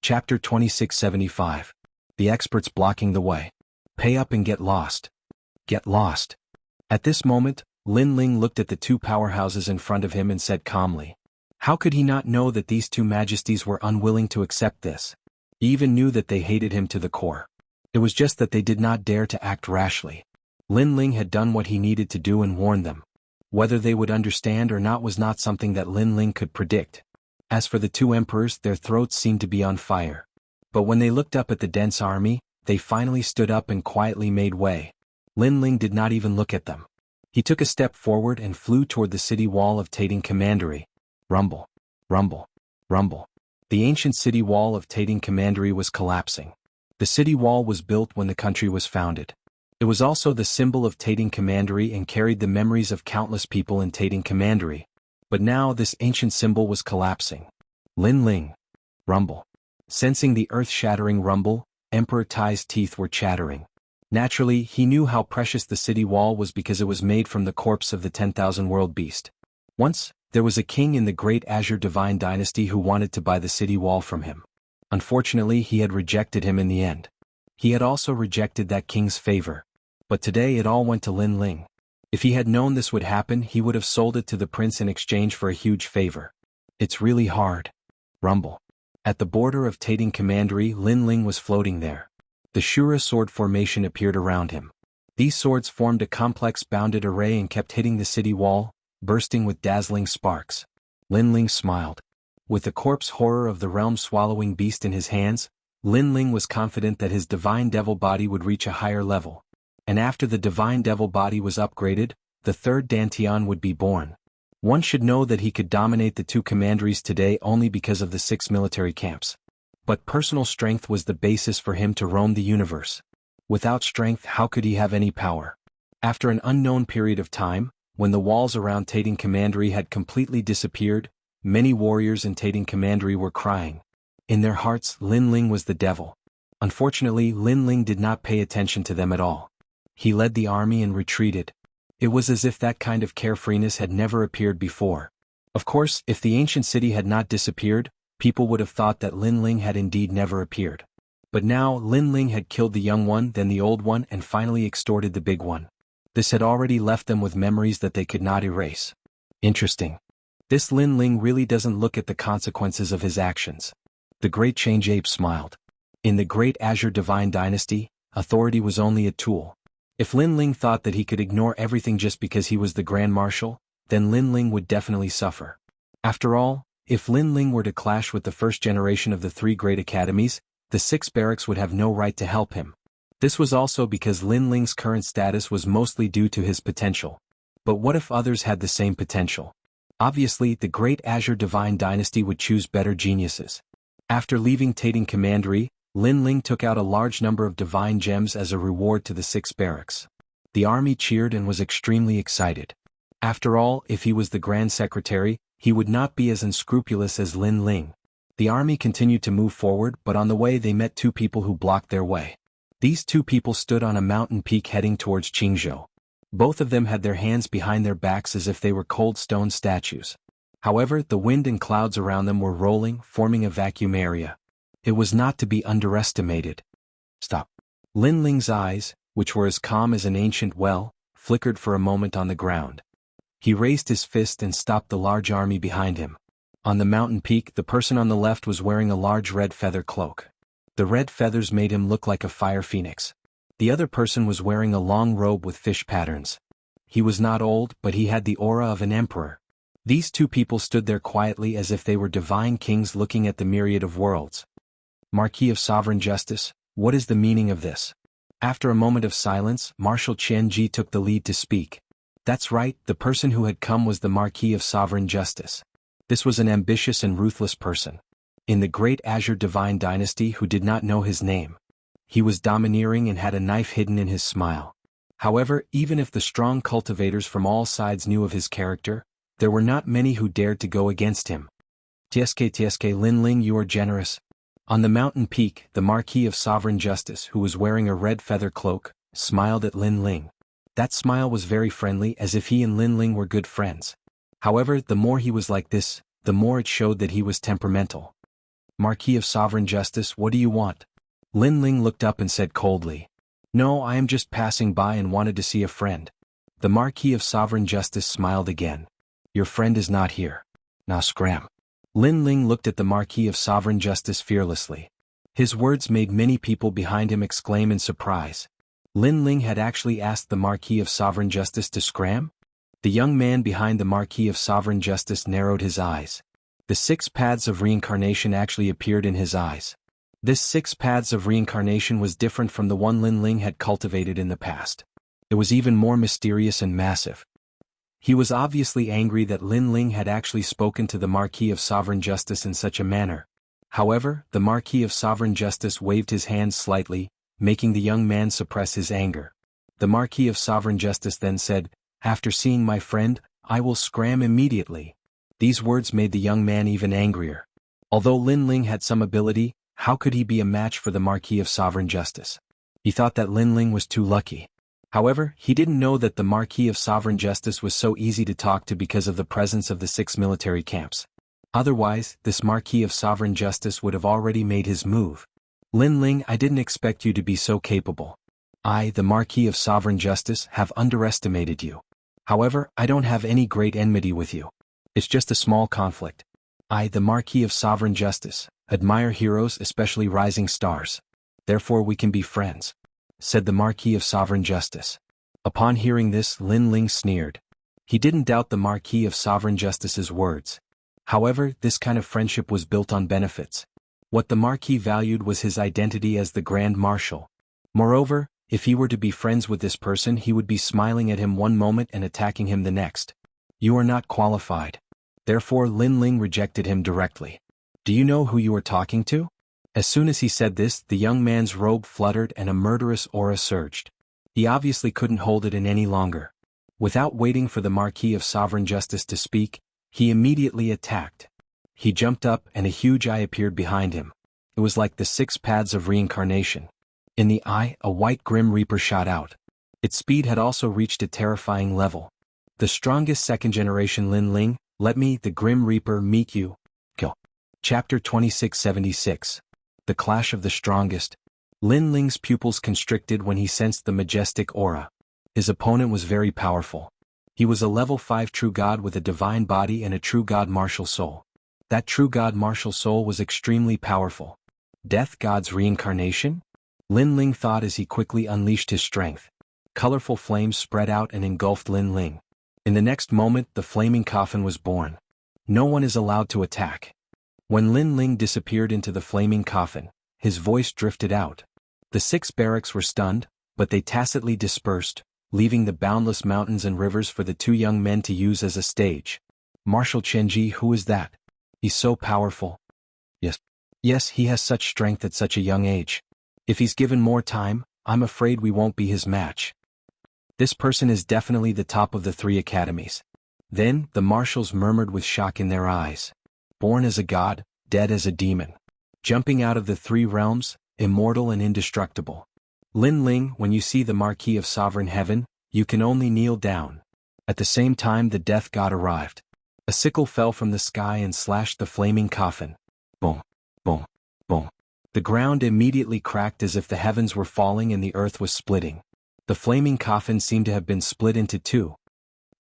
Chapter 2675. The experts blocking the way. Pay up and get lost. Get lost. At this moment, Lin Ling looked at the two powerhouses in front of him and said calmly. How could he not know that these two majesties were unwilling to accept this? He even knew that they hated him to the core. It was just that they did not dare to act rashly. Lin Ling had done what he needed to do and warned them. Whether they would understand or not was not something that Lin Ling could predict. As for the two emperors, their throats seemed to be on fire. But when they looked up at the dense army, they finally stood up and quietly made way. Lin Ling did not even look at them. He took a step forward and flew toward the city wall of Tating Commandery. Rumble. Rumble. Rumble. The ancient city wall of Tating Commandery was collapsing. The city wall was built when the country was founded. It was also the symbol of Tating Commandery and carried the memories of countless people in Tating Commandery. But now this ancient symbol was collapsing. Lin Ling. Rumble. Sensing the earth-shattering rumble, Emperor Tai's teeth were chattering. Naturally, he knew how precious the city wall was because it was made from the corpse of the 10,000 world beast. Once, there was a king in the great Azure Divine Dynasty who wanted to buy the city wall from him. Unfortunately, he had rejected him in the end. He had also rejected that king's favor. But today it all went to Lin Ling. If he had known this would happen, he would have sold it to the prince in exchange for a huge favor. It's really hard. Rumble. At the border of Tating Commandery, Lin Ling was floating there. The Shura sword formation appeared around him. These swords formed a complex bounded array and kept hitting the city wall, bursting with dazzling sparks. Lin Ling smiled. With the corpse horror of the realm-swallowing beast in his hands, Lin Ling was confident that his divine devil body would reach a higher level. And after the divine devil body was upgraded, the third Dantian would be born. One should know that he could dominate the two commanderies today only because of the 6 military camps. But personal strength was the basis for him to roam the universe. Without strength, how could he have any power? After an unknown period of time, when the walls around Tating Commandery had completely disappeared, many warriors in Tating Commandery were crying. In their hearts, Lin Ling was the devil. Unfortunately, Lin Ling did not pay attention to them at all. He led the army and retreated. It was as if that kind of carefreeness had never appeared before. Of course, if the ancient city had not disappeared, people would have thought that Lin Ling had indeed never appeared. But now, Lin Ling had killed the young one, then the old one, and finally extorted the big one. This had already left them with memories that they could not erase. Interesting. This Lin Ling really doesn't look at the consequences of his actions. The Great Change Ape smiled. In the Great Azure Divine Dynasty, authority was only a tool. If Lin Ling thought that he could ignore everything just because he was the Grand Marshal, then Lin Ling would definitely suffer. After all, if Lin Ling were to clash with the first generation of the 3 great academies, the 6 barracks would have no right to help him. This was also because Lin Ling's current status was mostly due to his potential. But what if others had the same potential? Obviously, the Great Azure Divine Dynasty would choose better geniuses. After leaving Tating Commandery, Lin Ling took out a large number of divine gems as a reward to the 6 barracks. The army cheered and was extremely excited. After all, if he was the Grand Secretary, he would not be as unscrupulous as Lin Ling. The army continued to move forward, but on the way they met 2 people who blocked their way. These 2 people stood on a mountain peak heading towards Jianghu. Both of them had their hands behind their backs as if they were cold stone statues. However, the wind and clouds around them were rolling, forming a vacuum area. It was not to be underestimated. Stop. Lin Ling's eyes, which were as calm as an ancient well, flickered for a moment on the ground. He raised his fist and stopped the large army behind him. On the mountain peak, the person on the left was wearing a large red feather cloak. The red feathers made him look like a fire phoenix. The other person was wearing a long robe with fish patterns. He was not old, but he had the aura of an emperor. These 2 people stood there quietly as if they were divine kings looking at the myriad of worlds. Marquis of Sovereign Justice, what is the meaning of this? After a moment of silence, Marshal Chen Ji took the lead to speak. That's right, the person who had come was the Marquis of Sovereign Justice. This was an ambitious and ruthless person. In the Great Azure Divine Dynasty who did not know his name. He was domineering and had a knife hidden in his smile. However, even if the strong cultivators from all sides knew of his character, there were not many who dared to go against him. TSK Lin Ling, you are generous. On the mountain peak, the Marquis of Sovereign Justice, who was wearing a red feather cloak, smiled at Lin Ling. That smile was very friendly, as if he and Lin Ling were good friends. However, the more he was like this, the more it showed that he was temperamental. Marquis of Sovereign Justice, what do you want? Lin Ling looked up and said coldly. No, I am just passing by and wanted to see a friend. The Marquis of Sovereign Justice smiled again. Your friend is not here. Now scram. Lin Ling looked at the Marquis of Sovereign Justice fearlessly. His words made many people behind him exclaim in surprise. Lin Ling had actually asked the Marquis of Sovereign Justice to scram? The young man behind the Marquis of Sovereign Justice narrowed his eyes. The 6 paths of reincarnation actually appeared in his eyes. This 6 paths of reincarnation was different from the one Lin Ling had cultivated in the past. It was even more mysterious and massive. He was obviously angry that Lin Ling had actually spoken to the Marquis of Sovereign Justice in such a manner. However, the Marquis of Sovereign Justice waved his hands slightly, making the young man suppress his anger. The Marquis of Sovereign Justice then said, After seeing my friend, I will scram immediately. These words made the young man even angrier. Although Lin Ling had some ability, how could he be a match for the Marquis of Sovereign Justice? He thought that Lin Ling was too lucky. However, he didn't know that the Marquis of Sovereign Justice was so easy to talk to because of the presence of the 6 military camps. Otherwise, this Marquis of Sovereign Justice would have already made his move. Lin Ling, I didn't expect you to be so capable. I, the Marquis of Sovereign Justice, have underestimated you. However, I don't have any great enmity with you. It's just a small conflict. I, the Marquis of Sovereign Justice, admire heroes, especially rising stars. Therefore we can be friends, said the Marquis of Sovereign Justice. Upon hearing this, Lin Ling sneered. He didn't doubt the Marquis of Sovereign Justice's words. However, this kind of friendship was built on benefits. What the Marquis valued was his identity as the Grand Marshal. Moreover, if he were to be friends with this person, he would be smiling at him one moment and attacking him the next. You are not qualified. Therefore Lin Ling rejected him directly. Do you know who you are talking to? As soon as he said this, the young man's robe fluttered and a murderous aura surged. He obviously couldn't hold it in any longer. Without waiting for the Marquis of Sovereign Justice to speak, he immediately attacked. He jumped up and a huge eye appeared behind him. It was like the 6 paths of reincarnation. In the eye, a white Grim Reaper shot out. Its speed had also reached a terrifying level. The strongest 2nd generation Lin Ling, let me, the Grim Reaper, meet you. Kill. Chapter 2676. The Clash of the Strongest. Lin Ling's pupils constricted when he sensed the majestic aura. His opponent was very powerful. He was a level 5 true god with a divine body and a true god martial soul. That true god martial soul was extremely powerful. Death god's reincarnation? Lin Ling thought as he quickly unleashed his strength. Colorful flames spread out and engulfed Lin Ling. In the next moment, the flaming coffin was born. No one is allowed to attack. When Lin Ling disappeared into the flaming coffin, his voice drifted out. The 6 barracks were stunned, but they tacitly dispersed, leaving the boundless mountains and rivers for the 2 young men to use as a stage. Marshal Chenji, who is that? He's so powerful. Yes, he has such strength at such a young age. If he's given more time, I'm afraid we won't be his match. This person is definitely the top of the 3 academies. Then, the marshals murmured with shock in their eyes. Born as a god, dead as a demon. Jumping out of the 3 realms, immortal and indestructible. Lin Ling, when you see the Marquis of Sovereign Heaven, you can only kneel down. At the same time the death god arrived. A sickle fell from the sky and slashed the flaming coffin. Boom, boom, boom. The ground immediately cracked as if the heavens were falling and the earth was splitting. The flaming coffin seemed to have been split into 2.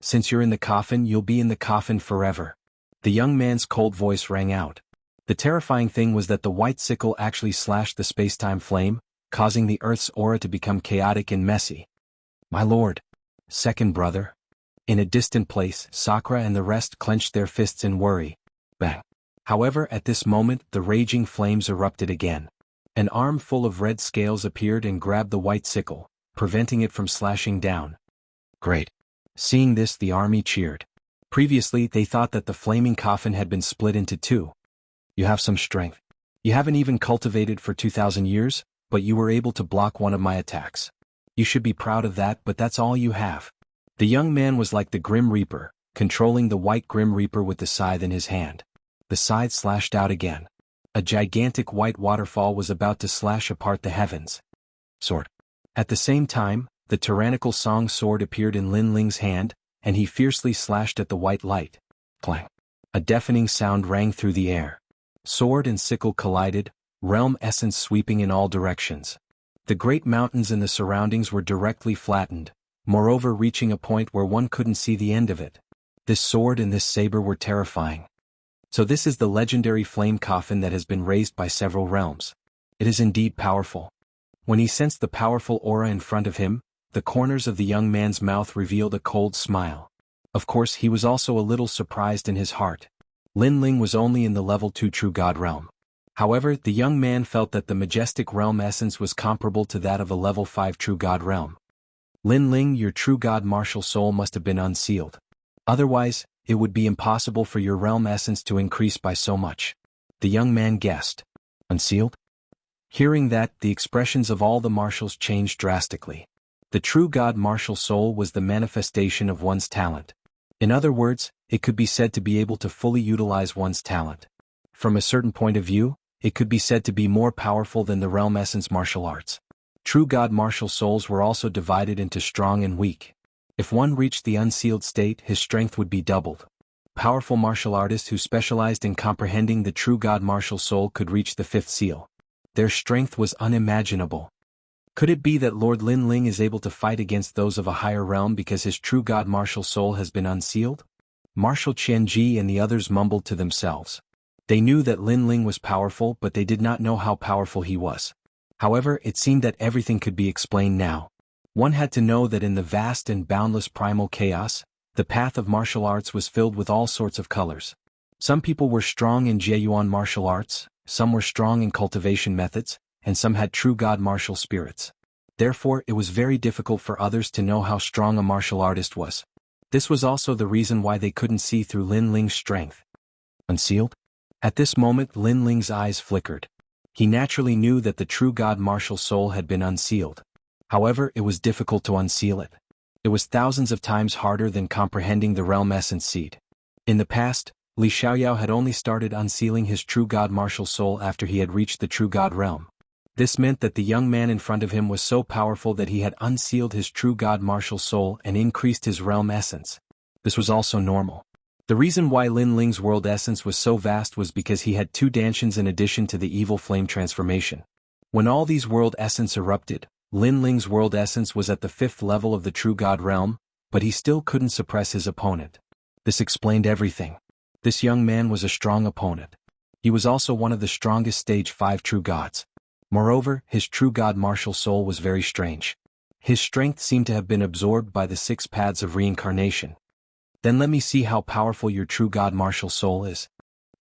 Since you're in the coffin, you'll be in the coffin forever. The young man's cold voice rang out. The terrifying thing was that the white sickle actually slashed the space-time flame, causing the Earth's aura to become chaotic and messy. My lord. Second brother. In a distant place, Sakura and the rest clenched their fists in worry. Bang. However, at this moment, the raging flames erupted again. An arm full of red scales appeared and grabbed the white sickle, preventing it from slashing down. Great. Seeing this, the army cheered. Previously, they thought that the flaming coffin had been split into 2. You have some strength. You haven't even cultivated for 2,000 years, but you were able to block one of my attacks. You should be proud of that, but that's all you have. The young man was like the Grim Reaper, controlling the white Grim Reaper with the scythe in his hand. The scythe slashed out again. A gigantic white waterfall was about to slash apart the heavens. Sword. At the same time, the tyrannical song sword appeared in Lin Ling's hand, and he fiercely slashed at the white light. Clang. A deafening sound rang through the air. Sword and sickle collided, realm essence sweeping in all directions. The great mountains in the surroundings were directly flattened, moreover reaching a point where one couldn't see the end of it. This sword and this saber were terrifying. So this is the legendary flame coffin that has been raised by several realms. It is indeed powerful. When he sensed the powerful aura in front of him, the corners of the young man's mouth revealed a cold smile. Of course he was also a little surprised in his heart. Lin Ling was only in the level 2 true god realm. However, the young man felt that the majestic realm essence was comparable to that of a level 5 true god realm. Lin Ling, your true god martial soul must have been unsealed. Otherwise, it would be impossible for your realm essence to increase by so much. The young man guessed. Unsealed? Hearing that, the expressions of all the martials changed drastically. The true god martial soul was the manifestation of one's talent. In other words, it could be said to be able to fully utilize one's talent. From a certain point of view, it could be said to be more powerful than the realm essence martial arts. True god martial souls were also divided into strong and weak. If one reached the unsealed state, his strength would be doubled. Powerful martial artists who specialized in comprehending the true god martial soul could reach the 5th seal. Their strength was unimaginable. Could it be that Lord Lin Ling is able to fight against those of a higher realm because his true god martial soul has been unsealed? Marshal Qianji and the others mumbled to themselves. They knew that Lin Ling was powerful, but they did not know how powerful he was. However, it seemed that everything could be explained now. One had to know that in the vast and boundless primal chaos, the path of martial arts was filled with all sorts of colors. Some people were strong in Jieyuan martial arts, some were strong in cultivation methods, and some had true god martial spirits. Therefore, it was very difficult for others to know how strong a martial artist was. This was also the reason why they couldn't see through Lin Ling's strength. Unsealed? At this moment Lin Ling's eyes flickered. He naturally knew that the true god martial soul had been unsealed. However, it was difficult to unseal it. It was thousands of times harder than comprehending the realm essence seed. In the past, Li Xiaoyao had only started unsealing his true god martial soul after he had reached the true god realm. This meant that the young man in front of him was so powerful that he had unsealed his true god martial soul and increased his realm essence. This was also normal. The reason why Lin Ling's world essence was so vast was because he had 2 dansins in addition to the evil flame transformation. When all these world essence erupted, Lin Ling's world essence was at the 5th level of the true god realm, but he still couldn't suppress his opponent. This explained everything. This young man was a strong opponent. He was also one of the strongest stage 5 true gods. Moreover, his true god martial soul was very strange. His strength seemed to have been absorbed by the 6 paths of reincarnation. Then let me see how powerful your true god martial soul is.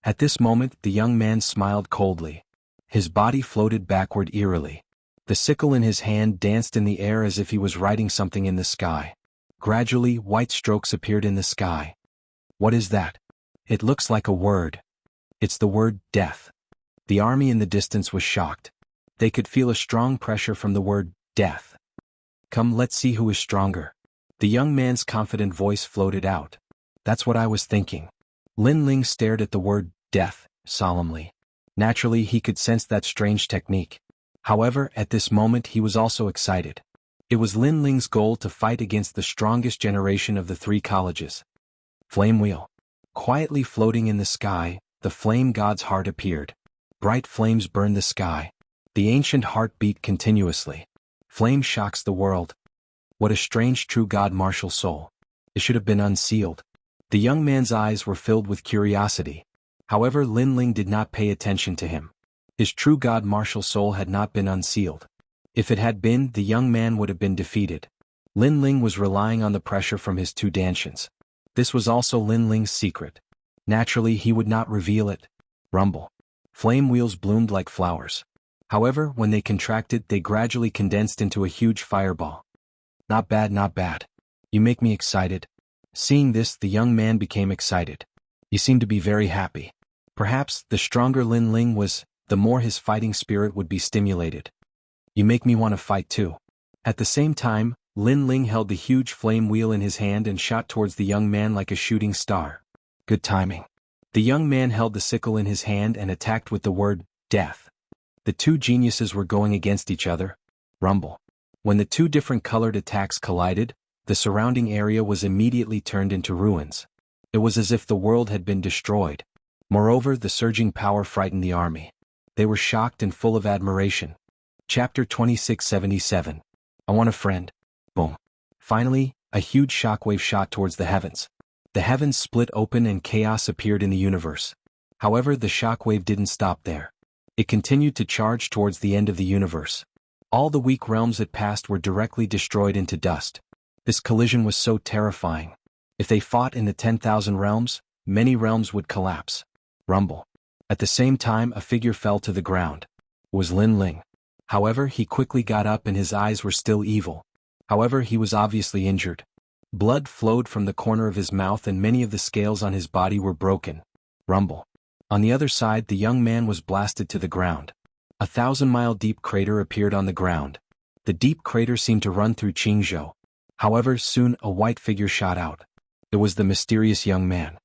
At this moment, the young man smiled coldly. His body floated backward eerily. The sickle in his hand danced in the air as if he was writing something in the sky. Gradually, white strokes appeared in the sky. What is that? It looks like a word. It's the word death. The army in the distance was shocked. They could feel a strong pressure from the word death. Come, let's see who is stronger. The young man's confident voice floated out. That's what I was thinking. Lin Ling stared at the word death solemnly. Naturally, he could sense that strange technique. However, at this moment he was also excited. It was Lin Ling's goal to fight against the strongest generation of the 3 colleges. Flame wheel. Quietly floating in the sky, the flame god's heart appeared. Bright flames burned the sky. The ancient heart beat continuously. Flame shocks the world. What a strange true god martial soul. It should have been unsealed. The young man's eyes were filled with curiosity. However, Lin Ling did not pay attention to him. His true god martial soul had not been unsealed. If it had been, the young man would have been defeated. Lin Ling was relying on the pressure from his 2 dansins. This was also Lin Ling's secret. Naturally, he would not reveal it. Rumble. Flame wheels bloomed like flowers. However, when they contracted, they gradually condensed into a huge fireball. Not bad, not bad. You make me excited. Seeing this, the young man became excited. He seemed to be very happy. Perhaps, the stronger Lin Ling was, the more his fighting spirit would be stimulated. You make me want to fight too. At the same time, Lin Ling held the huge flame wheel in his hand and shot towards the young man like a shooting star. Good timing. The young man held the sickle in his hand and attacked with the word, death. The 2 geniuses were going against each other. Rumble. When the 2 different colored attacks collided, the surrounding area was immediately turned into ruins. It was as if the world had been destroyed. Moreover, the surging power frightened the army. They were shocked and full of admiration. Chapter 2677. I want a friend. Boom. Finally, a huge shockwave shot towards the heavens. The heavens split open and chaos appeared in the universe. However, the shockwave didn't stop there. It continued to charge towards the end of the universe. All the weak realms it passed were directly destroyed into dust. This collision was so terrifying. If they fought in the 10,000 realms, many realms would collapse. Rumble. At the same time, a figure fell to the ground. It was Lin Ling. However, he quickly got up and his eyes were still evil. However, he was obviously injured. Blood flowed from the corner of his mouth and many of the scales on his body were broken. Rumble. On the other side, the young man was blasted to the ground. A 1,000-mile deep crater appeared on the ground. The deep crater seemed to run through Jianghu. However, soon a white figure shot out. It was the mysterious young man.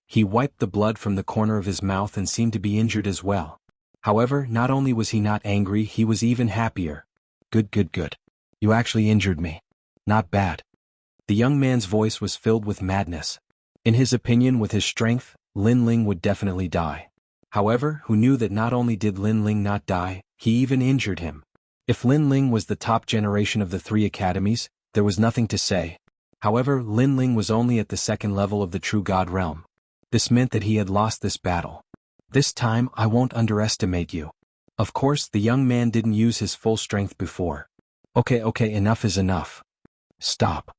He wiped the blood from the corner of his mouth and seemed to be injured as well. However, not only was he not angry, he was even happier. Good. You actually injured me. Not bad. The young man's voice was filled with madness. In his opinion, with his strength, Lin Ling would definitely die. However, who knew that not only did Lin Ling not die, he even injured him. If Lin Ling was the top generation of the 3 academies, there was nothing to say. However, Lin Ling was only at the 2nd level of the true God realm. This meant that he had lost this battle. This time, I won't underestimate you. Of course, the young man didn't use his full strength before. Okay, enough is enough. Stop.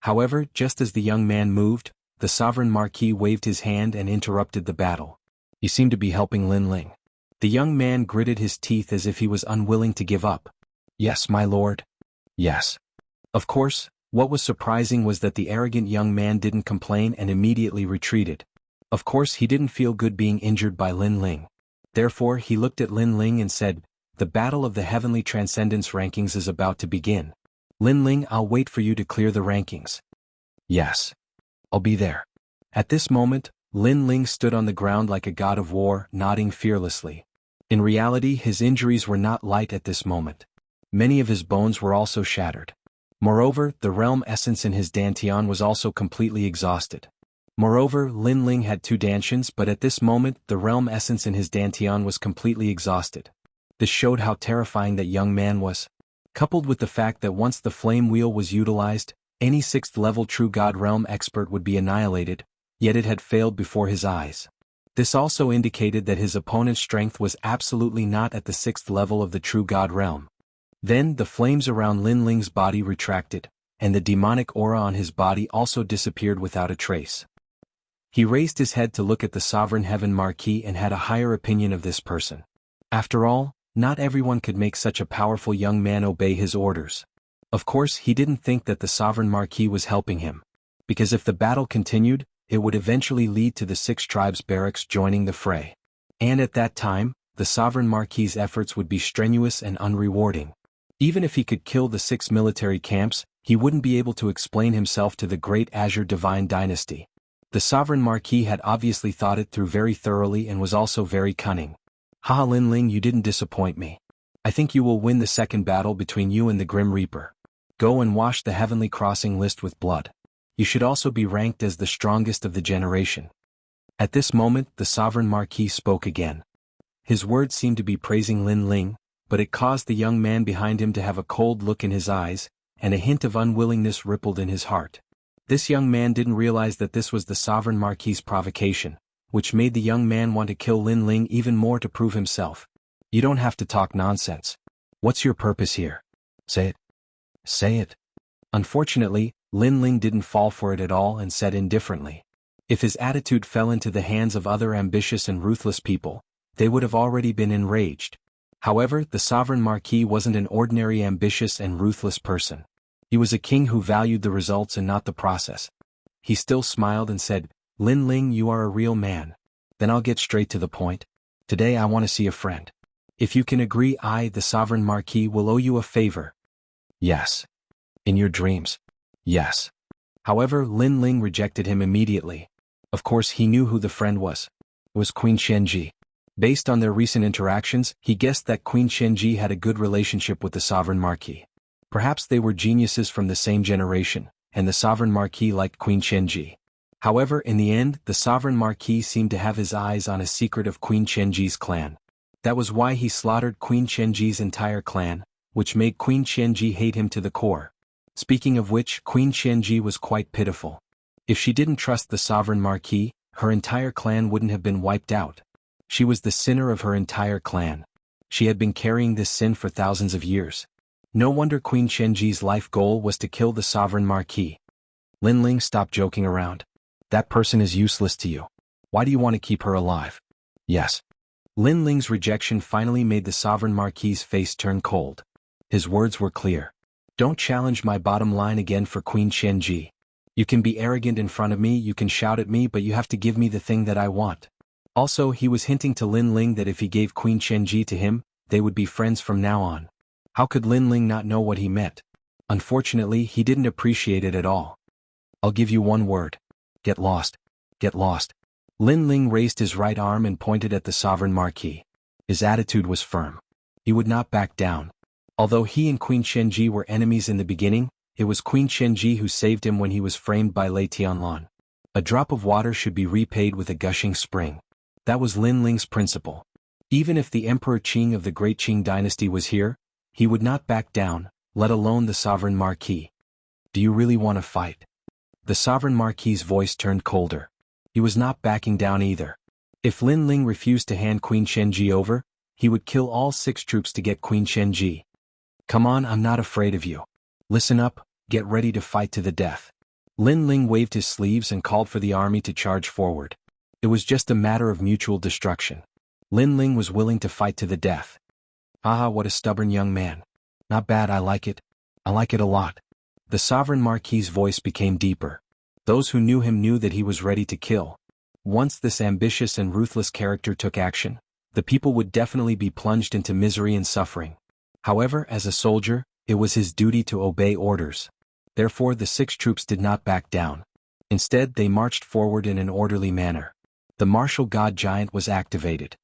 However, just as the young man moved, the Sovereign Marquis waved his hand and interrupted the battle. He seemed to be helping Lin Ling. The young man gritted his teeth as if he was unwilling to give up. Yes, my lord. Yes. Of course, what was surprising was that the arrogant young man didn't complain and immediately retreated. Of course, he didn't feel good being injured by Lin Ling. Therefore, he looked at Lin Ling and said, "The battle of the heavenly transcendence rankings is about to begin. Lin Ling, I'll wait for you to clear the rankings." Yes. I'll be there. At this moment, Lin Ling stood on the ground like a god of war, nodding fearlessly. In reality, his injuries were not light at this moment. Many of his bones were also shattered. Moreover, the realm essence in his dantian was also completely exhausted. Moreover, Lin Ling had 2 dantians, but at this moment, the realm essence in his dantian was completely exhausted. This showed how terrifying that young man was. Coupled with the fact that once the flame wheel was utilized, any 6th-level true God realm expert would be annihilated, yet it had failed before his eyes. This also indicated that his opponent's strength was absolutely not at the 6th level of the true God realm. Then, the flames around Lin Ling's body retracted, and the demonic aura on his body also disappeared without a trace. He raised his head to look at the Sovereign Heaven Marquis and had a higher opinion of this person. After all, not everyone could make such a powerful young man obey his orders. Of course, he didn't think that the Sovereign Marquis was helping him. Because if the battle continued, it would eventually lead to the 6 tribes barracks joining the fray. And at that time, the Sovereign Marquis's efforts would be strenuous and unrewarding. Even if he could kill the 6 military camps, he wouldn't be able to explain himself to the great Azure Divine Dynasty. The Sovereign Marquis had obviously thought it through very thoroughly and was also very cunning. Haha, Lin Ling, you didn't disappoint me. I think you will win the 2nd battle between you and the Grim Reaper. Go and wash the Heavenly Crossing list with blood. You should also be ranked as the strongest of the generation. At this moment, the Sovereign Marquis spoke again. His words seemed to be praising Lin Ling, but it caused the young man behind him to have a cold look in his eyes, and a hint of unwillingness rippled in his heart. This young man didn't realize that this was the Sovereign Marquis's provocation, which made the young man want to kill Lin Ling even more to prove himself. You don't have to talk nonsense. What's your purpose here? Say it. Say it. Unfortunately, Lin Ling didn't fall for it at all and said indifferently. If his attitude fell into the hands of other ambitious and ruthless people, they would have already been enraged. However, the Sovereign Marquis wasn't an ordinary ambitious and ruthless person. He was a king who valued the results and not the process. He still smiled and said, "Lin Ling, you are a real man. Then I'll get straight to the point. Today I want to see a friend. If you can agree, I, the Sovereign Marquis, will owe you a favor." Yes. In your dreams. Yes. However, Lin Ling rejected him immediately. Of course, he knew who the friend was. It was Queen Xianxia. Based on their recent interactions, he guessed that Queen Xianxia had a good relationship with the Sovereign Marquis. Perhaps they were geniuses from the same generation, and the Sovereign Marquis liked Queen Xianxia. However, in the end, the sovereign marquis seemed to have his eyes on a secret of Queen Qianji's clan. That was why he slaughtered Queen Qianji's entire clan, which made Queen Qianji hate him to the core. Speaking of which, Queen Qianji was quite pitiful. If she didn't trust the sovereign marquis, her entire clan wouldn't have been wiped out. She was the sinner of her entire clan. She had been carrying this sin for thousands of years. No wonder Queen Qianji's life goal was to kill the sovereign marquis. Lin Ling, stop joking around. That person is useless to you. Why do you want to keep her alive? Yes. Lin Ling's rejection finally made the sovereign marquis's face turn cold. His words were clear. Don't challenge my bottom line again for Queen Qianji. You can be arrogant in front of me, you can shout at me, but you have to give me the thing that I want. Also, he was hinting to Lin Ling that if he gave Queen Qianji to him, they would be friends from now on. How could Lin Ling not know what he meant? Unfortunately, he didn't appreciate it at all. I'll give you one word. Get lost. Get lost. Lin Ling raised his right arm and pointed at the sovereign marquis. His attitude was firm. He would not back down. Although he and Queen Qianji were enemies in the beginning, it was Queen Qianji who saved him when he was framed by Lei Tianlan. A drop of water should be repaid with a gushing spring. That was Lin Ling's principle. Even if the Emperor Qing of the Great Qing dynasty was here, he would not back down, let alone the sovereign marquis. Do you really want to fight? The sovereign marquis's voice turned colder. He was not backing down either. If Lin Ling refused to hand Queen Qianji over, he would kill all 6 troops to get Queen Qianji. Come on, I'm not afraid of you. Listen up, get ready to fight to the death. Lin Ling waved his sleeves and called for the army to charge forward. It was just a matter of mutual destruction. Lin Ling was willing to fight to the death. Haha, what a stubborn young man. Not bad, I like it. I like it a lot. The sovereign marquis's voice became deeper. Those who knew him knew that he was ready to kill. Once this ambitious and ruthless character took action, the people would definitely be plunged into misery and suffering. However, as a soldier, it was his duty to obey orders. Therefore, the 6 troops did not back down. Instead, they marched forward in an orderly manner. The martial god giant was activated.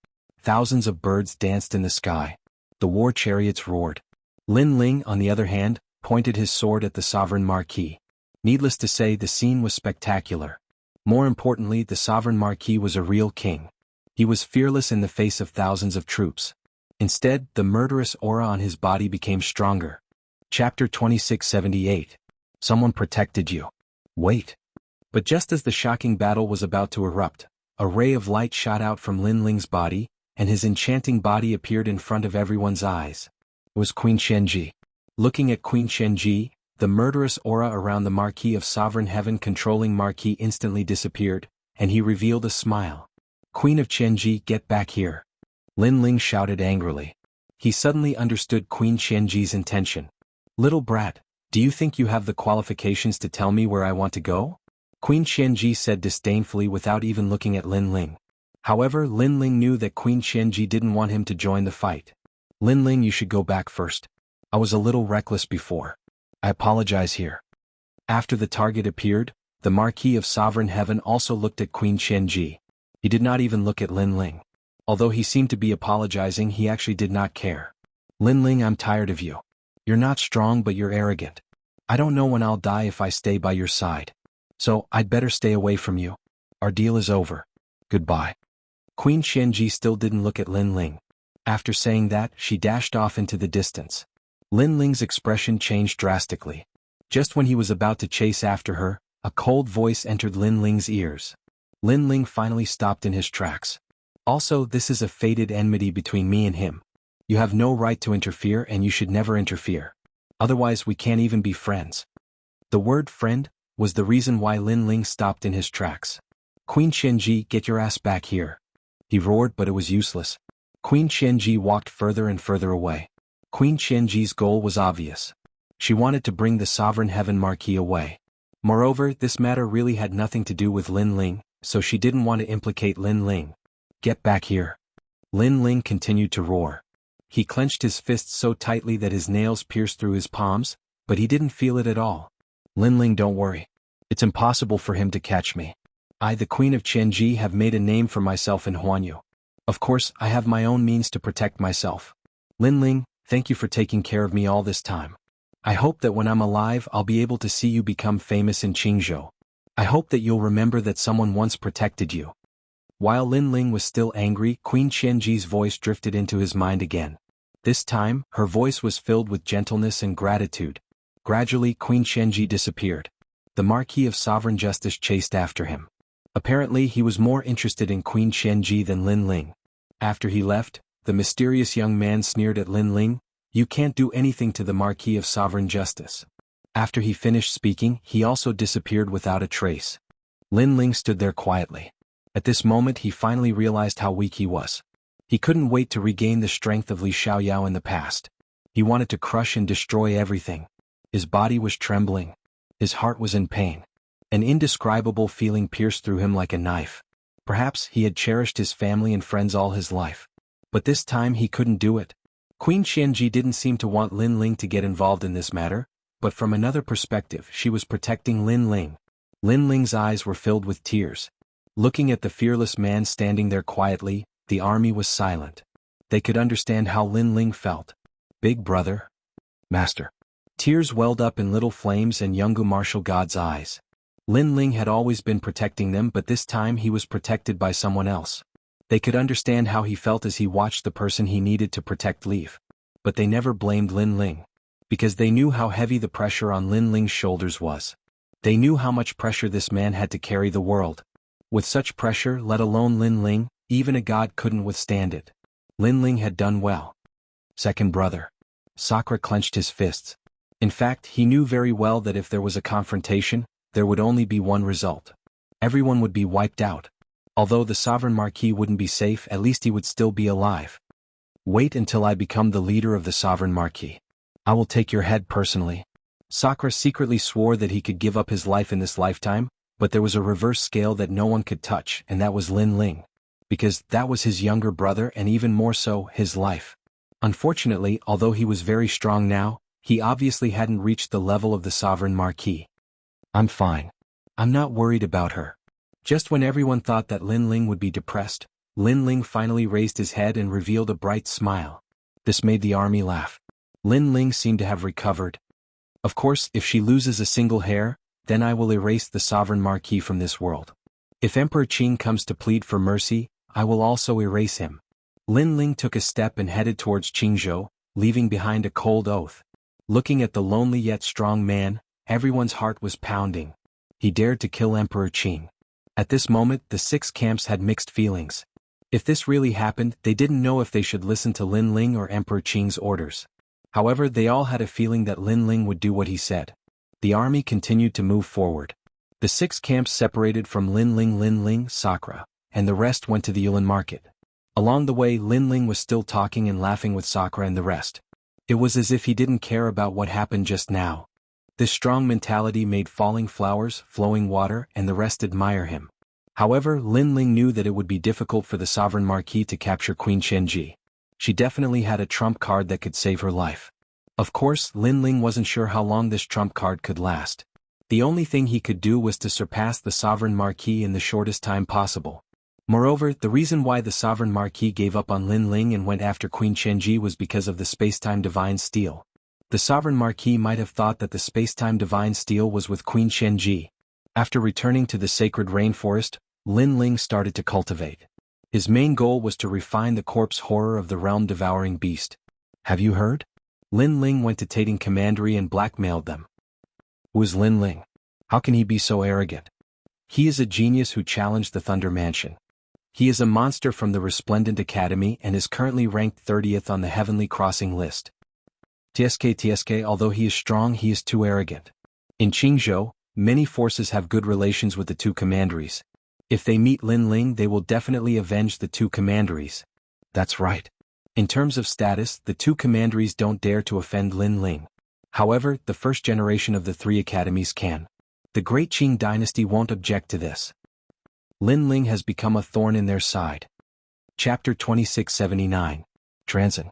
Thousands of birds danced in the sky. The war chariots roared. Lin Ling, on the other hand, pointed his sword at the sovereign marquis. Needless to say, the scene was spectacular. More importantly, the sovereign marquis was a real king. He was fearless in the face of thousands of troops. Instead, the murderous aura on his body became stronger. Chapter 2678. Someone protected you. Wait. But just as the shocking battle was about to erupt, a ray of light shot out from Lin Ling's body, and his enchanting body appeared in front of everyone's eyes. It was Queen Qianji. Looking at Queen Qianji, the murderous aura around the Marquis of Sovereign Heaven controlling Marquis instantly disappeared, and he revealed a smile. Queen of Qianji, get back here. Lin Ling shouted angrily. He suddenly understood Queen Qianji's intention. Little brat, do you think you have the qualifications to tell me where I want to go? Queen Qianji said disdainfully without even looking at Lin Ling. However, Lin Ling knew that Queen Qianji didn't want him to join the fight. Lin Ling, you should go back first. I was a little reckless before. I apologize here. After the target appeared, the Marquis of Sovereign Heaven also looked at Queen Qianji. He did not even look at Lin Ling. Although he seemed to be apologizing, he actually did not care. Lin Ling, I'm tired of you. You're not strong, but you're arrogant. I don't know when I'll die if I stay by your side. So, I'd better stay away from you. Our deal is over. Goodbye. Queen Qianji still didn't look at Lin Ling. After saying that, she dashed off into the distance. Lin Ling's expression changed drastically. Just when he was about to chase after her, a cold voice entered Lin Ling's ears. Lin Ling finally stopped in his tracks. Also, this is a fated enmity between me and him. You have no right to interfere, and you should never interfere. Otherwise, we can't even be friends. The word friend was the reason why Lin Ling stopped in his tracks. Queen Qianji, get your ass back here. He roared, but it was useless. Queen Qianji walked further and further away. Queen Qianji's goal was obvious. She wanted to bring the Sovereign Heaven Marquis away. Moreover, this matter really had nothing to do with Lin Ling, so she didn't want to implicate Lin Ling. Get back here. Lin Ling continued to roar. He clenched his fists so tightly that his nails pierced through his palms, but he didn't feel it at all. Lin Ling, don't worry. It's impossible for him to catch me. I, the Queen of Qianji, have made a name for myself in Huanyu. Of course, I have my own means to protect myself. Lin Ling, thank you for taking care of me all this time. I hope that when I'm alive I'll be able to see you become famous in Qingzhou. I hope that you'll remember that someone once protected you. While Lin Ling was still angry, Queen Xianji's voice drifted into his mind again. This time, her voice was filled with gentleness and gratitude. Gradually, Queen Xianji disappeared. The Marquis of Sovereign Justice chased after him. Apparently, he was more interested in Queen Xianji than Lin Ling. After he left, the mysterious young man sneered at Lin Ling, "You can't do anything to the Marquis of Sovereign Justice." After he finished speaking, he also disappeared without a trace. Lin Ling stood there quietly. At this moment he finally realized how weak he was. He couldn't wait to regain the strength of Li Xiaoyao in the past. He wanted to crush and destroy everything. His body was trembling. His heart was in pain. An indescribable feeling pierced through him like a knife. Perhaps he had cherished his family and friends all his life. But this time he couldn't do it. Queen Xianji didn't seem to want Lin Ling to get involved in this matter, but from another perspective she was protecting Lin Ling. Lin Ling's eyes were filled with tears. Looking at the fearless man standing there quietly, the army was silent. They could understand how Lin Ling felt. "Big brother. Master." Tears welled up in little flames in Jianghu martial god's eyes. Lin Ling had always been protecting them, but this time he was protected by someone else. They could understand how he felt as he watched the person he needed to protect leave. But they never blamed Lin Ling. Because they knew how heavy the pressure on Lin Ling's shoulders was. They knew how much pressure this man had to carry the world. With such pressure, let alone Lin Ling, even a god couldn't withstand it. Lin Ling had done well. Second brother. Sakura clenched his fists. In fact, he knew very well that if there was a confrontation, there would only be one result. Everyone would be wiped out. Although the Sovereign Marquis wouldn't be safe, at least he would still be alive. Wait until I become the leader of the Sovereign Marquis. I will take your head personally. Sakura secretly swore that he could give up his life in this lifetime, but there was a reverse scale that no one could touch, and that was Lin Ling. Because that was his younger brother and even more so, his life. Unfortunately, although he was very strong now, he obviously hadn't reached the level of the Sovereign Marquis. I'm fine. I'm not worried about her. Just when everyone thought that Lin Ling would be depressed, Lin Ling finally raised his head and revealed a bright smile. This made the army laugh. Lin Ling seemed to have recovered. Of course, if she loses a single hair, then I will erase the Sovereign Marquis from this world. If Emperor Qing comes to plead for mercy, I will also erase him. Lin Ling took a step and headed towards Qingzhou, leaving behind a cold oath. Looking at the lonely yet strong man, everyone's heart was pounding. He dared to kill Emperor Qing. At this moment, the 6 camps had mixed feelings. If this really happened, they didn't know if they should listen to Lin Ling or Emperor Qing's orders. However, they all had a feeling that Lin Ling would do what he said. The army continued to move forward. The 6 camps separated from Lin Ling, Sakura, and the rest went to the Yulin market. Along the way, Lin Ling was still talking and laughing with Sakura and the rest. It was as if he didn't care about what happened just now. This strong mentality made falling flowers, flowing water, and the rest admire him. However, Lin Ling knew that it would be difficult for the Sovereign Marquis to capture Queen Xianji. She definitely had a trump card that could save her life. Of course, Lin Ling wasn't sure how long this trump card could last. The only thing he could do was to surpass the Sovereign Marquis in the shortest time possible. Moreover, the reason why the Sovereign Marquis gave up on Lin Ling and went after Queen Xianji was because of the Spacetime Divine Steel. The Sovereign Marquis might have thought that the Spacetime Divine Steel was with Queen Xianji. After returning to the sacred rainforest, Lin Ling started to cultivate. His main goal was to refine the corpse horror of the realm-devouring beast. Have you heard? Lin Ling went to Tating Commandery and blackmailed them. Who is Lin Ling? How can he be so arrogant? He is a genius who challenged the Thunder Mansion. He is a monster from the Resplendent Academy and is currently ranked 30th on the Heavenly Crossing list. TSK, although he is strong, he is too arrogant. In Qingzhou, many forces have good relations with the 2 commanderies. If they meet Lin Ling, they will definitely avenge the 2 commanderies. That's right. In terms of status, the 2 commanderies don't dare to offend Lin Ling. However, the first generation of the 3 academies can. The Great Qing dynasty won't object to this. Lin Ling has become a thorn in their side. Chapter 2679. Transit.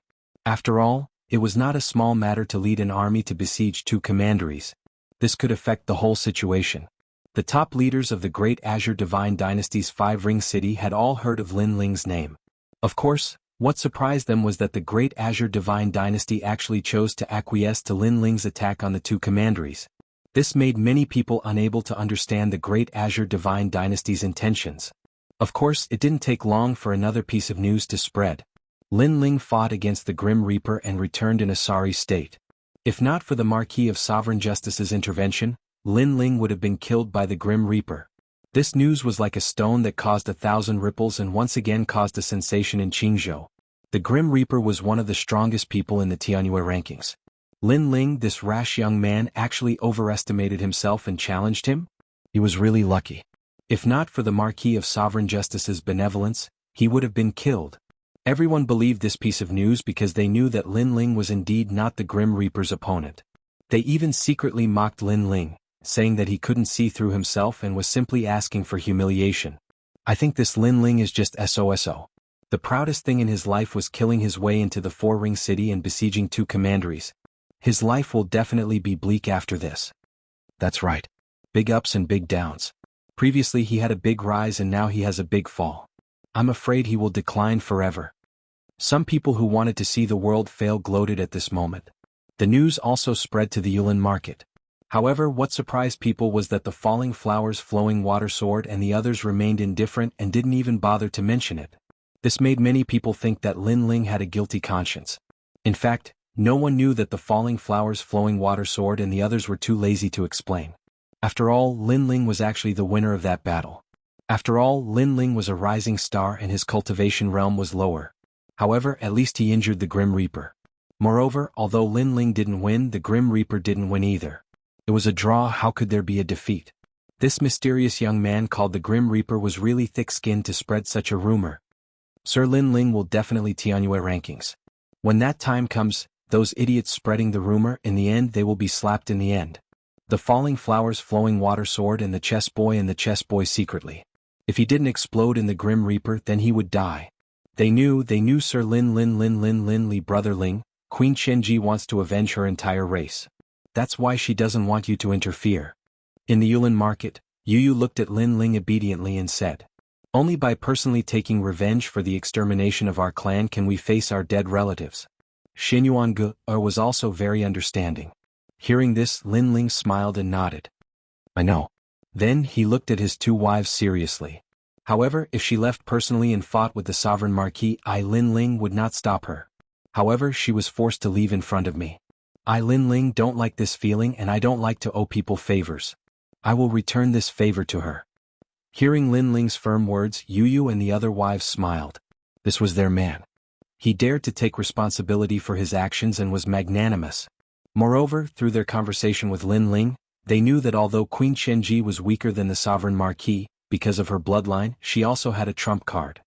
After all, it was not a small matter to lead an army to besiege 2 commanderies. This could affect the whole situation. The top leaders of the Great Azure Divine Dynasty's 5-ring city had all heard of Lin Ling's name. Of course, what surprised them was that the Great Azure Divine Dynasty actually chose to acquiesce to Lin Ling's attack on the 2 commanderies. This made many people unable to understand the Great Azure Divine Dynasty's intentions. Of course, it didn't take long for another piece of news to spread. Lin Ling fought against the Grim Reaper and returned in a sorry state. If not for the Marquis of Sovereign Justice's intervention, Lin Ling would have been killed by the Grim Reaper. This news was like a stone that caused 1,000 ripples and once again caused a sensation in Jianghu. The Grim Reaper was one of the strongest people in the Tianyu rankings. Lin Ling, this rash young man, actually overestimated himself and challenged him? He was really lucky. If not for the Marquis of Sovereign Justice's benevolence, he would have been killed. Everyone believed this piece of news because they knew that Lin Ling was indeed not the Grim Reaper's opponent. They even secretly mocked Lin Ling, saying that he couldn't see through himself and was simply asking for humiliation. I think this Lin Ling is just SOSO. The proudest thing in his life was killing his way into the Four-Ring City and besieging 2 commanderies. His life will definitely be bleak after this. That's right. Big ups and big downs. Previously he had a big rise and now he has a big fall. I'm afraid he will decline forever. Some people who wanted to see the world fail gloated at this moment. The news also spread to the Yulin market. However, what surprised people was that the Falling Flowers Flowing Water Sword and the others remained indifferent and didn't even bother to mention it. This made many people think that Lin Ling had a guilty conscience. In fact, no one knew that the Falling Flowers Flowing Water Sword and the others were too lazy to explain. After all, Lin Ling was actually the winner of that battle. After all, Lin Ling was a rising star and his cultivation realm was lower. However, at least he injured the Grim Reaper. Moreover, although Lin Ling didn't win, the Grim Reaper didn't win either. It was a draw. How could there be a defeat? This mysterious young man called the Grim Reaper was really thick-skinned to spread such a rumor. Sir Lin Ling will definitely Tianyu rankings. When that time comes, those idiots spreading the rumor, in the end they will be slapped in the end. The Falling Flowers Flowing Water Sword and the Chess Boy secretly. If he didn't explode in the Grim Reaper, then he would die. They knew Sir Lin Li brother Ling, Queen Shenji wants to avenge her entire race. That's why she doesn't want you to interfere. In the Yulin market, Yu looked at Lin Ling obediently and said, only by personally taking revenge for the extermination of our clan can we face our dead relatives. Xianxia was also very understanding. Hearing this, Lin Ling smiled and nodded. I know. Then he looked at his 2 wives seriously. However, if she left personally and fought with the Sovereign Marquis, Lin Ling would not stop her. However, she was forced to leave in front of me. Lin Ling don't like this feeling and I don't like to owe people favors. I will return this favor to her. Hearing Lin Ling's firm words, Yu and the other wives smiled. This was their man. He dared to take responsibility for his actions and was magnanimous. Moreover, through their conversation with Lin Ling, they knew that although Queen Shenji was weaker than the Sovereign Marquis, because of her bloodline, she also had a trump card.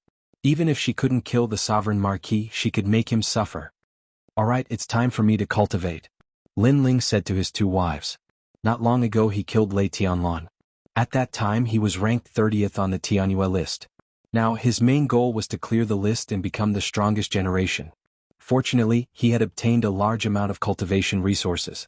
Even if she couldn't kill the Sovereign Marquis, she could make him suffer. Alright, it's time for me to cultivate, Lin Ling said to his 2 wives. Not long ago he killed Lei Tianlan. At that time he was ranked 30th on the Tianyu list. Now his main goal was to clear the list and become the strongest generation. Fortunately, he had obtained a large amount of cultivation resources.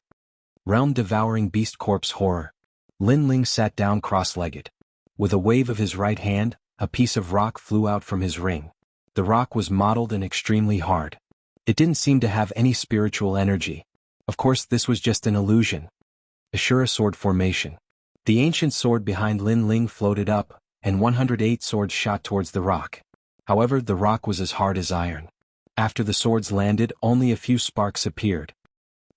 Realm-devouring beast corpse horror. Lin Ling sat down cross-legged. With a wave of his right hand, a piece of rock flew out from his ring. The rock was mottled and extremely hard. It didn't seem to have any spiritual energy. Of course, this was just an illusion. Ashura sword formation. The ancient sword behind Lin Ling floated up, and 108 swords shot towards the rock. However, the rock was as hard as iron. After the swords landed, only a few sparks appeared.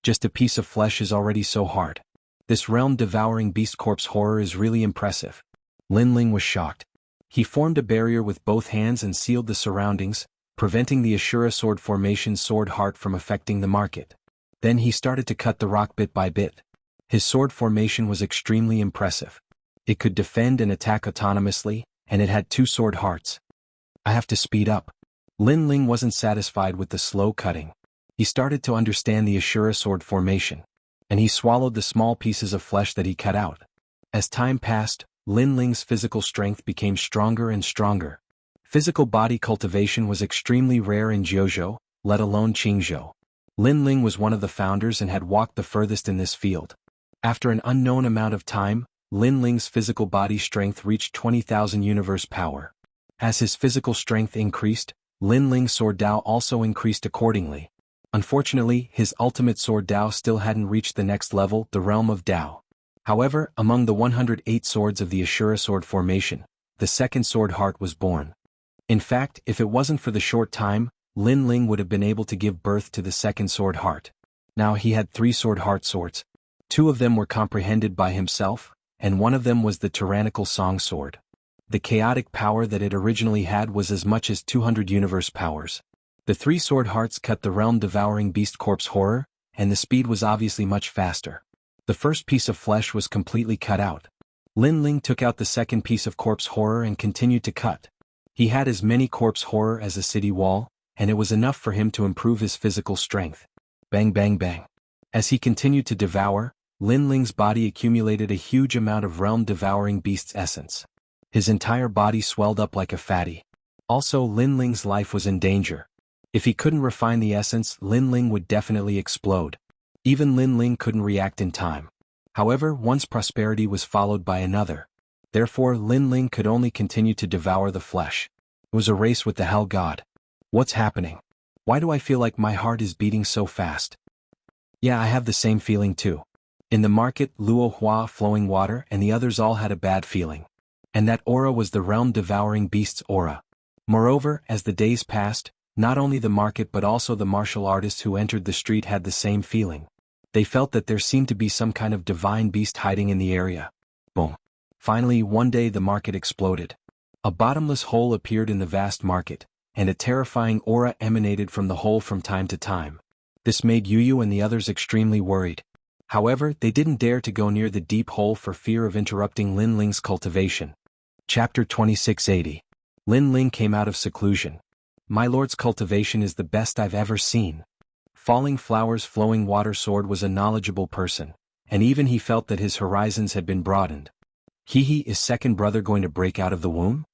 Just a piece of flesh is already so hard. This realm-devouring beast corpse horror is really impressive. Lin Ling was shocked. He formed a barrier with both hands and sealed the surroundings, preventing the Ashura sword formation sword heart from affecting the market. Then he started to cut the rock bit by bit. His sword formation was extremely impressive. It could defend and attack autonomously, and it had 2 sword hearts. I have to speed up. Lin Ling wasn't satisfied with the slow cutting. He started to understand the Ashura sword formation, and he swallowed the small pieces of flesh that he cut out. As time passed, Lin Ling's physical strength became stronger and stronger. Physical body cultivation was extremely rare in Jianghu, let alone Qingzhou. Lin Ling was one of the founders and had walked the furthest in this field. After an unknown amount of time, Lin Ling's physical body strength reached 20,000 universe power. As his physical strength increased, Lin Ling's sword Dao also increased accordingly. Unfortunately, his ultimate sword Dao still hadn't reached the next level, the realm of Dao. However, among the 108 swords of the Ashura sword formation, the second sword heart was born. In fact, if it wasn't for the short time, Lin Ling would have been able to give birth to the second sword heart. Now he had 3 sword heart swords. 2 of them were comprehended by himself, and one of them was the tyrannical song sword. The chaotic power that it originally had was as much as 200 universe powers. The 3 sword hearts cut the realm-devouring beast corpse horror, and the speed was obviously much faster. The first piece of flesh was completely cut out. Lin Ling took out the second piece of corpse horror and continued to cut. He had as many corpse horror as a city wall, and it was enough for him to improve his physical strength. Bang bang bang. As he continued to devour, Lin Ling's body accumulated a huge amount of realm-devouring beast's essence. His entire body swelled up like a fatty. Also, Lin Ling's life was in danger. If he couldn't refine the essence, Lin Ling would definitely explode. Even Lin Ling couldn't react in time. However, once prosperity was followed by another. Therefore, Lin Ling could only continue to devour the flesh. It was a race with the Hell God. What's happening? Why do I feel like my heart is beating so fast? Yeah, I have the same feeling too. In the market, Luo Hua, flowing water, and the others all had a bad feeling. And that aura was the realm-devouring beast's aura. Moreover, as the days passed, not only the market but also the martial artists who entered the street had the same feeling. They felt that there seemed to be some kind of divine beast hiding in the area. Boom. Finally, one day the market exploded. A bottomless hole appeared in the vast market, and a terrifying aura emanated from the hole from time to time. This made Yu and the others extremely worried. However, they didn't dare to go near the deep hole for fear of interrupting Lin Ling's cultivation. Chapter 2680. Lin Ling came out of seclusion. My lord's cultivation is the best I've ever seen. Falling Flowers' flowing water sword was a knowledgeable person, and even he felt that his horizons had been broadened. Is second brother going to break out of the womb?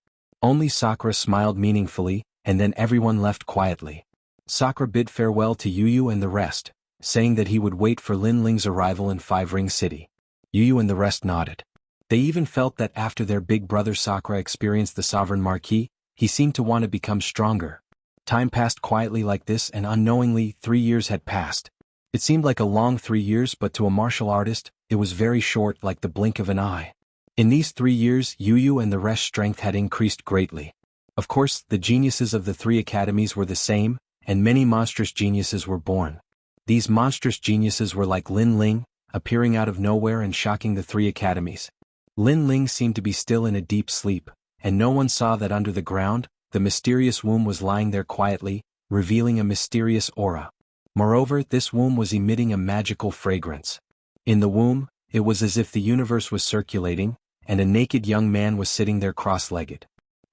Only Sakura smiled meaningfully, and then everyone left quietly. Sakura bid farewell to Yu and the rest, saying that he would wait for Lin Ling's arrival in Five Ring City. Yu and the rest nodded. They even felt that after their big brother Sakura experienced the Sovereign Marquis, he seemed to want to become stronger. Time passed quietly like this, and unknowingly 3 years had passed. It seemed like a long 3 years, but to a martial artist, it was very short, like the blink of an eye. In these 3 years, Yu and the rest's strength had increased greatly. Of course, the geniuses of the 3 academies were the same, and many monstrous geniuses were born. These monstrous geniuses were like Lin Ling, appearing out of nowhere and shocking the 3 academies. Lin Ling seemed to be still in a deep sleep, and no one saw that under the ground, the mysterious womb was lying there quietly, revealing a mysterious aura. Moreover, this womb was emitting a magical fragrance. In the womb, it was as if the universe was circulating, and a naked young man was sitting there cross-legged.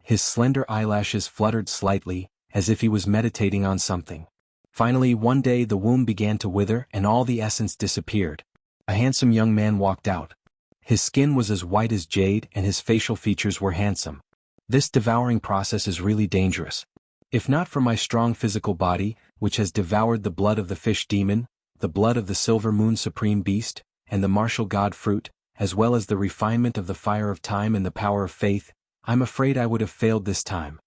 His slender eyelashes fluttered slightly, as if he was meditating on something. Finally, one day the womb began to wither and all the essence disappeared. A handsome young man walked out. His skin was as white as jade and his facial features were handsome. This devouring process is really dangerous. If not for my strong physical body, which has devoured the blood of the fish demon, the blood of the silver moon supreme beast, and the martial god fruit, as well as the refinement of the fire of time and the power of faith, I'm afraid I would have failed this time.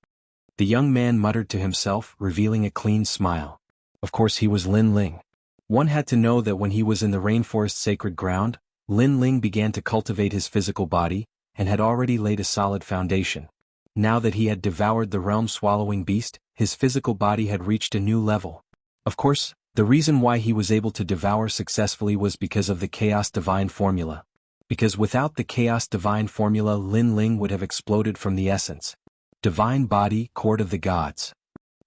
The young man muttered to himself, revealing a clean smile. Of course he was Lin Ling. One had to know that when he was in the rainforest sacred ground, Lin Ling began to cultivate his physical body, and had already laid a solid foundation. Now that he had devoured the realm-swallowing beast, his physical body had reached a new level. Of course, the reason why he was able to devour successfully was because of the Chaos Divine Formula. Because without the Chaos Divine Formula, Lin Ling would have exploded from the essence. Divine Body, Court of the Gods.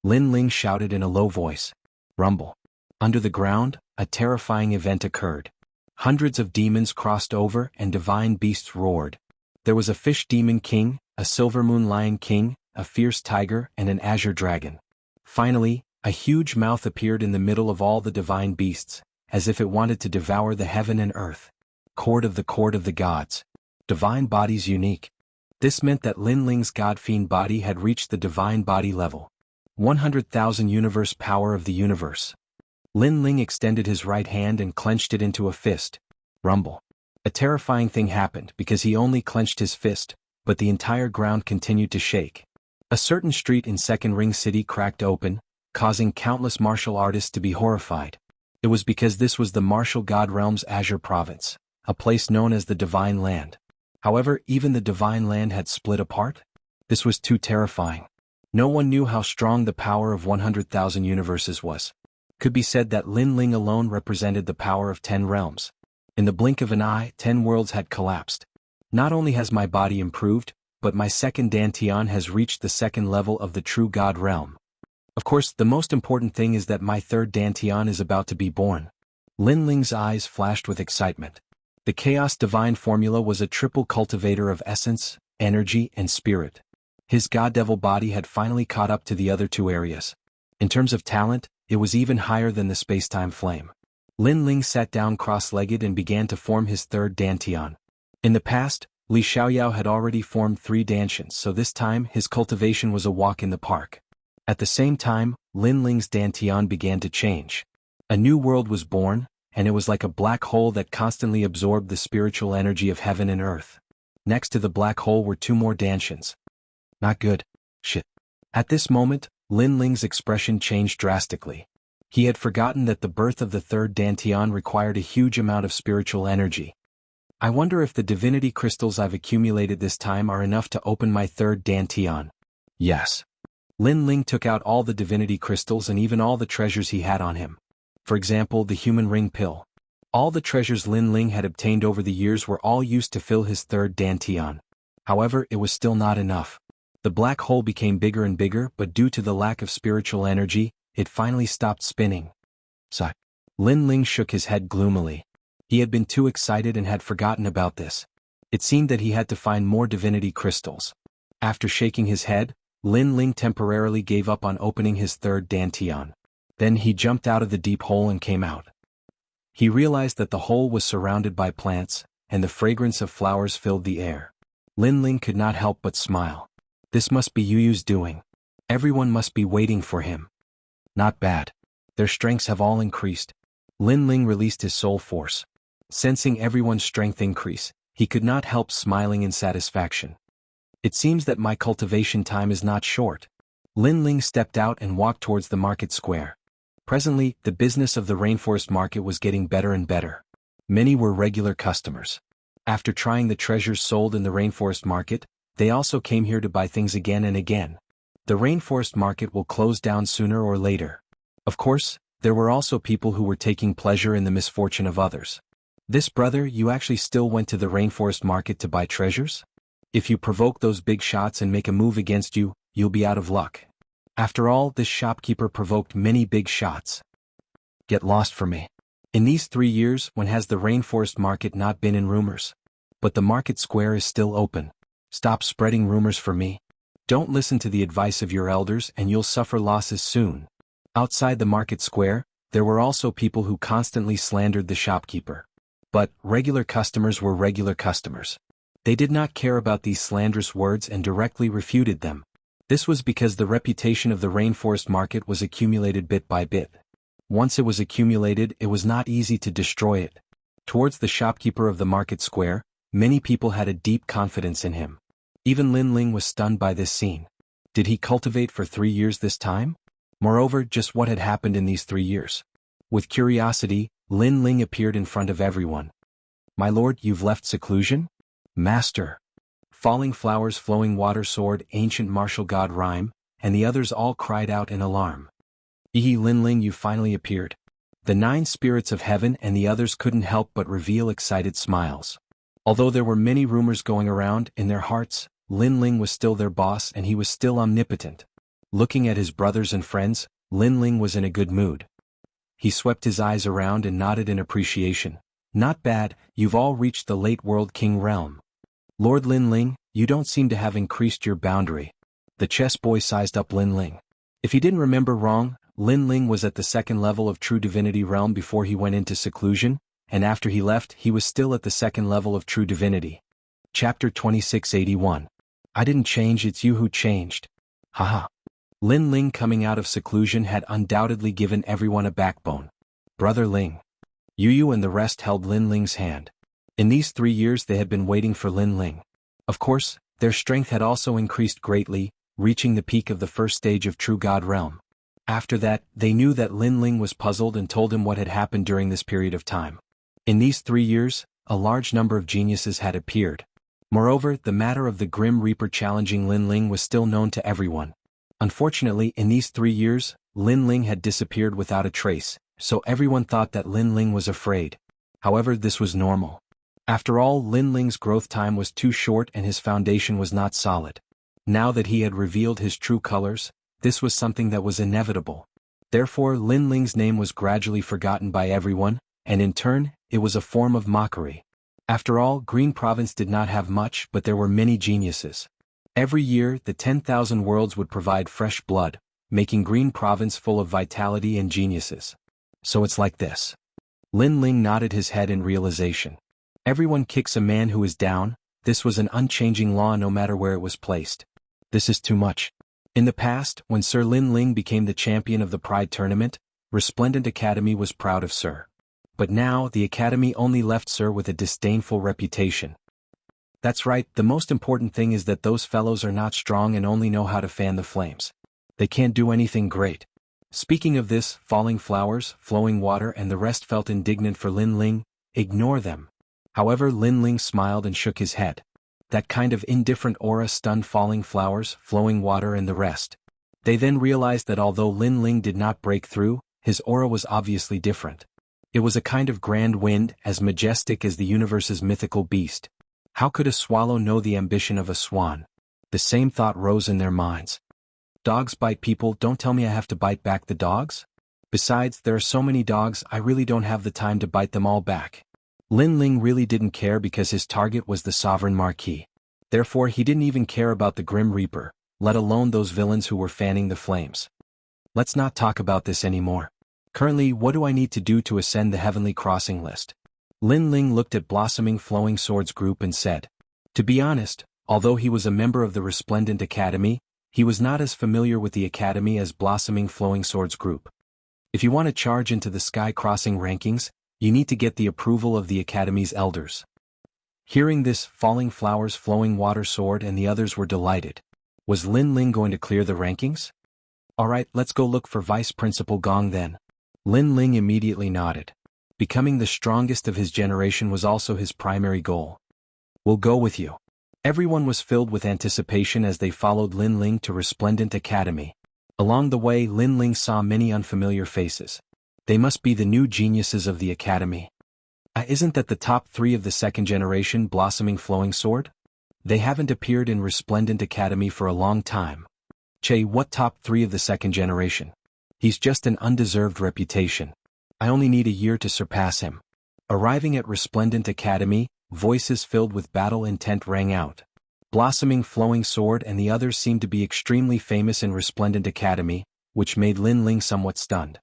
Lin Ling shouted in a low voice. Rumble. Under the ground, a terrifying event occurred. Hundreds of demons crossed over and divine beasts roared. There was a fish demon king, a silver moon lion king, a fierce tiger, and an azure dragon. Finally, a huge mouth appeared in the middle of all the divine beasts, as if it wanted to devour the heaven and earth. Court of the Gods. Divine bodies unique. This meant that Lin Ling's god-fiend body had reached the divine body level. 100,000 universe power of the universe. Lin Ling extended his right hand and clenched it into a fist. Rumble. A terrifying thing happened because he only clenched his fist, but the entire ground continued to shake. A certain street in Second Ring City cracked open, causing countless martial artists to be horrified. It was because this was the martial god realm's Azure province. a place known as the Divine Land. However, even the Divine Land had split apart? This was too terrifying. No one knew how strong the power of 100,000 universes was. Could be said that Lin Ling alone represented the power of 10 realms. In the blink of an eye, 10 worlds had collapsed. Not only has my body improved, but my second Dantian has reached the second level of the true God realm. Of course, the most important thing is that my third Dantian is about to be born. Lin Ling's eyes flashed with excitement. The Chaos Divine formula was a triple cultivator of essence, energy, and spirit. His God-Devil body had finally caught up to the other two areas. In terms of talent, it was even higher than the spacetime flame. Lin Ling sat down cross-legged and began to form his third Dantian. In the past, Li Xiaoyao had already formed 3 Dantians, so this time his cultivation was a walk in the park. At the same time, Lin Ling's Dantian began to change. A new world was born, and it was like a black hole that constantly absorbed the spiritual energy of heaven and earth. Next to the black hole were 2 more Dantians. Not good. Shit. At this moment, Lin Ling's expression changed drastically. He had forgotten that the birth of the third Dantian required a huge amount of spiritual energy. I wonder if the divinity crystals I've accumulated this time are enough to open my third Dantian. Yes. Lin Ling took out all the divinity crystals and even all the treasures he had on him. For example, the human ring pill. All the treasures Lin Ling had obtained over the years were all used to fill his third Dantian. However, it was still not enough. The black hole became bigger and bigger, but due to the lack of spiritual energy, it finally stopped spinning. Sigh. Lin Ling shook his head gloomily. He had been too excited and had forgotten about this. It seemed that he had to find more divinity crystals. After shaking his head, Lin Ling temporarily gave up on opening his third Dantian. Then he jumped out of the deep hole and came out. He realized that the hole was surrounded by plants, and the fragrance of flowers filled the air. Lin Ling could not help but smile. This must be Yuyu's doing. Everyone must be waiting for him. Not bad. Their strengths have all increased. Lin Ling released his soul force. Sensing everyone's strength increase, he could not help smiling in satisfaction. It seems that my cultivation time is not short. Lin Ling stepped out and walked towards the market square. Presently, the business of the rainforest market was getting better and better. Many were regular customers. After trying the treasures sold in the rainforest market, they also came here to buy things again and again. The rainforest market will close down sooner or later. Of course, there were also people who were taking pleasure in the misfortune of others. This brother, you actually still went to the rainforest market to buy treasures? If you provoke those big shots and make a move against you, you'll be out of luck. After all, this shopkeeper provoked many big shots. Get lost for me. In these 3 years, when has the rainforest market not been in rumors? But the market square is still open. Stop spreading rumors for me. Don't listen to the advice of your elders and you'll suffer losses soon. Outside the market square, there were also people who constantly slandered the shopkeeper. But regular customers were regular customers. They did not care about these slanderous words and directly refuted them. This was because the reputation of the rainforest market was accumulated bit by bit. Once it was accumulated, it was not easy to destroy it. Towards the shopkeeper of the market square, many people had a deep confidence in him. Even Lin Ling was stunned by this scene. Did he cultivate for 3 years this time? Moreover, just what had happened in these 3 years? With curiosity, Lin Ling appeared in front of everyone. My lord, you've left seclusion? Master. Falling flowers, flowing water, sword, ancient martial god rhyme, and the others all cried out in alarm. Lin Ling, you finally appeared. The 9 spirits of heaven and the others couldn't help but reveal excited smiles. Although there were many rumors going around, in their hearts, Lin Ling was still their boss and he was still omnipotent. Looking at his brothers and friends, Lin Ling was in a good mood. He swept his eyes around and nodded in appreciation. Not bad, you've all reached the late world king realm. Lord Lin Ling, you don't seem to have increased your boundary. The chess boy sized up Lin Ling. If he didn't remember wrong, Lin Ling was at the 2nd level of true divinity realm before he went into seclusion, and after he left he was still at the 2nd level of true divinity. Chapter 2681. I didn't change, it's you who changed. Haha. Lin Ling coming out of seclusion had undoubtedly given everyone a backbone. Brother Ling. Yu and the rest held Lin Ling's hand. In these 3 years they had been waiting for Lin Ling. Of course, their strength had also increased greatly, reaching the peak of the 1st stage of True God Realm. After that, they knew that Lin Ling was puzzled and told him what had happened during this period of time. In these 3 years, a large number of geniuses had appeared. Moreover, the matter of the Grim Reaper challenging Lin Ling was still known to everyone. Unfortunately, in these 3 years, Lin Ling had disappeared without a trace, so everyone thought that Lin Ling was afraid. However, this was normal. After all, Lin Ling's growth time was too short and his foundation was not solid. Now that he had revealed his true colors, this was something that was inevitable. Therefore, Lin Ling's name was gradually forgotten by everyone, and in turn, it was a form of mockery. After all, Green Province did not have much, but there were many geniuses. Every year, the 10,000 worlds would provide fresh blood, making Green Province full of vitality and geniuses. So it's like this. Lin Ling nodded his head in realization. Everyone kicks a man who is down. This was an unchanging law no matter where it was placed. This is too much. In the past, when Sir Lin Ling became the champion of the Pride Tournament, Resplendent Academy was proud of Sir. But now, the Academy only left Sir with a disdainful reputation. That's right, the most important thing is that those fellows are not strong and only know how to fan the flames. They can't do anything great. Speaking of this, falling flowers, flowing water and the rest felt indignant for Lin Ling. Ignore them. However, Lin Ling smiled and shook his head. That kind of indifferent aura stunned falling flowers, flowing water and the rest. They then realized that although Lin Ling did not break through, his aura was obviously different. It was a kind of grand wind, as majestic as the universe's mythical beast. How could a swallow know the ambition of a swan? The same thought rose in their minds. Dogs bite people, don't tell me I have to bite back the dogs? Besides, there are so many dogs, I really don't have the time to bite them all back. Lin Ling really didn't care because his target was the Sovereign Marquis. Therefore he didn't even care about the Grim Reaper, let alone those villains who were fanning the flames. Let's not talk about this anymore. Currently, what do I need to do to ascend the Heavenly Crossing list? Lin Ling looked at Blossoming Flowing Swords group and said. To be honest, although he was a member of the Resplendent Academy, he was not as familiar with the Academy as Blossoming Flowing Swords group. If you want to charge into the Sky Crossing rankings, you need to get the approval of the Academy's elders. Hearing this, Falling Flowers, Flowing Water Sword and the others were delighted. Was Lin Ling going to clear the rankings? Alright, let's go look for Vice Principal Gong then. Lin Ling immediately nodded. Becoming the strongest of his generation was also his primary goal. We'll go with you. Everyone was filled with anticipation as they followed Lin Ling to Resplendent Academy. Along the way, Lin Ling saw many unfamiliar faces. They must be the new geniuses of the Academy. Isn't that the top 3 of the second generation Blossoming Flowing Sword? They haven't appeared in Resplendent Academy for a long time. Che, what top 3 of the second generation? He's just an undeserved reputation. I only need a year to surpass him. Arriving at Resplendent Academy, voices filled with battle intent rang out. Blossoming Flowing Sword and the others seemed to be extremely famous in Resplendent Academy, which made Lin Ling somewhat stunned.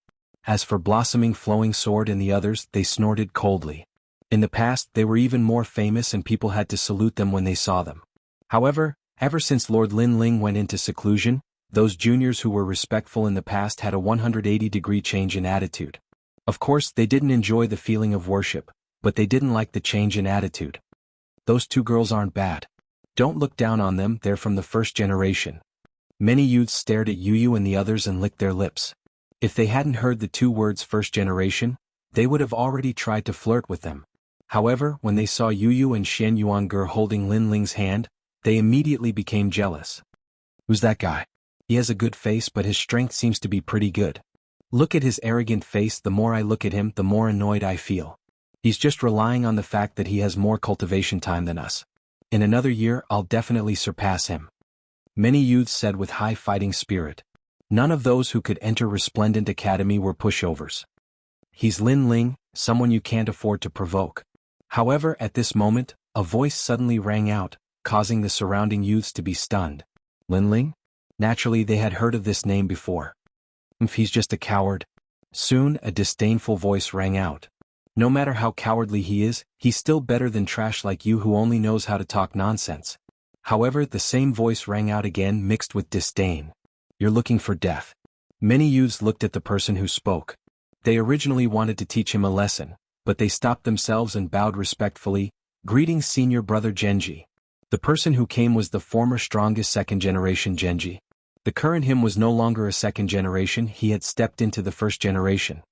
As for Blossoming Flowing Sword and the others, they snorted coldly. In the past, they were even more famous and people had to salute them when they saw them. However, ever since Lord Lin Ling went into seclusion, those juniors who were respectful in the past had a 180-degree change in attitude. Of course, they didn't enjoy the feeling of worship, but they didn't like the change in attitude. Those 2 girls aren't bad. Don't look down on them, they're from the first generation. Many youths stared at Yu and the others and licked their lips. If they hadn't heard the 2 words first generation, they would have already tried to flirt with them. However, when they saw Yu and Shen Yuange holding Lin Ling's hand, they immediately became jealous. Who's that guy? He has a good face but his strength seems to be pretty good. Look at his arrogant face, the more I look at him, the more annoyed I feel. He's just relying on the fact that he has more cultivation time than us. In another year, I'll definitely surpass him. Many youths said with high fighting spirit. None of those who could enter Resplendent Academy were pushovers. He's Lin Ling, someone you can't afford to provoke. However, at this moment, a voice suddenly rang out, causing the surrounding youths to be stunned. Lin Ling? Naturally, they had heard of this name before. If he's just a coward. Soon, a disdainful voice rang out. No matter how cowardly he is, he's still better than trash like you who only knows how to talk nonsense. However, the same voice rang out again mixed with disdain. You're looking for death. Many youths looked at the person who spoke. They originally wanted to teach him a lesson, but they stopped themselves and bowed respectfully. Greetings, senior brother Genji. The person who came was the former strongest second generation Genji. The current him was no longer a second generation, he had stepped into the first generation.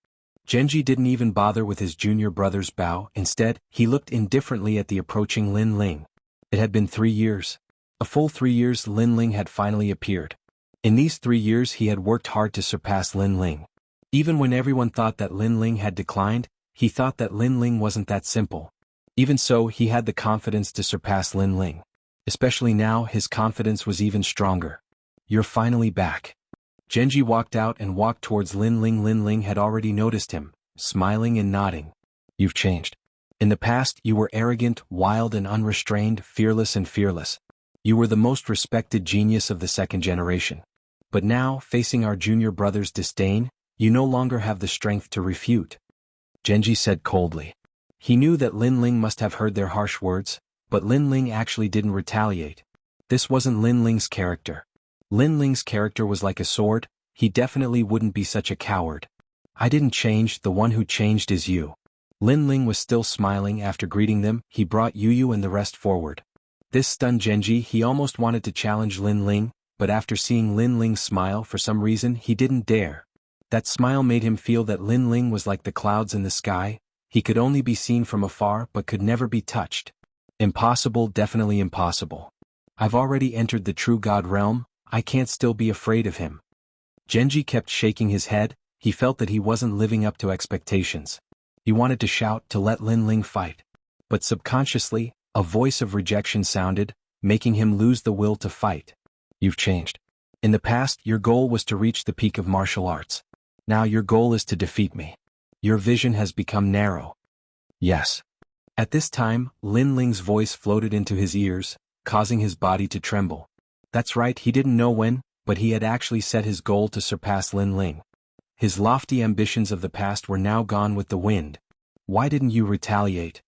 Genji didn't even bother with his junior brother's bow. Instead, he looked indifferently at the approaching Lin Ling. It had been 3 years. A full 3 years Lin Ling had finally appeared. In these 3 years he had worked hard to surpass Lin Ling. Even when everyone thought that Lin Ling had declined, he thought that Lin Ling wasn't that simple. Even so, he had the confidence to surpass Lin Ling. Especially now, his confidence was even stronger. You're finally back. Genji walked out and walked towards Lin Ling. Lin Ling had already noticed him, smiling and nodding. You've changed. In the past, you were arrogant, wild and unrestrained, fearless and fearless. You were the most respected genius of the second generation. But now, facing our junior brother's disdain, you no longer have the strength to refute. Genji said coldly. He knew that Lin Ling must have heard their harsh words, but Lin Ling actually didn't retaliate. This wasn't Lin Ling's character. Lin Ling's character was like a sword. He definitely wouldn't be such a coward. I didn't change, the one who changed is you. Lin Ling was still smiling. After greeting them, he brought Yu and the rest forward. This stunned Genji. He almost wanted to challenge Lin Ling, but after seeing Lin Ling smile for some reason he didn't dare. That smile made him feel that Lin Ling was like the clouds in the sky. He could only be seen from afar but could never be touched. Impossible, definitely impossible. I've already entered the true God realm, I can't still be afraid of him. Genji kept shaking his head. He felt that he wasn't living up to expectations. He wanted to shout to let Lin Ling fight. But subconsciously, a voice of rejection sounded, making him lose the will to fight. You've changed. In the past, your goal was to reach the peak of martial arts. Now your goal is to defeat me. Your vision has become narrow. Yes. At this time, Lin Ling's voice floated into his ears, causing his body to tremble. That's right, he didn't know when, but he had actually set his goal to surpass Lin Ling. His lofty ambitions of the past were now gone with the wind. Why didn't you retaliate?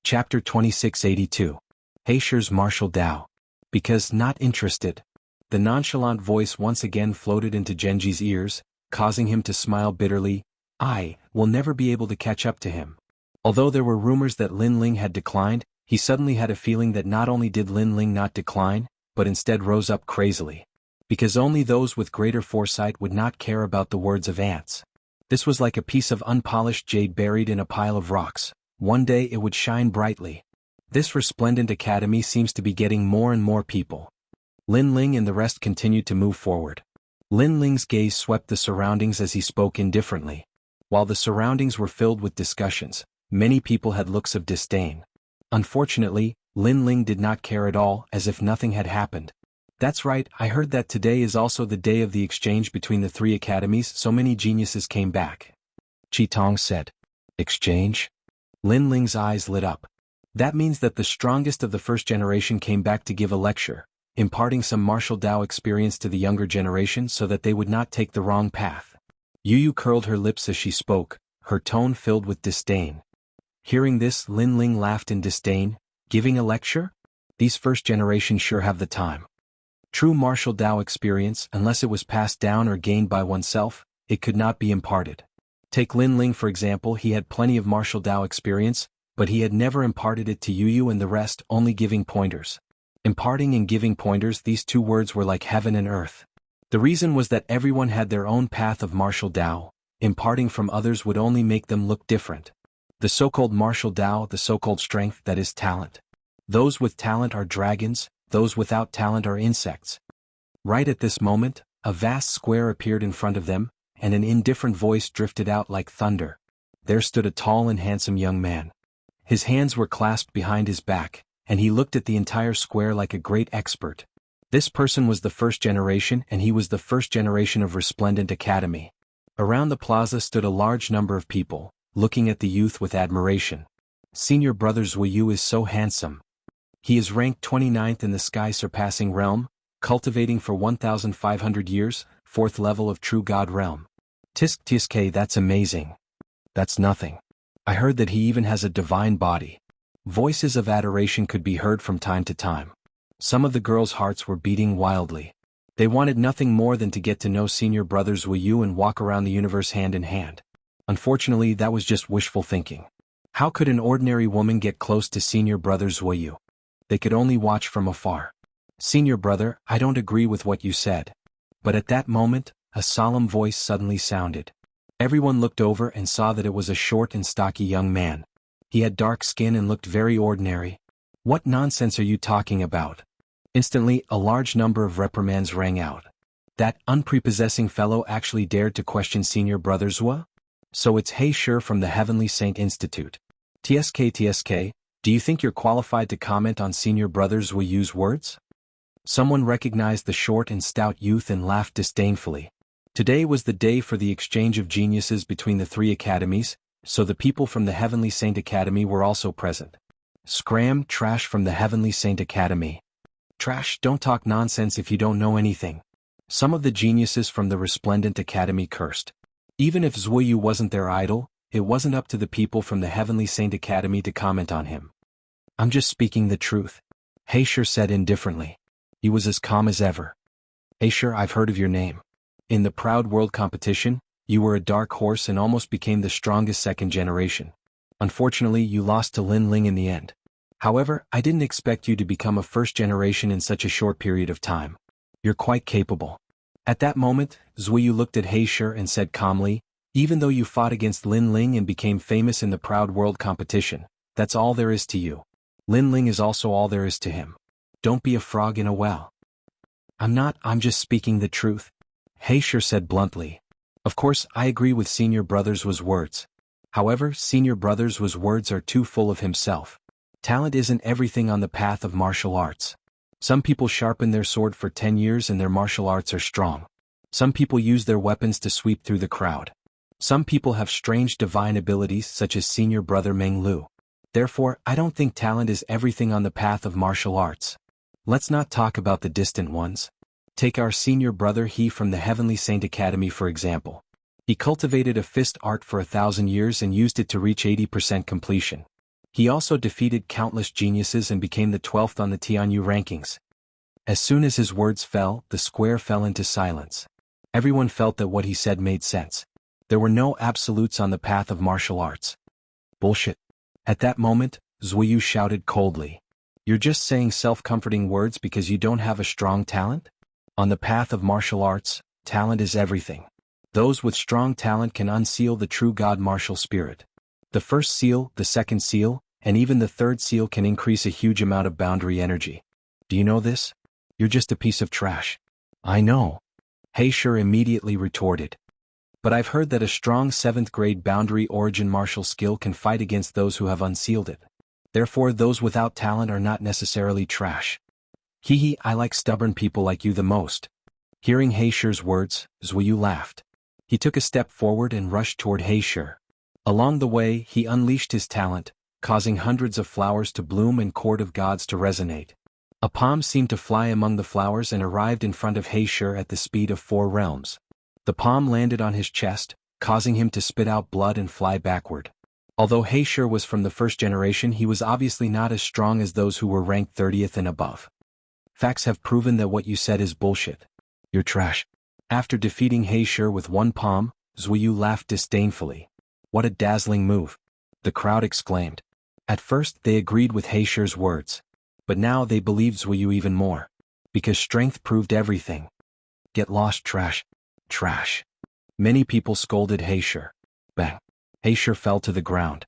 Chapter 2682. Heisher's Martial Dao. Because not interested. The nonchalant voice once again floated into Genji's ears, causing him to smile bitterly. I will never be able to catch up to him. Although there were rumors that Lin Ling had declined, he suddenly had a feeling that not only did Lin Ling not decline, but instead rose up crazily. Because only those with greater foresight would not care about the words of ants. This was like a piece of unpolished jade buried in a pile of rocks. One day it would shine brightly. This resplendent academy seems to be getting more and more people. Lin Ling and the rest continued to move forward. Lin Ling's gaze swept the surroundings as he spoke indifferently. While the surroundings were filled with discussions, many people had looks of disdain. Unfortunately, Lin Ling did not care at all, as if nothing had happened. That's right, I heard that today is also the day of the exchange between the 3 academies, so many geniuses came back. Tong said. Exchange? Lin Ling's eyes lit up. That means that the strongest of the first generation came back to give a lecture, imparting some martial Dao experience to the younger generation so that they would not take the wrong path. Yu curled her lips as she spoke, her tone filled with disdain. Hearing this, Lin Ling laughed in disdain. Giving a lecture? These first generation sure have the time. True martial Dao experience, unless it was passed down or gained by oneself, it could not be imparted. Take Lin Ling for example, he had plenty of martial Dao experience, but he had never imparted it to Yu and the rest, only giving pointers. Imparting and giving pointers, these 2 words were like heaven and earth. The reason was that everyone had their own path of martial Dao. Imparting from others would only make them look different. The so-called martial Dao, the so-called strength, that is talent. Those with talent are dragons, those without talent are insects. Right at this moment, a vast square appeared in front of them, and an indifferent voice drifted out like thunder. There stood a tall and handsome young man. His hands were clasped behind his back, and he looked at the entire square like a great expert. This person was the first generation, and he was the first generation of Resplendent Academy. Around the plaza stood a large number of people, looking at the youth with admiration. Senior brother Zhuyu is so handsome. He is ranked 29th in the sky-surpassing realm, cultivating for 1,500 years, 4th level of true God realm. Tisk, that's amazing. That's nothing. I heard that he even has a divine body. Voices of adoration could be heard from time to time. Some of the girls' hearts were beating wildly. They wanted nothing more than to get to know senior brother Zhuyu and walk around the universe hand in hand. Unfortunately, that was just wishful thinking. How could an ordinary woman get close to senior brother Zhuyu? They could only watch from afar. Senior brother, I don't agree with what you said. But at that moment, a solemn voice suddenly sounded. Everyone looked over and saw that it was a short and stocky young man. He had dark skin and looked very ordinary. "What nonsense are you talking about?" Instantly, a large number of reprimands rang out. That unprepossessing fellow actually dared to question senior brother Zhua? So it's He Shi from the Heavenly Saint Institute. TSK, do you think you're qualified to comment on senior brother Zhua Yu's words? Someone recognized the short and stout youth and laughed disdainfully. Today was the day for the exchange of geniuses between the three academies, so the people from the Heavenly Saint Academy were also present. Scram, trash from the Heavenly Saint Academy. Trash, don't talk nonsense if you don't know anything. Some of the geniuses from the Resplendent Academy cursed. Even if Zhua Yu wasn't their idol, it wasn't up to the people from the Heavenly Saint Academy to comment on him. "I'm just speaking the truth," He Shi said indifferently. He was as calm as ever. "He Shi, I've heard of your name. In the Proud World competition, you were a dark horse and almost became the strongest second generation. Unfortunately, you lost to Lin Ling in the end. However, I didn't expect you to become a first generation in such a short period of time. You're quite capable." At that moment, Zhua Yu looked at He Shi and said calmly, "Even though you fought against Lin Ling and became famous in the Proud World competition, that's all there is to you. Lin Ling is also all there is to him. Don't be a frog in a well." I'm just speaking the truth," He Shi said bluntly. "Of course, I agree with Senior Brothers Zhua's words. However, Senior Brothers Zhua's words are too full of himself. Talent isn't everything on the path of martial arts. Some people sharpen their sword for 10 years and their martial arts are strong. Some people use their weapons to sweep through the crowd. Some people have strange divine abilities such as Senior Brother Meng Lu. Therefore, I don't think talent is everything on the path of martial arts. Let's not talk about the distant ones. Take our senior brother He from the Heavenly Saint Academy for example. He cultivated a fist art for 1,000 years and used it to reach 80% completion. He also defeated countless geniuses and became the 12th on the Tianyu rankings. As soon as his words fell, the square fell into silence. Everyone felt that what he said made sense. There were no absolutes on the path of martial arts. Bullshit. At that moment, Zhua Yu shouted coldly. You're just saying self-comforting words because you don't have a strong talent? On the path of martial arts, talent is everything. Those with strong talent can unseal the true God martial spirit. The first seal, the second seal, and even the third seal can increase a huge amount of boundary energy. Do you know this? You're just a piece of trash. I know. He Shi immediately retorted. But I've heard that a strong 7th grade boundary origin martial skill can fight against those who have unsealed it. Therefore those without talent are not necessarily trash. Hee, I like stubborn people like you the most. Hearing He Shi's words, Zhua Yu laughed. He took a step forward and rushed toward He Shi. Along the way, he unleashed his talent, causing hundreds of flowers to bloom and court of gods to resonate. A palm seemed to fly among the flowers and arrived in front of He Shi at the speed of 4 realms. The palm landed on his chest, causing him to spit out blood and fly backward. Although He Shi was from the first generation, he was obviously not as strong as those who were ranked 30th and above. Facts have proven that what you said is bullshit. You're trash. After defeating He Shi with 1 palm, Zhua Yu laughed disdainfully. What a dazzling move. The crowd exclaimed. At first they agreed with He Shi's words. But now they believed Zhua Yu even more. Because strength proved everything. Get lost, trash. Trash. Many people scolded He Shi. Bang. He Shi fell to the ground.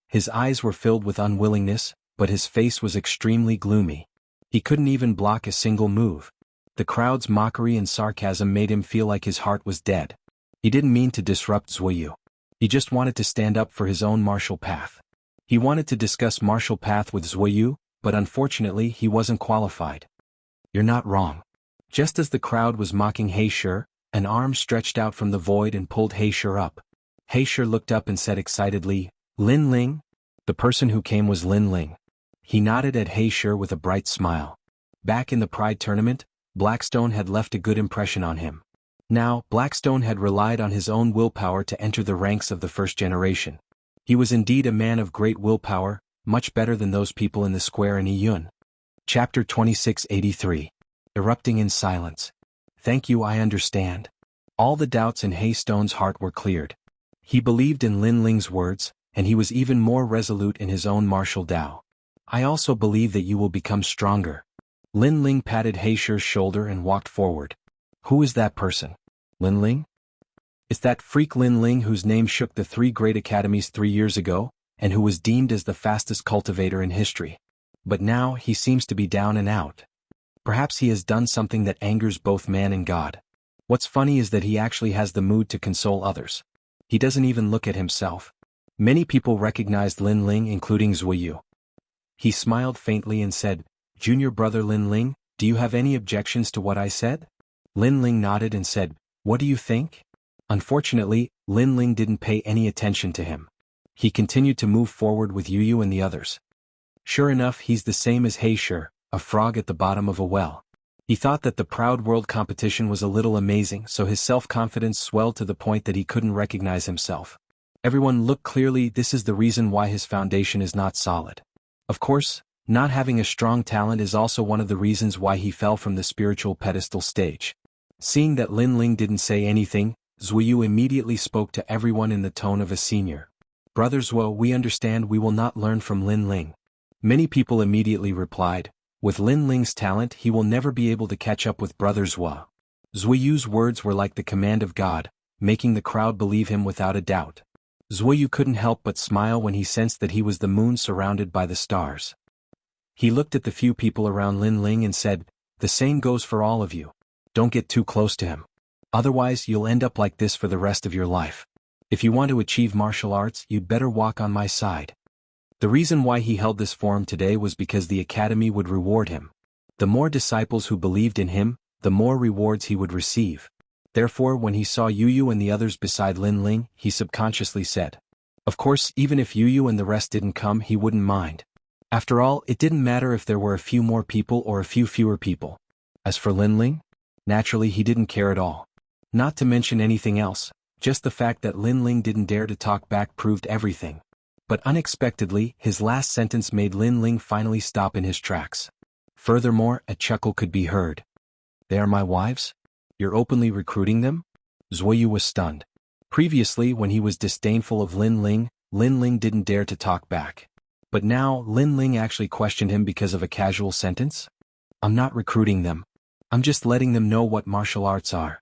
His eyes were filled with unwillingness, but his face was extremely gloomy. He couldn't even block a single move. The crowd's mockery and sarcasm made him feel like his heart was dead. He didn't mean to disrupt Zhua Yu. He just wanted to stand up for his own martial path. He wanted to discuss martial path with Zhua Yu, but unfortunately he wasn't qualified. You're not wrong. Just as the crowd was mocking He Shi, an arm stretched out from the void and pulled He Shi up. He Shi looked up and said excitedly, Lin Ling? The person who came was Lin Ling. He nodded at He Shi with a bright smile. Back in the Pride tournament, Blackstone had left a good impression on him. Now, Blackstone had relied on his own willpower to enter the ranks of the first generation. He was indeed a man of great willpower, much better than those people in the square in Yiyun. Chapter 2683. Erupting in silence. Thank you, I understand. All the doubts in He Stone's heart were cleared. He believed in Lin Ling's words, and he was even more resolute in his own martial Dao. I also believe that you will become stronger. Lin Ling patted He Shi's shoulder and walked forward. Who is that person? Lin Ling? It's that freak Lin Ling whose name shook the three great academies 3 years ago, and who was deemed as the fastest cultivator in history. But now he seems to be down and out. Perhaps he has done something that angers both man and God. What's funny is that he actually has the mood to console others. He doesn't even look at himself. Many people recognized Lin Ling, including Zuoyu. He smiled faintly and said, "Junior brother Lin Ling, do you have any objections to what I said?" Lin Ling nodded and said, "What do you think?" Unfortunately, Lin Ling didn't pay any attention to him. He continued to move forward with Yu and the others. Sure enough, he's the same as He, a frog at the bottom of a well. He thought that the proud world competition was a little amazing, so his self-confidence swelled to the point that he couldn't recognize himself. Everyone looked clearly. This is the reason why his foundation is not solid. Of course, not having a strong talent is also one of the reasons why he fell from the spiritual pedestal stage. Seeing that Lin Ling didn't say anything, Zuoyu immediately spoke to everyone in the tone of a senior. "Brother Zuo, we understand we will not learn from Lin Ling." Many people immediately replied, "With Lin Ling's talent he will never be able to catch up with Brother Zuo." Zuoyu's words were like the command of God, making the crowd believe him without a doubt. Zuoyu couldn't help but smile when he sensed that he was the moon surrounded by the stars. He looked at the few people around Lin Ling and said, "The same goes for all of you. Don't get too close to him. Otherwise you'll end up like this for the rest of your life. If you want to achieve martial arts, you'd better walk on my side." The reason why he held this forum today was because the academy would reward him. The more disciples who believed in him, the more rewards he would receive. Therefore, when he saw Yu and the others beside Lin Ling, he subconsciously said, "Of course, even if Yu and the rest didn't come, he wouldn't mind." After all, it didn't matter if there were a few more people or a few fewer people. As for Lin Ling, naturally he didn't care at all. Not to mention anything else, just the fact that Lin Ling didn't dare to talk back proved everything. But unexpectedly, his last sentence made Lin Ling finally stop in his tracks. Furthermore, a chuckle could be heard. "They are my wives? You're openly recruiting them?" Zuoyu was stunned. Previously, when he was disdainful of Lin Ling didn't dare to talk back. But now, Lin Ling actually questioned him because of a casual sentence? "I'm not recruiting them. I'm just letting them know what martial arts are."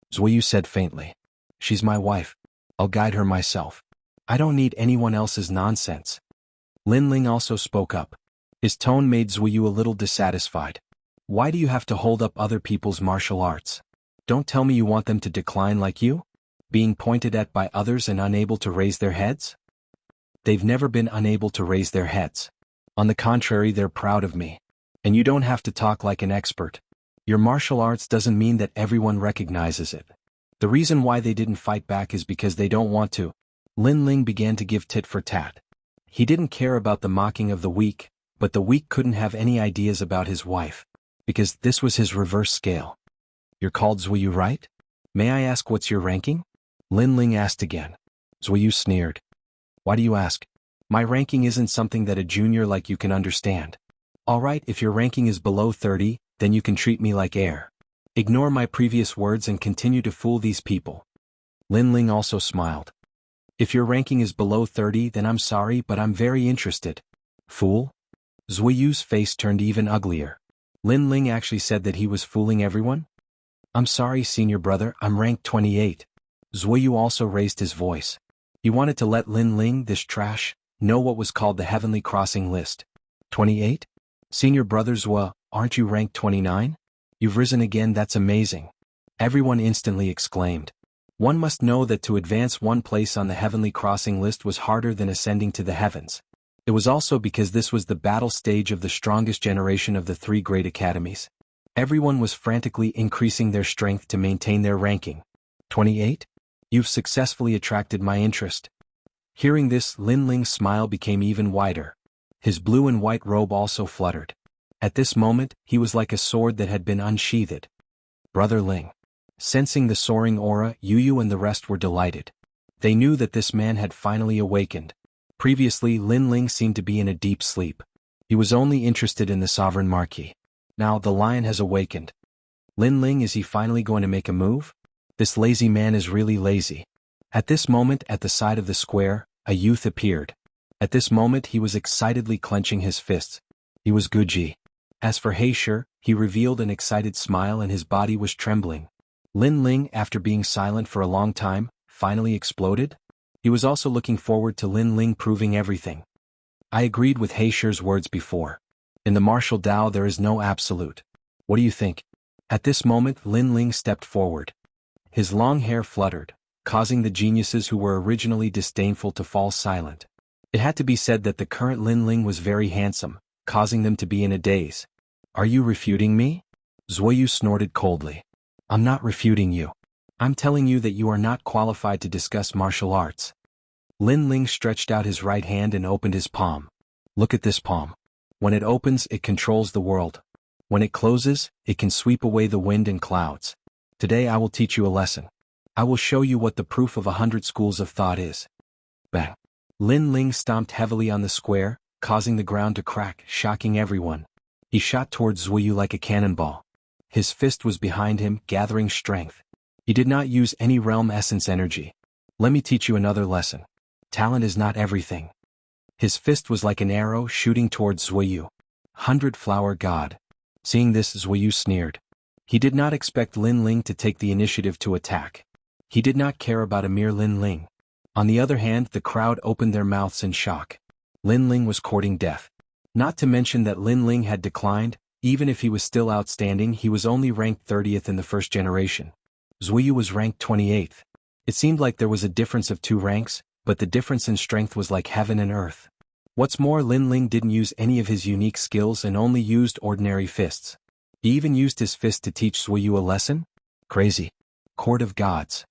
Zuoyu said faintly. "She's my wife. I'll guide her myself. I don't need anyone else's nonsense." Lin Ling also spoke up. His tone made Zuoyu a little dissatisfied. "Why do you have to hold up other people's martial arts? Don't tell me you want them to decline like you? Being pointed at by others and unable to raise their heads?" "They've never been unable to raise their heads. On the contrary, they're proud of me. And you don't have to talk like an expert. Your martial arts doesn't mean that everyone recognizes it. The reason why they didn't fight back is because they don't want to." Lin Ling began to give tit for tat. He didn't care about the mocking of the weak, but the weak couldn't have any ideas about his wife. Because this was his reverse scale. "You're called Zuoyu, right? May I ask what's your ranking?" Lin Ling asked again. Zuoyu sneered. "Why do you ask? My ranking isn't something that a junior like you can understand. Alright, if your ranking is below 30, then you can treat me like air. Ignore my previous words and continue to fool these people." Lin Ling also smiled. "If your ranking is below 30, then I'm sorry, but I'm very interested." "Fool?" Zuoyu's face turned even uglier. Lin Ling actually said that he was fooling everyone? "I'm sorry, senior brother, I'm ranked 28. Zuoyu also raised his voice. He wanted to let Lin Ling, this trash, know what was called the Heavenly Crossing list. 28? Senior brother Zuo, aren't you ranked 29? You've risen again, that's amazing." Everyone instantly exclaimed. One must know that to advance one place on the Heavenly Crossing list was harder than ascending to the heavens. It was also because this was the battle stage of the strongest generation of the three great academies. Everyone was frantically increasing their strength to maintain their ranking. 28? You've successfully attracted my interest. Hearing this, Lin Ling's smile became even wider. His blue and white robe also fluttered. At this moment, he was like a sword that had been unsheathed. "Brother Ling." Sensing the soaring aura, Yu and the rest were delighted. They knew that this man had finally awakened. Previously, Lin Ling seemed to be in a deep sleep. He was only interested in the sovereign marquis. Now the lion has awakened. Lin Ling, is he finally going to make a move? This lazy man is really lazy. At this moment, at the side of the square, a youth appeared. At this moment he was excitedly clenching his fists. He was Guji. As for He, he revealed an excited smile and his body was trembling. Lin Ling, after being silent for a long time, finally exploded. He was also looking forward to Lin Ling proving everything. I agreed with He Shi's words before. In the martial Tao there is no absolute. What do you think? At this moment Lin Ling stepped forward. His long hair fluttered, causing the geniuses who were originally disdainful to fall silent. It had to be said that the current Lin Ling was very handsome, causing them to be in a daze. Are you refuting me? Zuoyu snorted coldly. I'm not refuting you. I'm telling you that you are not qualified to discuss martial arts. Lin Ling stretched out his right hand and opened his palm. Look at this palm. When it opens, it controls the world. When it closes, it can sweep away the wind and clouds. Today I will teach you a lesson. I will show you what the proof of 100 schools of thought is. Bang. Lin Ling stomped heavily on the square, causing the ground to crack, shocking everyone. He shot towards Zuoyu like a cannonball. His fist was behind him, gathering strength. He did not use any realm essence energy. Let me teach you another lesson. Talent is not everything. His fist was like an arrow shooting towards Zuoyu. 100-flower god. Seeing this, Zuoyu sneered. He did not expect Lin Ling to take the initiative to attack. He did not care about a mere Lin Ling. On the other hand, the crowd opened their mouths in shock. Lin Ling was courting death. Not to mention that Lin Ling had declined. Even if he was still outstanding, he was only ranked 30th in the first generation. Zuoyu was ranked 28th. It seemed like there was a difference of 2 ranks, but the difference in strength was like heaven and earth. What's more, Lin Ling didn't use any of his unique skills and only used ordinary fists. He even used his fist to teach Zuoyu a lesson? Crazy. Court of Gods.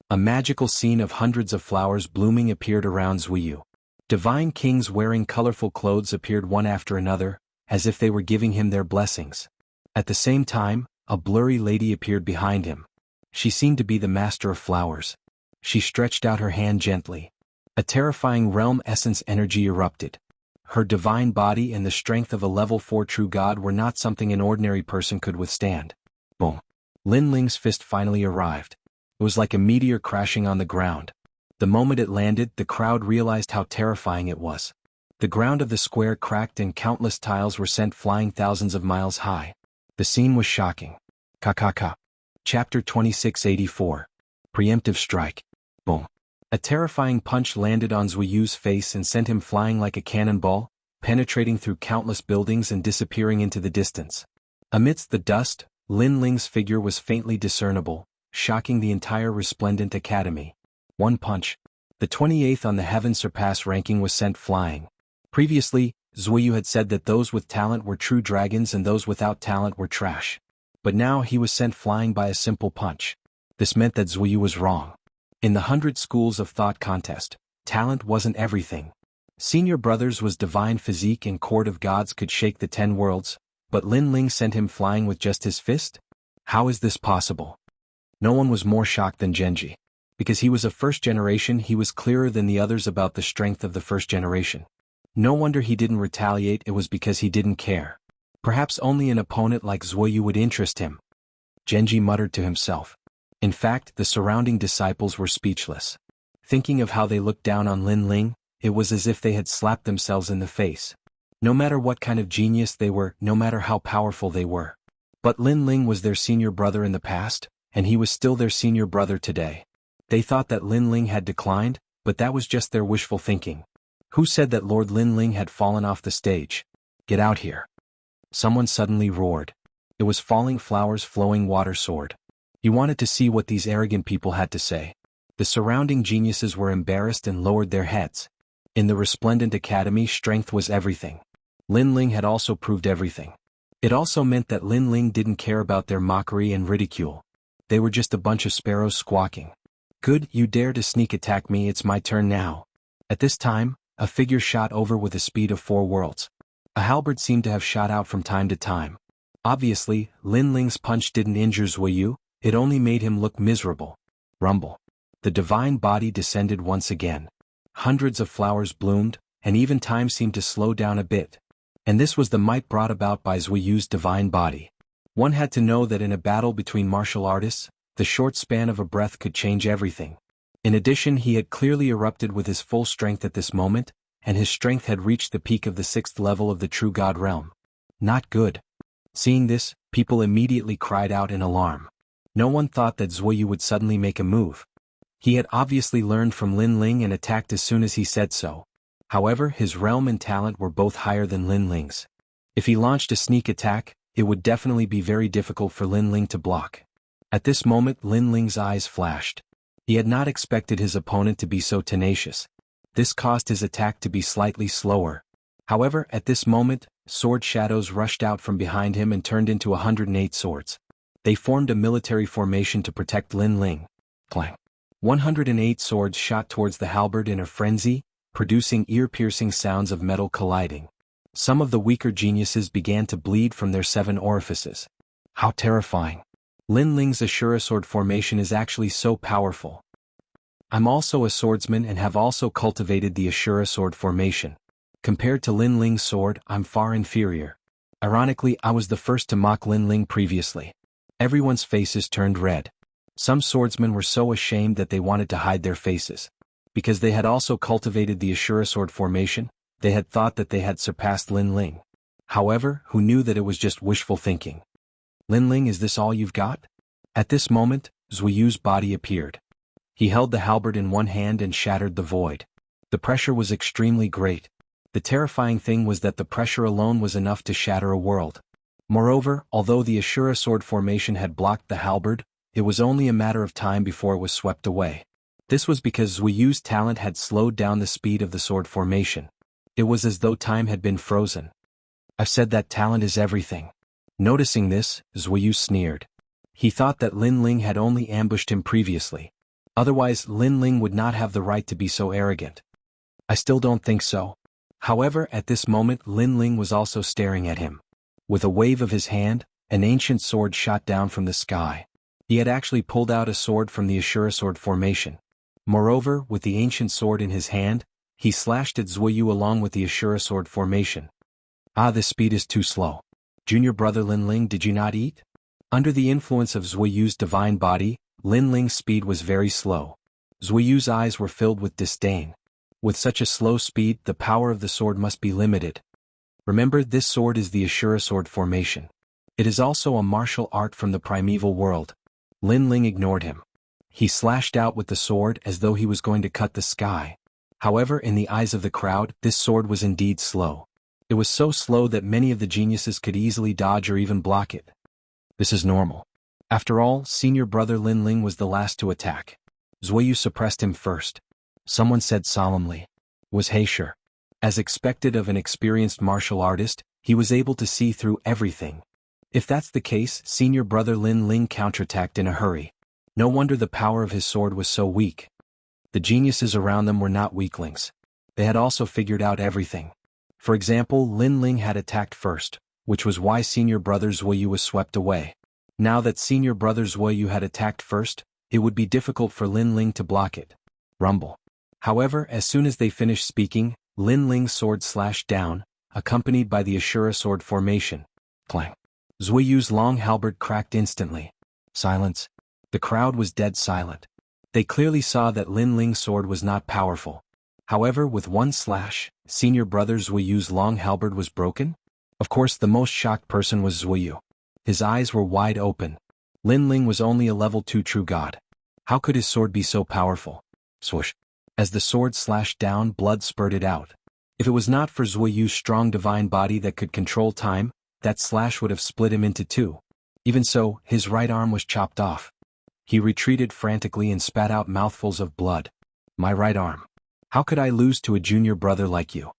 A magical scene of hundreds of flowers blooming appeared around Zuoyu. Divine kings wearing colorful clothes appeared one after another, as if they were giving him their blessings. At the same time, a blurry lady appeared behind him. She seemed to be the master of flowers. She stretched out her hand gently. A terrifying realm essence energy erupted. Her divine body and the strength of a level 4 true god were not something an ordinary person could withstand. Boom. Lin Ling's fist finally arrived. It was like a meteor crashing on the ground. The moment it landed, the crowd realized how terrifying it was. The ground of the square cracked and countless tiles were sent flying thousands of miles high. The scene was shocking. Ka. Chapter 2684. Preemptive Strike. Boom. A terrifying punch landed on Zuoyu's face and sent him flying like a cannonball, penetrating through countless buildings and disappearing into the distance. Amidst the dust, Lin Ling's figure was faintly discernible, shocking the entire resplendent academy. One punch. The 28th on the Heaven Surpass ranking was sent flying. Previously, Zuoyu had said that those with talent were true dragons and those without talent were trash. But now he was sent flying by a simple punch. This meant that Zuoyu was wrong. In the 100 Schools of Thought contest, talent wasn't everything. Senior Brothers was divine physique and Court of Gods could shake the 10 worlds, but Lin Ling sent him flying with just his fist? How is this possible? No one was more shocked than Genji. Because he was a first generation, he was clearer than the others about the strength of the first generation. No wonder he didn't retaliate, it was because he didn't care. Perhaps only an opponent like Zuoyu would interest him. Genji muttered to himself. In fact, the surrounding disciples were speechless. Thinking of how they looked down on Lin Ling, it was as if they had slapped themselves in the face. No matter what kind of genius they were, no matter how powerful they were. But Lin Ling was their senior brother in the past, and he was still their senior brother today. They thought that Lin Ling had declined, but that was just their wishful thinking. Who said that Lord Lin Ling had fallen off the stage? Get out here. Someone suddenly roared. It was Falling Flowers' flowing water sword. He wanted to see what these arrogant people had to say. The surrounding geniuses were embarrassed and lowered their heads. In the resplendent academy, strength was everything. Lin Ling had also proved everything. It also meant that Lin Ling didn't care about their mockery and ridicule. They were just a bunch of sparrows squawking. Good, you dare to sneak attack me, it's my turn now. At this time, a figure shot over with a speed of 4 worlds. A halberd seemed to have shot out from time to time. Obviously, Lin Ling's punch didn't injure Zuoyu, it only made him look miserable. Rumble. The divine body descended once again. Hundreds of flowers bloomed, and even time seemed to slow down a bit. And this was the might brought about by Zuoyu's divine body. One had to know that in a battle between martial artists, the short span of a breath could change everything. In addition, he had clearly erupted with his full strength at this moment, and his strength had reached the peak of the 6th level of the true god realm. Not good. Seeing this, people immediately cried out in alarm. No one thought that Zuoyu would suddenly make a move. He had obviously learned from Lin Ling and attacked as soon as he said so. However, his realm and talent were both higher than Lin Ling's. If he launched a sneak attack, it would definitely be very difficult for Lin Ling to block. At this moment Lin Ling's eyes flashed. He had not expected his opponent to be so tenacious. This caused his attack to be slightly slower. However, at this moment, sword shadows rushed out from behind him and turned into 108 swords. They formed a military formation to protect Lin Ling. Clang. 108 swords shot towards the halberd in a frenzy, producing ear-piercing sounds of metal colliding. Some of the weaker geniuses began to bleed from their 7 orifices. How terrifying. Lin Ling's Ashura sword formation is actually so powerful. I'm also a swordsman and have also cultivated the Ashura sword formation. Compared to Lin Ling's sword, I'm far inferior. Ironically, I was the first to mock Lin Ling previously. Everyone's faces turned red. Some swordsmen were so ashamed that they wanted to hide their faces. Because they had also cultivated the Ashura sword formation, they had thought that they had surpassed Lin Ling. However, who knew that it was just wishful thinking? Lin Ling, is this all you've got? At this moment, Zuoyu's body appeared. He held the halberd in one hand and shattered the void. The pressure was extremely great. The terrifying thing was that the pressure alone was enough to shatter a world. Moreover, although the Ashura sword formation had blocked the halberd, it was only a matter of time before it was swept away. This was because Zuoyu's talent had slowed down the speed of the sword formation. It was as though time had been frozen. I've said that talent is everything. Noticing this, Zuoyu sneered. He thought that Lin Ling had only ambushed him previously. Otherwise, Lin Ling would not have the right to be so arrogant. I still don't think so. However, at this moment Lin Ling was also staring at him. With a wave of his hand, an ancient sword shot down from the sky. He had actually pulled out a sword from the Ashura sword formation. Moreover, with the ancient sword in his hand, he slashed at Zuoyu along with the Ashura sword formation. Ah, this speed is too slow. Junior brother Lin Ling, did you not eat? Under the influence of Zuoyu's divine body, Lin Ling's speed was very slow. Zuoyu's eyes were filled with disdain. With such a slow speed, the power of the sword must be limited. Remember, this sword is the Ashura sword formation. It is also a martial art from the primeval world. Lin Ling ignored him. He slashed out with the sword as though he was going to cut the sky. However, in the eyes of the crowd, this sword was indeed slow. It was so slow that many of the geniuses could easily dodge or even block it. This is normal. After all, senior brother Lin Ling was the last to attack. Zuoyu suppressed him first. Someone said solemnly. Was he sure? As expected of an experienced martial artist, he was able to see through everything. If that's the case, senior brother Lin Ling counterattacked in a hurry. No wonder the power of his sword was so weak. The geniuses around them were not weaklings. They had also figured out everything. For example, Lin Ling had attacked first, which was why senior brother Zuoyu was swept away. Now that senior brother Zuoyu had attacked first, it would be difficult for Lin Ling to block it. Rumble. However, as soon as they finished speaking, Lin Ling's sword slashed down, accompanied by the Ashura sword formation. Clang. Zuoyu's long halberd cracked instantly. Silence. The crowd was dead silent. They clearly saw that Lin Ling's sword was not powerful. However, with one slash, senior brother Zuoyu's long halberd was broken? Of course, the most shocked person was Zuoyu. His eyes were wide open. Lin Ling was only a level 2 true god. How could his sword be so powerful? Swoosh. As the sword slashed down, blood spurted out. If it was not for Zuoyu's strong divine body that could control time, that slash would have split him into two. Even so, his right arm was chopped off. He retreated frantically and spat out mouthfuls of blood. My right arm. How could I lose to a junior brother like you?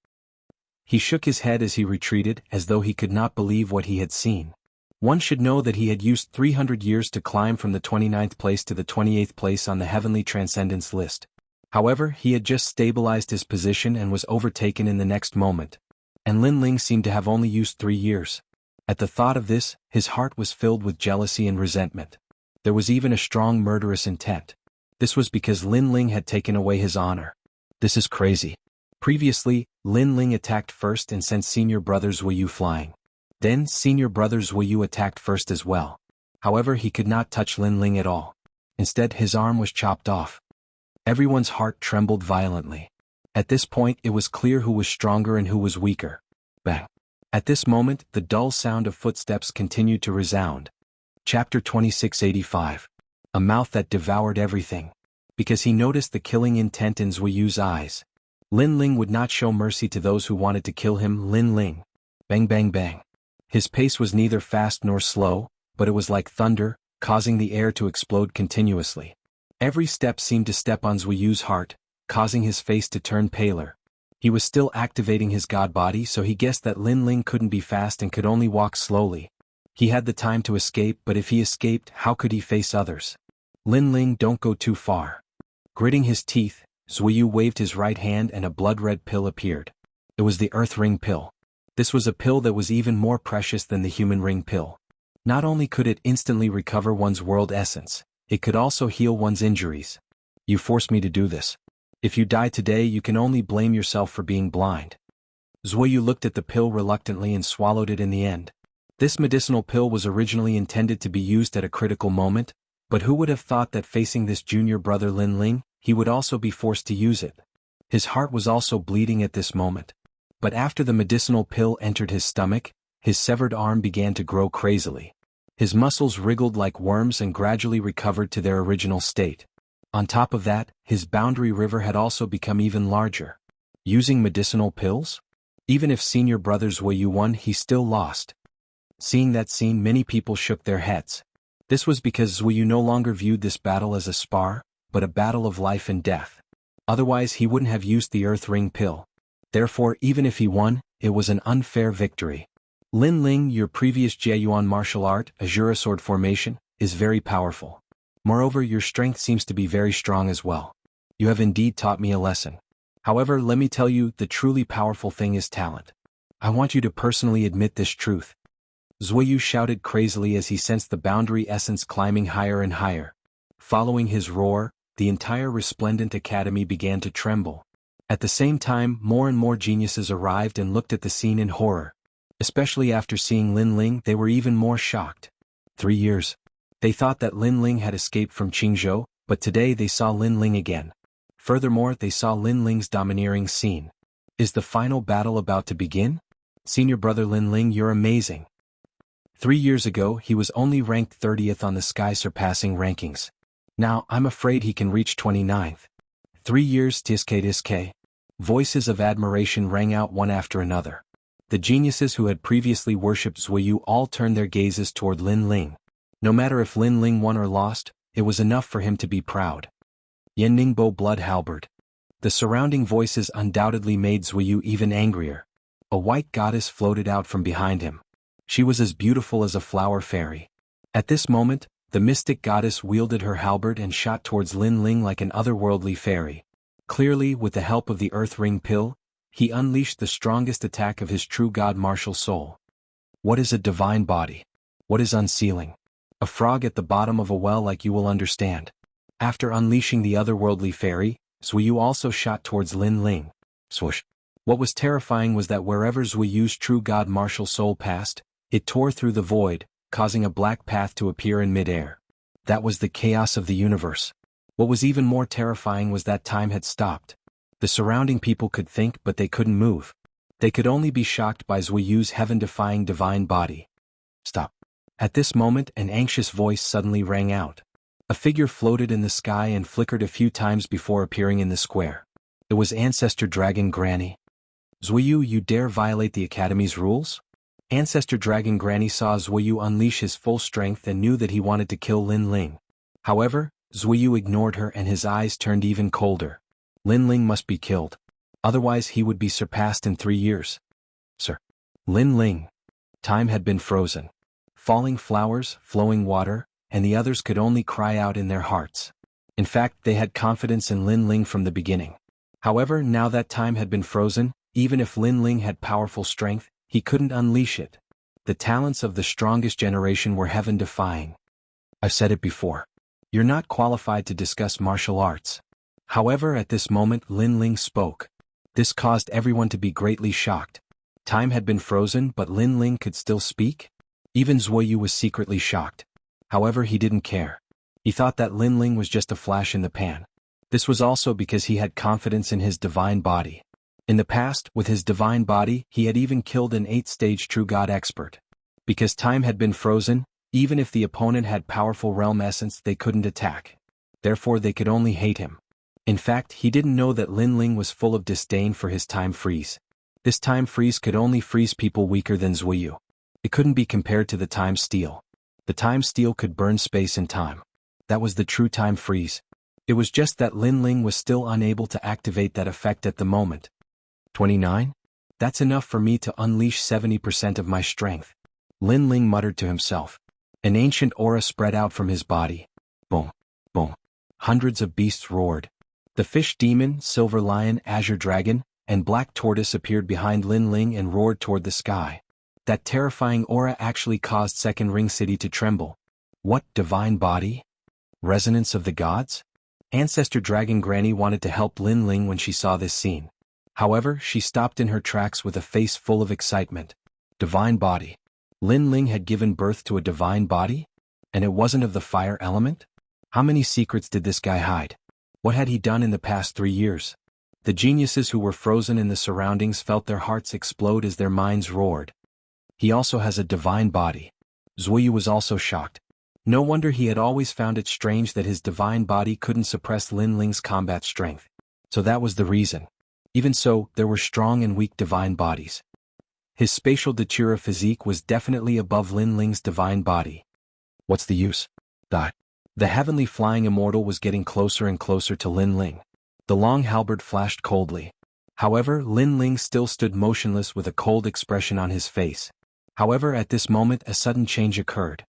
He shook his head as he retreated, as though he could not believe what he had seen. One should know that he had used 300 years to climb from the 29th place to the 28th place on the heavenly transcendence list. However, he had just stabilized his position and was overtaken in the next moment. And Lin Ling seemed to have only used 3 years. At the thought of this, his heart was filled with jealousy and resentment. There was even a strong murderous intent. This was because Lin Ling had taken away his honor. This is crazy. Previously, Lin Ling attacked first and sent senior brother Zuoyu flying. Then, senior brother Zuoyu attacked first as well. However, he could not touch Lin Ling at all. Instead, his arm was chopped off. Everyone's heart trembled violently. At this point, it was clear who was stronger and who was weaker. Bang. At this moment, the dull sound of footsteps continued to resound. Chapter 2685. A mouth that devoured everything. Because he noticed the killing intent in Zhuiyu's eyes. Lin Ling would not show mercy to those who wanted to kill him. Lin Ling. Bang bang bang. His pace was neither fast nor slow, but it was like thunder, causing the air to explode continuously. Every step seemed to step on Zhuiyu's heart, causing his face to turn paler. He was still activating his god body, so he guessed that Lin Ling couldn't be fast and could only walk slowly. He had the time to escape, but if he escaped, how could he face others? Lin Ling, don't go too far. Gritting his teeth, Zhuiyu waved his right hand and a blood-red pill appeared. It was the Earth Ring pill. This was a pill that was even more precious than the human ring pill. Not only could it instantly recover one's world essence, it could also heal one's injuries. You forced me to do this. If you die today, you can only blame yourself for being blind. Zhuiyu looked at the pill reluctantly and swallowed it in the end. This medicinal pill was originally intended to be used at a critical moment, but who would have thought that facing this junior brother Lin Ling, he would also be forced to use it? His heart was also bleeding at this moment. But after the medicinal pill entered his stomach, his severed arm began to grow crazily. His muscles wriggled like worms and gradually recovered to their original state. On top of that, his boundary river had also become even larger. Using medicinal pills? Even if senior brother Zhuiyu won, he still lost. Seeing that scene, many people shook their heads. This was because Zhuiyu no longer viewed this battle as a spar, but a battle of life and death. Otherwise he wouldn't have used the Earth Ring pill. Therefore, even if he won, it was an unfair victory. Lin Ling, your previous Jiayuan martial art, Azura sword formation, is very powerful. Moreover, your strength seems to be very strong as well. You have indeed taught me a lesson. However, let me tell you, the truly powerful thing is talent. I want you to personally admit this truth. Zhuiyu shouted crazily as he sensed the boundary essence climbing higher and higher. Following his roar, the entire resplendent academy began to tremble. At the same time, more and more geniuses arrived and looked at the scene in horror. Especially after seeing Lin Ling, they were even more shocked. 3 years. They thought that Lin Ling had escaped from Qingzhou, but today they saw Lin Ling again. Furthermore, they saw Lin Ling's domineering scene. Is the final battle about to begin? Senior brother Lin Ling, you're amazing. 3 years ago, he was only ranked 30th on the sky-surpassing rankings. Now, I'm afraid he can reach 29th. 3 years, Tiske. Voices of admiration rang out one after another. The geniuses who had previously worshipped Zhuiyu all turned their gazes toward Lin Ling. No matter if Lin Ling won or lost, it was enough for him to be proud. Yenningbo blood halberd. The surrounding voices undoubtedly made Zhuiyu even angrier. A white goddess floated out from behind him. She was as beautiful as a flower fairy. At this moment, the mystic goddess wielded her halberd and shot towards Lin Ling like an otherworldly fairy. Clearly, with the help of the Earth Ring pill, he unleashed the strongest attack of his true god martial soul. What is a divine body? What is unsealing? A frog at the bottom of a well, like you will understand. After unleashing the otherworldly fairy, Zhuiyu also shot towards Lin Ling. Swoosh. What was terrifying was that wherever Zhuiyu's true god martial soul passed, it tore through the void, causing a black path to appear in midair. That was the chaos of the universe. What was even more terrifying was that time had stopped. The surrounding people could think, but they couldn't move. They could only be shocked by Zhuiyu's heaven-defying divine body. Stop. At this moment, an anxious voice suddenly rang out. A figure floated in the sky and flickered a few times before appearing in the square. It was Ancestor Dragon Granny. Zhuiyu, you dare violate the Academy's rules? Ancestor Dragon Granny saw Zhuiyu unleash his full strength and knew that he wanted to kill Lin Ling. However, Zhuiyu ignored her and his eyes turned even colder. Lin Ling must be killed. Otherwise he would be surpassed in 3 years. Sir. Lin Ling. Time had been frozen. Falling flowers, flowing water, and the others could only cry out in their hearts. In fact, they had confidence in Lin Ling from the beginning. However, now that time had been frozen, even if Lin Ling had powerful strength, he couldn't unleash it. The talents of the strongest generation were heaven-defying. I've said it before. You're not qualified to discuss martial arts. However, at this moment Lin Ling spoke. This caused everyone to be greatly shocked. Time had been frozen, but Lin Ling could still speak? Even Zhuiyu was secretly shocked. However, he didn't care. He thought that Lin Ling was just a flash in the pan. This was also because he had confidence in his divine body. In the past, with his divine body, he had even killed an 8th-stage true god expert. Because time had been frozen, Even if the opponent had powerful realm essence, they couldn't attack. Therefore they could only hate him. In fact, he didn't know that Lin Ling was full of disdain for his time freeze. This time freeze could only freeze people weaker than Zuiyu. It couldn't be compared to the time steel. The time steel could burn space and time. That was the true time freeze. It was just that Lin Ling was still unable to activate that effect at the moment. 29? That's enough for me to unleash 70% of my strength. Lin Ling muttered to himself. An ancient aura spread out from his body. Boom, boom. Hundreds of beasts roared. The fish demon, silver lion, azure dragon, and black tortoise appeared behind Lin Ling and roared toward the sky. That terrifying aura actually caused Second Ring City to tremble. What divine body? Resonance of the gods? Ancestor Dragon Granny wanted to help Lin Ling when she saw this scene. However, she stopped in her tracks with a face full of excitement. Divine body. Lin Ling had given birth to a divine body? And it wasn't of the fire element? How many secrets did this guy hide? What had he done in the past 3 years? The geniuses who were frozen in the surroundings felt their hearts explode as their minds roared. He also has a divine body. Zuiyu was also shocked. No wonder he had always found it strange that his divine body couldn't suppress Lin Ling's combat strength. So that was the reason. Even so, there were strong and weak divine bodies. His spatial datura physique was definitely above Lin Ling's divine body. What's the use? The heavenly flying immortal was getting closer and closer to Lin Ling. The long halberd flashed coldly. However, Lin Ling still stood motionless with a cold expression on his face. However, at this moment a sudden change occurred.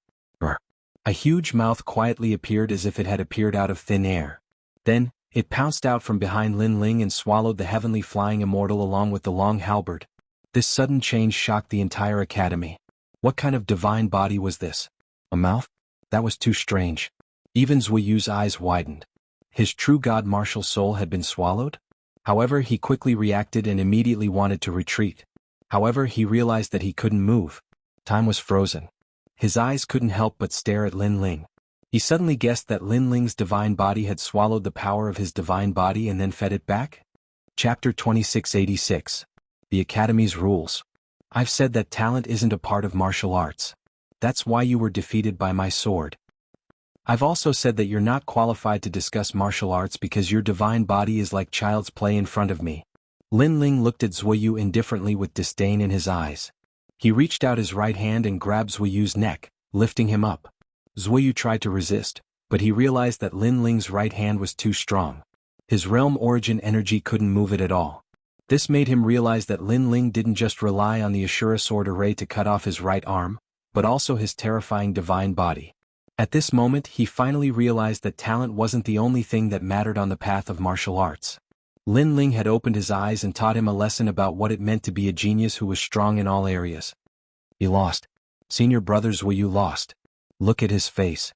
A huge mouth quietly appeared as if it had appeared out of thin air. Then, it pounced out from behind Lin Ling and swallowed the heavenly flying immortal along with the long halberd. This sudden change shocked the entire academy. What kind of divine body was this? A mouth? That was too strange. Even Zuiyu's eyes widened. His true god martial soul had been swallowed? However, he quickly reacted and immediately wanted to retreat. However, he realized that he couldn't move. Time was frozen. His eyes couldn't help but stare at Lin Ling. He suddenly guessed that Lin Ling's divine body had swallowed the power of his divine body and then fed it back? Chapter 2686. The Academy's Rules. I've said that talent isn't a part of martial arts. That's why you were defeated by my sword. I've also said that you're not qualified to discuss martial arts because your divine body is like child's play in front of me. Lin Ling looked at Zuiyu indifferently with disdain in his eyes. He reached out his right hand and grabbed Zuiyu's neck, lifting him up. Zuiyu tried to resist, but he realized that Lin Ling's right hand was too strong. His realm origin energy couldn't move it at all. This made him realize that Lin Ling didn't just rely on the Ashura sword array to cut off his right arm, but also his terrifying divine body. At this moment he finally realized that talent wasn't the only thing that mattered on the path of martial arts. Lin Ling had opened his eyes and taught him a lesson about what it meant to be a genius who was strong in all areas. He lost. Senior brother Zuiyu lost. Look at his face.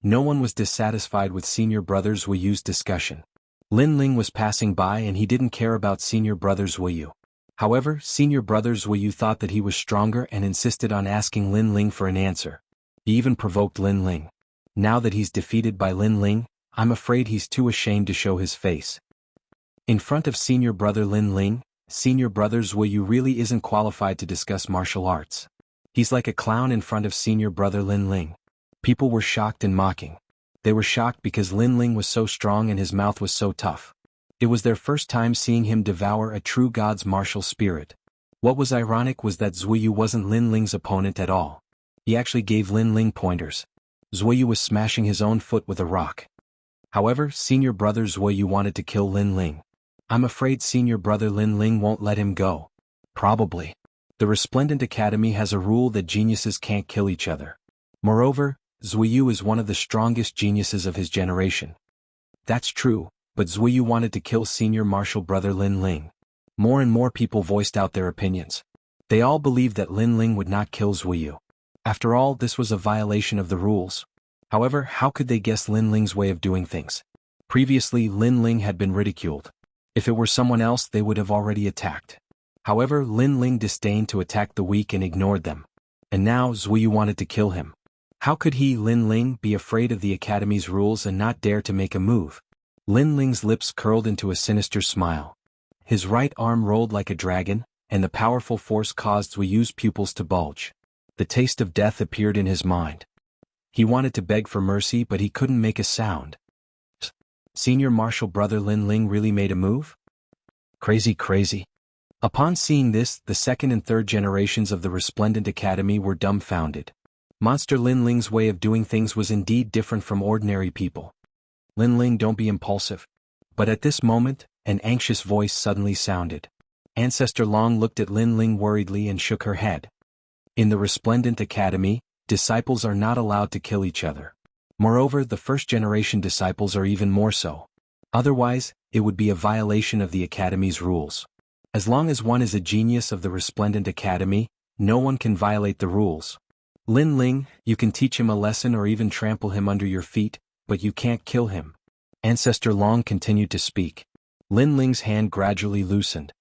No one was dissatisfied with senior brother Zuiyu's discussion. Lin Ling was passing by and he didn't care about senior brother Zuiyu. However, senior brother Zuiyu thought that he was stronger and insisted on asking Lin Ling for an answer. He even provoked Lin Ling. Now that he's defeated by Lin Ling, I'm afraid he's too ashamed to show his face. In front of senior brother Lin Ling, senior brother Zuiyu really isn't qualified to discuss martial arts. He's like a clown in front of senior brother Lin Ling. People were shocked and mocking. They were shocked because Lin Ling was so strong and his mouth was so tough. It was their first time seeing him devour a true god's martial spirit. What was ironic was that Zuiyu wasn't Lin Ling's opponent at all. He actually gave Lin Ling pointers. Zuiyu was smashing his own foot with a rock. However, senior brother Zuiyu wanted to kill Lin Ling. I'm afraid senior brother Lin Ling won't let him go. Probably. The Resplendent Academy has a rule that geniuses can't kill each other. Moreover, Zuiyu is one of the strongest geniuses of his generation. That's true, but Zuiyu wanted to kill senior martial brother Lin Ling. More and more people voiced out their opinions. They all believed that Lin Ling would not kill Zuiyu. After all, this was a violation of the rules. However, how could they guess Lin Ling's way of doing things? Previously, Lin Ling had been ridiculed. If it were someone else, they would have already attacked. However, Lin Ling disdained to attack the weak and ignored them. And now Zuiyu wanted to kill him. How could he, Lin Ling, be afraid of the Academy's rules and not dare to make a move? Lin Ling's lips curled into a sinister smile. His right arm rolled like a dragon, and the powerful force caused Zuiyu's pupils to bulge. The taste of death appeared in his mind. He wanted to beg for mercy, but he couldn't make a sound. Senior Marshal Brother Lin Ling really made a move? Crazy. Upon seeing this, the second and third generations of the Resplendent Academy were dumbfounded. Monster Lin Ling's way of doing things was indeed different from ordinary people. Lin Ling, don't be impulsive. But at this moment, an anxious voice suddenly sounded. Ancestor Long looked at Lin Ling worriedly and shook her head. In the Resplendent Academy, disciples are not allowed to kill each other. Moreover, the first-generation disciples are even more so. Otherwise, it would be a violation of the Academy's rules. As long as one is a genius of the Resplendent Academy, no one can violate the rules. Lin Ling, you can teach him a lesson or even trample him under your feet, but you can't kill him. Ancestor Long continued to speak. Lin Ling's hand gradually loosened.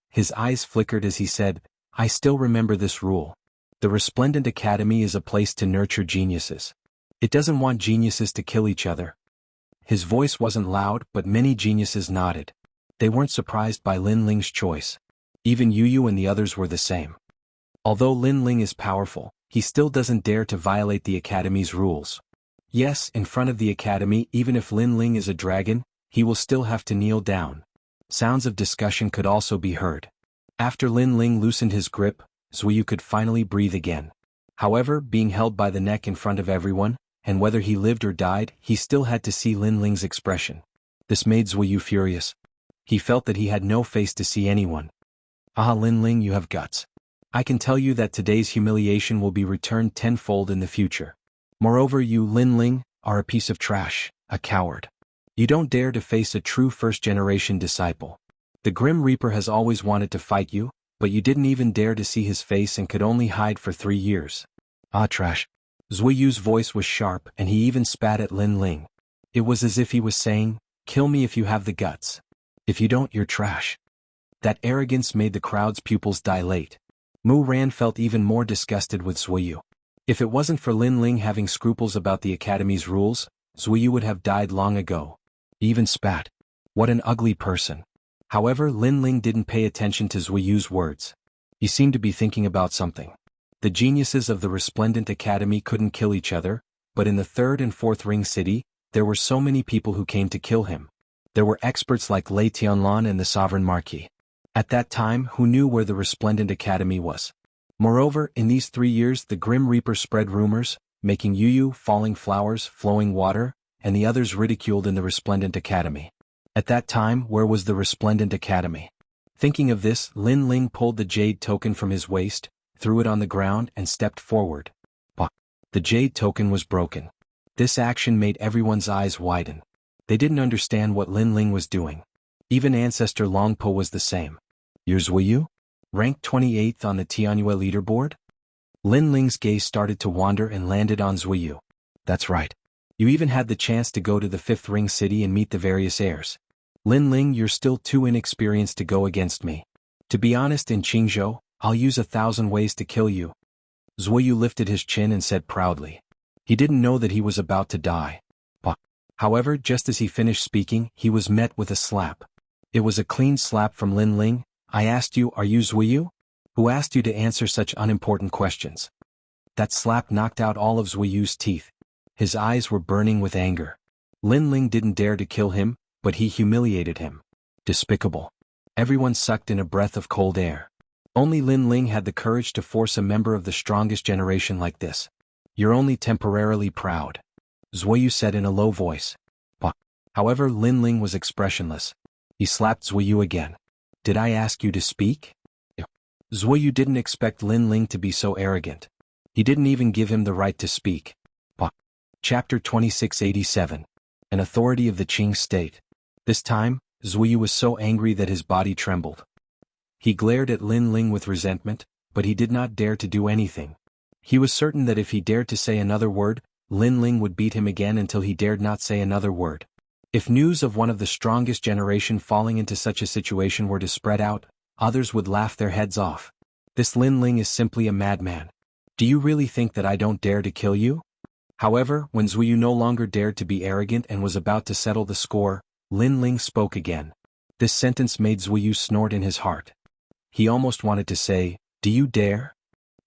His eyes flickered as he said, I still remember this rule. The Resplendent Academy is a place to nurture geniuses. It doesn't want geniuses to kill each other. His voice wasn't loud, but many geniuses nodded. They weren't surprised by Lin Ling's choice. Even Yu and the others were the same. Although Lin Ling is powerful, he still doesn't dare to violate the Academy's rules. Yes, in front of the Academy, even if Lin Ling is a dragon, he will still have to kneel down. Sounds of discussion could also be heard. After Lin Ling loosened his grip, Zuyu could finally breathe again. However, being held by the neck in front of everyone, and whether he lived or died, he still had to see Lin Ling's expression. This made Zuyu furious. He felt that he had no face to see anyone. Ah, Lin Ling, you have guts. I can tell you that today's humiliation will be returned tenfold in the future. Moreover, you, Lin Ling, are a piece of trash, a coward. You don't dare to face a true first-generation disciple. The Grim Reaper has always wanted to fight you, but you didn't even dare to see his face and could only hide for 3 years. Ah, trash. Zuyu's voice was sharp and he even spat at Lin Ling. It was as if he was saying, kill me if you have the guts. If you don't, you're trash. That arrogance made the crowd's pupils dilate. Mu Ran felt even more disgusted with Zuyu. If it wasn't for Lin Ling having scruples about the Academy's rules, Zuyu would have died long ago. He even spat. What an ugly person. However, Lin Ling didn't pay attention to Zuyu's words. He seemed to be thinking about something. The geniuses of the Resplendent Academy couldn't kill each other, but in the third and fourth ring city, there were so many people who came to kill him. There were experts like Lei Tianlan and the Sovereign Marquis. At that time, who knew where the Resplendent Academy was? Moreover, in these 3 years the Grim Reaper spread rumors, making Yu, Falling Flowers, Flowing Water, and the others ridiculed in the Resplendent Academy. At that time, where was the Resplendent Academy? Thinking of this, Lin Ling pulled the jade token from his waist, threw it on the ground and stepped forward. Bah! The jade token was broken. This action made everyone's eyes widen. They didn't understand what Lin Ling was doing. Even Ancestor Longpo was the same. You're Zuyu? Ranked 28th on the Tianyue leaderboard? Lin Ling's gaze started to wander and landed on Zuyu. That's right. You even had the chance to go to the 5th ring city and meet the various heirs. Lin Ling, you're still too inexperienced to go against me. To be honest, in Qingzhou, I'll use 1,000 ways to kill you. Zuyu lifted his chin and said proudly. He didn't know that he was about to die. Bah! However, just as he finished speaking, he was met with a slap. It was a clean slap from Lin Ling. I asked you, are you Zuyu? Who asked you to answer such unimportant questions? That slap knocked out all of Zuyu's teeth. His eyes were burning with anger. Lin Ling didn't dare to kill him, but he humiliated him. Despicable. Everyone sucked in a breath of cold air. Only Lin Ling had the courage to force a member of the strongest generation like this. You're only temporarily proud. Zuyu said in a low voice. Bah! However, Lin Ling was expressionless. He slapped Zuyu again. Did I ask you to speak? Zuyu didn't expect Lin Ling to be so arrogant. He didn't even give him the right to speak. Bah! Chapter 2687. An authority of the Qing state. This time, Zuyu was so angry that his body trembled. He glared at Lin Ling with resentment, but he did not dare to do anything. He was certain that if he dared to say another word, Lin Ling would beat him again until he dared not say another word. If news of one of the strongest generation falling into such a situation were to spread out, others would laugh their heads off. This Lin Ling is simply a madman. Do you really think that I don't dare to kill you? However, when Zuyu no longer dared to be arrogant and was about to settle the score, Lin Ling spoke again. This sentence made Zuyu snort in his heart. He almost wanted to say, do you dare?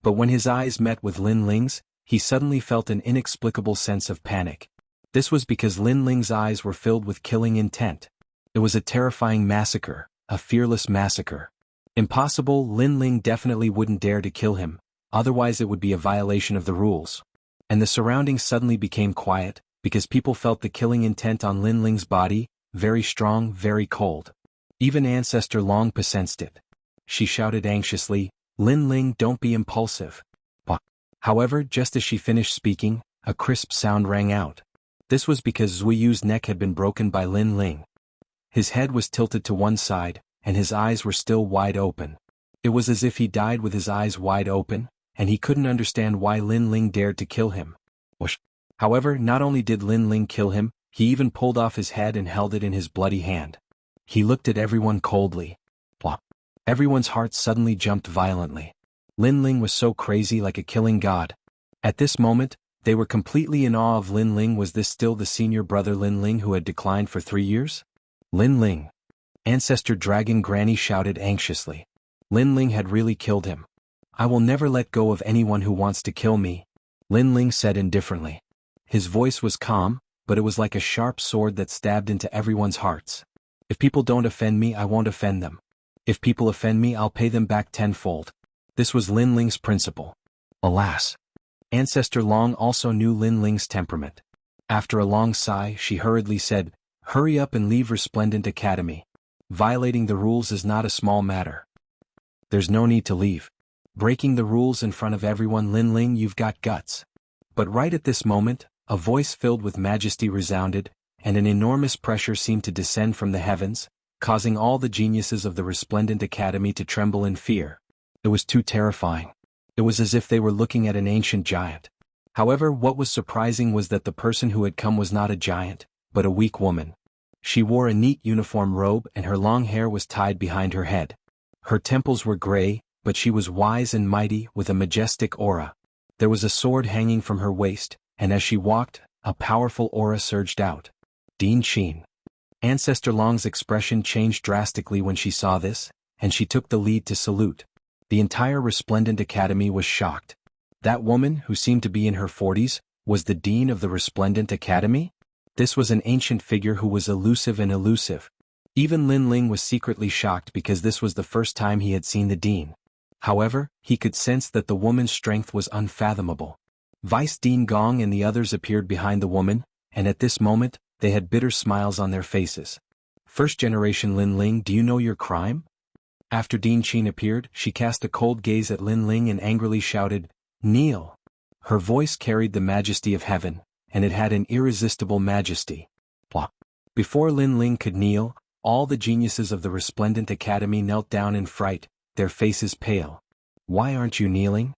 But when his eyes met with Lin Ling's, he suddenly felt an inexplicable sense of panic. This was because Lin Ling's eyes were filled with killing intent. It was a terrifying massacre, a fearless massacre. Impossible, Lin Ling definitely wouldn't dare to kill him, otherwise it would be a violation of the rules. And the surroundings suddenly became quiet, because people felt the killing intent on Lin Ling's body, very strong, very cold. Even Ancestor Long sensed it. She shouted anxiously, "Lin Ling, don't be impulsive." However, just as she finished speaking, a crisp sound rang out. This was because Zuyu's neck had been broken by Lin Ling. His head was tilted to one side, and his eyes were still wide open. It was as if he died with his eyes wide open, and he couldn't understand why Lin Ling dared to kill him. However, not only did Lin Ling kill him, he even pulled off his head and held it in his bloody hand. He looked at everyone coldly. Everyone's hearts suddenly jumped violently. Lin Ling was so crazy, like a killing god. At this moment, they were completely in awe of Lin Ling. Was this still the senior brother Lin Ling who had declined for 3 years? Lin Ling. Ancestor Dragon Granny shouted anxiously. Lin Ling had really killed him. "I will never let go of anyone who wants to kill me," Lin Ling said indifferently. His voice was calm, but it was like a sharp sword that stabbed into everyone's hearts. "If people don't offend me, I won't offend them. If people offend me, I'll pay them back tenfold." This was Lin Ling's principle. Alas! Ancestor Long also knew Lin Ling's temperament. After a long sigh, she hurriedly said, "Hurry up and leave Resplendent Academy. Violating the rules is not a small matter. There's no need to leave. Breaking the rules in front of everyone, Lin Ling, you've got guts." But right at this moment, a voice filled with majesty resounded, and an enormous pressure seemed to descend from the heavens, causing all the geniuses of the Resplendent Academy to tremble in fear. It was too terrifying. It was as if they were looking at an ancient giant. However, what was surprising was that the person who had come was not a giant, but a weak woman. She wore a neat uniform robe and her long hair was tied behind her head. Her temples were gray, but she was wise and mighty with a majestic aura. There was a sword hanging from her waist, and as she walked, a powerful aura surged out. Din Qin. Ancestor Long's expression changed drastically when she saw this, and she took the lead to salute. The entire Resplendent Academy was shocked. That woman, who seemed to be in her 40s, was the dean of the Resplendent Academy? This was an ancient figure who was elusive and elusive. Even Lin Ling was secretly shocked because this was the first time he had seen the dean. However, he could sense that the woman's strength was unfathomable. Vice Dean Gong and the others appeared behind the woman, and at this moment, they had bitter smiles on their faces. "First generation Lin Ling, do you know your crime?" After Din Qin appeared, she cast a cold gaze at Lin Ling and angrily shouted, "Kneel." Her voice carried the majesty of heaven, and it had an irresistible majesty. Before Lin Ling could kneel, all the geniuses of the Resplendent Academy knelt down in fright, their faces pale. "Why aren't you kneeling?"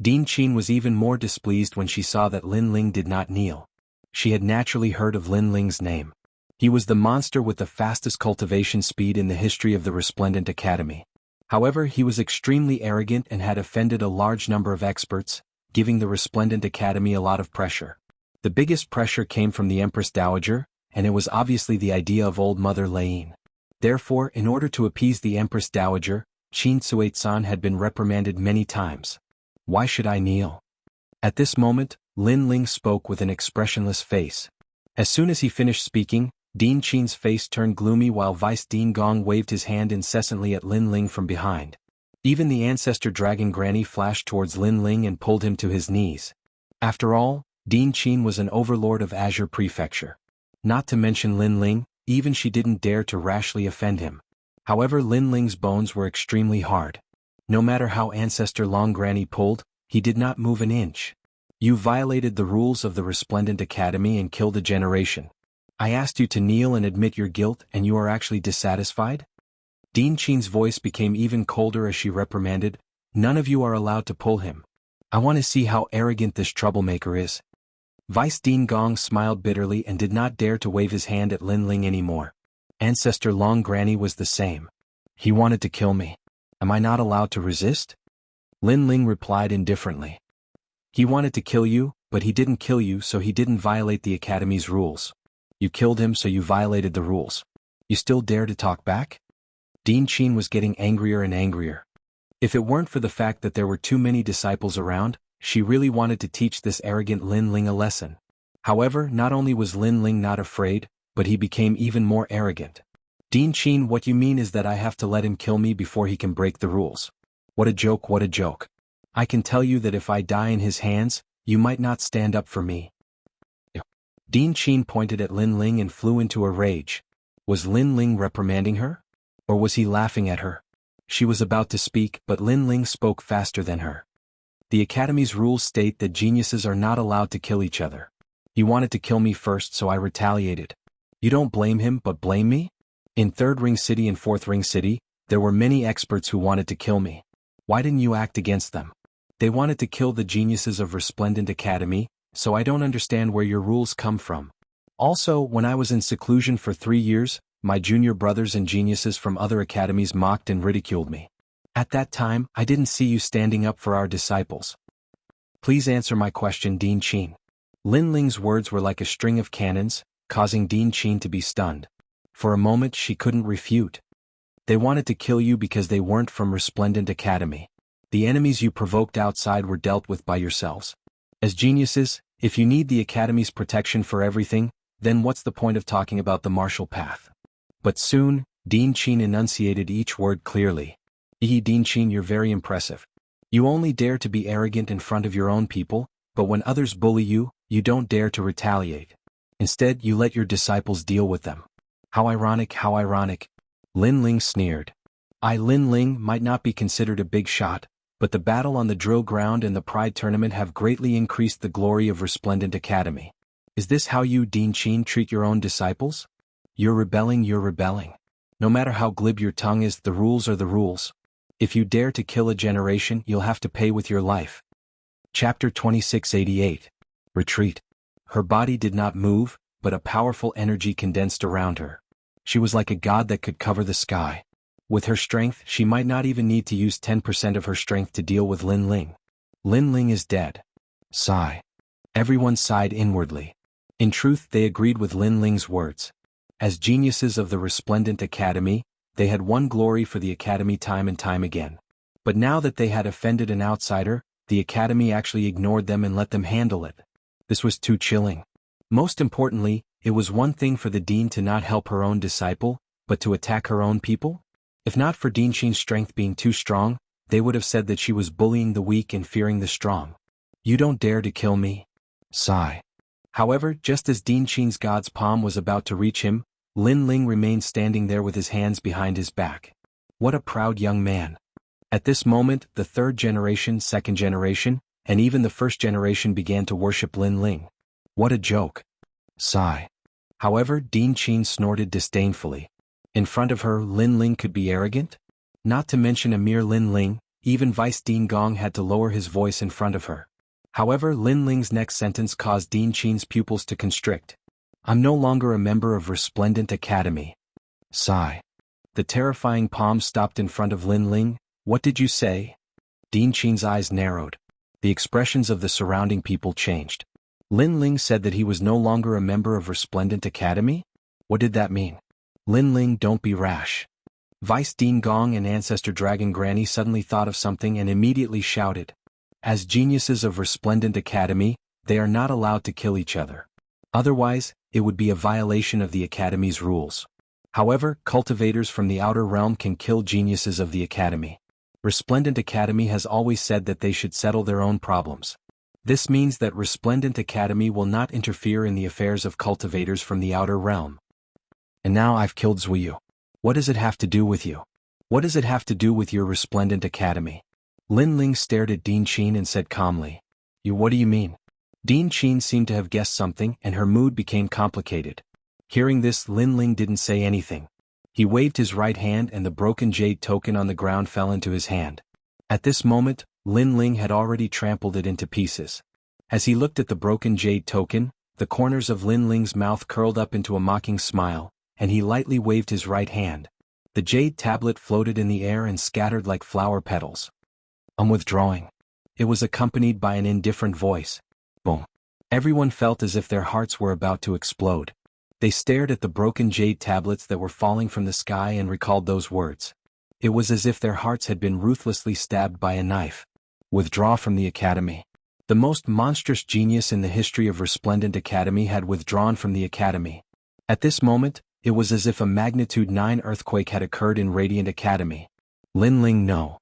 Din Qin was even more displeased when she saw that Lin Ling did not kneel. She had naturally heard of Lin Ling's name. He was the monster with the fastest cultivation speed in the history of the Resplendent Academy. However, he was extremely arrogant and had offended a large number of experts, giving the Resplendent Academy a lot of pressure. The biggest pressure came from the Empress Dowager, and it was obviously the idea of Old Mother Lain. Therefore, in order to appease the Empress Dowager, Qin Suizan had been reprimanded many times. "Why should I kneel?" At this moment, Lin Ling spoke with an expressionless face. As soon as he finished speaking, Din Qin's face turned gloomy while Vice Dean Gong waved his hand incessantly at Lin Ling from behind. Even the Ancestor Dragon Granny flashed towards Lin Ling and pulled him to his knees. After all, Din Qin was an overlord of Azure Prefecture. Not to mention Lin Ling, even she didn't dare to rashly offend him. However, Lin Ling's bones were extremely hard. No matter how Ancestor Long Granny pulled, he did not move an inch. "You violated the rules of the Resplendent Academy and killed a generation. I asked you to kneel and admit your guilt, and you are actually dissatisfied?" Din Qin's voice became even colder as she reprimanded, "None of you are allowed to pull him. I want to see how arrogant this troublemaker is." Vice Dean Gong smiled bitterly and did not dare to wave his hand at Lin Ling anymore. Ancestor Long Granny was the same. "He wanted to kill me. Am I not allowed to resist?" Lin Ling replied indifferently. "He wanted to kill you, but he didn't kill you, so he didn't violate the Academy's rules. You killed him, so you violated the rules. You still dare to talk back?" Din Qin was getting angrier and angrier. If it weren't for the fact that there were too many disciples around, she really wanted to teach this arrogant Lin Ling a lesson. However, not only was Lin Ling not afraid, but he became even more arrogant. Din Qin, what you mean is that I have to let him kill me before he can break the rules. What a joke, what a joke. I can tell you that if I die in his hands, you might not stand up for me. Din Qin pointed at Lin Ling and flew into a rage. Was Lin Ling reprimanding her? Or was he laughing at her? She was about to speak, but Lin Ling spoke faster than her. The Academy's rules state that geniuses are not allowed to kill each other. He wanted to kill me first, so I retaliated. You don't blame him, but blame me? In Third Ring City and Fourth Ring City, there were many experts who wanted to kill me. Why didn't you act against them? They wanted to kill the geniuses of Resplendent Academy, so I don't understand where your rules come from. Also, when I was in seclusion for 3 years, my junior brothers and geniuses from other academies mocked and ridiculed me. At that time, I didn't see you standing up for our disciples. Please answer my question, Din Qin. Lin Ling's words were like a string of cannons, causing Din Qin to be stunned. For a moment she couldn't refute. They wanted to kill you because they weren't from Resplendent Academy. The enemies you provoked outside were dealt with by yourselves. As geniuses, if you need the Academy's protection for everything, then what's the point of talking about the martial path? But soon, Din Qin enunciated each word clearly. Din Qin, you're very impressive. You only dare to be arrogant in front of your own people, but when others bully you, you don't dare to retaliate. Instead, you let your disciples deal with them. How ironic, how ironic. Lin Ling sneered. Lin Ling might not be considered a big shot, but the battle on the drill ground and the Pride Tournament have greatly increased the glory of Resplendent Academy. Is this how you, Din Qin, treat your own disciples? You're rebelling, you're rebelling. No matter how glib your tongue is, the rules are the rules. If you dare to kill a generation, you'll have to pay with your life. Chapter 2688. Retreat. Her body did not move, but a powerful energy condensed around her. She was like a god that could cover the sky. With her strength, she might not even need to use 10% of her strength to deal with Lin Ling. Lin Ling is dead. Sigh. Everyone sighed inwardly. In truth, they agreed with Lin Ling's words. As geniuses of the Resplendent Academy, they had won glory for the Academy time and time again. But now that they had offended an outsider, the Academy actually ignored them and let them handle it. This was too chilling. Most importantly, it was one thing for the Dean to not help her own disciple, but to attack her own people? If not for Din Qin's strength being too strong, they would have said that she was bullying the weak and fearing the strong. You don't dare to kill me. Sigh. However, just as Din Qin's god's palm was about to reach him, Lin Ling remained standing there with his hands behind his back. What a proud young man. At this moment, the third generation, second generation, and even the first generation began to worship Lin Ling. What a joke. Sigh. However, Din Qin snorted disdainfully. In front of her, Lin Ling could be arrogant? Not to mention a mere Lin Ling, even Vice Dean Gong had to lower his voice in front of her. However, Lin Ling's next sentence caused Din Qin's pupils to constrict. I'm no longer a member of Resplendent Academy. Sigh. The terrifying palm stopped in front of Lin Ling. What did you say? Din Qin's eyes narrowed. The expressions of the surrounding people changed. Lin Ling said that he was no longer a member of Resplendent Academy? What did that mean? Lin Ling, don't be rash. Vice Dean Gong and Ancestor Dragon Granny suddenly thought of something and immediately shouted. As geniuses of Resplendent Academy, they are not allowed to kill each other. Otherwise, it would be a violation of the Academy's rules. However, cultivators from the outer realm can kill geniuses of the Academy. Resplendent Academy has always said that they should settle their own problems. This means that Resplendent Academy will not interfere in the affairs of cultivators from the outer realm. And now I've killed Zuyu. What does it have to do with you? What does it have to do with your Resplendent Academy? Lin Ling stared at Din Qin and said calmly. What do you mean? Din Qin seemed to have guessed something and her mood became complicated. Hearing this, Lin Ling didn't say anything. He waved his right hand and the broken jade token on the ground fell into his hand. At this moment, Lin Ling had already trampled it into pieces. As he looked at the broken jade token, the corners of Lin Ling's mouth curled up into a mocking smile, and he lightly waved his right hand. The jade tablet floated in the air and scattered like flower petals. I'm withdrawing. It was accompanied by an indifferent voice. Boom. Everyone felt as if their hearts were about to explode. They stared at the broken jade tablets that were falling from the sky and recalled those words. It was as if their hearts had been ruthlessly stabbed by a knife. Withdraw from the academy. The most monstrous genius in the history of Resplendent Academy had withdrawn from the academy. At this moment, it was as if a magnitude 9 earthquake had occurred in Radiant Academy. Lin Ling, no.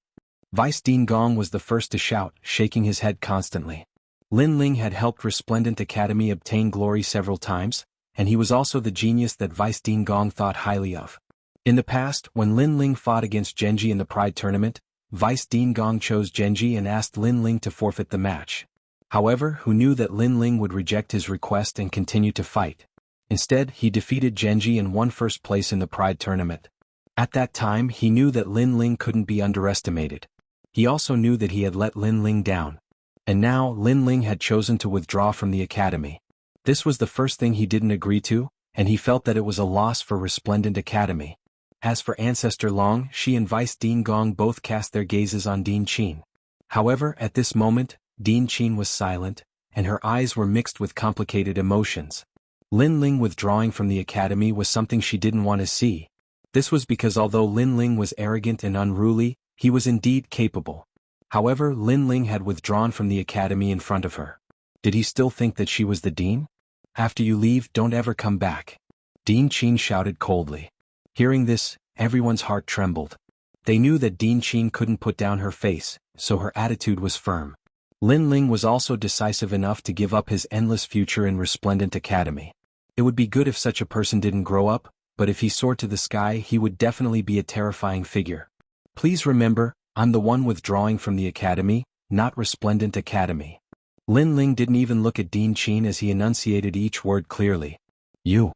Vice Dean Gong was the first to shout, shaking his head constantly. Lin Ling had helped Resplendent Academy obtain glory several times, and he was also the genius that Vice Dean Gong thought highly of. In the past, when Lin Ling fought against Genji in the Pride Tournament, Vice Dean Gong chose Genji and asked Lin Ling to forfeit the match. However, who knew that Lin Ling would reject his request and continue to fight? Instead, he defeated Genji and won first place in the Pride Tournament. At that time, he knew that Lin Ling couldn't be underestimated. He also knew that he had let Lin Ling down. And now, Lin Ling had chosen to withdraw from the academy. This was the first thing he didn't agree to, and he felt that it was a loss for Resplendent Academy. As for Ancestor Long, she and Vice Dean Gong both cast their gazes on Dean Qin. However, at this moment, Dean Qin was silent, and her eyes were mixed with complicated emotions. Lin Ling withdrawing from the academy was something she didn't want to see. This was because although Lin Ling was arrogant and unruly, he was indeed capable. However, Lin Ling had withdrawn from the academy in front of her. Did he still think that she was the dean? After you leave, don't ever come back. Dean Qin shouted coldly. Hearing this, everyone's heart trembled. They knew that Dean Qin couldn't put down her face, so her attitude was firm. Lin Ling was also decisive enough to give up his endless future in Resplendent Academy. It would be good if such a person didn't grow up, but if he soared to the sky, he would definitely be a terrifying figure. Please remember, I'm the one withdrawing from the academy, not Resplendent Academy. Lin Ling didn't even look at Dean Qin as he enunciated each word clearly. You.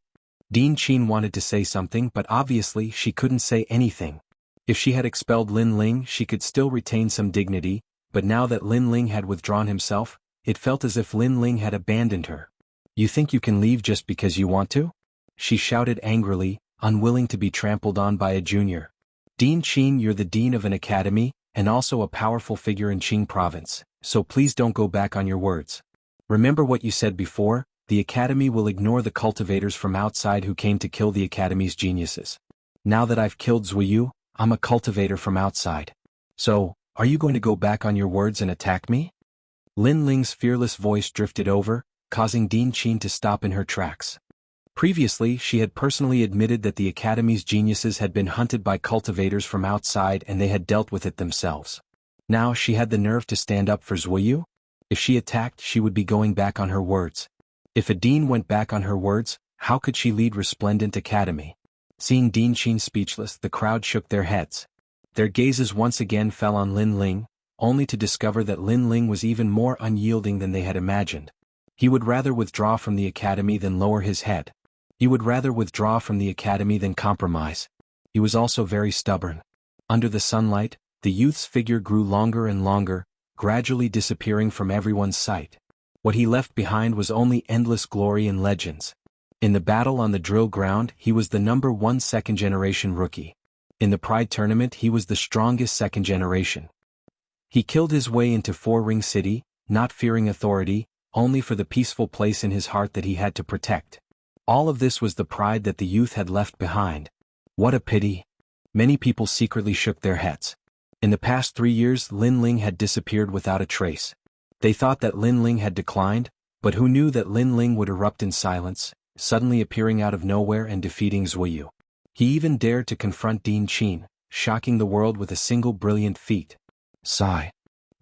Dean Qin wanted to say something, but obviously she couldn't say anything. If she had expelled Lin Ling, she could still retain some dignity, but now that Lin Ling had withdrawn himself, it felt as if Lin Ling had abandoned her. You think you can leave just because you want to? She shouted angrily, unwilling to be trampled on by a junior. Dean Qin, you're the dean of an academy, and also a powerful figure in Qing province, so please don't go back on your words. Remember what you said before, the academy will ignore the cultivators from outside who came to kill the academy's geniuses. Now that I've killed Zuiyu, I'm a cultivator from outside. So, are you going to go back on your words and attack me? Lin Ling's fearless voice drifted over, causing Dean Qin to stop in her tracks. Previously, she had personally admitted that the academy's geniuses had been hunted by cultivators from outside and they had dealt with it themselves. Now she had the nerve to stand up for Zuiyu? If she attacked, she would be going back on her words. If a dean went back on her words, how could she lead Resplendent Academy? Seeing Dean Qin speechless, the crowd shook their heads. Their gazes once again fell on Lin Ling, only to discover that Lin Ling was even more unyielding than they had imagined. He would rather withdraw from the academy than lower his head. He would rather withdraw from the academy than compromise. He was also very stubborn. Under the sunlight, the youth's figure grew longer and longer, gradually disappearing from everyone's sight. What he left behind was only endless glory and legends. In the battle on the drill ground, he was the #1 second-generation rookie. In the Pride Tournament, he was the strongest second generation. He killed his way into Four-Ring City, not fearing authority, only for the peaceful place in his heart that he had to protect. All of this was the pride that the youth had left behind. What a pity. Many people secretly shook their heads. In the past 3 years, Lin Ling had disappeared without a trace. They thought that Lin Ling had declined, but who knew that Lin Ling would erupt in silence, suddenly appearing out of nowhere and defeating Zuiyu. He even dared to confront Dean Qin, shocking the world with a single brilliant feat. Sigh.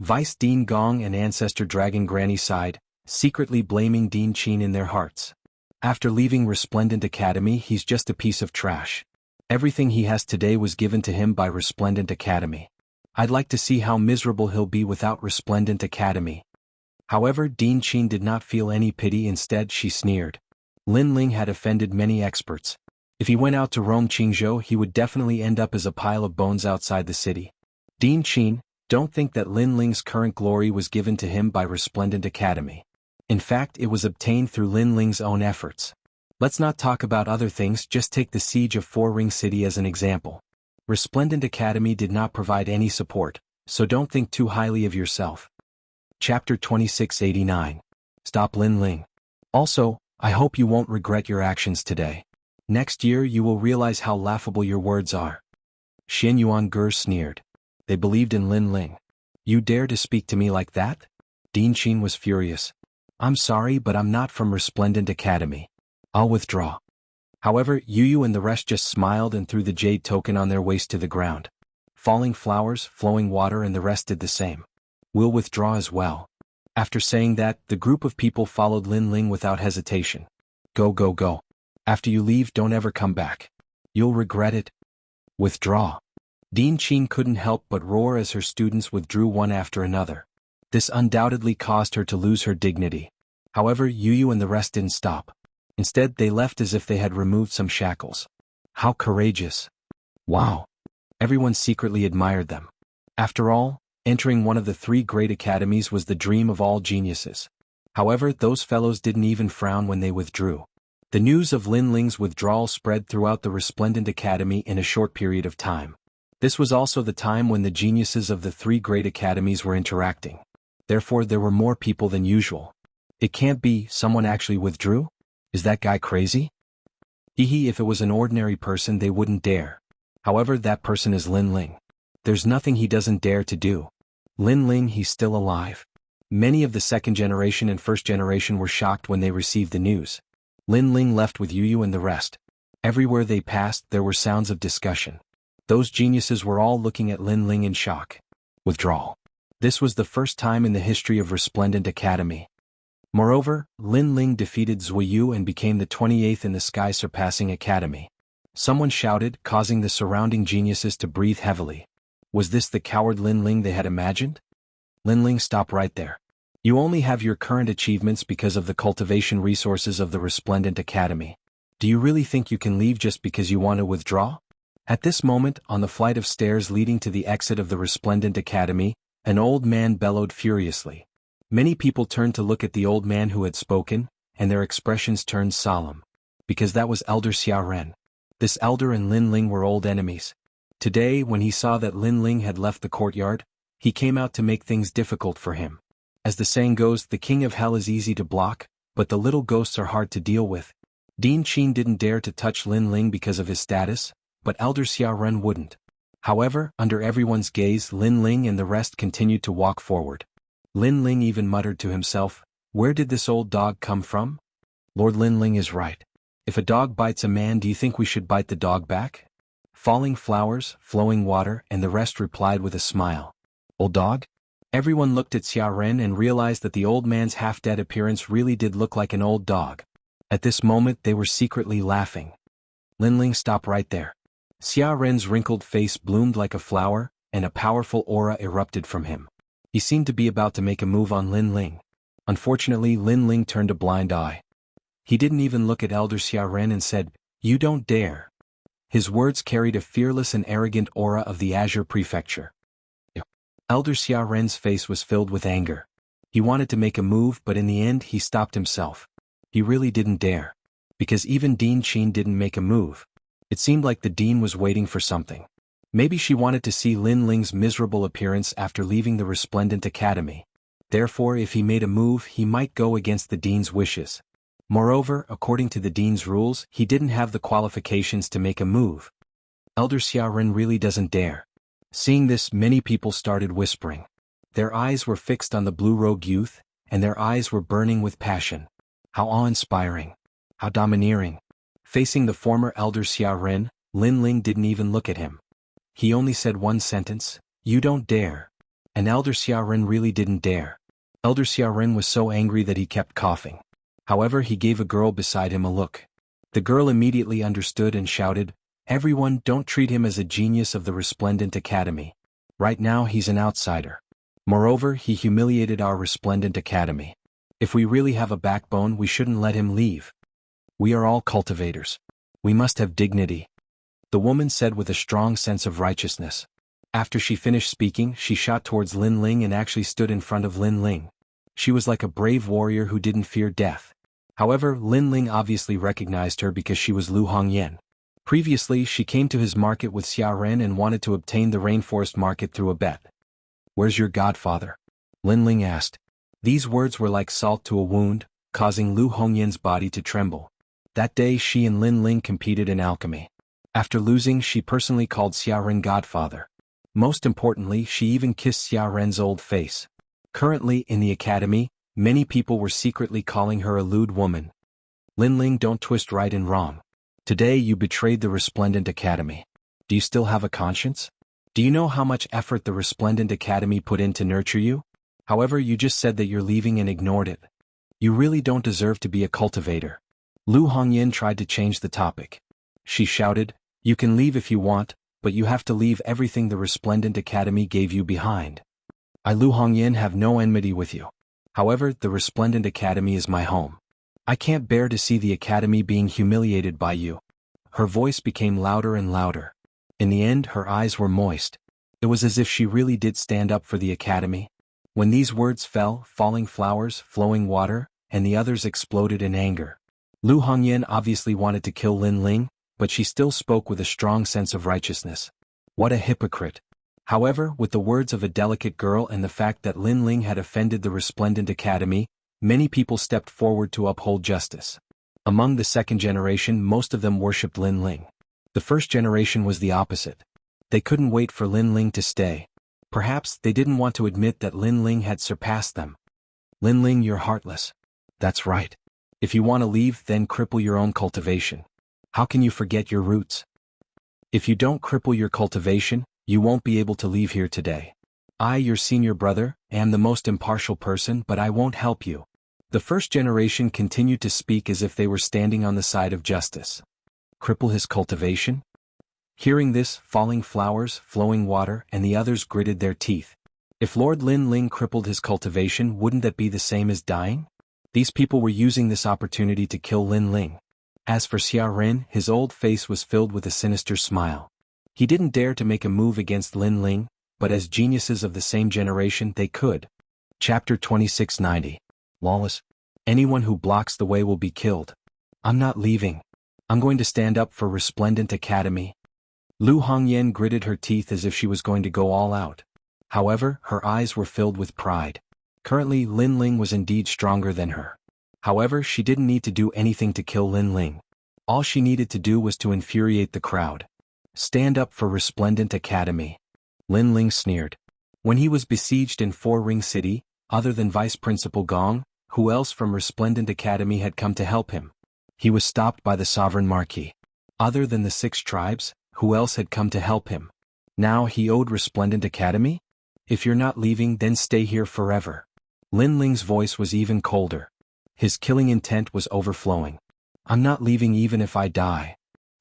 Vice Dean Gong and Ancestor Dragon Granny sighed, secretly blaming Dean Qin in their hearts. After leaving Resplendent Academy, he's just a piece of trash. Everything he has today was given to him by Resplendent Academy. I'd like to see how miserable he'll be without Resplendent Academy. However, Dean Qin did not feel any pity, instead she sneered. Lin Ling had offended many experts. If he went out to roam Qingzhou, he would definitely end up as a pile of bones outside the city. Dean Qin, don't think that Lin Ling's current glory was given to him by Resplendent Academy. In fact, it was obtained through Lin Ling's own efforts. Let's not talk about other things, just take the siege of Four-Ring City as an example. Resplendent Academy did not provide any support, so don't think too highly of yourself. Chapter 2689. Stop Lin Ling. Also, I hope you won't regret your actions today. Next year you will realize how laughable your words are. Xianxia sneered. They believed in Lin Ling. You dare to speak to me like that? Din Qin was furious. I'm sorry, but I'm not from Resplendent Academy. I'll withdraw. However, Yu and the rest just smiled and threw the jade token on their waist to the ground. Falling flowers, flowing water, and the rest did the same. We'll withdraw as well. After saying that, the group of people followed Lin Ling without hesitation. Go, go, go. After you leave, don't ever come back. You'll regret it. Withdraw. Din Qin couldn't help but roar as her students withdrew one after another. This undoubtedly caused her to lose her dignity. However, Yu and the rest didn't stop. Instead, they left as if they had removed some shackles. How courageous. Wow. Everyone secretly admired them. After all, entering one of the 3 great academies was the dream of all geniuses. However, those fellows didn't even frown when they withdrew. The news of Lin Ling's withdrawal spread throughout the Resplendent Academy in a short period of time. This was also the time when the geniuses of the 3 great academies were interacting. Therefore, there were more people than usual. It can't be, someone actually withdrew? Is that guy crazy? If it was an ordinary person they wouldn't dare. However, that person is Lin Ling. There's nothing he doesn't dare to do. Lin Ling, he's still alive. Many of the 2nd generation and 1st generation were shocked when they received the news. Lin Ling left with Yu and the rest. Everywhere they passed, there were sounds of discussion. Those geniuses were all looking at Lin Ling in shock. Withdrawal. This was the first time in the history of Resplendent Academy. Moreover, Lin Ling defeated Zuiyu and became the 28th in the sky-surpassing academy. Someone shouted, causing the surrounding geniuses to breathe heavily. Was this the coward Lin Ling they had imagined? Lin Ling, stop right there. You only have your current achievements because of the cultivation resources of the Resplendent Academy. Do you really think you can leave just because you want to withdraw? At this moment, on the flight of stairs leading to the exit of the Resplendent Academy, an old man bellowed furiously. Many people turned to look at the old man who had spoken, and their expressions turned solemn. Because that was Elder Xiaoren. This elder and Lin Ling were old enemies. Today, when he saw that Lin Ling had left the courtyard, he came out to make things difficult for him. As the saying goes, the king of hell is easy to block, but the little ghosts are hard to deal with. Din Qin didn't dare to touch Lin Ling because of his status, but Elder Xiaoren wouldn't. However, under everyone's gaze, Lin Ling and the rest continued to walk forward. Lin Ling even muttered to himself, "Where did this old dog come from?" Lord Lin Ling is right. If a dog bites a man, do you think we should bite the dog back? Falling flowers, flowing water, and the rest replied with a smile. Old dog? Everyone looked at Xiaoren and realized that the old man's half-dead appearance really did look like an old dog. At this moment they were secretly laughing. Lin Ling, stop right there. Xiaoren's wrinkled face bloomed like a flower, and a powerful aura erupted from him. He seemed to be about to make a move on Lin Ling. Unfortunately, Lin Ling turned a blind eye. He didn't even look at Elder Xiaoren and said, "You don't dare." His words carried a fearless and arrogant aura of the Azure Prefecture. Elder Xiaoren's face was filled with anger. He wanted to make a move, but in the end he stopped himself. He really didn't dare. Because even Din Qin didn't make a move. It seemed like the dean was waiting for something. Maybe she wanted to see Lin Ling's miserable appearance after leaving the Resplendent Academy. Therefore, if he made a move, he might go against the dean's wishes. Moreover, according to the dean's rules, he didn't have the qualifications to make a move. Elder Xiaoren really doesn't dare. Seeing this, many people started whispering. Their eyes were fixed on the blue-robed youth, and their eyes were burning with passion. How awe-inspiring. How domineering. Facing the former Elder Xiaoren, Lin Ling didn't even look at him. He only said one sentence, "You don't dare." And Elder Xiaoren really didn't dare. Elder Xiaoren was so angry that he kept coughing. However, he gave a girl beside him a look. The girl immediately understood and shouted, "Everyone, don't treat him as a genius of the Resplendent Academy. Right now he's an outsider. Moreover, he humiliated our Resplendent Academy. If we really have a backbone, we shouldn't let him leave. We are all cultivators. We must have dignity," the woman said with a strong sense of righteousness. After she finished speaking, she shot towards Lin Ling and actually stood in front of Lin Ling. She was like a brave warrior who didn't fear death. However, Lin Ling obviously recognized her because she was Lu Hongyan. Previously, she came to his market with Xiaoren and wanted to obtain the rainforest market through a bet. "Where's your godfather?" Lin Ling asked. These words were like salt to a wound, causing Lu Hongyan's body to tremble. That day she and Lin Ling competed in alchemy. After losing, she personally called Xiaoren godfather. Most importantly, she even kissed Xiaoren's old face. Currently, in the academy, many people were secretly calling her a lewd woman. Linling, don't twist right and wrong. Today you betrayed the Resplendent Academy. Do you still have a conscience? Do you know how much effort the Resplendent Academy put in to nurture you? However, you just said that you're leaving and ignored it. You really don't deserve to be a cultivator. Lu Hongyan tried to change the topic. She shouted, "You can leave if you want, but you have to leave everything the Resplendent Academy gave you behind. I, Lu Hongyan, have no enmity with you. However, the Resplendent Academy is my home. I can't bear to see the Academy being humiliated by you." Her voice became louder and louder. In the end, her eyes were moist. It was as if she really did stand up for the Academy. When these words fell, falling flowers, flowing water, and the others exploded in anger. Lu Hongyan obviously wanted to kill Linling, but she still spoke with a strong sense of righteousness. What a hypocrite. However, with the words of a delicate girl and the fact that Linling had offended the Resplendent Academy, many people stepped forward to uphold justice. Among the second generation, most of them worshipped Linling. The first generation was the opposite. They couldn't wait for Linling to stay. Perhaps they didn't want to admit that Linling had surpassed them. Linling, you're heartless. That's right. If you want to leave, then cripple your own cultivation. How can you forget your roots? If you don't cripple your cultivation, you won't be able to leave here today. I, your senior brother, am the most impartial person, but I won't help you. The first generation continued to speak as if they were standing on the side of justice. Cripple his cultivation? Hearing this, falling flowers, flowing water, and the others gritted their teeth. If Lord Linling crippled his cultivation, wouldn't that be the same as dying? These people were using this opportunity to kill Linling. As for Xiaoren, his old face was filled with a sinister smile. He didn't dare to make a move against Linling, but as geniuses of the same generation they could. Chapter 2690. Lawless. Anyone who blocks the way will be killed. I'm not leaving. I'm going to stand up for Resplendent Academy. Lu Hongyan gritted her teeth as if she was going to go all out. However, her eyes were filled with pride. Currently, Linling was indeed stronger than her. However, she didn't need to do anything to kill Linling. All she needed to do was to infuriate the crowd. Stand up for Resplendent Academy. Linling sneered. When he was besieged in Four Ring City, other than Vice Principal Gong, who else from Resplendent Academy had come to help him? He was stopped by the Sovereign Marquis. Other than the 6 tribes, who else had come to help him? Now he owed Resplendent Academy? If you're not leaving, then stay here forever. Linling's voice was even colder. His killing intent was overflowing. I'm not leaving even if I die.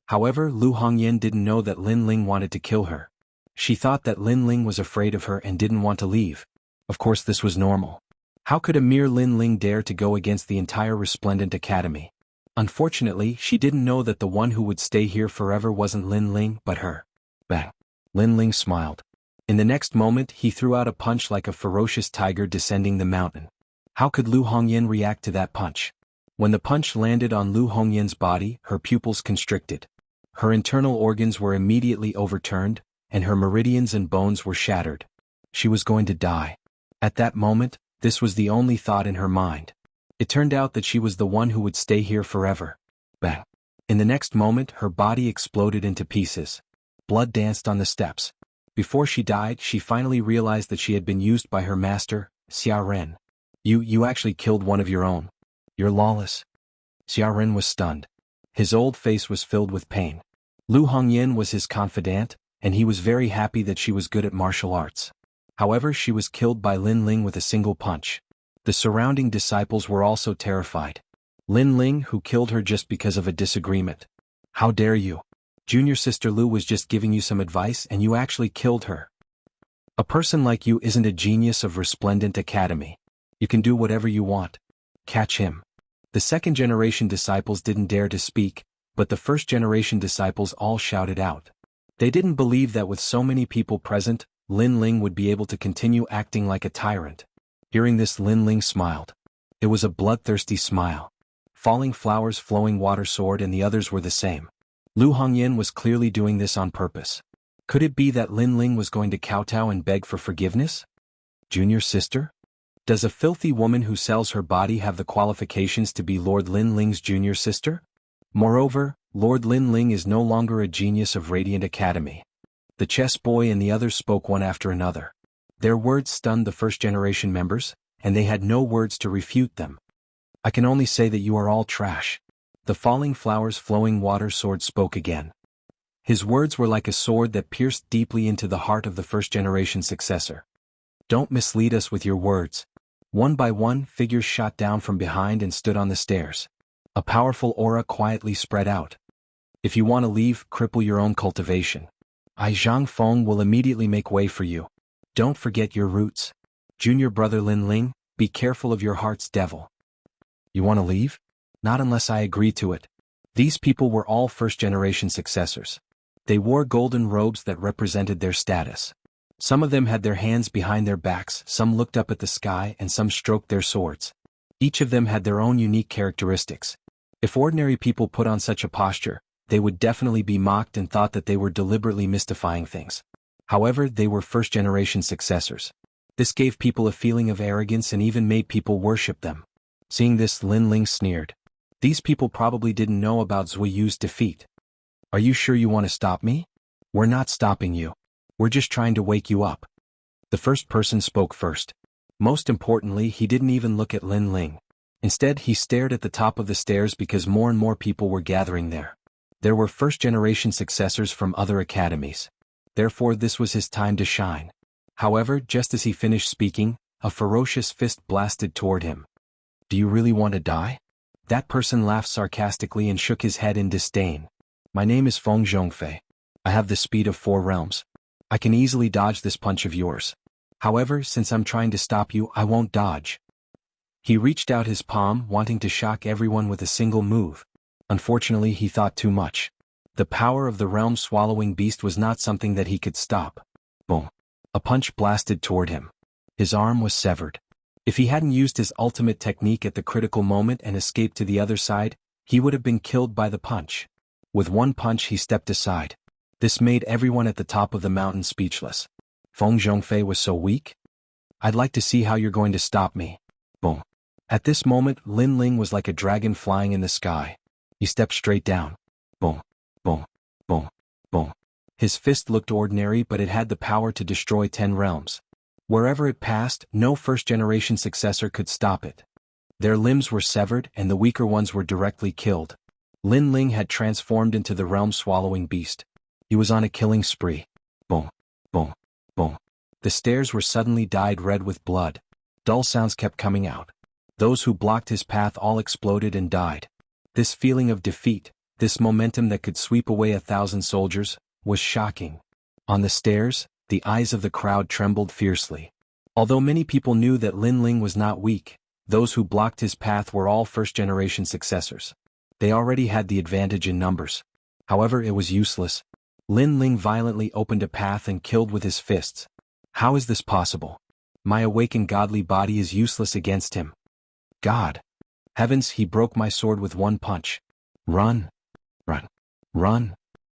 However, Lu Hongyan didn't know that Linling wanted to kill her. She thought that Linling was afraid of her and didn't want to leave. Of course, this was normal. How could a mere Linling dare to go against the entire Resplendent Academy? Unfortunately, she didn't know that the one who would stay here forever wasn't Linling, but her. Bang. Linling smiled. In the next moment, he threw out a punch like a ferocious tiger descending the mountain. How could Lu Hongyan react to that punch? When the punch landed on Lu Hongyan's body, her pupils constricted. Her internal organs were immediately overturned, and her meridians and bones were shattered. She was going to die. At that moment, this was the only thought in her mind. It turned out that she was the one who would stay here forever. Bang. In the next moment, her body exploded into pieces. Blood danced on the steps. Before she died, she finally realized that she had been used by her master, Xiaoren. You actually killed one of your own. You're lawless. Xiaoren was stunned. His old face was filled with pain. Lu Hongyan was his confidant, and he was very happy that she was good at martial arts. However, she was killed by Linling with a single punch. The surrounding disciples were also terrified. Linling, who killed her just because of a disagreement. How dare you? Junior sister Lu was just giving you some advice and you actually killed her. A person like you isn't a genius of Resplendent Academy. You can do whatever you want. Catch him. The second generation disciples didn't dare to speak, but the first generation disciples all shouted out. They didn't believe that with so many people present, Linling would be able to continue acting like a tyrant. Hearing this, Linling smiled. It was a bloodthirsty smile. Falling flowers, flowing water, sword, and the others were the same. Lu Hongyan was clearly doing this on purpose. Could it be that Linling was going to kowtow and beg for forgiveness? Junior sister? Does a filthy woman who sells her body have the qualifications to be Lord Linling's junior sister? Moreover, Lord Lin Ling is no longer a genius of Radiant Academy. The chess boy and the others spoke one after another. Their words stunned the first-generation members, and they had no words to refute them. I can only say that you are all trash. The falling flowers flowing water sword spoke again. His words were like a sword that pierced deeply into the heart of the first-generation successor. Don't mislead us with your words. One by one, figures shot down from behind and stood on the stairs. A powerful aura quietly spread out. If you want to leave, cripple your own cultivation. I Zhang Feng will immediately make way for you. Don't forget your roots. Junior brother Lin Ling, be careful of your heart's devil. You want to leave? Not unless I agree to it. These people were all first-generation successors. They wore golden robes that represented their status. Some of them had their hands behind their backs, some looked up at the sky, and some stroked their swords. Each of them had their own unique characteristics. If ordinary people put on such a posture, they would definitely be mocked and thought that they were deliberately mystifying things. However, they were first-generation successors. This gave people a feeling of arrogance and even made people worship them. Seeing this, Lin Ling sneered. These people probably didn't know about Zui Yu's defeat. Are you sure you want to stop me? We're not stopping you. We're just trying to wake you up. The first person spoke first. Most importantly, he didn't even look at Lin Ling. Instead, he stared at the top of the stairs because more and more people were gathering there. There were first-generation successors from other academies. Therefore, this was his time to shine. However, just as he finished speaking, a ferocious fist blasted toward him. Do you really want to die? That person laughed sarcastically and shook his head in disdain. My name is Feng Zhongfei. I have the speed of 4 realms. I can easily dodge this punch of yours. However, since I'm trying to stop you, I won't dodge. He reached out his palm, wanting to shock everyone with a single move. Unfortunately, he thought too much. The power of the realm-swallowing beast was not something that he could stop. Boom. A punch blasted toward him. His arm was severed. If he hadn't used his ultimate technique at the critical moment and escaped to the other side, he would have been killed by the punch. With one punch, he stepped aside. This made everyone at the top of the mountain speechless. Feng Zhongfei was so weak? I'd like to see how you're going to stop me. Boom. At this moment, Lin Ling was like a dragon flying in the sky. He stepped straight down. Boom. Boom. Boom. Boom. His fist looked ordinary, but it had the power to destroy 10 realms. Wherever it passed, no first-generation successor could stop it. Their limbs were severed, and the weaker ones were directly killed. Lin Ling had transformed into the realm-swallowing beast. He was on a killing spree. Boom. Boom. Boom. The stairs were suddenly dyed red with blood. Dull sounds kept coming out. Those who blocked his path all exploded and died. This feeling of defeat, this momentum that could sweep away 1,000 soldiers, was shocking. On the stairs, the eyes of the crowd trembled fiercely. Although many people knew that Lin Ling was not weak, those who blocked his path were all first-generation successors. They already had the advantage in numbers. However, it was useless. Lin Ling violently opened a path and killed with his fists. How is this possible? My awakened godly body is useless against him. God. Heavens, he broke my sword with one punch. Run. Run. Run.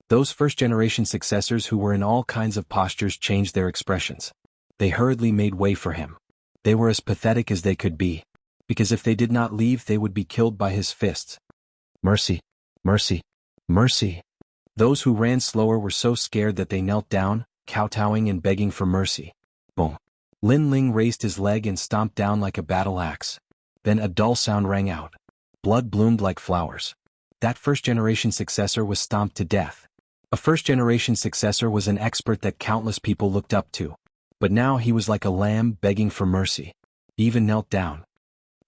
Those first-generation successors who were in all kinds of postures changed their expressions. They hurriedly made way for him. They were as pathetic as they could be, because if they did not leave they would be killed by his fists. Mercy. Mercy. Mercy. Those who ran slower were so scared that they knelt down, kowtowing and begging for mercy. Boom. Lin Ling raised his leg and stomped down like a battle axe. Then a dull sound rang out. Blood bloomed like flowers. That first-generation successor was stomped to death. A first-generation successor was an expert that countless people looked up to. But now he was like a lamb begging for mercy. He even knelt down.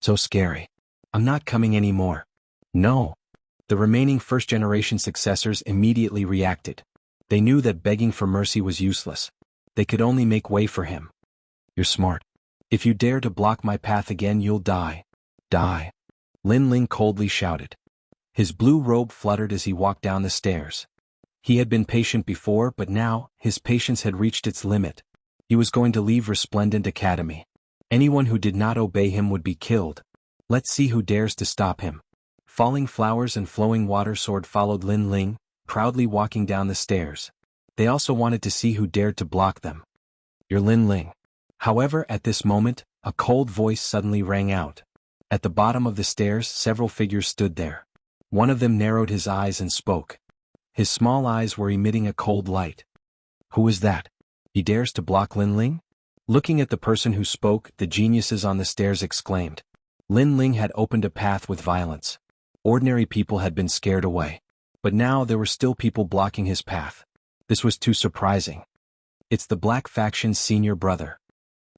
So scary. I'm not coming anymore. No. The remaining first-generation successors immediately reacted. They knew that begging for mercy was useless. They could only make way for him. You're smart. If you dare to block my path again, you'll die. Die. Lin Ling coldly shouted. His blue robe fluttered as he walked down the stairs. He had been patient before, but now, his patience had reached its limit. He was going to leave Resplendent Academy. Anyone who did not obey him would be killed. Let's see who dares to stop him. Falling flowers and flowing water sword followed Lin Ling, proudly walking down the stairs. They also wanted to see who dared to block them. You're Lin Ling. However, at this moment, a cold voice suddenly rang out. At the bottom of the stairs, several figures stood there. One of them narrowed his eyes and spoke. His small eyes were emitting a cold light. Who is that? He dares to block Lin Ling? Looking at the person who spoke, the geniuses on the stairs exclaimed. Lin Ling had opened a path with violence. Ordinary people had been scared away. But now there were still people blocking his path. This was too surprising. It's the Black Faction's senior brother.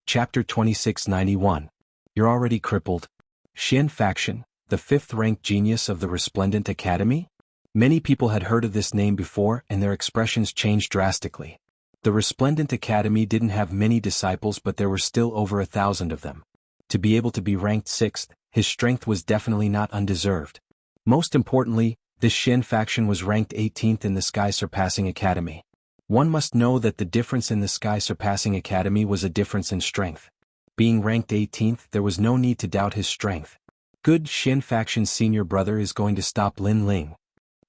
Chapter 2691. You're already crippled. Xian Faction, the 5th-ranked genius of the Resplendent Academy? Many people had heard of this name before and their expressions changed drastically. The Resplendent Academy didn't have many disciples, but there were still over 1,000 of them. To be able to be ranked 6th, his strength was definitely not undeserved. Most importantly, this Xian Faction was ranked 18th in the Sky Surpassing Academy. One must know that the difference in the Sky Surpassing Academy was a difference in strength. Being ranked 18th, there was no need to doubt his strength. Good. Xian Faction's senior brother is going to stop Lin Ling.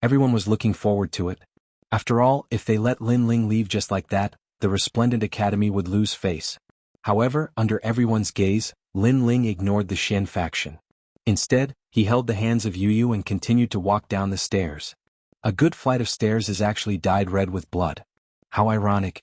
Everyone was looking forward to it. After all, if they let Lin Ling leave just like that, the Resplendent Academy would lose face. However, under everyone's gaze, Lin Ling ignored the Xian Faction. Instead, he held the hands of Yu and continued to walk down the stairs. A good flight of stairs is actually dyed red with blood. How ironic.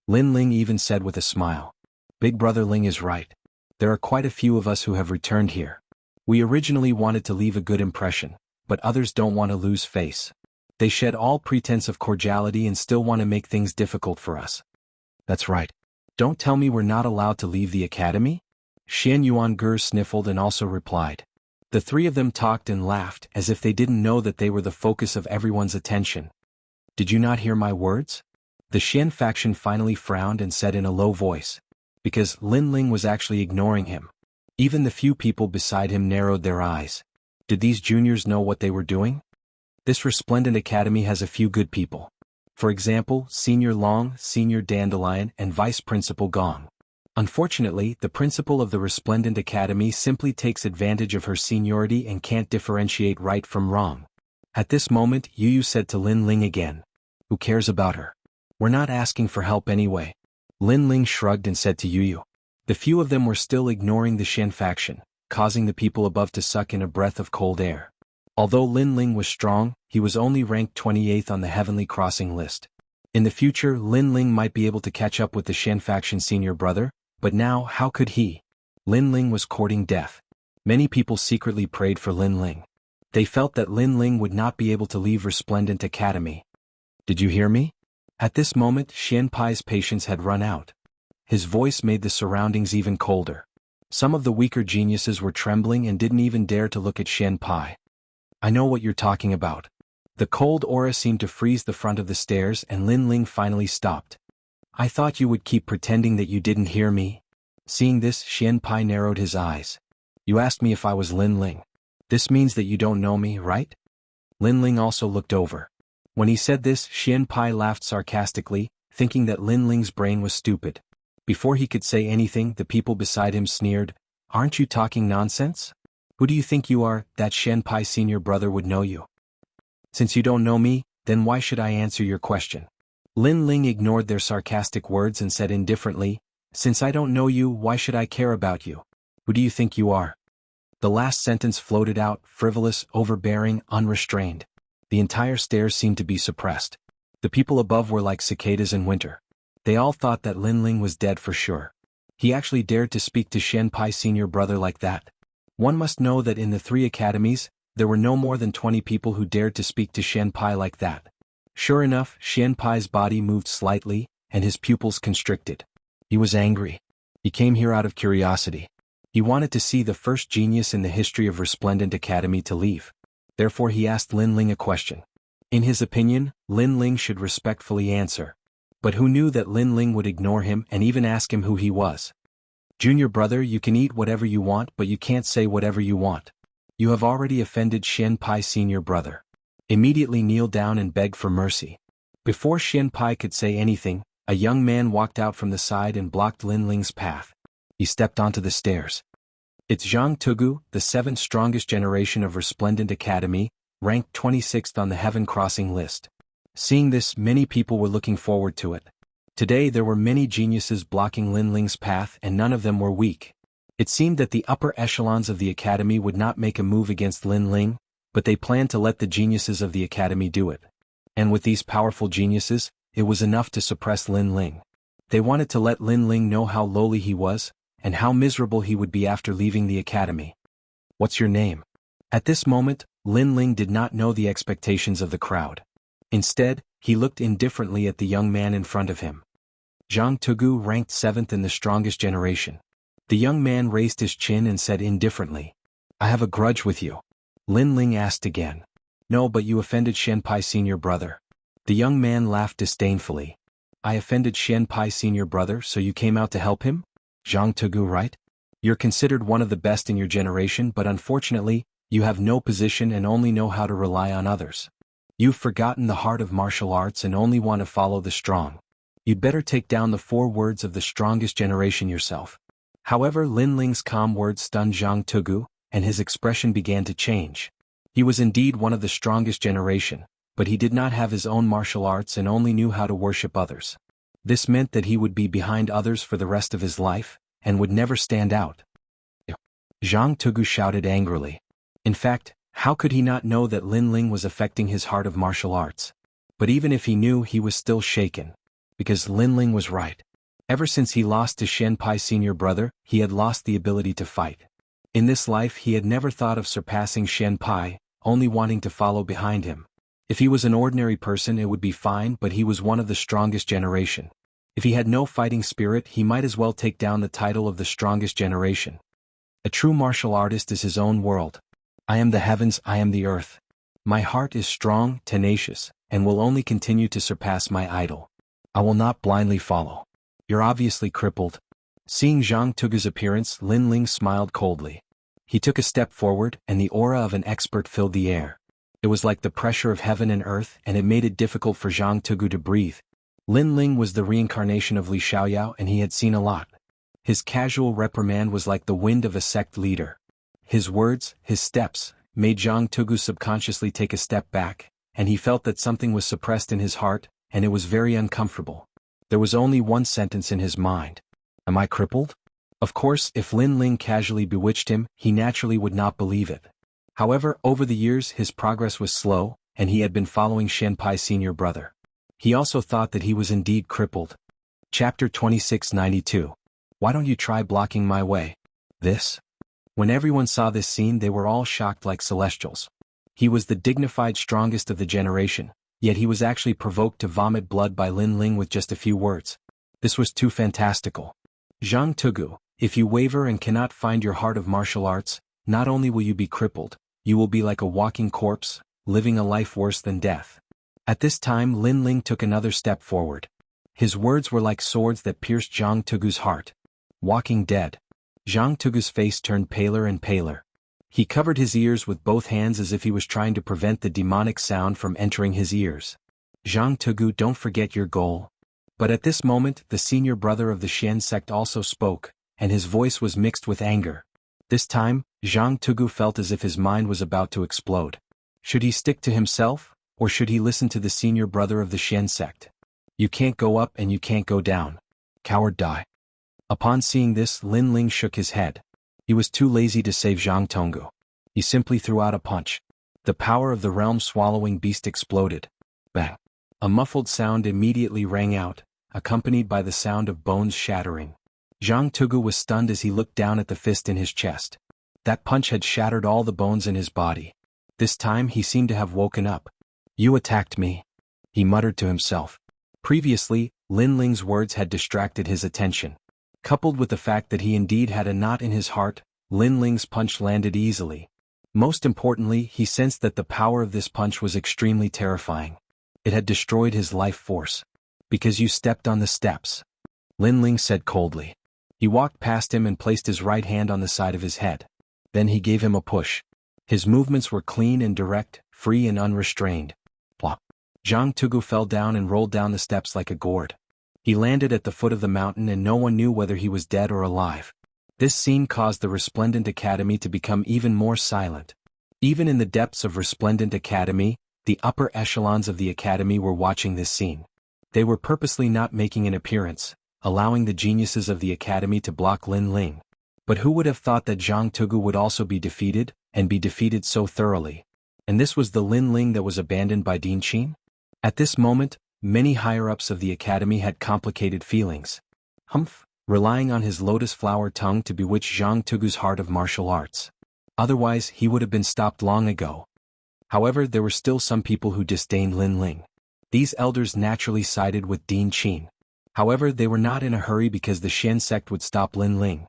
Lin Ling even said with a smile. Big brother Ling is right. There are quite a few of us who have returned here. We originally wanted to leave a good impression, but others don't want to lose face. They shed all pretense of cordiality and still want to make things difficult for us. That's right. Don't tell me we're not allowed to leave the academy? Xian Yuangur sniffled and also replied. The three of them talked and laughed as if they didn't know that they were the focus of everyone's attention. Did you not hear my words? The Xian Faction finally frowned and said in a low voice. Because Lin Ling was actually ignoring him. Even the few people beside him narrowed their eyes. Did these juniors know what they were doing? This Resplendent Academy has a few good people. For example, Senior Long, Senior Dandelion, and Vice Principal Gong. Unfortunately, the principal of the Resplendent Academy simply takes advantage of her seniority and can't differentiate right from wrong. At this moment, Yu said to Lin Ling again. Who cares about her? We're not asking for help anyway. Lin Ling shrugged and said to Yu. The few of them were still ignoring the Xian Faction, causing the people above to suck in a breath of cold air. Although Lin Ling was strong, he was only ranked 28th on the Heavenly Crossing list. In the future, Lin Ling might be able to catch up with the Xian Faction senior brother, but now how could he? Lin Ling was courting death. Many people secretly prayed for Lin Ling. They felt that Lin Ling would not be able to leave Resplendent Academy. Did you hear me? At this moment, Xian Pai's patience had run out. His voice made the surroundings even colder. Some of the weaker geniuses were trembling and didn't even dare to look at Xian Pai. I know what you're talking about. The cold aura seemed to freeze the front of the stairs and Lin Ling finally stopped. I thought you would keep pretending that you didn't hear me. Seeing this, Xian Pai narrowed his eyes. You asked me if I was Lin Ling. This means that you don't know me, right? Lin Ling also looked over. When he said this, Xian Pai laughed sarcastically, thinking that Lin Ling's brain was stupid. Before he could say anything, the people beside him sneered, Aren't you talking nonsense? Who do you think you are? That Xian Pai senior brother would know you. Since you don't know me, then why should I answer your question? Lin Ling ignored their sarcastic words and said indifferently, Since I don't know you, why should I care about you? Who do you think you are? The last sentence floated out, frivolous, overbearing, unrestrained. The entire stairs seemed to be suppressed. The people above were like cicadas in winter. They all thought that Lin Ling was dead for sure. He actually dared to speak to Xian Pai senior brother like that. One must know that in the 3 academies, there were no more than 20 people who dared to speak to Xian Pai like that. Sure enough, Xian Pai's body moved slightly, and his pupils constricted. He was angry. He came here out of curiosity. He wanted to see the first genius in the history of Resplendent Academy to leave. Therefore he asked Lin Ling a question. In his opinion, Lin Ling should respectfully answer. But who knew that Lin Ling would ignore him and even ask him who he was? Junior brother, you can eat whatever you want, but you can't say whatever you want. You have already offended Xian Pai senior brother. Immediately kneel down and beg for mercy. Before Xian Pai could say anything, a young man walked out from the side and blocked Lin Ling's path. He stepped onto the stairs. It's Jianghu, the 7th strongest generation of Resplendent Academy, ranked 26th on the Heaven Crossing list. Seeing this, many people were looking forward to it. Today there were many geniuses blocking Lin Ling's path and none of them were weak. It seemed that the upper echelons of the academy would not make a move against Lin Ling, but they planned to let the geniuses of the academy do it. And with these powerful geniuses, it was enough to suppress Lin Ling. They wanted to let Lin Ling know how lowly he was, and how miserable he would be after leaving the academy. "What's your name?" At this moment, Lin Ling did not know the expectations of the crowd. Instead, he looked indifferently at the young man in front of him. Jianghu ranked 7th in the strongest generation. The young man raised his chin and said indifferently, "I have a grudge with you." Lin Ling asked again. "No, but you offended Xianpai senior brother." The young man laughed disdainfully. "I offended Xianpai senior brother, so you came out to help him? Jianghu, right? You're considered one of the best in your generation, but unfortunately, you have no position and only know how to rely on others. You've forgotten the heart of martial arts and only want to follow the strong. You'd better take down the 4 words of the strongest generation yourself." However, Lin Ling's calm words stunned Jianghu, and his expression began to change. He was indeed one of the strongest generation, but he did not have his own martial arts and only knew how to worship others. This meant that he would be behind others for the rest of his life, and would never stand out. Jianghu shouted angrily. In fact, how could he not know that Lin Ling was affecting his heart of martial arts? But even if he knew, he was still shaken. Because Lin Ling was right. Ever since he lost to Xianpai senior brother, he had lost the ability to fight. In this life he had never thought of surpassing Xianpai, only wanting to follow behind him. If he was an ordinary person it would be fine, but he was one of the strongest generation. If he had no fighting spirit he might as well take down the title of the strongest generation. A true martial artist is his own world. I am the heavens, I am the earth. My heart is strong, tenacious, and will only continue to surpass my idol. I will not blindly follow. You're obviously crippled. Seeing Jianghu's appearance, Lin Ling smiled coldly. He took a step forward, and the aura of an expert filled the air. It was like the pressure of heaven and earth, and it made it difficult for Jianghu to breathe. Lin Ling was the reincarnation of Li Xiaoyao, and he had seen a lot. His casual reprimand was like the wind of a sect leader. His words, his steps, made Jianghu subconsciously take a step back, and he felt that something was suppressed in his heart, and it was very uncomfortable. There was only one sentence in his mind. Am I crippled? Of course, if Lin Ling casually bewitched him, he naturally would not believe it. However, over the years his progress was slow, and he had been following Xianpai senior brother. He also thought that he was indeed crippled. Chapter 2692. Why don't you try blocking my way? This? When everyone saw this scene they were all shocked like celestials. He was the dignified strongest of the generation, yet he was actually provoked to vomit blood by Lin Ling with just a few words. This was too fantastical. Jianghu, if you waver and cannot find your heart of martial arts, not only will you be crippled, you will be like a walking corpse, living a life worse than death. At this time Lin Ling took another step forward. His words were like swords that pierced Jianghu's heart. Walking dead. Jianghu's face turned paler and paler. He covered his ears with both hands as if he was trying to prevent the demonic sound from entering his ears. Jianghu, don't forget your goal. But at this moment the senior brother of the Xian sect also spoke, and his voice was mixed with anger. This time, Jianghu felt as if his mind was about to explode. Should he stick to himself, or should he listen to the senior brother of the Xian sect? You can't go up and you can't go down. Coward, die. Upon seeing this, Lin Ling shook his head. He was too lazy to save Jianghu. He simply threw out a punch. The power of the realm-swallowing beast exploded. Bang! A muffled sound immediately rang out, accompanied by the sound of bones shattering. Jianghu was stunned as he looked down at the fist in his chest. That punch had shattered all the bones in his body. This time he seemed to have woken up. You attacked me, he muttered to himself. Previously, Lin Ling's words had distracted his attention. Coupled with the fact that he indeed had a knot in his heart, Lin Ling's punch landed easily. Most importantly, he sensed that the power of this punch was extremely terrifying. It had destroyed his life force. Because you stepped on the steps, Lin Ling said coldly. He walked past him and placed his right hand on the side of his head. Then he gave him a push. His movements were clean and direct, free and unrestrained. Plop. Jianghu fell down and rolled down the steps like a gourd. He landed at the foot of the mountain and no one knew whether he was dead or alive. This scene caused the Resplendent Academy to become even more silent. Even in the depths of Resplendent Academy, the upper echelons of the academy were watching this scene. They were purposely not making an appearance, allowing the geniuses of the academy to block Lin Ling. But who would have thought that Jianghu would also be defeated, and be defeated so thoroughly? And this was the Lin Ling that was abandoned by Din Qin? At this moment, many higher-ups of the academy had complicated feelings. Relying on his lotus flower tongue to bewitch Zhang Tugu's heart of martial arts. Otherwise, he would have been stopped long ago. However, there were still some people who disdained Lin Ling. These elders naturally sided with Din Qin. However, they were not in a hurry because the Xian sect would stop Lin Ling.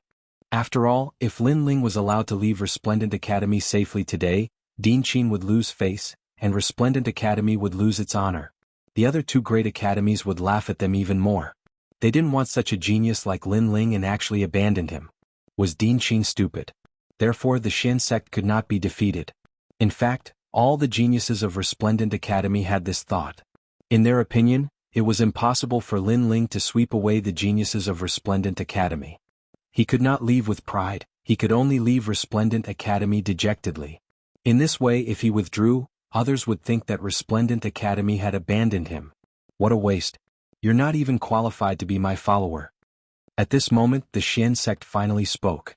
After all, if Lin Ling was allowed to leave Resplendent Academy safely today, Din Qin would lose face, and Resplendent Academy would lose its honor. The other two great academies would laugh at them even more. They didn't want such a genius like Lin Ling and actually abandoned him. Was Din Qin stupid? Therefore the Xian sect could not be defeated. In fact, all the geniuses of Resplendent Academy had this thought. In their opinion, it was impossible for Lin Ling to sweep away the geniuses of Resplendent Academy. He could not leave with pride, he could only leave Resplendent Academy dejectedly. In this way, if he withdrew, others would think that Resplendent Academy had abandoned him. What a waste. You're not even qualified to be my follower. At this moment, the Xian sect finally spoke.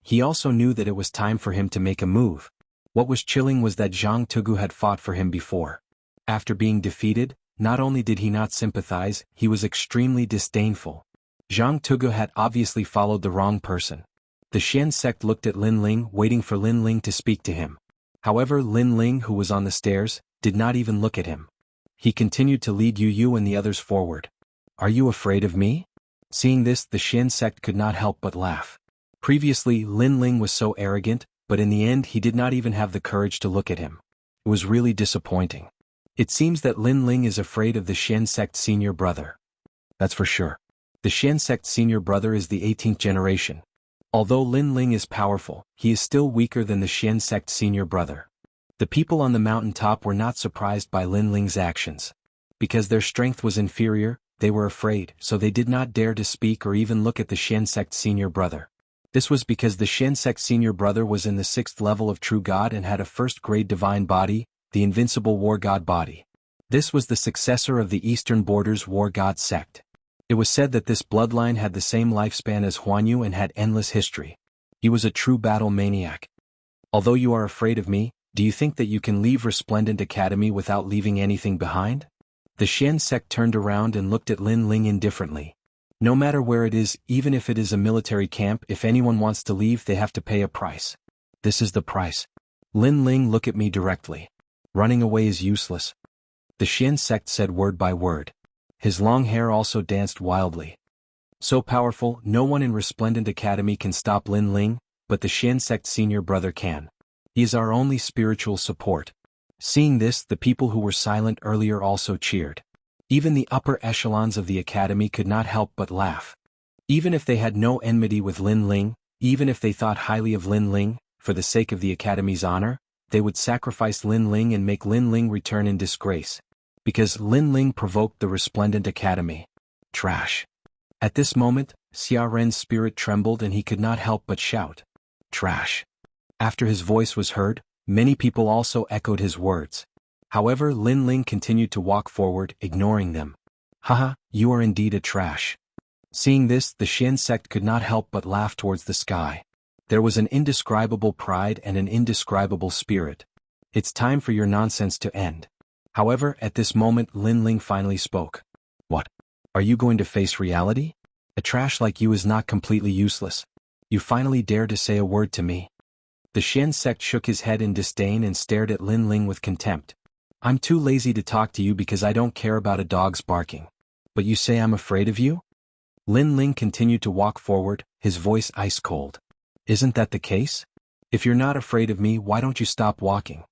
He also knew that it was time for him to make a move. What was chilling was that Zhang Tugu had fought for him before. After being defeated, not only did he not sympathize, he was extremely disdainful. Zhang Tugu had obviously followed the wrong person. The Xian sect looked at Lin Ling, waiting for Lin Ling to speak to him. However, Lin Ling, who was on the stairs, did not even look at him. He continued to lead Yu and the others forward. Are you afraid of me? Seeing this, the Xian sect could not help but laugh. Previously, Lin Ling was so arrogant, but in the end he did not even have the courage to look at him. It was really disappointing. It seems that Lin Ling is afraid of the Xian sect senior brother. That's for sure. The Xian sect senior brother is the 18th generation. Although Lin Ling is powerful, he is still weaker than the Xian sect senior brother. The people on the mountain top were not surprised by Lin Ling's actions. Because their strength was inferior, they were afraid, so they did not dare to speak or even look at the Xian sect senior brother. This was because the Xian sect senior brother was in the 6th level of True God and had a first-grade divine body, the invincible war god body. This was the successor of the Eastern Borders war god sect. It was said that this bloodline had the same lifespan as Huanyu and had endless history. He was a true battle maniac. Although you are afraid of me, do you think that you can leave Resplendent Academy without leaving anything behind? The Xian sect turned around and looked at Lin Ling indifferently. No matter where it is, even if it is a military camp, if anyone wants to leave they have to pay a price. This is the price. Lin Ling, look at me directly. Running away is useless. The Xian sect said word by word. His long hair also danced wildly. So powerful, no one in Resplendent Academy can stop Lin Ling, but the Xian sect senior brother can. He is our only spiritual support. Seeing this, the people who were silent earlier also cheered. Even the upper echelons of the academy could not help but laugh. Even if they had no enmity with Lin Ling, even if they thought highly of Lin Ling, for the sake of the academy's honor, they would sacrifice Lin Ling and make Lin Ling return in disgrace. Because Lin Ling provoked the Resplendent Academy. Trash. At this moment, Xia Ren's spirit trembled and he could not help but shout. Trash. After his voice was heard, many people also echoed his words. However, Lin Ling continued to walk forward, ignoring them. Haha, you are indeed a trash. Seeing this, the Xian sect could not help but laugh towards the sky. There was an indescribable pride and an indescribable spirit. It's time for your nonsense to end. However, at this moment Lin Ling finally spoke. What? Are you going to face reality? A trash like you is not completely useless. You finally dare to say a word to me. The Xian sect shook his head in disdain and stared at Lin Ling with contempt. I'm too lazy to talk to you because I don't care about a dog's barking. But you say I'm afraid of you? Lin Ling continued to walk forward, his voice ice cold. Isn't that the case? If you're not afraid of me, why don't you stop walking?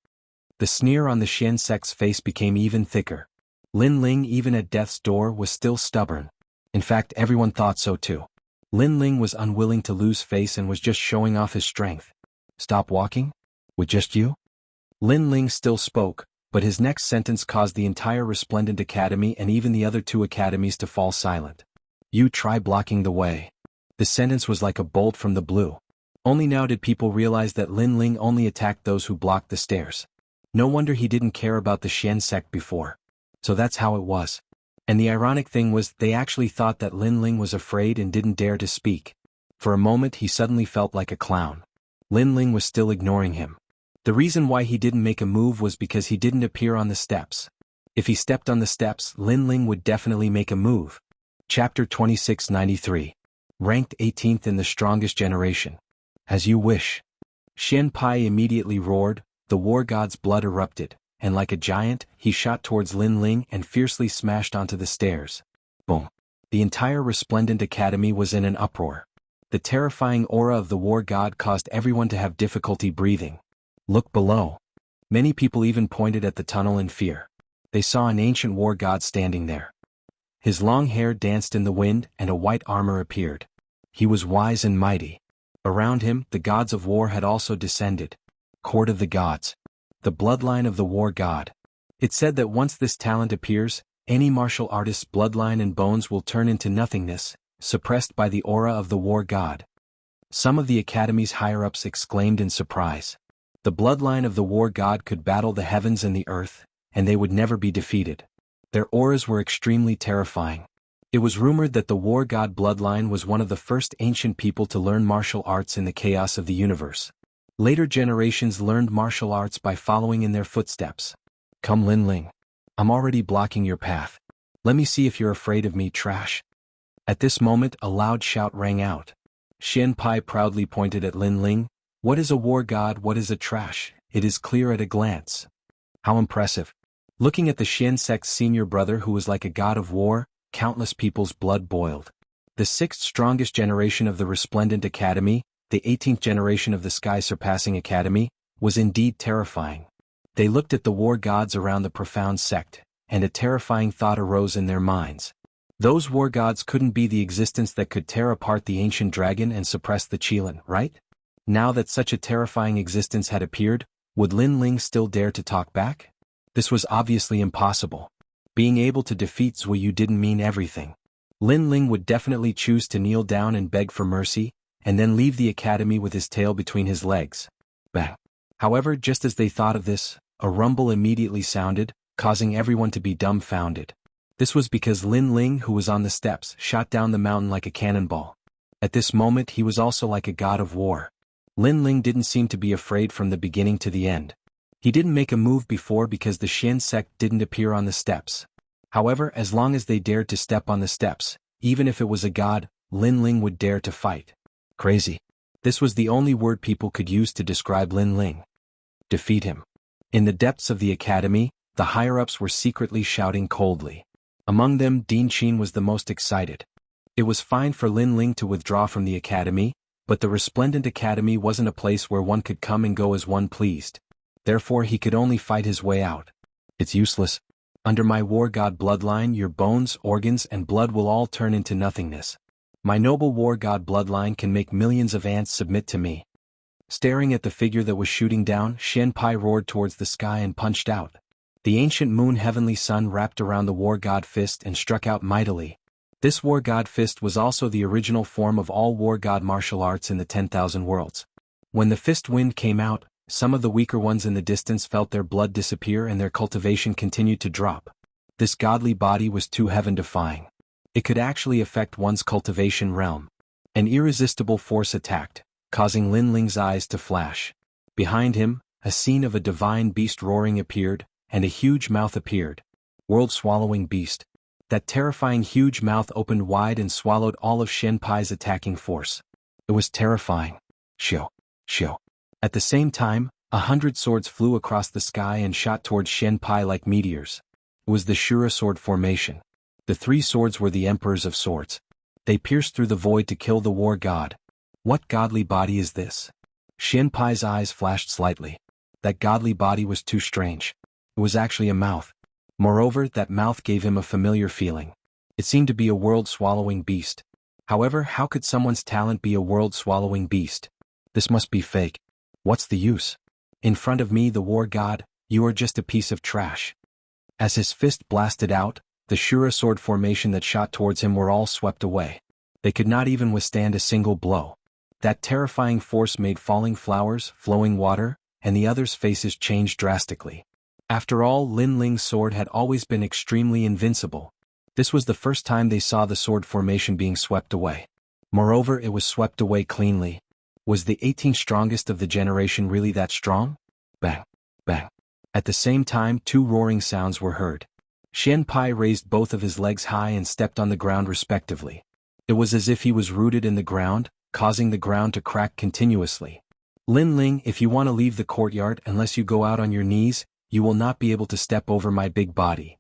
The sneer on the Xian sect's face became even thicker. Lin Ling, even at death's door, was still stubborn. In fact, everyone thought so too. Lin Ling was unwilling to lose face and was just showing off his strength. Stop walking? With just you? Lin Ling still spoke, but his next sentence caused the entire Resplendent Academy and even the other two academies to fall silent. You try blocking the way. The sentence was like a bolt from the blue. Only now did people realize that Lin Ling only attacked those who blocked the stairs. No wonder he didn't care about the Xian sect before. So that's how it was. And the ironic thing was, they actually thought that Lin Ling was afraid and didn't dare to speak. For a moment he suddenly felt like a clown. Lin Ling was still ignoring him. The reason why he didn't make a move was because he didn't appear on the steps. If he stepped on the steps, Lin Ling would definitely make a move. Chapter 2693. Ranked 18th in the strongest generation. As you wish. Xian Pai immediately roared, the war god's blood erupted, and like a giant, he shot towards Lin Ling and fiercely smashed onto the stairs. Boom. The entire resplendent academy was in an uproar. The terrifying aura of the war god caused everyone to have difficulty breathing. Look below. Many people even pointed at the tunnel in fear. They saw an ancient war god standing there. His long hair danced in the wind and a white armor appeared. He was wise and mighty. Around him, the gods of war had also descended. Court of the gods. The bloodline of the war god. It said that once this talent appears, any martial artist's bloodline and bones will turn into nothingness, suppressed by the aura of the war god. Some of the academy's higher-ups exclaimed in surprise. The bloodline of the war god could battle the heavens and the earth, and they would never be defeated. Their auras were extremely terrifying. It was rumored that the war god bloodline was one of the first ancient people to learn martial arts in the chaos of the universe. Later generations learned martial arts by following in their footsteps. Come Lin Ling. I'm already blocking your path. Let me see if you're afraid of me, trash. At this moment a loud shout rang out. Xian Pai proudly pointed at Lin Ling. What is a war god, what is a trash? It is clear at a glance. How impressive. Looking at the Xian sect's senior brother who was like a god of war, countless people's blood boiled. The 6th strongest generation of the Resplendent Academy, the 18th generation of the Sky-Surpassing Academy, was indeed terrifying. They looked at the war gods around the profound sect, and a terrifying thought arose in their minds. Those war gods couldn't be the existence that could tear apart the ancient dragon and suppress the Qilin, right? Now that such a terrifying existence had appeared, would Lin Ling still dare to talk back? This was obviously impossible. Being able to defeat Zuyu didn't mean everything. Lin Ling would definitely choose to kneel down and beg for mercy, and then leave the academy with his tail between his legs. Bang. However, just as they thought of this, a rumble immediately sounded, causing everyone to be dumbfounded. This was because Lin Ling, who was on the steps, shot down the mountain like a cannonball. At this moment he was also like a god of war. Lin Ling didn't seem to be afraid from the beginning to the end. He didn't make a move before because the Xian sect didn't appear on the steps. However, as long as they dared to step on the steps, even if it was a god, Lin Ling would dare to fight. Crazy. This was the only word people could use to describe Lin Ling. Defeat him. In the depths of the academy, the higher-ups were secretly shouting coldly. Among them, Dean Qin was the most excited. It was fine for Lin Ling to withdraw from the academy, but the Resplendent Academy wasn't a place where one could come and go as one pleased. Therefore he could only fight his way out. It's useless. Under my war god bloodline your bones, organs and blood will all turn into nothingness. My noble war god bloodline can make millions of ants submit to me. Staring at the figure that was shooting down, Xian Pai roared towards the sky and punched out. The ancient moon heavenly sun wrapped around the war god fist and struck out mightily. This war god fist was also the original form of all war god martial arts in the 10,000 worlds. When the fist wind came out, some of the weaker ones in the distance felt their blood disappear and their cultivation continued to drop. This godly body was too heaven-defying. It could actually affect one's cultivation realm. An irresistible force attacked, causing Lin Ling's eyes to flash. Behind him, a scene of a divine beast roaring appeared, and a huge mouth appeared. World-swallowing beast. That terrifying huge mouth opened wide and swallowed all of Xian Pai's attacking force. It was terrifying. Shio. Shio. At the same time, 100 swords flew across the sky and shot towards Xian Pai like meteors. It was the Shura sword formation. The 3 swords were the emperors of swords. They pierced through the void to kill the war god. What godly body is this? Xian Pai's eyes flashed slightly. That godly body was too strange. It was actually a mouth. Moreover, that mouth gave him a familiar feeling. It seemed to be a world-swallowing beast. However, how could someone's talent be a world-swallowing beast? This must be fake. What's the use? In front of me, the war god, you are just a piece of trash. As his fist blasted out, the Shura sword formation that shot towards him were all swept away. They could not even withstand a single blow. That terrifying force made falling flowers, flowing water, and the others' faces changed drastically. After all, Lin Ling's sword had always been extremely invincible. This was the first time they saw the sword formation being swept away. Moreover, it was swept away cleanly. Was the 18th strongest of the generation really that strong? bang, bang. At the same time, two roaring sounds were heard. Xianpai raised both of his legs high and stepped on the ground respectively. It was as if he was rooted in the ground, causing the ground to crack continuously. Lin Ling, if you want to leave the courtyard unless you go out on your knees, you will not be able to step over my big body.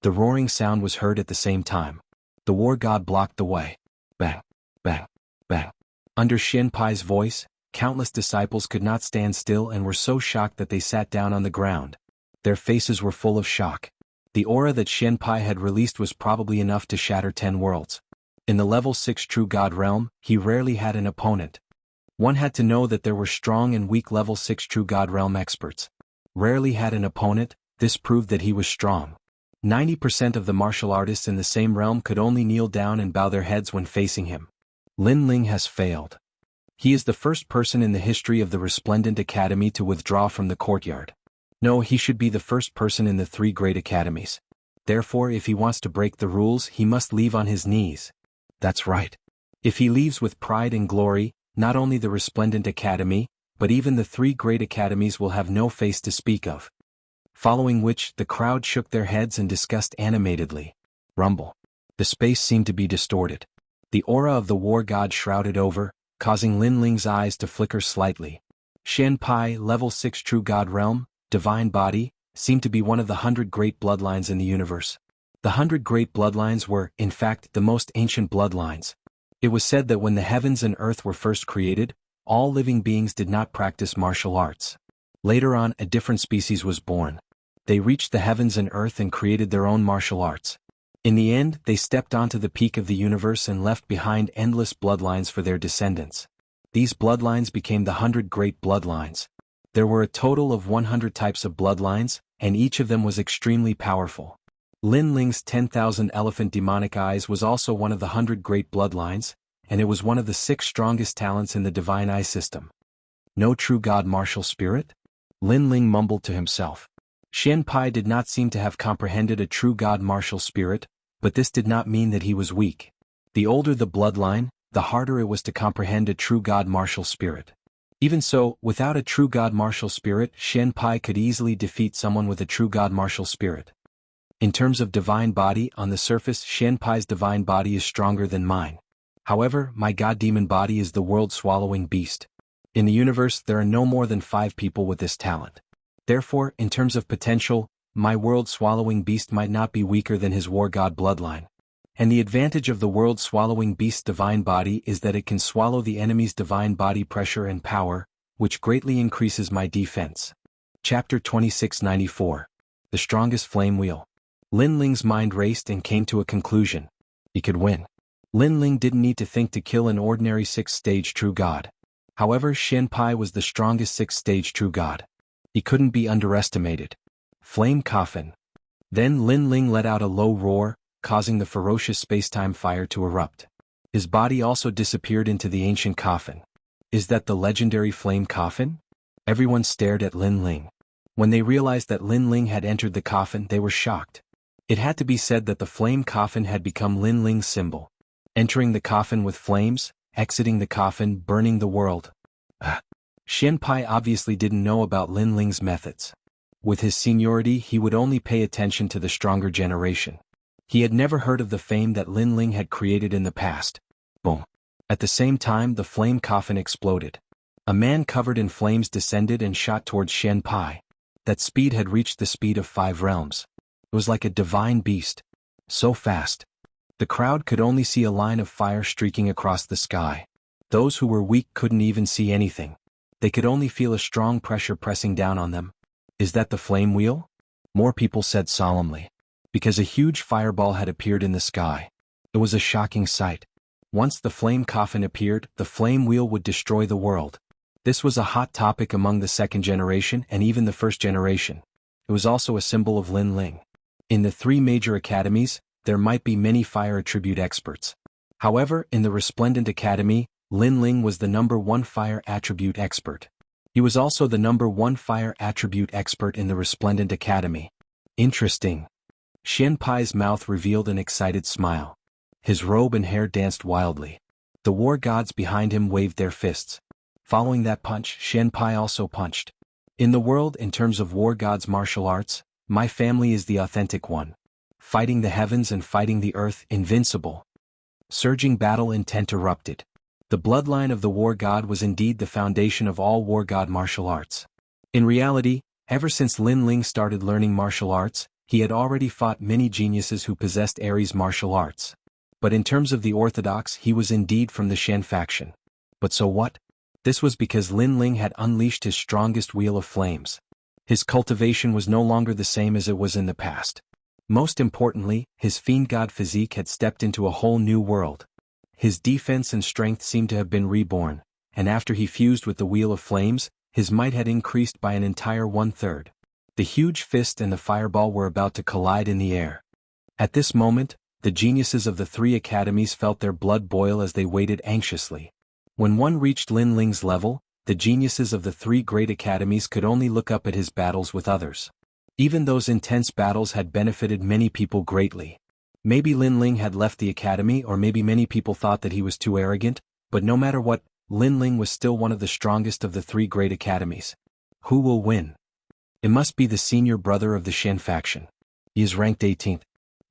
The roaring sound was heard at the same time. The war god blocked the way. Bang, bang, bang. Under Xianpai's voice, countless disciples could not stand still and were so shocked that they sat down on the ground. Their faces were full of shock. The aura that Xianpai had released was probably enough to shatter 10 worlds. In the level 6 true god realm, he rarely had an opponent. One had to know that there were strong and weak level 6 true god realm experts. Rarely had an opponent, this proved that he was strong. 90% of the martial artists in the same realm could only kneel down and bow their heads when facing him. Lin Ling has failed. He is the first person in the history of the Resplendent Academy to withdraw from the courtyard. No, he should be the first person in the 3 great academies. Therefore, if he wants to break the rules, he must leave on his knees. That's right. If he leaves with pride and glory, not only the Resplendent Academy, but even the 3 great academies will have no face to speak of. Following which, the crowd shook their heads and discussed animatedly. Rumble. The space seemed to be distorted. The aura of the war god shrouded over, causing Lin Ling's eyes to flicker slightly. Xianpai, level 6 true god realm, divine body, seemed to be one of the 100 great bloodlines in the universe. The 100 great bloodlines were, in fact, the most ancient bloodlines. It was said that when the heavens and earth were first created, all living beings did not practice martial arts. Later on, a different species was born. They reached the heavens and earth and created their own martial arts. In the end, they stepped onto the peak of the universe and left behind endless bloodlines for their descendants. These bloodlines became the 100 great bloodlines. There were a total of 100 types of bloodlines, and each of them was extremely powerful. Lin Ling's 10,000 elephant demonic eyes was also one of the 100 great bloodlines, and it was one of the 6 strongest talents in the divine eye system. No true god martial spirit? Lin Ling mumbled to himself. Xianpai did not seem to have comprehended a true god martial spirit, but this did not mean that he was weak. The older the bloodline, the harder it was to comprehend a true god martial spirit. Even so, without a true god martial spirit, Xianpai could easily defeat someone with a true god martial spirit. In terms of divine body, on the surface, Xianpai's divine body is stronger than mine. However, my god demon body is the world-swallowing beast. In the universe, there are no more than 5 people with this talent. Therefore, in terms of potential, my world-swallowing beast might not be weaker than his war god bloodline. And the advantage of the world-swallowing beast's divine body is that it can swallow the enemy's divine body pressure and power, which greatly increases my defense. Chapter 2694. The Strongest Flame Wheel. Lin Ling's mind raced and came to a conclusion. He could win. Lin Ling didn't need to think to kill an ordinary 6th-stage true god. However, Xianpai was the strongest 6th-stage true god. He couldn't be underestimated. Flame Coffin. Then Lin Ling let out a low roar, causing the ferocious spacetime fire to erupt. His body also disappeared into the ancient coffin. Is that the legendary Flame Coffin? Everyone stared at Lin Ling. When they realized that Lin Ling had entered the coffin, they were shocked. It had to be said that the Flame Coffin had become Lin Ling's symbol. Entering the coffin with flames, exiting the coffin, burning the world. Xianpai obviously didn't know about Lin Ling's methods. With his seniority, he would only pay attention to the stronger generation. He had never heard of the fame that Lin Ling had created in the past. Boom. At the same time, the flame coffin exploded. A man covered in flames descended and shot towards Xianpai. That speed had reached the speed of 5 realms. It was like a divine beast. So fast. The crowd could only see a line of fire streaking across the sky. Those who were weak couldn't even see anything. They could only feel a strong pressure pressing down on them. Is that the flame wheel? More people said solemnly. Because a huge fireball had appeared in the sky. It was a shocking sight. Once the flame coffin appeared, the flame wheel would destroy the world. This was a hot topic among the 2nd generation and even the 1st generation. It was also a symbol of Lin Ling. In the 3 major academies, there might be many fire attribute experts. However, in the Resplendent Academy, Lin Ling was the #1 fire attribute expert. He was also the #1 fire attribute expert in the Resplendent Academy. Interesting. Xianpai's mouth revealed an excited smile. His robe and hair danced wildly. The war gods behind him waved their fists. Following that punch, Xianpai also punched. In the world, in terms of war gods' martial arts, my family is the authentic one. Fighting the heavens and fighting the earth, invincible. Surging battle intent erupted. The bloodline of the war god was indeed the foundation of all war god martial arts. In reality, ever since Lin Ling started learning martial arts, he had already fought many geniuses who possessed Ares martial arts. But in terms of the orthodox, he was indeed from the Shen faction. But so what? This was because Lin Ling had unleashed his strongest wheel of flames. His cultivation was no longer the same as it was in the past. Most importantly, his fiend god physique had stepped into a whole new world. His defense and strength seemed to have been reborn, and after he fused with the Wheel of Flames, his might had increased by an entire 1/3. The huge fist and the fireball were about to collide in the air. At this moment, the geniuses of the three academies felt their blood boil as they waited anxiously. When one reached Lin Ling's level, the geniuses of the three great academies could only look up at his battles with others. Even those intense battles had benefited many people greatly. Maybe Lin Ling had left the academy, or maybe many people thought that he was too arrogant, but no matter what, Lin Ling was still one of the strongest of the three great academies. Who will win? It must be the senior brother of the Shen faction. He is ranked 18th.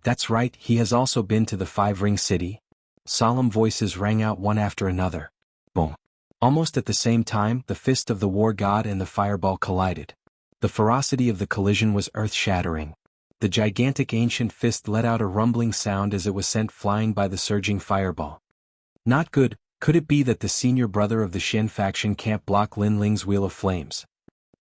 That's right, he has also been to the Five-Ring City. Solemn voices rang out one after another. Boom. Almost at the same time, the fist of the war god and the fireball collided. The ferocity of the collision was earth-shattering. The gigantic ancient fist let out a rumbling sound as it was sent flying by the surging fireball. Not good. Could it be that the senior brother of the Shen faction can't block Lin Ling's Wheel of Flames?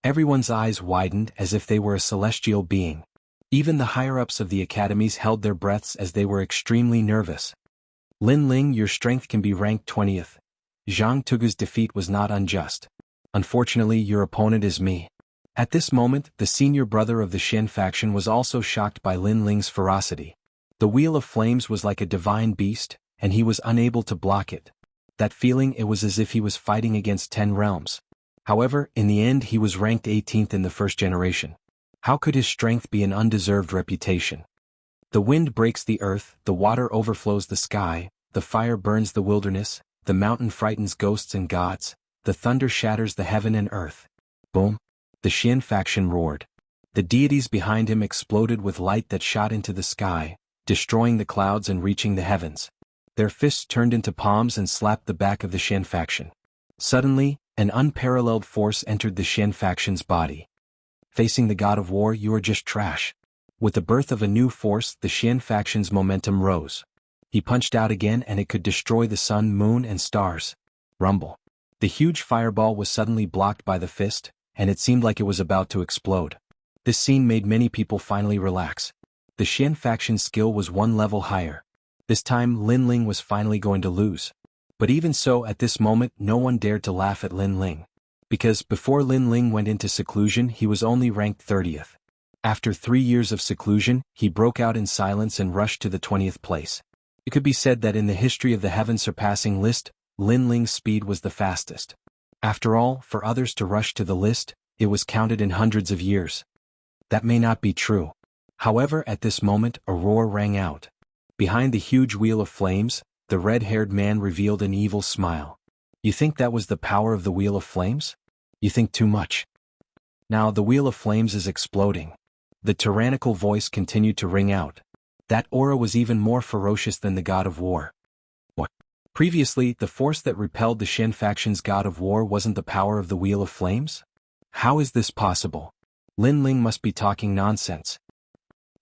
Everyone's eyes widened as if they were a celestial being. Even the higher-ups of the academies held their breaths as they were extremely nervous. Lin Ling, your strength can be ranked 20th. Zhang Tugu's defeat was not unjust. Unfortunately, your opponent is me. At this moment, the senior brother of the Shen faction was also shocked by Lin Ling's ferocity. The Wheel of Flames was like a divine beast, and he was unable to block it. That feeling, it was as if he was fighting against 10 realms. However, in the end he was ranked 18th in the first generation. How could his strength be an undeserved reputation? The wind breaks the earth, the water overflows the sky, the fire burns the wilderness, the mountain frightens ghosts and gods, the thunder shatters the heaven and earth. Boom! The Shen faction roared. The deities behind him exploded with light that shot into the sky, destroying the clouds and reaching the heavens. Their fists turned into palms and slapped the back of the Shen faction. Suddenly, an unparalleled force entered the Shen faction's body. Facing the god of war, you are just trash. With the birth of a new force, the Shen faction's momentum rose. He punched out again and it could destroy the sun, moon, and stars. Rumble. The huge fireball was suddenly blocked by the fist, and it seemed like it was about to explode. This scene made many people finally relax. The Shen faction's skill was one level higher. This time Lin Ling was finally going to lose. But even so, at this moment no one dared to laugh at Lin Ling. Because before Lin Ling went into seclusion he was only ranked 30th. After 3 years of seclusion, he broke out in silence and rushed to the 20th place. It could be said that in the history of the heaven-surpassing list, Lin Ling's speed was the fastest. After all, for others to rush to the list, it was counted in hundreds of years. That may not be true. However, at this moment, a roar rang out. Behind the huge wheel of flames, the red-haired man revealed an evil smile. You think that was the power of the Wheel of Flames? You think too much. Now the Wheel of Flames is exploding. The tyrannical voice continued to ring out. That aura was even more ferocious than the god of war. What? Previously, the force that repelled the Shen faction's god of war wasn't the power of the Wheel of Flames? How is this possible? Lin Ling must be talking nonsense.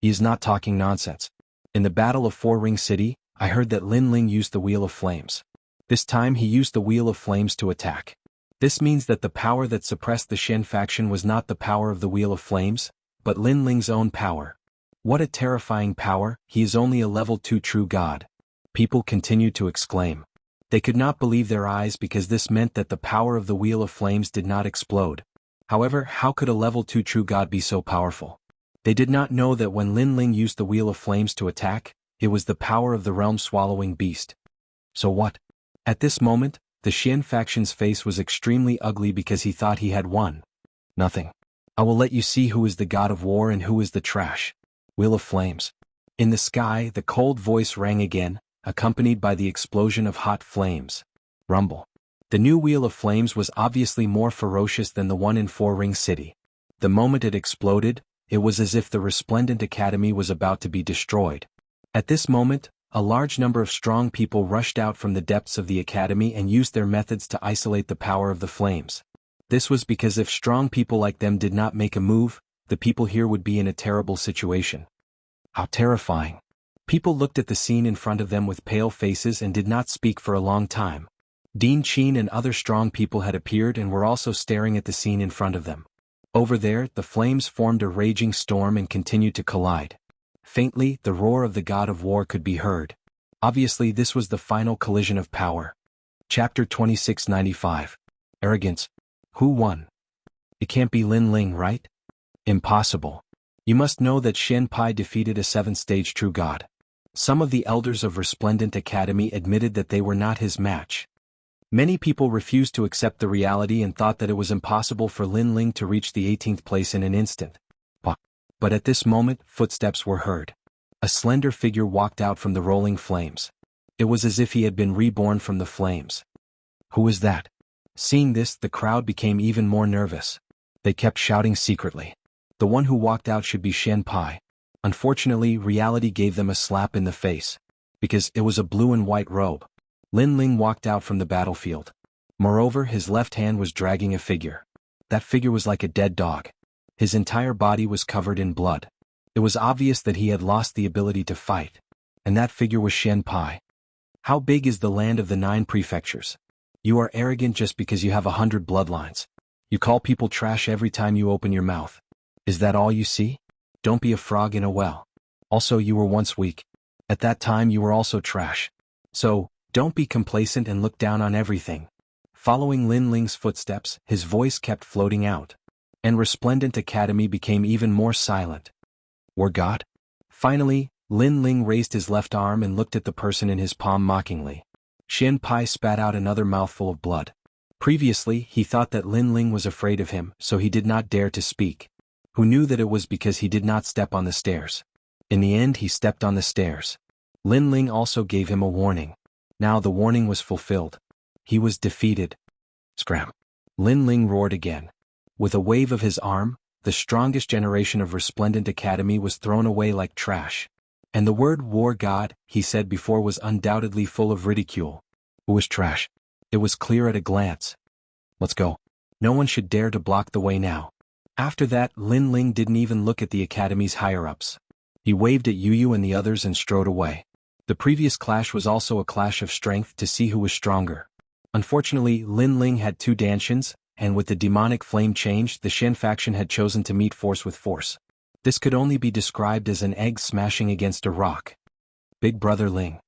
He is not talking nonsense. In the Battle of Four-Ring City, I heard that Lin Ling used the Wheel of Flames. This time he used the Wheel of Flames to attack. This means that the power that suppressed the Shen faction was not the power of the Wheel of Flames, but Lin Ling's own power. What a terrifying power, he is only a level 2 true god. People continued to exclaim. They could not believe their eyes because this meant that the power of the Wheel of Flames did not explode. However, how could a level 2 true god be so powerful? They did not know that when Lin Ling used the Wheel of Flames to attack, it was the power of the realm-swallowing beast. So what? At this moment, the Shen faction's face was extremely ugly because he thought he had won. Nothing. I will let you see who is the god of war and who is the trash. Wheel of Flames. In the sky, the cold voice rang again, accompanied by the explosion of hot flames. Rumble. The new Wheel of Flames was obviously more ferocious than the one in Four Ring City. The moment it exploded, it was as if the resplendent academy was about to be destroyed. At this moment, a large number of strong people rushed out from the depths of the academy and used their methods to isolate the power of the flames. This was because if strong people like them did not make a move, the people here would be in a terrible situation. How terrifying. People looked at the scene in front of them with pale faces and did not speak for a long time. Dean Qin and other strong people had appeared and were also staring at the scene in front of them. Over there, the flames formed a raging storm and continued to collide. Faintly, the roar of the god of war could be heard. Obviously, this was the final collision of power. Chapter 2695. Arrogance. Who won? It can't be Lin Ling, right? Impossible. You must know that Xian Pai defeated a 7th-stage true god. Some of the elders of Resplendent Academy admitted that they were not his match. Many people refused to accept the reality and thought that it was impossible for Lin Ling to reach the 18th place in an instant. But at this moment, footsteps were heard. A slender figure walked out from the rolling flames. It was as if he had been reborn from the flames. Who is that? Seeing this, the crowd became even more nervous. They kept shouting secretly. The one who walked out should be Xian Pai. Unfortunately, reality gave them a slap in the face. Because it was a blue and white robe. Lin Ling walked out from the battlefield. Moreover, his left hand was dragging a figure. That figure was like a dead dog. His entire body was covered in blood. It was obvious that he had lost the ability to fight. And that figure was Xian Pai. How big is the land of the 9 prefectures? You are arrogant just because you have 100 bloodlines. You call people trash every time you open your mouth. Is that all you see? Don't be a frog in a well. Also, you were once weak. At that time you were also trash. So, don't be complacent and look down on everything. Following Lin Ling's footsteps, his voice kept floating out. And Resplendent Academy became even more silent. War God? Finally, Lin Ling raised his left arm and looked at the person in his palm mockingly. Xian Pai spat out another mouthful of blood. Previously, he thought that Lin Ling was afraid of him, so he did not dare to speak. Who knew that it was because he did not step on the stairs. In the end, he stepped on the stairs. Lin Ling also gave him a warning. Now the warning was fulfilled. He was defeated. Scram. Lin Ling roared again. With a wave of his arm, the strongest generation of Resplendent Academy was thrown away like trash. And the word war god, he said before, was undoubtedly full of ridicule. Who was trash? It was clear at a glance. Let's go. No one should dare to block the way now. After that, Lin Ling didn't even look at the Academy's higher-ups. He waved at Yu and the others and strode away. The previous clash was also a clash of strength to see who was stronger. Unfortunately, Lin Ling had 2 Dantians, and with the demonic flame change, the Shen faction had chosen to meet force with force. This could only be described as an egg smashing against a rock. Big Brother Ling.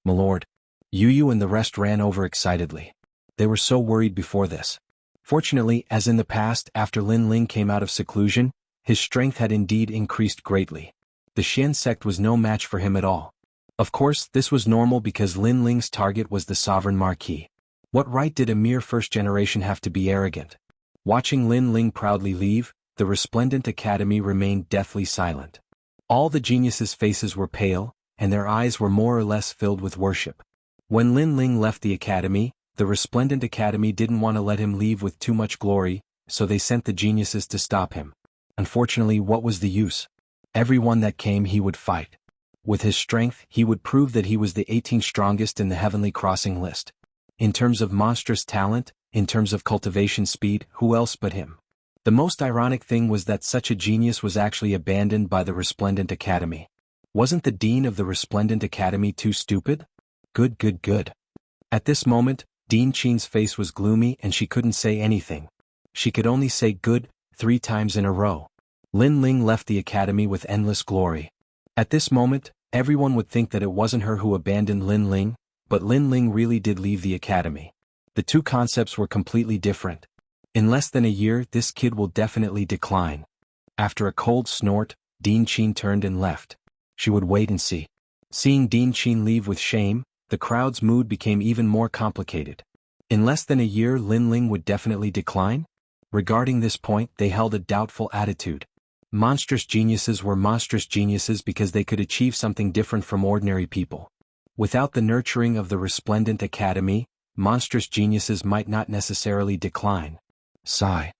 My lord. Yu and the rest ran over excitedly. They were so worried before this. Fortunately, as in the past, after Lin Ling came out of seclusion, his strength had indeed increased greatly. The Xian sect was no match for him at all. Of course, this was normal because Lin Ling's target was the Sovereign Marquis. What right did a mere first generation have to be arrogant? Watching Lin Ling proudly leave, the Resplendent Academy remained deathly silent. All the geniuses' faces were pale, and their eyes were more or less filled with worship. When Lin Ling left the academy, the Resplendent Academy didn't want to let him leave with too much glory, so they sent the geniuses to stop him. Unfortunately, what was the use? Everyone that came he would fight. With his strength, he would prove that he was the 18th strongest in the Heavenly Crossing list. In terms of monstrous talent, in terms of cultivation speed, who else but him? The most ironic thing was that such a genius was actually abandoned by the Resplendent Academy. Wasn't the dean of the Resplendent Academy too stupid? Good. At this moment, Dean Qin's face was gloomy and she couldn't say anything. She could only say good 3 times in a row. Lin Ling left the academy with endless glory. At this moment, everyone would think that it wasn't her who abandoned Lin Ling, but Lin Ling really did leave the academy. The 2 concepts were completely different. In less than a year, this kid will definitely decline. After a cold snort, Dean Qin turned and left. She would wait and see. Seeing Dean Qin leave with shame, the crowd's mood became even more complicated. In less than a year, Lin Ling would definitely decline? Regarding this point, they held a doubtful attitude. Monstrous geniuses were monstrous geniuses because they could achieve something different from ordinary people. Without the nurturing of the Resplendent Academy, monstrous geniuses might not necessarily decline. Sigh.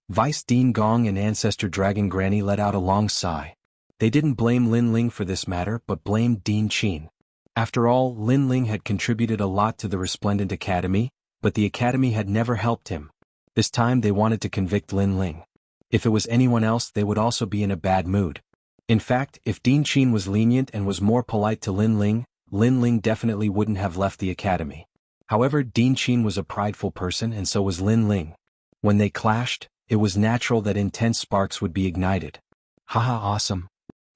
Vice Dean Gong and Ancestor Dragon Granny let out a long sigh. They didn't blame Lin Ling for this matter but blamed Dean Qin. After all, Lin Ling had contributed a lot to the Resplendent Academy, but the Academy had never helped him. This time they wanted to convict Lin Ling. If it was anyone else they would also be in a bad mood. In fact, if Dean Qin was lenient and was more polite to Lin Ling definitely wouldn't have left the Academy. However, Dean Qin was a prideful person and so was Lin Ling. When they clashed, it was natural that intense sparks would be ignited. Haha, awesome.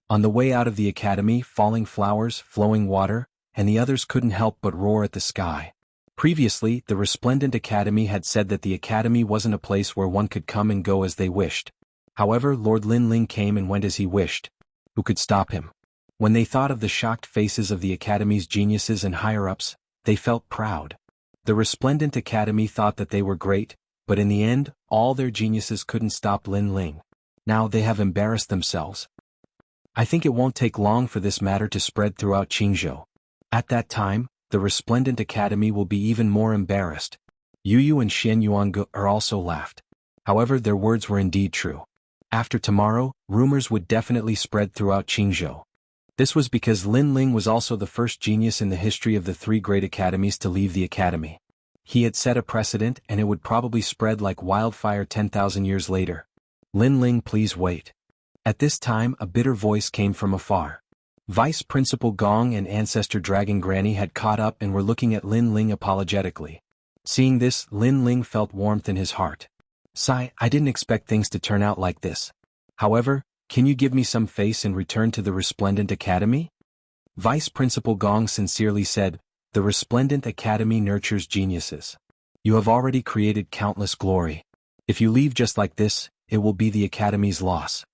On the way out of the Academy, falling flowers, flowing water, and the others couldn't help but roar at the sky. Previously, the Resplendent Academy had said that the Academy wasn't a place where one could come and go as they wished. However, Lord Lin Ling came and went as he wished. Who could stop him? When they thought of the shocked faces of the Academy's geniuses and higher-ups, they felt proud. The Resplendent Academy thought that they were great, but in the end, all their geniuses couldn't stop Lin Ling. Now they have embarrassed themselves. I think it won't take long for this matter to spread throughout Jianghu. At that time, the Resplendent Academy will be even more embarrassed. Yu and Xianxia are also laughed. However, their words were indeed true. After tomorrow, rumors would definitely spread throughout Jianghu. This was because Lin Ling was also the first genius in the history of the three great academies to leave the academy. He had set a precedent and it would probably spread like wildfire 10,000 years later. Lin Ling, please wait. At this time, a bitter voice came from afar. Vice Principal Gong and Ancestor Dragon Granny had caught up and were looking at Lin Ling apologetically. Seeing this, Lin Ling felt warmth in his heart. Sigh, I didn't expect things to turn out like this. However, can you give me some face and return to the Resplendent Academy? Vice Principal Gong sincerely said, the Resplendent Academy nurtures geniuses. You have already created countless glory. If you leave just like this, it will be the Academy's loss.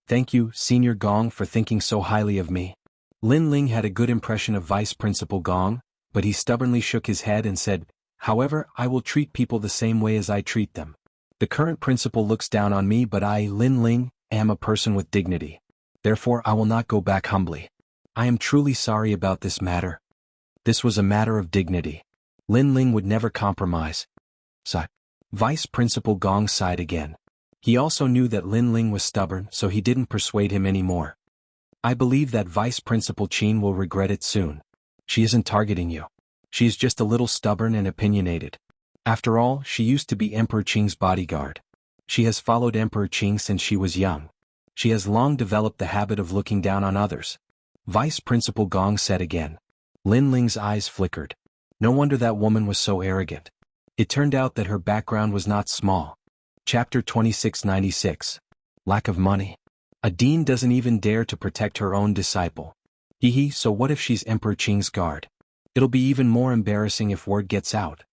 Thank you, Senior Gong, for thinking so highly of me. Lin Ling had a good impression of Vice Principal Gong, but he stubbornly shook his head and said, however, I will treat people the same way as I treat them. The current principal looks down on me, but I, Lin Ling, am a person with dignity. Therefore I will not go back humbly. I am truly sorry about this matter. This was a matter of dignity. Lin Ling would never compromise. Sigh. Vice Principal Gong sighed again. He also knew that Lin Ling was stubborn, so he didn't persuade him anymore. I believe that Vice Principal Qin will regret it soon. She isn't targeting you. She is just a little stubborn and opinionated. After all, she used to be Emperor Qing's bodyguard. She has followed Emperor Qing since she was young. She has long developed the habit of looking down on others. Vice Principal Gong said again. Lin Ling's eyes flickered. No wonder that woman was so arrogant. It turned out that her background was not small. Chapter 2696. Lack of money. A dean doesn't even dare to protect her own disciple. Hee, so what if she's Emperor Qing's guard? It'll be even more embarrassing if word gets out.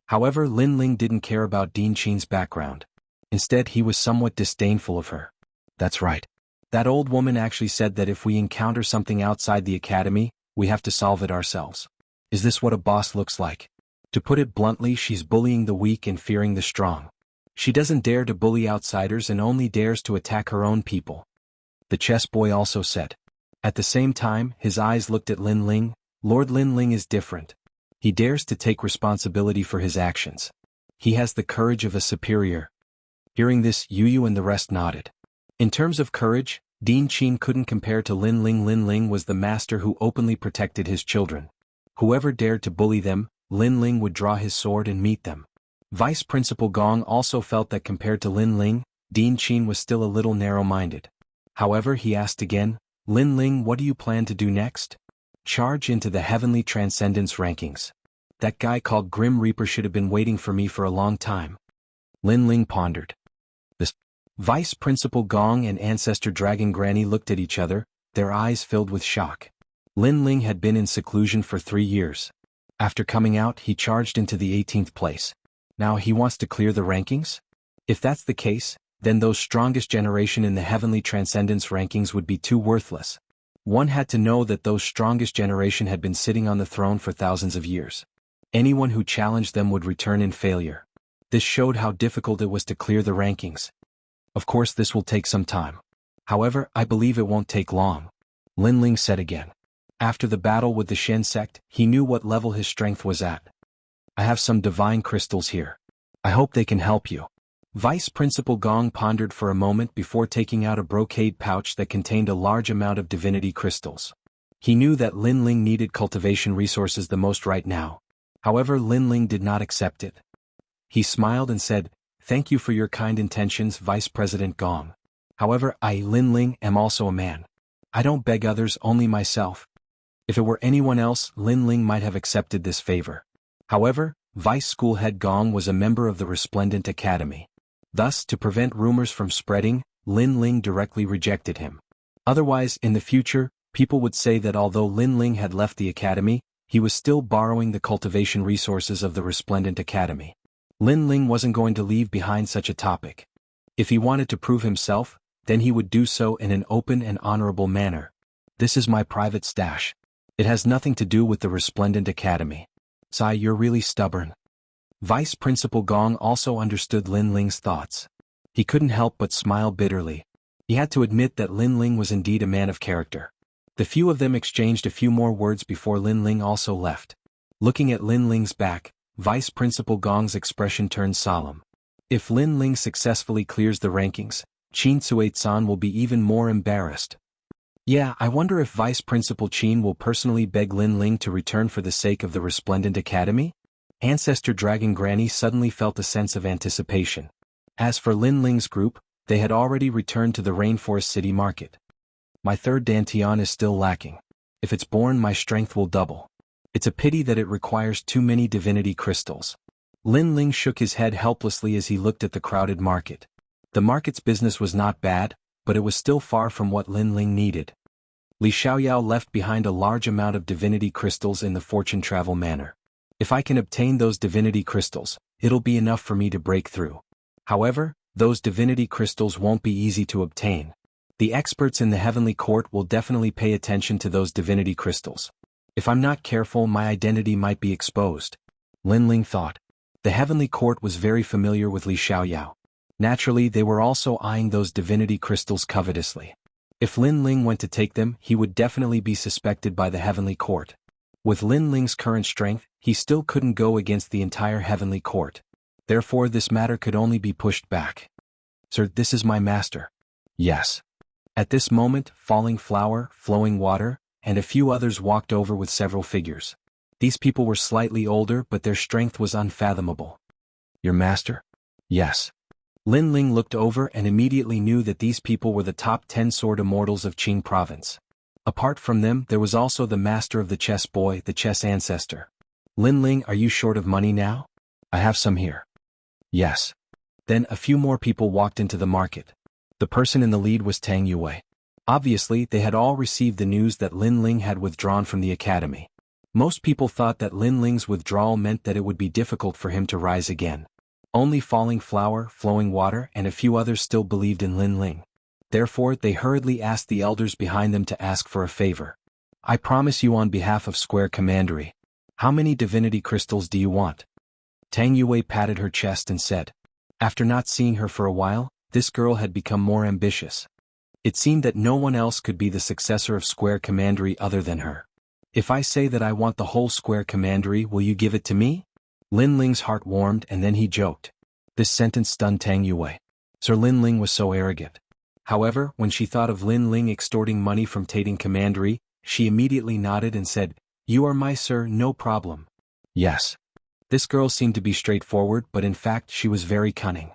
However, Lin Ling didn't care about Dean Qin's background. Instead, he was somewhat disdainful of her. That's right. That old woman actually said that if we encounter something outside the academy, we have to solve it ourselves. Is this what a boss looks like? To put it bluntly, she's bullying the weak and fearing the strong. She doesn't dare to bully outsiders and only dares to attack her own people. The chess boy also said. At the same time, his eyes looked at Lin Ling. Lord Lin Ling is different. He dares to take responsibility for his actions. He has the courage of a superior. Hearing this, Yu and the rest nodded. In terms of courage, Dean Qin couldn't compare to Lin Ling. Lin Ling was the master who openly protected his children. Whoever dared to bully them, Lin Ling would draw his sword and meet them. Vice Principal Gong also felt that compared to Lin Ling, Dean Qin was still a little narrow-minded. However, he asked again, Lin Ling, what do you plan to do next? Charge into the Heavenly Transcendence rankings. That guy called Grim Reaper should have been waiting for me for a long time. Lin Ling pondered. The Vice Principal Gong and Ancestor Dragon Granny looked at each other, their eyes filled with shock. Lin Ling had been in seclusion for 3 years. After coming out, he charged into the 18th place. Now he wants to clear the rankings? If that's the case, then those strongest generation in the Heavenly Transcendence rankings would be too worthless. One had to know that those strongest generation had been sitting on the throne for thousands of years. Anyone who challenged them would return in failure. This showed how difficult it was to clear the rankings. Of course, this will take some time. However, I believe it won't take long. Lin Ling said again. After the battle with the Shen sect, he knew what level his strength was at. I have some divine crystals here. I hope they can help you. Vice Principal Gong pondered for a moment before taking out a brocade pouch that contained a large amount of divinity crystals. He knew that Lin Ling needed cultivation resources the most right now. However, Lin Ling did not accept it. He smiled and said, "Thank you for your kind intentions, Vice President Gong. However, I, Lin Ling, am also a man. I don't beg others, only myself." If it were anyone else, Lin Ling might have accepted this favor. However, Vice School Head Gong was a member of the Resplendent Academy. Thus, to prevent rumors from spreading, Lin Ling directly rejected him. Otherwise, in the future, people would say that although Lin Ling had left the academy, he was still borrowing the cultivation resources of the Resplendent Academy. Lin Ling wasn't going to leave behind such a topic. If he wanted to prove himself, then he would do so in an open and honorable manner. This is my private stash. It has nothing to do with the Resplendent Academy. Sai, you're really stubborn. Vice Principal Gong also understood Lin Ling's thoughts. He couldn't help but smile bitterly. He had to admit that Lin Ling was indeed a man of character. The few of them exchanged a few more words before Lin Ling also left. Looking at Lin Ling's back, Vice Principal Gong's expression turned solemn. If Lin Ling successfully clears the rankings, Qin Sui-san will be even more embarrassed. Yeah, I wonder if Vice Principal Qin will personally beg Lin Ling to return for the sake of the Resplendent Academy? Ancestor Dragon Granny suddenly felt a sense of anticipation. As for Lin Ling's group, they had already returned to the Rainforest City Market. My third Dantian is still lacking. If it's born, my strength will double. It's a pity that it requires too many divinity crystals. Lin Ling shook his head helplessly as he looked at the crowded market. The market's business was not bad, but it was still far from what Lin Ling needed. Li Xiaoyao left behind a large amount of divinity crystals in the fortune travel manor. If I can obtain those divinity crystals, it'll be enough for me to break through. However, those divinity crystals won't be easy to obtain. The experts in the Heavenly Court will definitely pay attention to those divinity crystals. If I'm not careful, my identity might be exposed. Lin Ling thought. The Heavenly Court was very familiar with Li Xiaoyao. Naturally, they were also eyeing those divinity crystals covetously. If Lin Ling went to take them, he would definitely be suspected by the Heavenly Court. With Lin Ling's current strength, he still couldn't go against the entire Heavenly Court. Therefore, this matter could only be pushed back. Sir, this is my master. Yes. At this moment, Falling Flower, Flowing Water, and a few others walked over with several figures. These people were slightly older, but their strength was unfathomable. Your master? Yes. Lin Ling looked over and immediately knew that these people were the top 10 sword immortals of Qing province. Apart from them, there was also the master of the chess boy, the chess ancestor. Lin Ling, are you short of money now? I have some here. Yes. Then a few more people walked into the market. The person in the lead was Tang Yue. Obviously, they had all received the news that Lin Ling had withdrawn from the academy. Most people thought that Lin Ling's withdrawal meant that it would be difficult for him to rise again. Only Falling Flower, Flowing Water, and a few others still believed in Lin Ling. Therefore, they hurriedly asked the elders behind them to ask for a favor. I promise you on behalf of Square Commandery. How many divinity crystals do you want? Tang Yue patted her chest and said. After not seeing her for a while, this girl had become more ambitious. It seemed that no one else could be the successor of Square Commandery other than her. If I say that I want the whole Square Commandery, will you give it to me? Lin Ling's heart warmed and then he joked. This sentence stunned Tang Yue. Sir Lin Ling was so arrogant. However, when she thought of Lin Ling extorting money from Tating Commandery, she immediately nodded and said, You are my sir, no problem. Yes. This girl seemed to be straightforward, but in fact she was very cunning.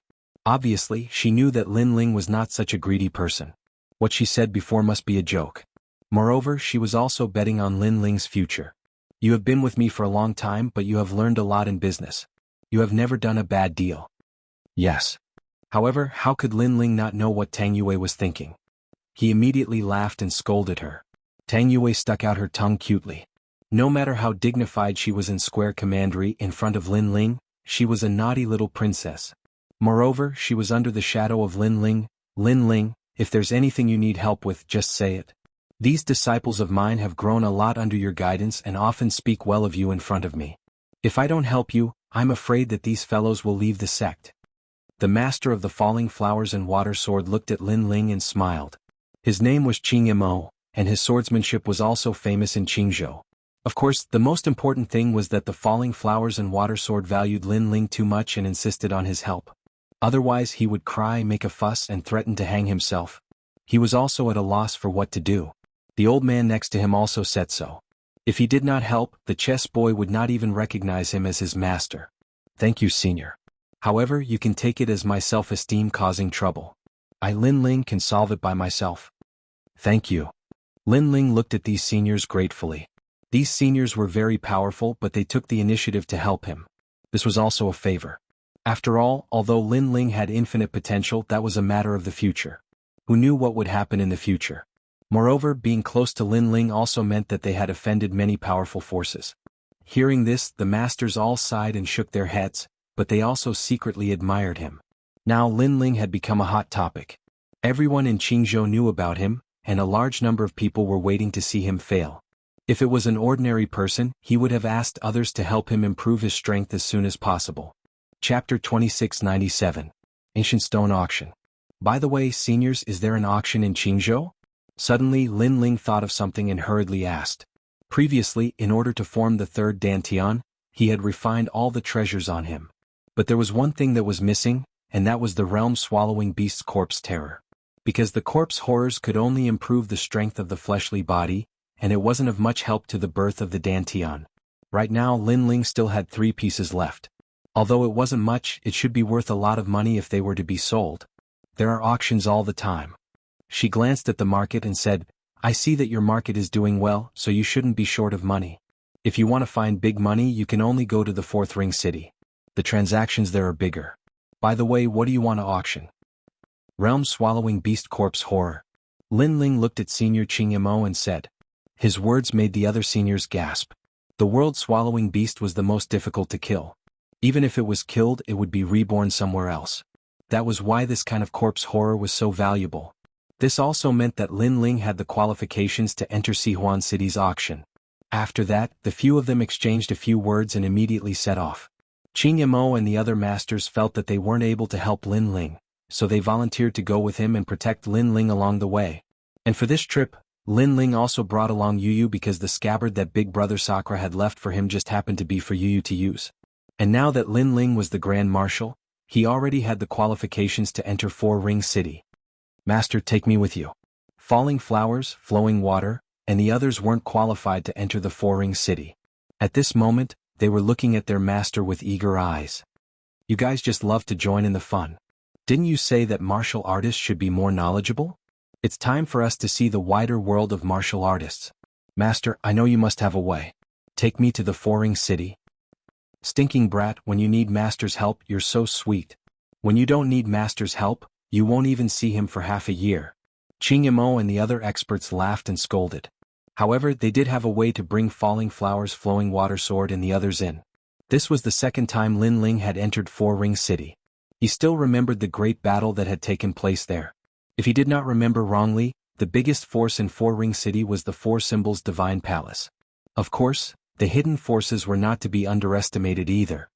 Obviously, she knew that Lin Ling was not such a greedy person. What she said before must be a joke. Moreover, she was also betting on Lin Ling's future. You have been with me for a long time, but you have learned a lot in business. You have never done a bad deal. Yes. However, how could Lin Ling not know what Tang Yue was thinking? He immediately laughed and scolded her. Tang Yue stuck out her tongue cutely. No matter how dignified she was in Square Commandery in front of Lin Ling, she was a naughty little princess. Moreover, she was under the shadow of Lin Ling. Lin Ling, if there's anything you need help with, just say it. These disciples of mine have grown a lot under your guidance and often speak well of you in front of me. If I don't help you, I'm afraid that these fellows will leave the sect. The master of the Falling Flowers and Water Sword looked at Lin Ling and smiled. His name was Qing Mo, and his swordsmanship was also famous in Qingzhou. Of course, the most important thing was that the falling flowers and water sword valued Lin Ling too much and insisted on his help. Otherwise he would cry, make a fuss, and threaten to hang himself. He was also at a loss for what to do. The old man next to him also said so. If he did not help, the chess boy would not even recognize him as his master. Thank you, senior. However, you can take it as my self-esteem causing trouble. I, Lin Ling, can solve it by myself. Thank you. Lin Ling looked at these seniors gratefully. These seniors were very powerful, but they took the initiative to help him. This was also a favor. After all, although Lin Ling had infinite potential, that was a matter of the future. Who knew what would happen in the future? Moreover, being close to Lin Ling also meant that they had offended many powerful forces. Hearing this, the masters all sighed and shook their heads, but they also secretly admired him. Now Lin Ling had become a hot topic. Everyone in Jianghu knew about him, and a large number of people were waiting to see him fail. If it was an ordinary person, he would have asked others to help him improve his strength as soon as possible. Chapter 2697. Ancient Stone Auction. By the way, seniors, is there an auction in Jianghu? Suddenly Lin Ling thought of something and hurriedly asked. Previously, in order to form the third Dantian, he had refined all the treasures on him. But there was one thing that was missing, and that was the realm-swallowing beast's corpse terror. Because the corpse horrors could only improve the strength of the fleshly body, and it wasn't of much help to the birth of the Dantian. Right now Lin Ling still had 3 pieces left. Although it wasn't much, it should be worth a lot of money if they were to be sold. There are auctions all the time. She glanced at the market and said, I see that your market is doing well, so you shouldn't be short of money. If you want to find big money, you can only go to the 4th ring city. The transactions there are bigger. By the way, what do you want to auction? Realm-swallowing beast corpse horror. Lin Ling looked at Senior Qianxia and said. His words made the other seniors gasp. The world-swallowing beast was the most difficult to kill. Even if it was killed, it would be reborn somewhere else. That was why this kind of corpse horror was so valuable. This also meant that Lin Ling had the qualifications to enter Sihuan City's auction. After that, the few of them exchanged a few words and immediately set off. Qianxia and the other masters felt that they weren't able to help Lin Ling, so they volunteered to go with him and protect Lin Ling along the way. And for this trip, Lin Ling also brought along Yu because the scabbard that Big Brother Sakura had left for him just happened to be for Yu to use. And now that Lin Ling was the Grand Marshal, he already had the qualifications to enter 4 Ring City. Master, take me with you. Falling Flowers, Flowing Water, and the others weren't qualified to enter the 4 Ring City. At this moment, they were looking at their master with eager eyes. You guys just love to join in the fun. Didn't you say that martial artists should be more knowledgeable? It's time for us to see the wider world of martial artists. Master, I know you must have a way. Take me to the 4 Ring City. Stinking brat, when you need master's help, you're so sweet. When you don't need master's help, you won't even see him for half a year. Qianxia and the other experts laughed and scolded. However, they did have a way to bring Falling Flowers, Flowing Water Sword and the others in. This was the second time Lin Ling had entered 4 Ring City. He still remembered the great battle that had taken place there. If he did not remember wrongly, the biggest force in 4 Ring City was the 4 Symbols Divine Palace. Of course, the hidden forces were not to be underestimated either.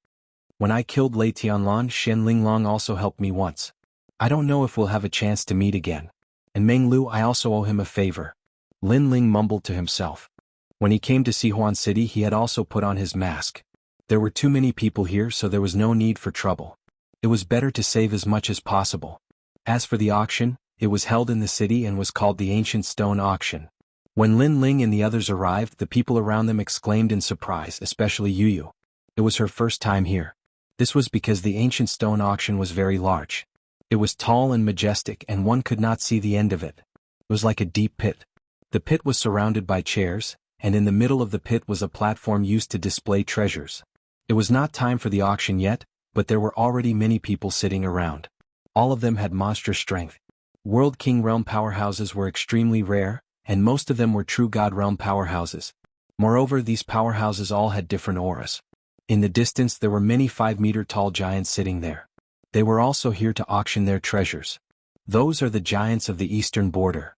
When I killed Lei Tianlan, Shen Linglong also helped me once. I don't know if we'll have a chance to meet again. And Meng Lu, I also owe him a favor. Lin Ling mumbled to himself. When he came to Sihuan City, he had also put on his mask. There were too many people here, so there was no need for trouble. It was better to save as much as possible. As for the auction, it was held in the city and was called the Ancient Stone Auction. When Lin Ling and the others arrived, the people around them exclaimed in surprise, especially Yu. It was her first time here. This was because the Ancient Stone Auction was very large. It was tall and majestic, and one could not see the end of it. It was like a deep pit. The pit was surrounded by chairs, and in the middle of the pit was a platform used to display treasures. It was not time for the auction yet, but there were already many people sitting around. All of them had monstrous strength. World King Realm powerhouses were extremely rare, and most of them were true God Realm powerhouses. Moreover, these powerhouses all had different auras. In the distance there were many 5-meter-tall giants sitting there. They were also here to auction their treasures. Those are the giants of the eastern border.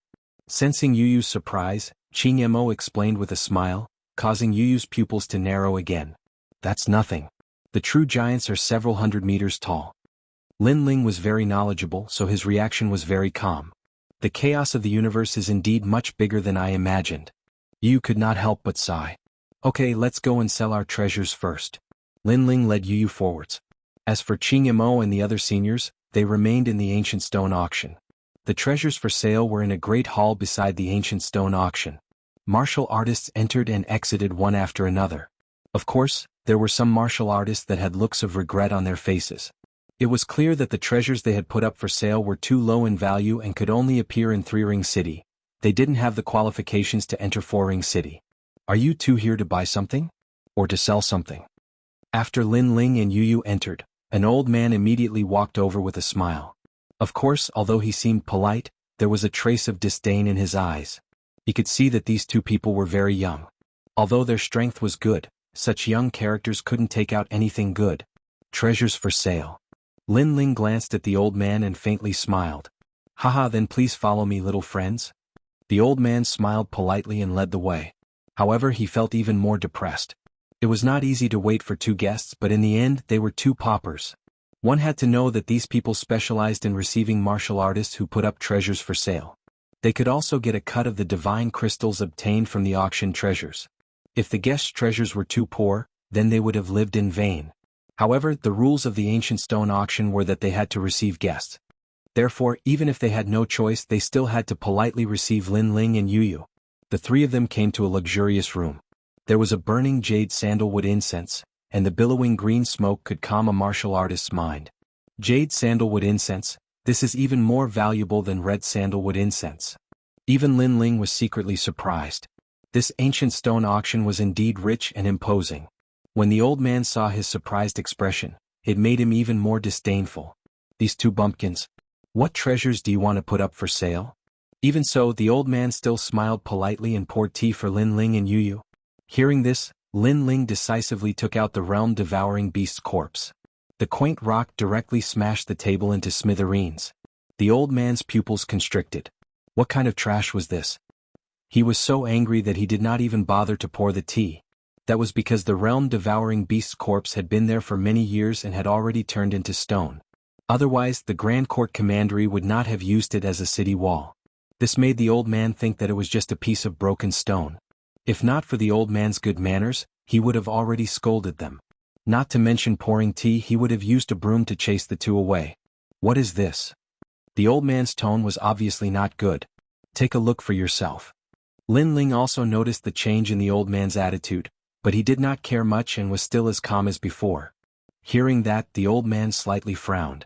Sensing Yuyu's surprise, Qianxia explained with a smile, causing Yuyu's pupils to narrow again. That's nothing. The true giants are several hundred meters tall. Lin Ling was very knowledgeable, so his reaction was very calm. The chaos of the universe is indeed much bigger than I imagined. Yu could not help but sigh. Okay, let's go and sell our treasures first. Lin Ling led Yu Yu forwards. As for Qing Mo and the other seniors, they remained in the ancient stone auction. The treasures for sale were in a great hall beside the ancient stone auction. Martial artists entered and exited one after another. Of course, there were some martial artists that had looks of regret on their faces. It was clear that the treasures they had put up for sale were too low in value and could only appear in 3-ring city. They didn't have the qualifications to enter 4-ring city. Are you two here to buy something? Or to sell something? After Lin Ling and Yu Yu entered, an old man immediately walked over with a smile. Of course, although he seemed polite, there was a trace of disdain in his eyes. He could see that these two people were very young. Although their strength was good, such young characters couldn't take out anything good. Treasures for sale. Lin Ling glanced at the old man and faintly smiled. Haha, then please follow me, little friends. The old man smiled politely and led the way. However, he felt even more depressed. It was not easy to wait for two guests, but in the end they were two paupers. One had to know that these people specialized in receiving martial artists who put up treasures for sale. They could also get a cut of the divine crystals obtained from the auction treasures. If the guests' treasures were too poor, then they would have lived in vain. However, the rules of the ancient stone auction were that they had to receive guests. Therefore, even if they had no choice, they still had to politely receive Lin Ling and Yu Yu. The three of them came to a luxurious room. There was a burning jade sandalwood incense, and the billowing green smoke could calm a martial artist's mind. Jade sandalwood incense, this is even more valuable than red sandalwood incense. Even Lin Ling was secretly surprised. This ancient stone auction was indeed rich and imposing. When the old man saw his surprised expression, it made him even more disdainful. These two bumpkins. What treasures do you want to put up for sale? Even so, the old man still smiled politely and poured tea for Lin Ling and Yu Yu. Hearing this, Lin Ling decisively took out the realm-devouring beast's corpse. The quaint rock directly smashed the table into smithereens. The old man's pupils constricted. What kind of trash was this? He was so angry that he did not even bother to pour the tea. That was because the realm-devouring beast's corpse had been there for many years and had already turned into stone. Otherwise, the Grand Court Commandery would not have used it as a city wall. This made the old man think that it was just a piece of broken stone. If not for the old man's good manners, he would have already scolded them. Not to mention pouring tea, he would have used a broom to chase the two away. What is this? The old man's tone was obviously not good. Take a look for yourself. Lin Ling also noticed the change in the old man's attitude, but he did not care much and was still as calm as before. Hearing that, the old man slightly frowned.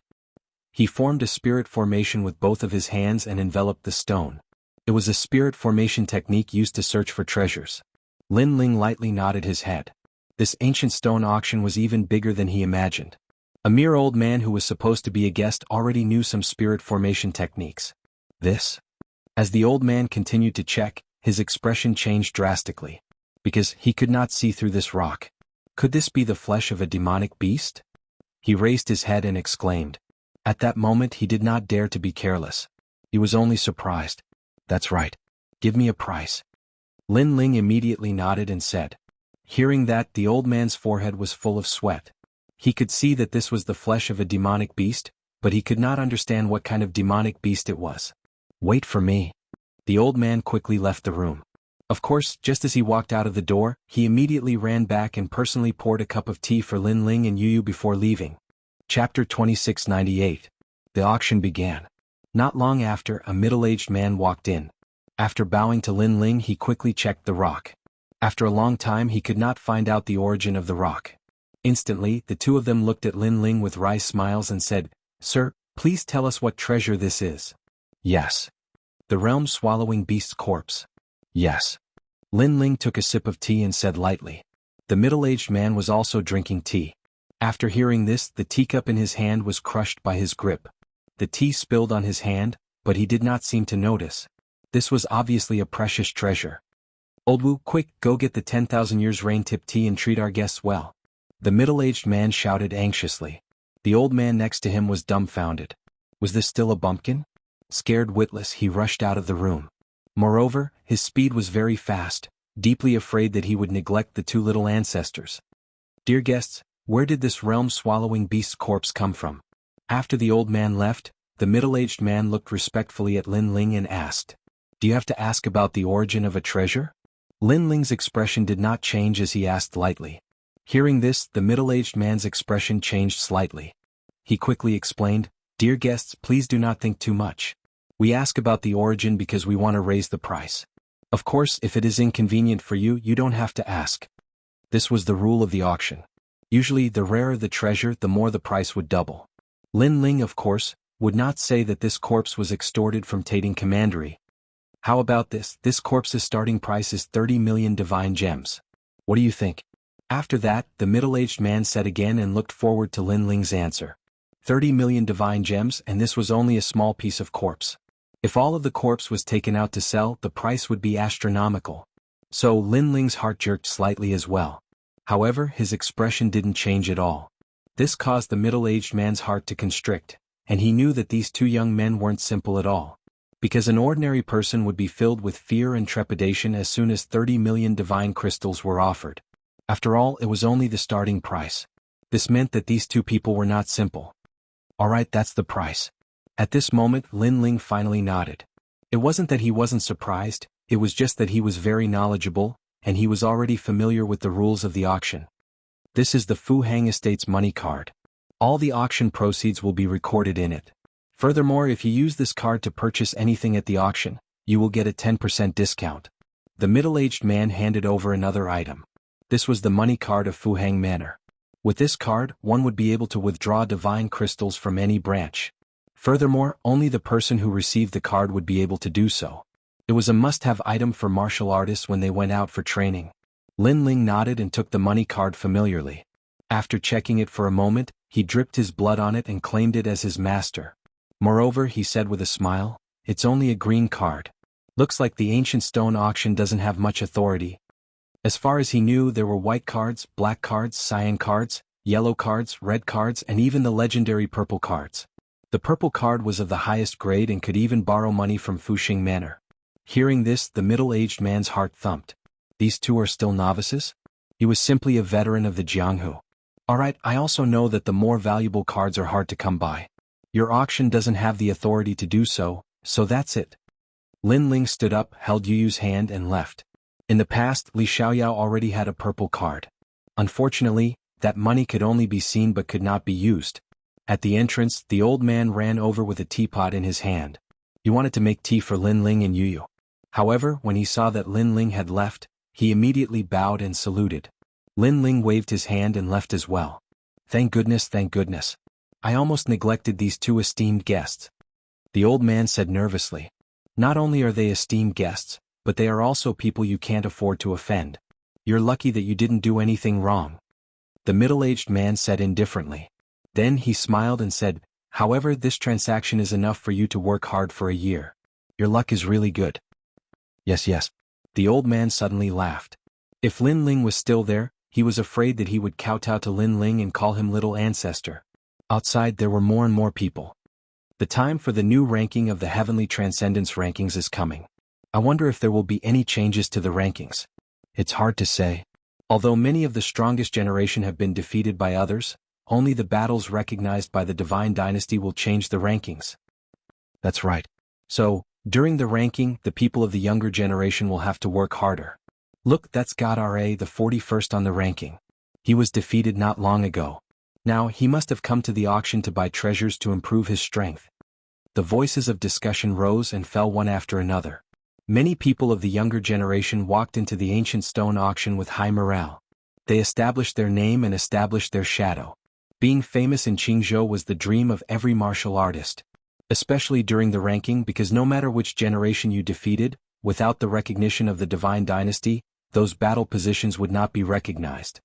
He formed a spirit formation with both of his hands and enveloped the stone. It was a spirit formation technique used to search for treasures. Lin Ling lightly nodded his head. This ancient stone auction was even bigger than he imagined. A mere old man who was supposed to be a guest already knew some spirit formation techniques. This? As the old man continued to check, his expression changed drastically. Because he could not see through this rock. Could this be the flesh of a demonic beast? He raised his head and exclaimed. At that moment he did not dare to be careless. He was only surprised. That's right. Give me a price. Lin Ling immediately nodded and said. Hearing that, the old man's forehead was full of sweat. He could see that this was the flesh of a demonic beast, but he could not understand what kind of demonic beast it was. Wait for me. The old man quickly left the room. Of course, just as he walked out of the door, he immediately ran back and personally poured a cup of tea for Lin Ling and Yu Yu before leaving. Chapter 2698. The auction began. Not long after, a middle-aged man walked in. After bowing to Lin Ling, he quickly checked the rock. After a long time, he could not find out the origin of the rock. Instantly, the two of them looked at Lin Ling with wry smiles and said, Sir, please tell us what treasure this is. Yes. The realm-swallowing beast's corpse. Yes. Lin Ling took a sip of tea and said lightly. The middle-aged man was also drinking tea. After hearing this, the teacup in his hand was crushed by his grip. The tea spilled on his hand, but he did not seem to notice. This was obviously a precious treasure. Old Wu, quick, go get the 10,000 years rain-tip tea and treat our guests well. The middle-aged man shouted anxiously. The old man next to him was dumbfounded. Was this still a bumpkin? Scared witless, he rushed out of the room. Moreover, his speed was very fast, deeply afraid that he would neglect the two little ancestors. Dear guests, where did this realm-swallowing beast's corpse come from? After the old man left, the middle-aged man looked respectfully at Lin Ling and asked, Do you have to ask about the origin of a treasure? Lin Ling's expression did not change as he asked lightly. Hearing this, the middle-aged man's expression changed slightly. He quickly explained, "Dear guests, please do not think too much. We ask about the origin because we want to raise the price. Of course, if it is inconvenient for you, you don't have to ask." This was the rule of the auction. Usually, the rarer the treasure, the more the price would double. Lin Ling, of course, would not say that this corpse was extorted from Tating Commandery. "How about this? This corpse's starting price is 30 million divine gems. What do you think?" After that, the middle-aged man said again and looked forward to Lin Ling's answer. 30 million divine gems, and this was only a small piece of corpse. If all of the corpse was taken out to sell, the price would be astronomical. So Lin Ling's heart jerked slightly as well. However, his expression didn't change at all. This caused the middle-aged man's heart to constrict, and he knew that these two young men weren't simple at all. Because an ordinary person would be filled with fear and trepidation as soon as 30 million divine crystals were offered. After all, it was only the starting price. This meant that these two people were not simple. "Alright, that's the price." At this moment, Lin Ling finally nodded. It wasn't that he wasn't surprised, it was just that he was very knowledgeable, and he was already familiar with the rules of the auction. This is the Fu Hang Estate's money card. All the auction proceeds will be recorded in it. Furthermore, if you use this card to purchase anything at the auction, you will get a 10% discount. The middle-aged man handed over another item. This was the money card of Fu Hang Manor. With this card, one would be able to withdraw divine crystals from any branch. Furthermore, only the person who received the card would be able to do so. It was a must-have item for martial artists when they went out for training. Lin Ling nodded and took the money card familiarly. After checking it for a moment, he dripped his blood on it and claimed it as his master. Moreover, he said with a smile, "It's only a green card. Looks like the ancient stone auction doesn't have much authority." As far as he knew, there were white cards, black cards, cyan cards, yellow cards, red cards, and even the legendary purple cards. The purple card was of the highest grade and could even borrow money from Fuxing Manor. Hearing this, the middle-aged man's heart thumped. These two are still novices? He was simply a veteran of the Jianghu. "Alright, I also know that the more valuable cards are hard to come by. Your auction doesn't have the authority to do so, so that's it." Lin Ling stood up, held Yuyu's hand and left. In the past, Li Xiaoyao already had a purple card. Unfortunately, that money could only be seen but could not be used. At the entrance, the old man ran over with a teapot in his hand. He wanted to make tea for Lin Ling and Yuyu. However, when he saw that Lin Ling had left, he immediately bowed and saluted. Lin Ling waved his hand and left as well. Thank goodness, thank goodness. I almost neglected these two esteemed guests." The old man said nervously. "Not only are they esteemed guests, but they are also people you can't afford to offend. You're lucky that you didn't do anything wrong." The middle-aged man said indifferently. Then he smiled and said, "However, this transaction is enough for you to work hard for a year. Your luck is really good." Yes, yes. The old man suddenly laughed. If Lin Ling was still there, he was afraid that he would kowtow to Lin Ling and call him little ancestor. Outside there were more and more people. The time for the new ranking of the Heavenly Transcendence rankings is coming. I wonder if there will be any changes to the rankings. It's hard to say. Although many of the strongest generation have been defeated by others, only the battles recognized by the Divine Dynasty will change the rankings. That's right. So, during the ranking, the people of the younger generation will have to work harder. Look, that's God Ra, the 41st on the ranking. He was defeated not long ago. Now, he must have come to the auction to buy treasures to improve his strength. The voices of discussion rose and fell one after another. Many people of the younger generation walked into the ancient stone auction with high morale. They established their name and established their shadow. Being famous in Qingzhou was the dream of every martial artist. Especially during the ranking, because no matter which generation you defeated, without the recognition of the Divine Dynasty, those battle positions would not be recognized.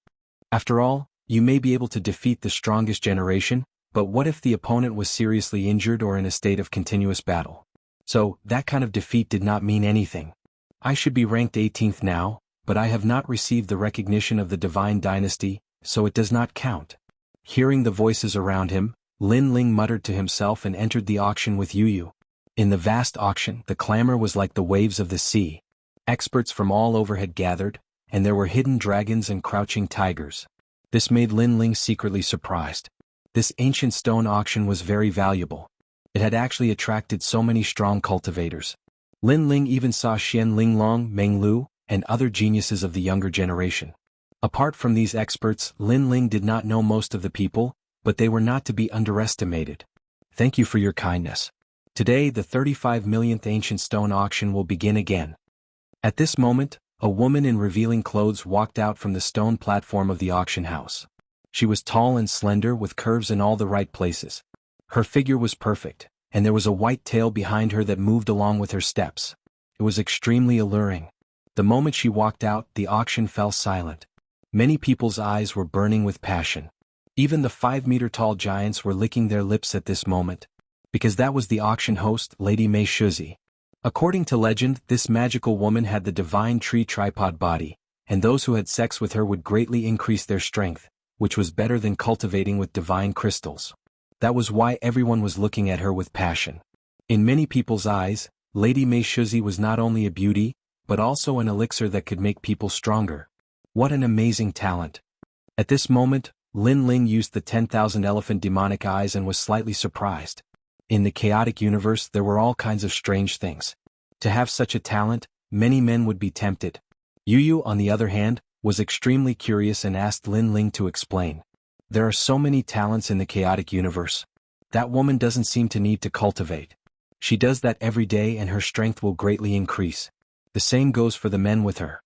After all, you may be able to defeat the strongest generation, but what if the opponent was seriously injured or in a state of continuous battle? So, that kind of defeat did not mean anything. I should be ranked 18th now, but I have not received the recognition of the Divine Dynasty, so it does not count. Hearing the voices around him, Lin Ling muttered to himself and entered the auction with Yuyu. In the vast auction, the clamor was like the waves of the sea. Experts from all over had gathered, and there were hidden dragons and crouching tigers. This made Lin Ling secretly surprised. This ancient stone auction was very valuable. It had actually attracted so many strong cultivators. Lin Ling even saw Xian Linglong, Meng Lu, and other geniuses of the younger generation. Apart from these experts, Lin Ling did not know most of the people, but they were not to be underestimated. Thank you for your kindness. Today the 35 millionth ancient stone auction will begin again. At this moment, a woman in revealing clothes walked out from the stone platform of the auction house. She was tall and slender with curves in all the right places. Her figure was perfect, and there was a white tail behind her that moved along with her steps. It was extremely alluring. The moment she walked out, the auction fell silent. Many people's eyes were burning with passion. Even the 5-meter-tall giants were licking their lips at this moment. Because that was the auction host, Lady Mei Shuzi. According to legend, this magical woman had the divine tree tripod body, and those who had sex with her would greatly increase their strength, which was better than cultivating with divine crystals. That was why everyone was looking at her with passion. In many people's eyes, Lady Mei Shuzi was not only a beauty, but also an elixir that could make people stronger. What an amazing talent. At this moment, Lin Ling used the 10,000 elephant demonic eyes and was slightly surprised. In the chaotic universe there were all kinds of strange things. To have such a talent, many men would be tempted. Yu, on the other hand, was extremely curious and asked Lin Ling to explain. There are so many talents in the chaotic universe. That woman doesn't seem to need to cultivate. She does that every day and her strength will greatly increase. The same goes for the men with her.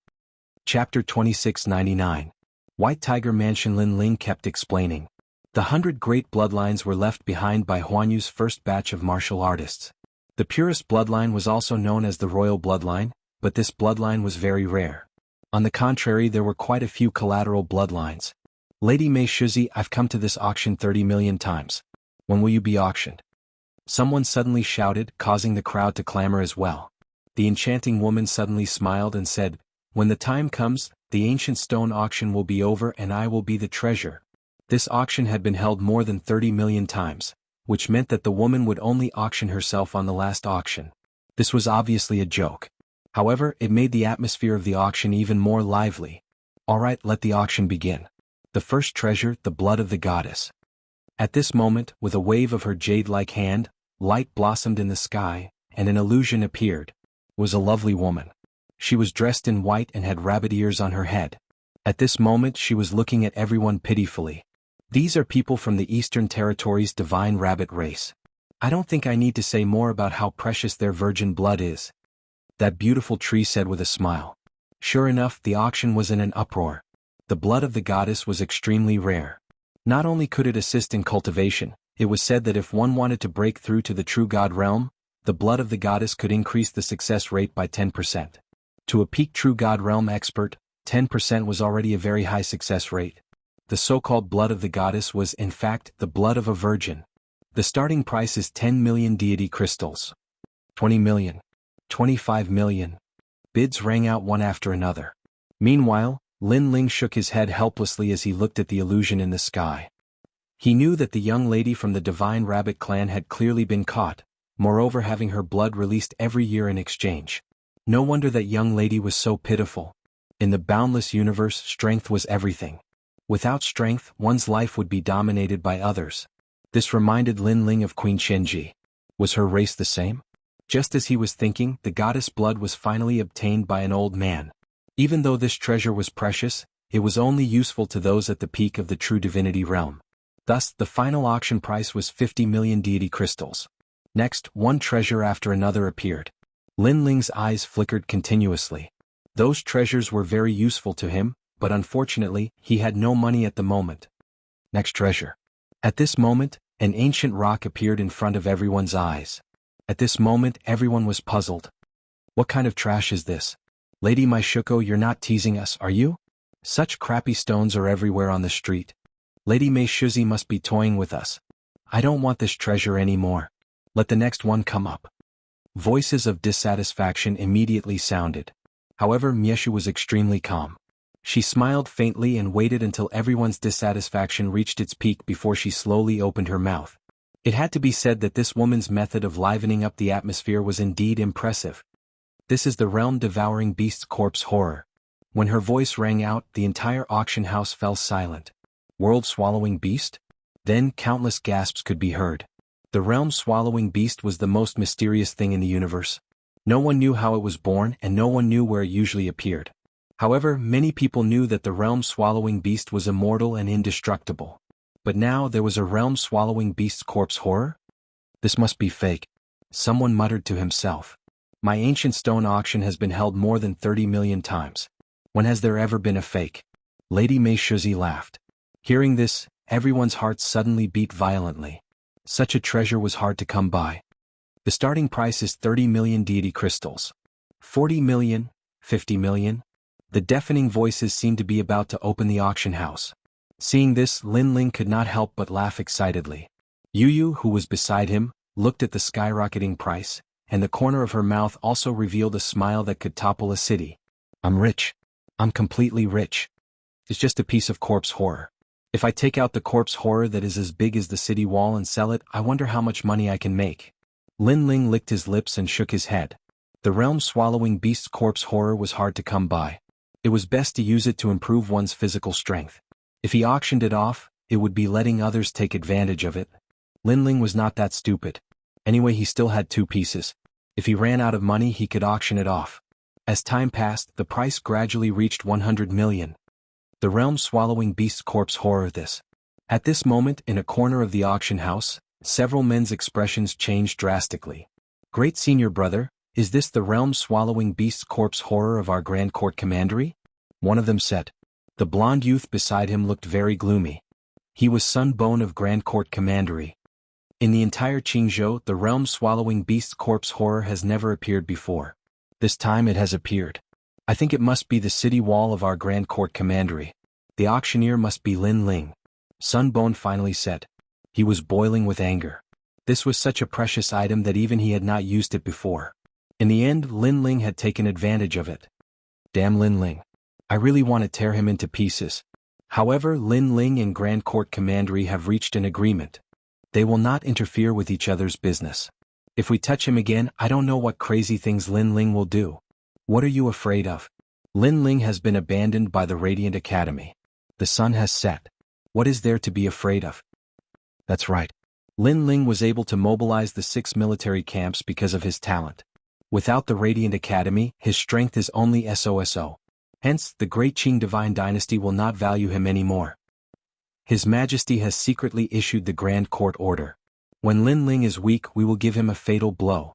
Chapter 2699. White Tiger Mansion. Lin Ling kept explaining. The 100 great bloodlines were left behind by Huanyu's first batch of martial artists. The purest bloodline was also known as the royal bloodline, but this bloodline was very rare. On the contrary, there were quite a few collateral bloodlines. Lady Mei Shuzi, I've come to this auction 30 million times. When will you be auctioned? Someone suddenly shouted, causing the crowd to clamor as well. The enchanting woman suddenly smiled and said, when the time comes, the ancient stone auction will be over and I will be the treasure. This auction had been held more than 30 million times, which meant that the woman would only auction herself on the last auction. This was obviously a joke. However, it made the atmosphere of the auction even more lively. Alright, let the auction begin. The first treasure, the blood of the goddess. At this moment, with a wave of her jade-like hand, light blossomed in the sky, and an illusion appeared. It was a lovely woman. She was dressed in white and had rabbit ears on her head. At this moment she was looking at everyone pitifully. These are people from the Eastern Territory's divine rabbit race. I don't think I need to say more about how precious their virgin blood is. That beautiful tree said with a smile. Sure enough, the auction was in an uproar. The blood of the goddess was extremely rare. Not only could it assist in cultivation, it was said that if one wanted to break through to the true god realm, the blood of the goddess could increase the success rate by 10%. To a peak true god realm expert, 10% was already a very high success rate. The so-called blood of the goddess was in fact the blood of a virgin. The starting price is 10 million deity crystals. 20 million. 25 million. Bids rang out one after another. Meanwhile, Lin Ling shook his head helplessly as he looked at the illusion in the sky. He knew that the young lady from the Divine Rabbit clan had clearly been caught, moreover having her blood released every year in exchange. No wonder that young lady was so pitiful. In the boundless universe, strength was everything. Without strength, one's life would be dominated by others. This reminded Lin Ling of Queen Xianxia. Was her race the same? Just as he was thinking, the goddess blood was finally obtained by an old man. Even though this treasure was precious, it was only useful to those at the peak of the true divinity realm. Thus, the final auction price was 50 million deity crystals. Next, one treasure after another appeared. Lin Ling's eyes flickered continuously. Those treasures were very useful to him, but unfortunately, he had no money at the moment. Next treasure. At this moment, an ancient rock appeared in front of everyone's eyes. At this moment, everyone was puzzled. What kind of trash is this? Lady Maishuko, you're not teasing us, are you? Such crappy stones are everywhere on the street. Lady Mei Shuzi must be toying with us. I don't want this treasure anymore. Let the next one come up. Voices of dissatisfaction immediately sounded. However, Mieshu was extremely calm. She smiled faintly and waited until everyone's dissatisfaction reached its peak before she slowly opened her mouth. It had to be said that this woman's method of livening up the atmosphere was indeed impressive. This is the realm-devouring beast's corpse horror. When her voice rang out, the entire auction house fell silent. World-swallowing beast? Then countless gasps could be heard. The realm-swallowing beast was the most mysterious thing in the universe. No one knew how it was born and no one knew where it usually appeared. However, many people knew that the realm-swallowing beast was immortal and indestructible. But now there was a realm-swallowing beast's corpse horror? This must be fake. Someone muttered to himself. My ancient stone auction has been held more than 30 million times. When has there ever been a fake? Lady Mei Shuzi laughed. Hearing this, everyone's hearts suddenly beat violently. Such a treasure was hard to come by. The starting price is 30 million deity crystals. 40 million, 50 million. The deafening voices seemed to be about to open the auction house. Seeing this, Lin Ling could not help but laugh excitedly. Yu Yu, who was beside him, looked at the skyrocketing price, and the corner of her mouth also revealed a smile that could topple a city. I'm rich. I'm completely rich. It's just a piece of corpse horror. If I take out the corpse horror that is as big as the city wall and sell it, I wonder how much money I can make. Lin Ling licked his lips and shook his head. The realm-swallowing beast's corpse horror was hard to come by. It was best to use it to improve one's physical strength. If he auctioned it off, it would be letting others take advantage of it. Lin Ling was not that stupid. Anyway, he still had 2 pieces. If he ran out of money, he could auction it off. As time passed, the price gradually reached 100 million. The realm-swallowing beast's corpse horror this. At this moment, in a corner of the auction house, several men's expressions changed drastically. Great senior brother, is this the realm-swallowing beast's corpse horror of our Grand Court Commandery? One of them said. The blonde youth beside him looked very gloomy. He was Sun Bone of Grand Court Commandery. In the entire Qingzhou, the realm-swallowing beast's corpse horror has never appeared before. This time it has appeared. I think it must be the city wall of our Grand Court Commandery. The auctioneer must be Lin Ling. Sun Bone finally said. He was boiling with anger. This was such a precious item that even he had not used it before. In the end, Lin Ling had taken advantage of it. Damn Lin Ling. I really want to tear him into pieces. However, Lin Ling and Grand Court Commandery have reached an agreement. They will not interfere with each other's business. If we touch him again, I don't know what crazy things Lin Ling will do. What are you afraid of? Lin Ling has been abandoned by the Radiant Academy. The sun has set. What is there to be afraid of? That's right. Lin Ling was able to mobilize the 6 military camps because of his talent. Without the Radiant Academy, his strength is only SOSO. Hence, the great Qing Divine Dynasty will not value him anymore. His Majesty has secretly issued the Grand Court order. When Lin Ling is weak, we will give him a fatal blow.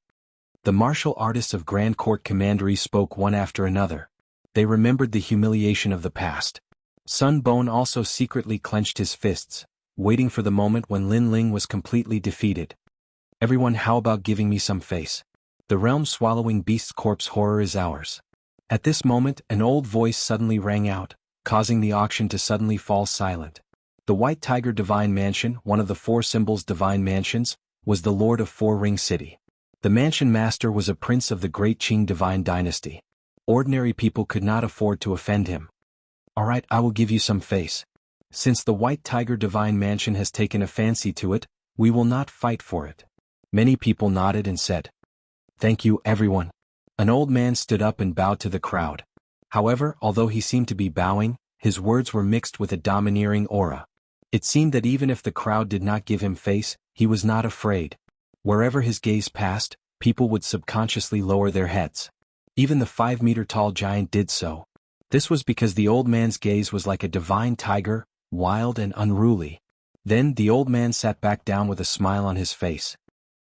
The martial artists of Grand Court Commandery spoke one after another. They remembered the humiliation of the past. Sun Bone also secretly clenched his fists, waiting for the moment when Lin Ling was completely defeated. Everyone, how about giving me some face? The realm-swallowing beast's corpse horror is ours. At this moment, an old voice suddenly rang out, causing the auction to suddenly fall silent. The White Tiger Divine Mansion, one of the 4 symbols divine mansions, was the Lord of 4 Ring City. The mansion master was a prince of the great Qing Divine Dynasty. Ordinary people could not afford to offend him. Alright, I will give you some face. Since the White Tiger Divine Mansion has taken a fancy to it, we will not fight for it. Many people nodded and said, Thank you, everyone. An old man stood up and bowed to the crowd. However, although he seemed to be bowing, his words were mixed with a domineering aura. It seemed that even if the crowd did not give him face, he was not afraid. Wherever his gaze passed, people would subconsciously lower their heads. Even the 5-meter-tall giant did so. This was because the old man's gaze was like a divine tiger, wild and unruly. Then the old man sat back down with a smile on his face.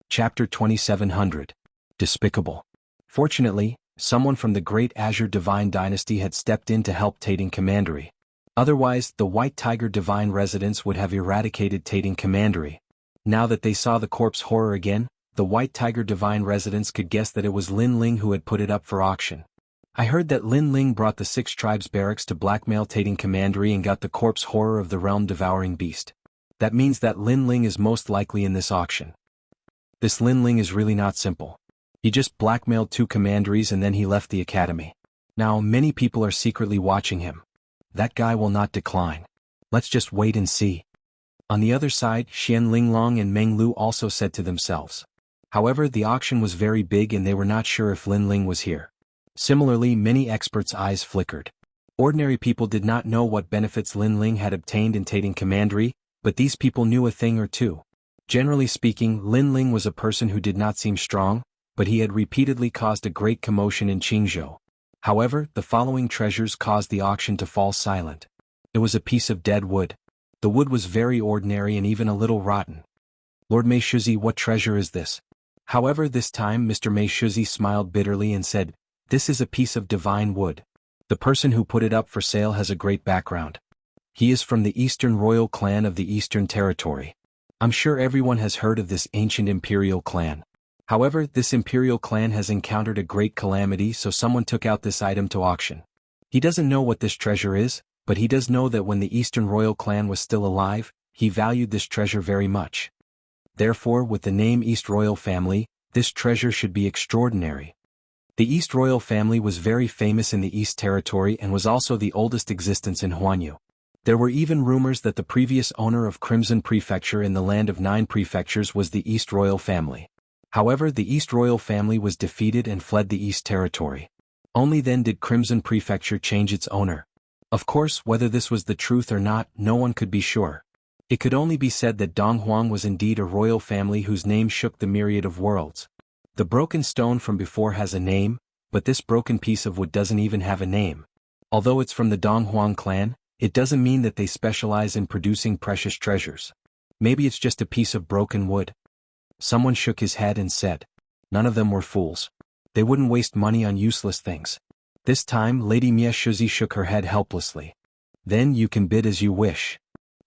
Chapter 2700. Despicable. Fortunately, someone from the Great Azure Divine Dynasty had stepped in to help Tating Commandery. Otherwise, the White Tiger Divine Residence would have eradicated Tating Commandery. Now that they saw the corpse horror again, the White Tiger Divine Residence could guess that it was Lin Ling who had put it up for auction. I heard that Lin Ling brought the 6 tribes barracks to blackmail Tating Commandery and got the corpse horror of the realm-devouring beast. That means that Lin Ling is most likely in this auction. This Lin Ling is really not simple. He just blackmailed 2 commanderies and then he left the academy. Now many people are secretly watching him. That guy will not decline. Let's just wait and see. On the other side, Xian Linglong and Meng Lu also said to themselves. However, the auction was very big and they were not sure if Lin Ling was here. Similarly, many experts' eyes flickered. Ordinary people did not know what benefits Lin Ling had obtained in Tating Commandery, but these people knew a thing or two. Generally speaking, Lin Ling was a person who did not seem strong, but he had repeatedly caused a great commotion in Jianghu. However, the following treasures caused the auction to fall silent. It was a piece of dead wood. The wood was very ordinary and even a little rotten. Lord Meishuzi, what treasure is this? However, this time Mr. Meishuzi smiled bitterly and said, this is a piece of divine wood. The person who put it up for sale has a great background. He is from the Eastern royal clan of the Eastern Territory. I'm sure everyone has heard of this ancient imperial clan. However, this imperial clan has encountered a great calamity, so someone took out this item to auction. He doesn't know what this treasure is, but he does know that when the Eastern royal clan was still alive, he valued this treasure very much. Therefore, with the name East Royal Family, this treasure should be extraordinary. The East Royal Family was very famous in the East Territory and was also the oldest existence in Huanyu. There were even rumors that the previous owner of Crimson Prefecture in the Land of Nine Prefectures was the East Royal Family. However, the East Royal Family was defeated and fled the East Territory. Only then did Crimson Prefecture change its owner. Of course, whether this was the truth or not, no one could be sure. It could only be said that Donghuang was indeed a royal family whose name shook the myriad of worlds. The broken stone from before has a name, but this broken piece of wood doesn't even have a name. Although it's from the Donghuang clan, it doesn't mean that they specialize in producing precious treasures. Maybe it's just a piece of broken wood. Someone shook his head and said, none of them were fools. They wouldn't waste money on useless things. This time Lady Meishuzi shook her head helplessly. Then you can bid as you wish.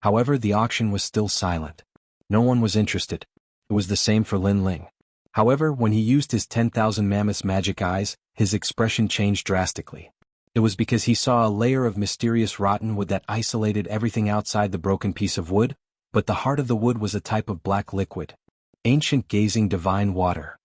However, the auction was still silent. No one was interested. It was the same for Lin Ling. However, when he used his 10,000 mammoth magic eyes, his expression changed drastically. It was because he saw a layer of mysterious rotten wood that isolated everything outside the broken piece of wood, but the heart of the wood was a type of black liquid. Ancient gazing divine water.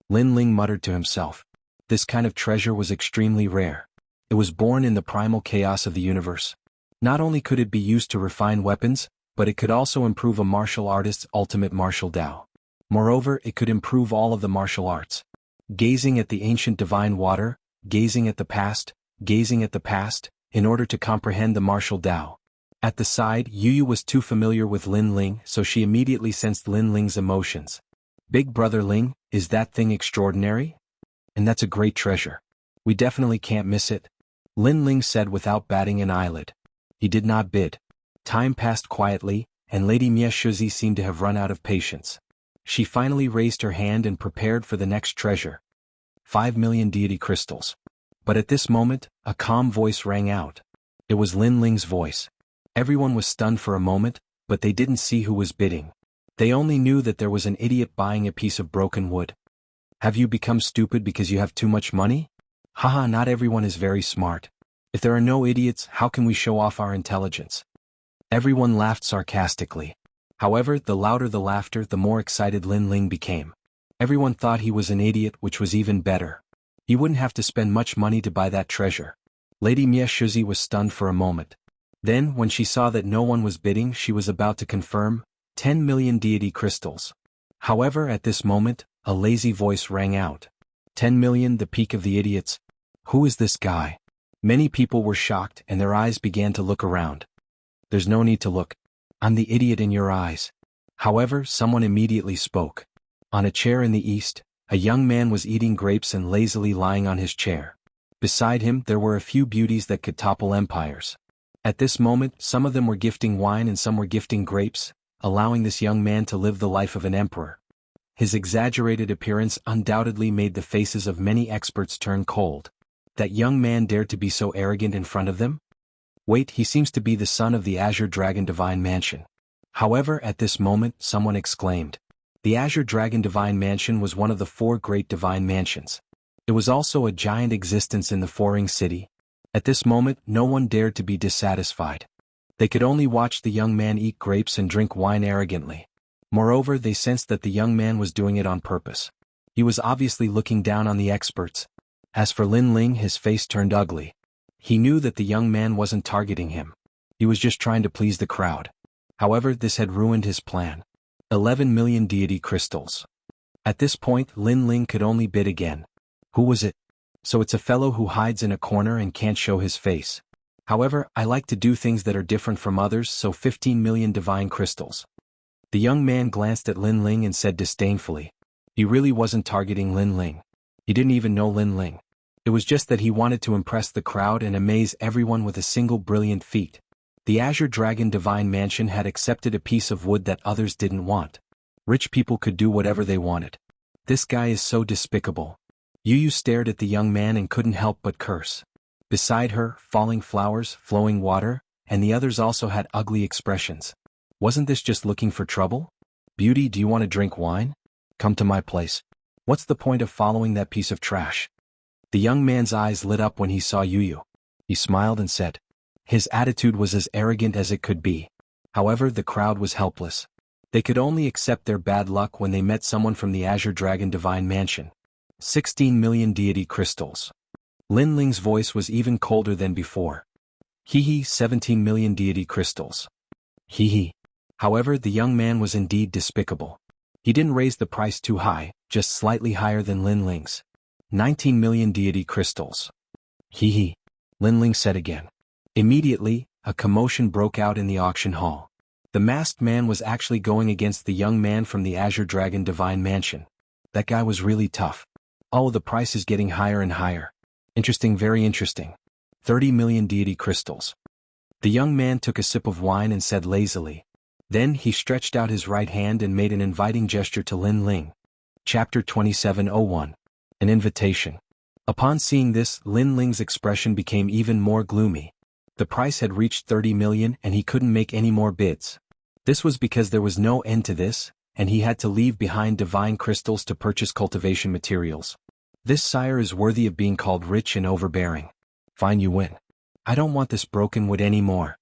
Lin Ling muttered to himself. This kind of treasure was extremely rare. It was born in the primal chaos of the universe. Not only could it be used to refine weapons, but it could also improve a martial artist's ultimate martial Tao. Moreover, it could improve all of the martial arts. Gazing at the ancient divine water, gazing at the past, in order to comprehend the martial Tao. At the side, Yu was too familiar with Lin Ling, so she immediately sensed Lin Ling's emotions. Big brother Ling, is that thing extraordinary? And that's a great treasure. We definitely can't miss it. Lin Ling said without batting an eyelid. He did not bid. Time passed quietly, and Lady Meishuzi seemed to have run out of patience. She finally raised her hand and prepared for the next treasure. 5 million deity crystals. But at this moment, a calm voice rang out. It was Lin Ling's voice. Everyone was stunned for a moment, but they didn't see who was bidding. They only knew that there was an idiot buying a piece of broken wood. Have you become stupid because you have too much money? Haha, not everyone is very smart. If there are no idiots, how can we show off our intelligence? Everyone laughed sarcastically. However, the louder the laughter, the more excited Lin Ling became. Everyone thought he was an idiot, which was even better. He wouldn't have to spend much money to buy that treasure. Lady Meishuzi was stunned for a moment. Then, when she saw that no one was bidding, she was about to confirm, 10 million deity crystals. However, at this moment, a lazy voice rang out. 10 million, the peak of the idiots. Who is this guy? Many people were shocked and their eyes began to look around. There's no need to look. I'm the idiot in your eyes. However, someone immediately spoke. On a chair in the east, a young man was eating grapes and lazily lying on his chair. Beside him, there were a few beauties that could topple empires. At this moment, some of them were gifting wine and some were gifting grapes, allowing this young man to live the life of an emperor. His exaggerated appearance undoubtedly made the faces of many experts turn cold. That young man dared to be so arrogant in front of them? Wait, he seems to be the son of the Azure Dragon Divine Mansion. However, at this moment, someone exclaimed. The Azure Dragon Divine Mansion was one of the 4 great divine mansions. It was also a giant existence in the Foreign City. At this moment, no one dared to be dissatisfied. They could only watch the young man eat grapes and drink wine arrogantly. Moreover, they sensed that the young man was doing it on purpose. He was obviously looking down on the experts. As for Lin Ling, his face turned ugly. He knew that the young man wasn't targeting him. He was just trying to please the crowd. However, this had ruined his plan. 11 million deity crystals. At this point, Lin Ling could only bid again. Who was it? So it's a fellow who hides in a corner and can't show his face. However, I like to do things that are different from others, so 15 million divine crystals. The young man glanced at Lin Ling and said disdainfully. He really wasn't targeting Lin Ling. He didn't even know Lin Ling. It was just that he wanted to impress the crowd and amaze everyone with a single brilliant feat. The Azure Dragon Divine Mansion had accepted a piece of wood that others didn't want. Rich people could do whatever they wanted. This guy is so despicable. Yu stared at the young man and couldn't help but curse. Beside her, falling flowers, flowing water, and the others also had ugly expressions. Wasn't this just looking for trouble? Beauty, do you want to drink wine? Come to my place. What's the point of following that piece of trash? The young man's eyes lit up when he saw Yu. He smiled and said. His attitude was as arrogant as it could be. However, the crowd was helpless. They could only accept their bad luck when they met someone from the Azure Dragon Divine Mansion. 16 million deity crystals. Lin Ling's voice was even colder than before. 17 million deity crystals. However, the young man was indeed despicable. He didn't raise the price too high, just slightly higher than Lin Ling's. 19 million deity crystals. Lin Ling said again. Immediately, a commotion broke out in the auction hall. The masked man was actually going against the young man from the Azure Dragon Divine Mansion. That guy was really tough. Oh, the price is getting higher and higher. Interesting, very interesting. 30 million deity crystals. The young man took a sip of wine and said lazily. Then he stretched out his right hand and made an inviting gesture to Lin Ling. Chapter 2701. An invitation. Upon seeing this, Lin Ling's expression became even more gloomy. The price had reached 30 million and he couldn't make any more bids. This was because there was no end to this, and he had to leave behind divine crystals to purchase cultivation materials. This sire is worthy of being called rich and overbearing. Fine, you win. I don't want this broken wood anymore.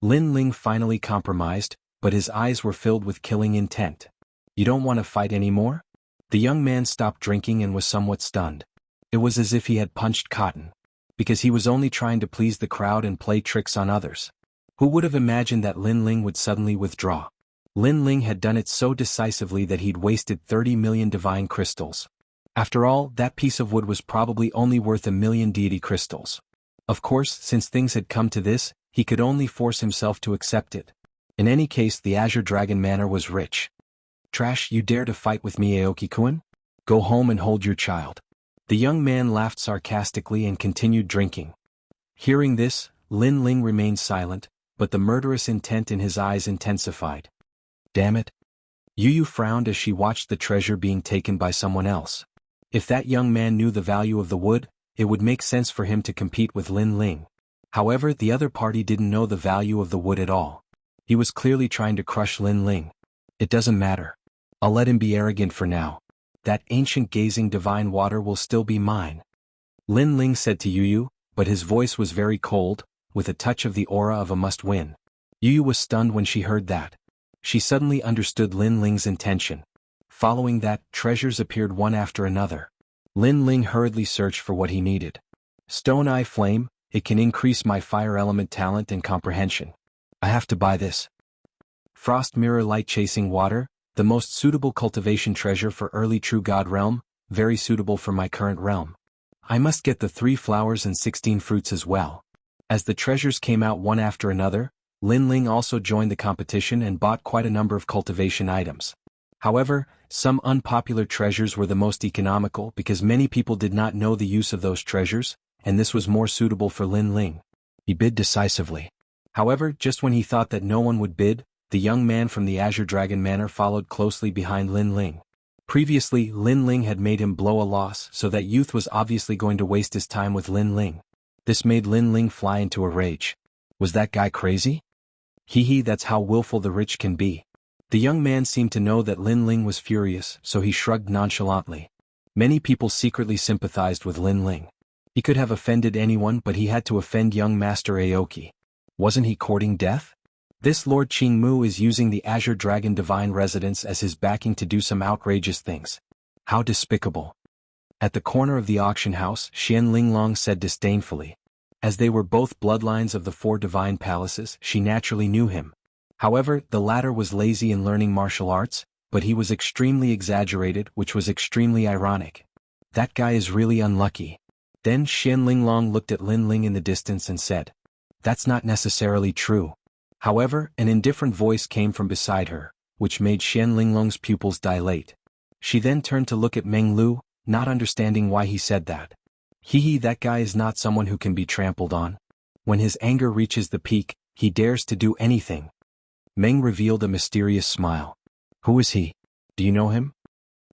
Lin Ling finally compromised, but his eyes were filled with killing intent. You don't want to fight anymore? The young man stopped drinking and was somewhat stunned. It was as if he had punched cotton. Because he was only trying to please the crowd and play tricks on others. Who would have imagined that Lin Ling would suddenly withdraw? Lin Ling had done it so decisively that he'd wasted 30 million divine crystals. After all, that piece of wood was probably only worth 1 million deity crystals. Of course, since things had come to this, he could only force himself to accept it. In any case, the Azure Dragon Manor was rich. Trash, you dare to fight with me, Aoki-kun? Go home and hold your child. The young man laughed sarcastically and continued drinking. Hearing this, Lin Ling remained silent, but the murderous intent in his eyes intensified. Damn it. Yu frowned as she watched the treasure being taken by someone else. If that young man knew the value of the wood, it would make sense for him to compete with Lin Ling. However, the other party didn't know the value of the wood at all. He was clearly trying to crush Lin Ling. It doesn't matter. I'll let him be arrogant for now. That ancient gazing divine water will still be mine. Lin Ling said to Yu, but his voice was very cold, with a touch of the aura of a must-win. Yu was stunned when she heard that. She suddenly understood Lin Ling's intention. Following that, treasures appeared one after another. Lin Ling hurriedly searched for what he needed. Stone Eye Flame, it can increase my fire element talent and comprehension. I have to buy this. Frost Mirror Light Chasing Water, the most suitable cultivation treasure for early True God realm, very suitable for my current realm. I must get the 3 flowers and 16 fruits as well. As the treasures came out one after another, Lin Ling also joined the competition and bought quite a number of cultivation items. However, some unpopular treasures were the most economical because many people did not know the use of those treasures, and this was more suitable for Lin Ling. He bid decisively. However, just when he thought that no one would bid, the young man from the Azure Dragon Manor followed closely behind Lin Ling. Previously, Lin Ling had made him blow a loss, so that youth was obviously going to waste his time with Lin Ling. This made Lin Ling fly into a rage. Was that guy crazy? That's how willful the rich can be. The young man seemed to know that Lin Ling was furious, so he shrugged nonchalantly. Many people secretly sympathized with Lin Ling. He could have offended anyone, but he had to offend young Master Aoki. Wasn't he courting death? This Lord Qingmu is using the Azure Dragon Divine Residence as his backing to do some outrageous things. How despicable. At the corner of the auction house, Xian Linglong said disdainfully. As they were both bloodlines of the 4 divine palaces, she naturally knew him. However, the latter was lazy in learning martial arts, but he was extremely exaggerated, which was extremely ironic. That guy is really unlucky. Then Xian Linglong looked at Lin Ling in the distance and said, That's not necessarily true. However, an indifferent voice came from beside her, which made Xian Linglong's pupils dilate. She then turned to look at Meng Lu, not understanding why he said that. That guy is not someone who can be trampled on. When his anger reaches the peak, he dares to do anything. Meng revealed a mysterious smile. Who is he? Do you know him?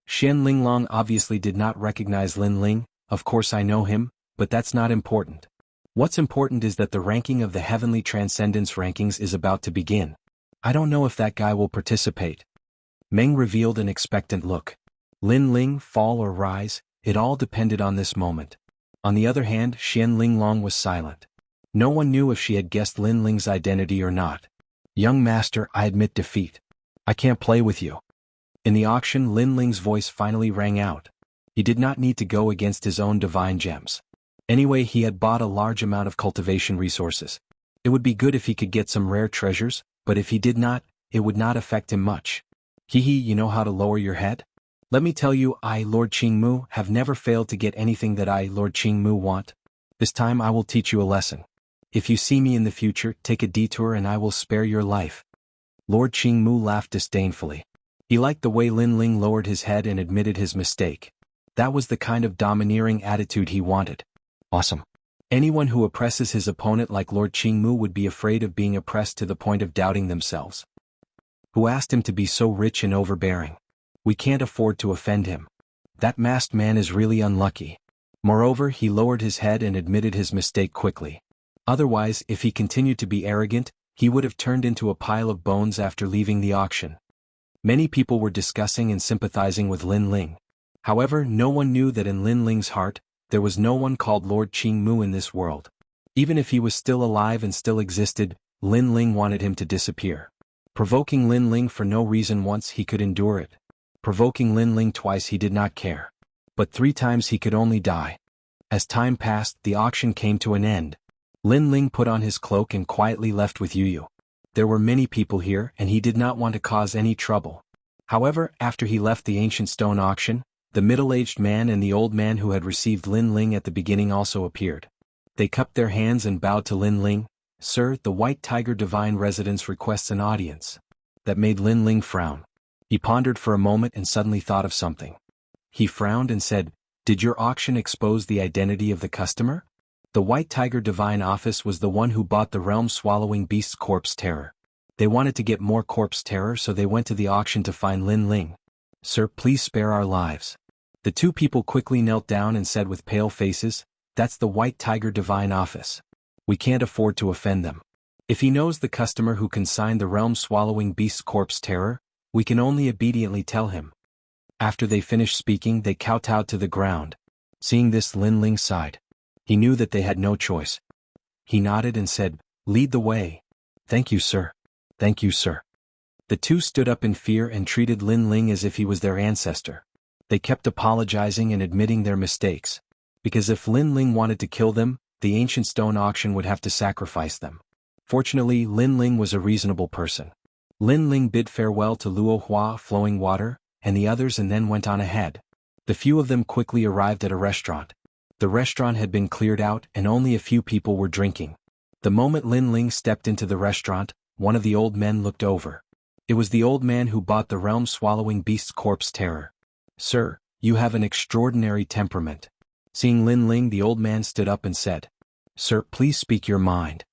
Xian Linglong obviously did not recognize Lin Ling. Of course I know him, but that's not important. What's important is that the ranking of the Heavenly Transcendence rankings is about to begin. I don't know if that guy will participate. Meng revealed an expectant look. Lin Ling fall or rise, it all depended on this moment. On the other hand, Xian Linglong was silent. No one knew if she had guessed Lin Ling's identity or not. Young master, I admit defeat. I can't play with you. In the auction, Lin Ling's voice finally rang out. He did not need to go against his own divine gems. Anyway, he had bought a large amount of cultivation resources. It would be good if he could get some rare treasures, but if he did not, it would not affect him much. You know how to lower your head? Let me tell you, I, Lord Qingmu, have never failed to get anything that I, Lord Qingmu, want. This time I will teach you a lesson. If you see me in the future, take a detour and I will spare your life. Lord Qingmu laughed disdainfully. He liked the way Lin Ling lowered his head and admitted his mistake. That was the kind of domineering attitude he wanted. Awesome. Anyone who oppresses his opponent like Lord Qingmu would be afraid of being oppressed to the point of doubting themselves. Who asked him to be so rich and overbearing? We can't afford to offend him. That masked man is really unlucky. Moreover, he lowered his head and admitted his mistake quickly. Otherwise, if he continued to be arrogant, he would have turned into a pile of bones after leaving the auction. Many people were discussing and sympathizing with Lin Ling. However, no one knew that in Lin Ling's heart, there was no one called Lord Qingmu in this world. Even if he was still alive and still existed, Lin Ling wanted him to disappear. Provoking Lin Ling for no reason once he could endure it. Provoking Lin Ling twice he did not care. But 3 times he could only die. As time passed, the auction came to an end. Lin Ling put on his cloak and quietly left with Yu. There were many people here and he did not want to cause any trouble. However, after he left the ancient stone auction, the middle-aged man and the old man who had received Lin Ling at the beginning also appeared. They cupped their hands and bowed to Lin Ling. Sir, the White Tiger Divine Residence requests an audience. That made Lin Ling frown. He pondered for a moment and suddenly thought of something. He frowned and said, Did your auction expose the identity of the customer? The White Tiger Divine Office was the one who bought the realm-swallowing beast's corpse terror. They wanted to get more corpse terror, so they went to the auction to find Lin Ling. Sir, please spare our lives. The 2 people quickly knelt down and said with pale faces, That's the White Tiger Divine Office. We can't afford to offend them. If he knows the customer who consigned the realm-swallowing beast's corpse terror, we can only obediently tell him. After they finished speaking, they kowtowed to the ground. Seeing this, Lin Ling sighed. He knew that they had no choice. He nodded and said, Lead the way. Thank you, sir. Thank you, sir. The 2 stood up in fear and treated Lin Ling as if he was their ancestor. They kept apologizing and admitting their mistakes. Because if Lin Ling wanted to kill them, the ancient stone auction would have to sacrifice them. Fortunately, Lin Ling was a reasonable person. Lin Ling bid farewell to Luo Hua, Flowing Water, and the others and then went on ahead. The few of them quickly arrived at a restaurant. The restaurant had been cleared out and only a few people were drinking. The moment Lin Ling stepped into the restaurant, one of the old men looked over. It was the old man who bought the realm-swallowing beast's corpse terror. Sir, you have an extraordinary temperament. Seeing Lin Ling, the old man stood up and said, Sir, please speak your mind.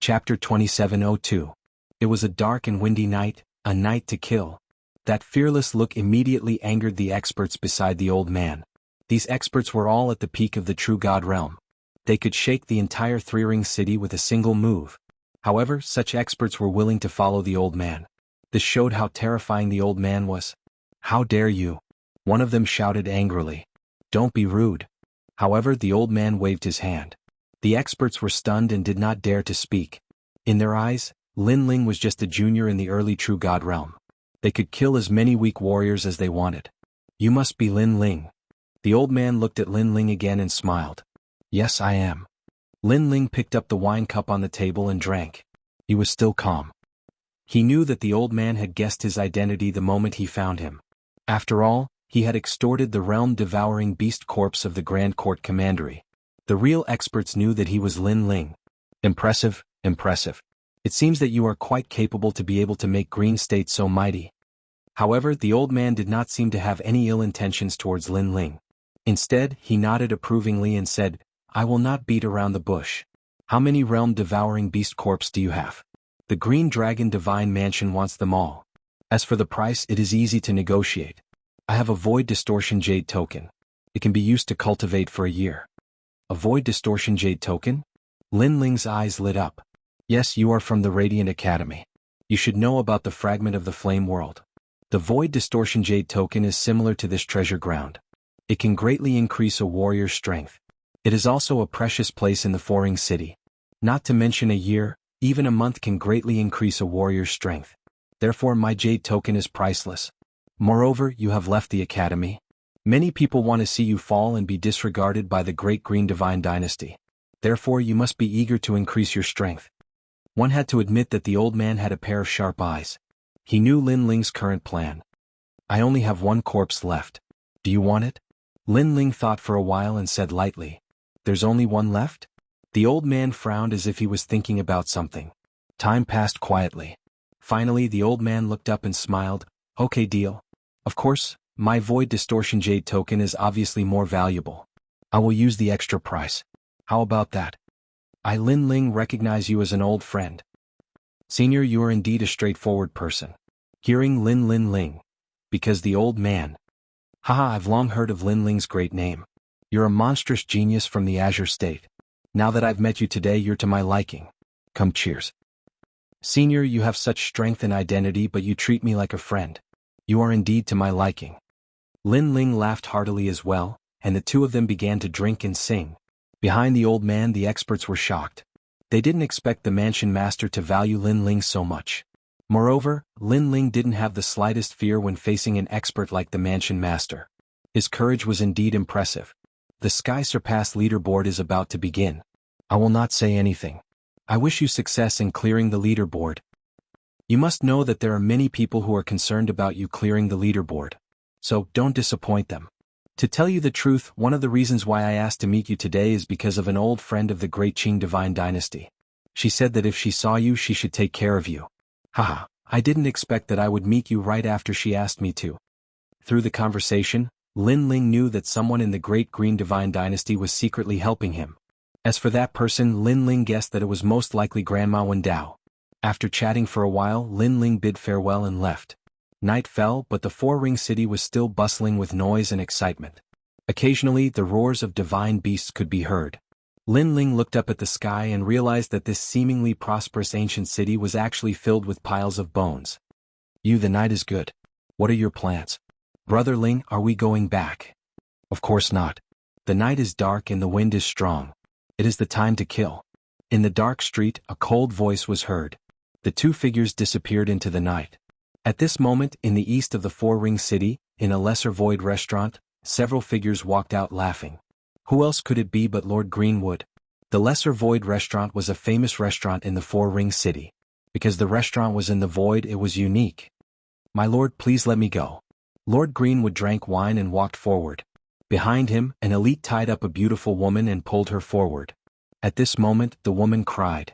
Chapter 2702. It was a dark and windy night, a night to kill. That fearless look immediately angered the experts beside the old man. These experts were all at the peak of the true god realm. They could shake the entire Three-Ring City with a single move. However, such experts were willing to follow the old man. This showed how terrifying the old man was. How dare you? One of them shouted angrily. Don't be rude. However, the old man waved his hand. The experts were stunned and did not dare to speak. In their eyes, Lin Ling was just a junior in the early true god realm. They could kill as many weak warriors as they wanted. You must be Lin Ling. The old man looked at Lin Ling again and smiled. Yes, I am. Lin Ling picked up the wine cup on the table and drank. He was still calm. He knew that the old man had guessed his identity the moment he found him. After all, he had extorted the realm-devouring beast corpse of the Grand Court Commandery. The real experts knew that he was Lin Ling. Impressive, impressive. It seems that you are quite capable to be able to make Green State so mighty. However, the old man did not seem to have any ill intentions towards Lin Ling. Instead, he nodded approvingly and said, I will not beat around the bush. How many realm-devouring beast corpse do you have? The Green Dragon Divine Mansion wants them all. As for the price, it is easy to negotiate. I have a Void Distortion Jade token. It can be used to cultivate for a year. A Void Distortion Jade token? Lin Ling's eyes lit up. Yes, you are from the Radiant Academy. You should know about the fragment of the Flame World. The Void Distortion Jade token is similar to this treasure ground. It can greatly increase a warrior's strength. It is also a precious place in the Four-Ring City. Not to mention a year, even a month can greatly increase a warrior's strength. Therefore my Jade token is priceless. Moreover, you have left the Academy. Many people want to see you fall and be disregarded by the Great Green Divine Dynasty. Therefore you must be eager to increase your strength. One had to admit that the old man had a pair of sharp eyes. He knew Lin Ling's current plan. I only have one corpse left. Do you want it? Lin Ling thought for a while and said lightly. There's only one left? The old man frowned as if he was thinking about something. Time passed quietly. Finally the old man looked up and smiled. Okay, deal. Of course, my Void Distortion Jade token is obviously more valuable. I will use the extra price. How about that? I Lin Ling recognize you as an old friend. Senior, you are indeed a straightforward person. Hearing Lin Ling. Because the old man. Haha, I've long heard of Lin Ling's great name. You're a monstrous genius from the Azure State. Now that I've met you today, you're to my liking. Come, cheers. Senior, you have such strength and identity, but you treat me like a friend. You are indeed to my liking. Lin Ling laughed heartily as well, and the two of them began to drink and sing. Behind the old man, the experts were shocked. They didn't expect the mansion master to value Lin Ling so much. Moreover, Lin Ling didn't have the slightest fear when facing an expert like the mansion master. His courage was indeed impressive. The Sky Surpass leaderboard is about to begin. I will not say anything. I wish you success in clearing the leaderboard. You must know that there are many people who are concerned about you clearing the leaderboard. So, don't disappoint them. To tell you the truth, one of the reasons why I asked to meet you today is because of an old friend of the Great Qing Divine Dynasty. She said that if she saw you, she should take care of you. Haha, I didn't expect that I would meet you right after she asked me to. Through the conversation, Lin Ling knew that someone in the Great Green Divine Dynasty was secretly helping him. As for that person, Lin Ling guessed that it was most likely Grandma Wendao. After chatting for a while, Lin Ling bid farewell and left. Night fell, but the Four-Ring City was still bustling with noise and excitement. Occasionally, the roars of divine beasts could be heard. Lin Ling looked up at the sky and realized that this seemingly prosperous ancient city was actually filled with piles of bones. You, the night is good. What are your plans? Brother Ling, are we going back? Of course not. The night is dark and the wind is strong. It is the time to kill. In the dark street, a cold voice was heard. The two figures disappeared into the night. At this moment, in the east of the Four-Ring City, in a lesser void restaurant, several figures walked out laughing. Who else could it be but Lord Greenwood? The lesser void restaurant was a famous restaurant in the Four-Ring City. Because the restaurant was in the void, it was unique. My lord, please let me go. Lord Greenwood drank wine and walked forward. Behind him, an elite tied up a beautiful woman and pulled her forward. At this moment, the woman cried.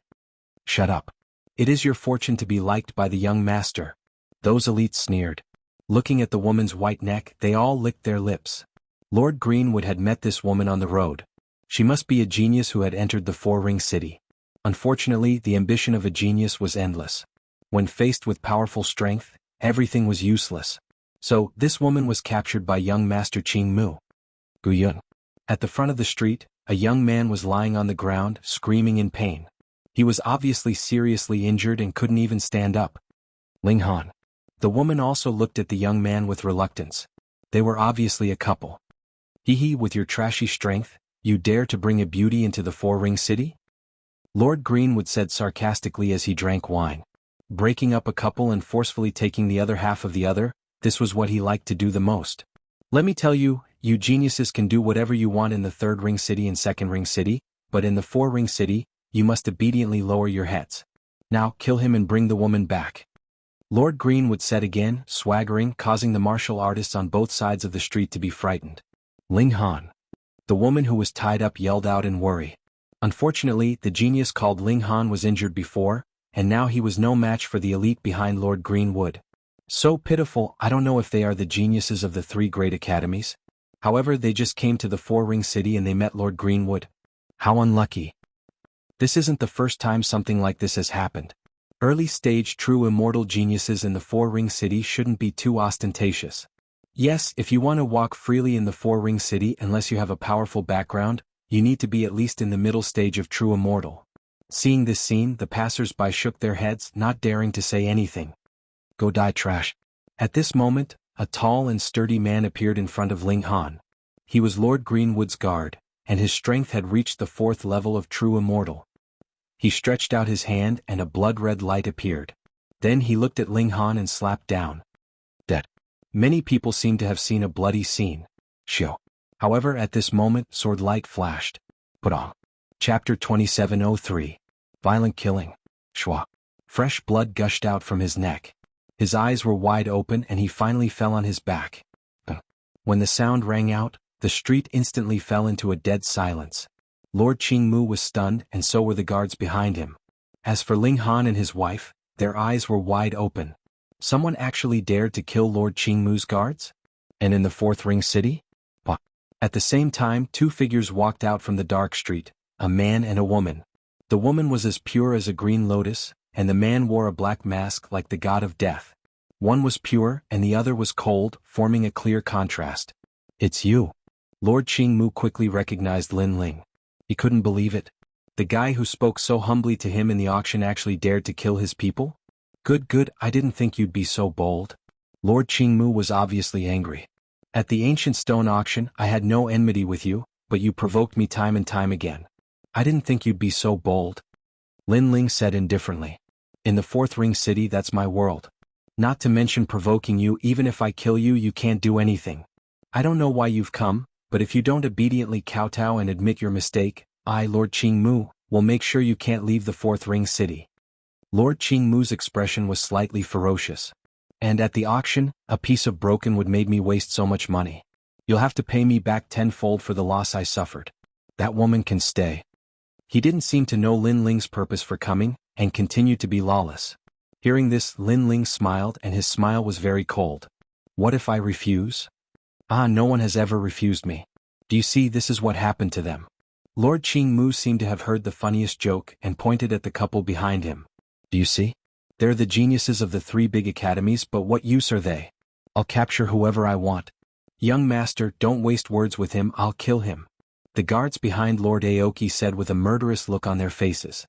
Shut up. It is your fortune to be liked by the young master. Those elites sneered. Looking at the woman's white neck, they all licked their lips. Lord Greenwood had met this woman on the road. She must be a genius who had entered the Four-Ring City. Unfortunately, the ambition of a genius was endless. When faced with powerful strength, everything was useless. So, this woman was captured by young Master Qing Mu. Guyun. At the front of the street, a young man was lying on the ground, screaming in pain. He was obviously seriously injured and couldn't even stand up. Ling Han. The woman also looked at the young man with reluctance. They were obviously a couple. Hee, with your trashy strength, you dare to bring a beauty into the Four-Ring City? Lord Greenwood said sarcastically as he drank wine. Breaking up a couple and forcefully taking the other half of the other, this was what he liked to do the most. Let me tell you, you geniuses can do whatever you want in the Third Ring City and Second Ring City, but in the Four-Ring City, you must obediently lower your heads. Now, kill him and bring the woman back. Lord Greenwood said again, swaggering, causing the martial artists on both sides of the street to be frightened. Ling Han. The woman who was tied up yelled out in worry. Unfortunately, the genius called Ling Han was injured before, and now he was no match for the elite behind Lord Greenwood. So pitiful, I don't know if they are the geniuses of the three great academies. However, they just came to the Four-Ring City and they met Lord Greenwood. How unlucky. This isn't the first time something like this has happened. Early-stage true immortal geniuses in the Four-Ring City shouldn't be too ostentatious. Yes, if you want to walk freely in the Four-Ring City unless you have a powerful background, you need to be at least in the middle stage of true immortal. Seeing this scene, the passers-by shook their heads, not daring to say anything. Go die, trash. At this moment, a tall and sturdy man appeared in front of Ling Han. He was Lord Greenwood's guard, and his strength had reached the 4th level of true immortal. He stretched out his hand and a blood-red light appeared. Then he looked at Ling Han and slapped down. Dead. Many people seem to have seen a bloody scene. Shio. However, at this moment, sword light flashed. Put on. Chapter 2703. Violent killing. Shua. Fresh blood gushed out from his neck. His eyes were wide open and he finally fell on his back. When the sound rang out, the street instantly fell into a dead silence. Lord Qingmu was stunned and so were the guards behind him. As for Ling Han and his wife, their eyes were wide open. Someone actually dared to kill Lord Qingmu's guards? And in the 4th Ring City? What? At the same time, two figures walked out from the dark street, a man and a woman. The woman was as pure as a green lotus, and the man wore a black mask like the god of death. One was pure and the other was cold, forming a clear contrast. It's you. Lord Qingmu quickly recognized Lin Ling. He couldn't believe it. The guy who spoke so humbly to him in the auction actually dared to kill his people? Good, I didn't think you'd be so bold. Lord Qingmu was obviously angry. At the ancient stone auction, I had no enmity with you, but you provoked me time and time again. I didn't think you'd be so bold. Lin Ling said indifferently. In the 4th Ring City, that's my world. Not to mention provoking you, even if I kill you, you can't do anything. I don't know why you've come, but if you don't obediently kowtow and admit your mistake, I, Lord Qingmu, will make sure you can't leave the 4th Ring City. Lord Qingmu's expression was slightly ferocious. And at the auction, a piece of broken wood made me waste so much money. You'll have to pay me back tenfold for the loss I suffered. That woman can stay. He didn't seem to know Lin Ling's purpose for coming, and continued to be lawless. Hearing this, Lin Ling smiled and his smile was very cold. What if I refuse? No one has ever refused me. Do you see, this is what happened to them. Lord Qingmu seemed to have heard the funniest joke and pointed at the couple behind him. Do you see? They're the geniuses of the 3 big academies, but what use are they? I'll capture whoever I want. Young master, don't waste words with him, I'll kill him. The guards behind Lord Aoki said with a murderous look on their faces.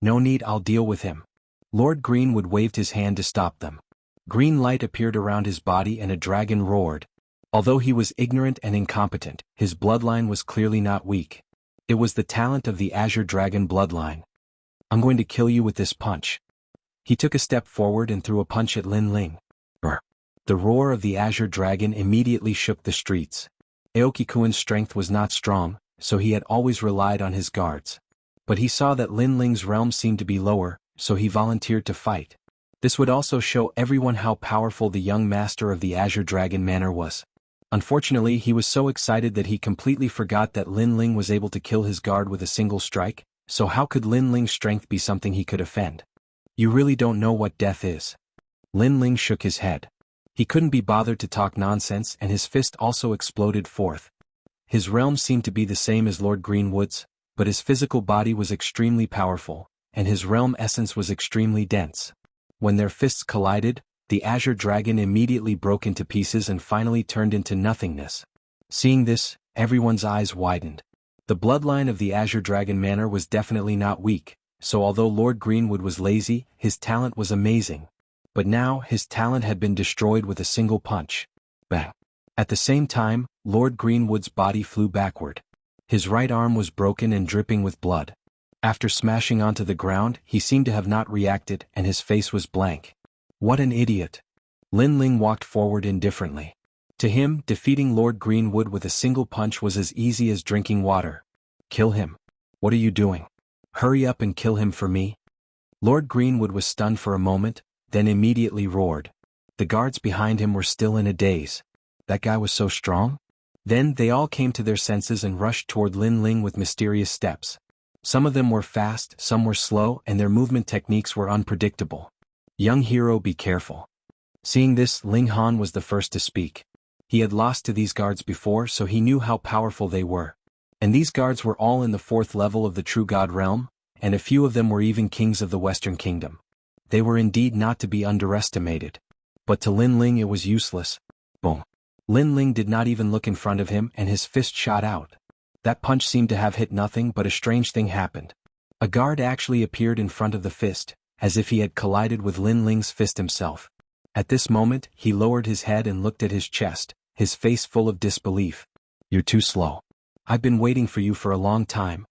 No need, I'll deal with him. Lord Greenwood waved his hand to stop them. Green light appeared around his body and a dragon roared. Although he was ignorant and incompetent, his bloodline was clearly not weak. It was the talent of the Azure Dragon bloodline. I'm going to kill you with this punch. He took a step forward and threw a punch at Lin Ling. The roar of the Azure Dragon immediately shook the streets. Aoki-kun's strength was not strong, so he had always relied on his guards. But he saw that Lin Ling's realm seemed to be lower, so he volunteered to fight. This would also show everyone how powerful the young master of the Azure Dragon Manor was. Unfortunately, he was so excited that he completely forgot that Lin Ling was able to kill his guard with a single strike, so how could Lin Ling's strength be something he could offend? You really don't know what death is. Lin Ling shook his head. He couldn't be bothered to talk nonsense and his fist also exploded forth. His realm seemed to be the same as Lord Greenwood's, but his physical body was extremely powerful, and his realm essence was extremely dense. When their fists collided, the Azure Dragon immediately broke into pieces and finally turned into nothingness. Seeing this, everyone's eyes widened. The bloodline of the Azure Dragon Manor was definitely not weak, so although Lord Greenwood was lazy, his talent was amazing. But now, his talent had been destroyed with a single punch. Bang! At the same time, Lord Greenwood's body flew backward. His right arm was broken and dripping with blood. After smashing onto the ground, he seemed to have not reacted and his face was blank. What an idiot! Lin Ling walked forward indifferently. To him, defeating Lord Greenwood with a single punch was as easy as drinking water. Kill him. What are you doing? Hurry up and kill him for me. Lord Greenwood was stunned for a moment, then immediately roared. The guards behind him were still in a daze. That guy was so strong? Then they all came to their senses and rushed toward Lin Ling with mysterious steps. Some of them were fast, some were slow, and their movement techniques were unpredictable. Young hero, be careful. Seeing this, Ling Han was the first to speak. He had lost to these guards before, so he knew how powerful they were. And these guards were all in the 4th level of the True God realm, and a few of them were even kings of the Western Kingdom. They were indeed not to be underestimated. But to Lin Ling it was useless. Boom. Lin Ling did not even look in front of him and his fist shot out. That punch seemed to have hit nothing, but a strange thing happened. A guard actually appeared in front of the fist, as if he had collided with Lin Ling's fist himself. At this moment, he lowered his head and looked at his chest, his face full of disbelief. "You're too slow. I've been waiting for you for a long time."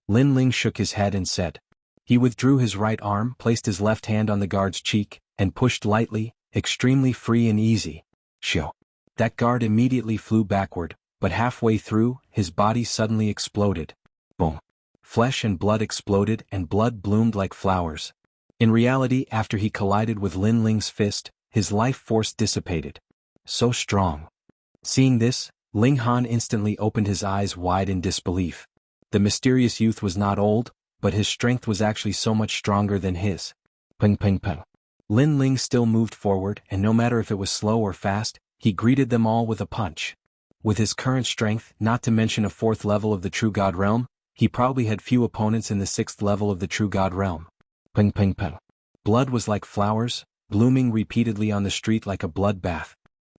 Lin Ling shook his head and said. He withdrew his right arm, placed his left hand on the guard's cheek, and pushed lightly, extremely free and easy. Shoo. That guard immediately flew backward, but halfway through, his body suddenly exploded. Boom. Flesh and blood exploded and blood bloomed like flowers. In reality, after he collided with Lin Ling's fist, his life force dissipated. So strong. Seeing this, Ling Han instantly opened his eyes wide in disbelief. The mysterious youth was not old, but his strength was actually so much stronger than his. Ping ping ping. Lin Ling still moved forward, and no matter if it was slow or fast, he greeted them all with a punch. With his current strength, not to mention a 4th level of the True God realm, he probably had few opponents in the 6th level of the True God realm. Ping ping ping. Blood was like flowers, blooming repeatedly on the street like a bloodbath.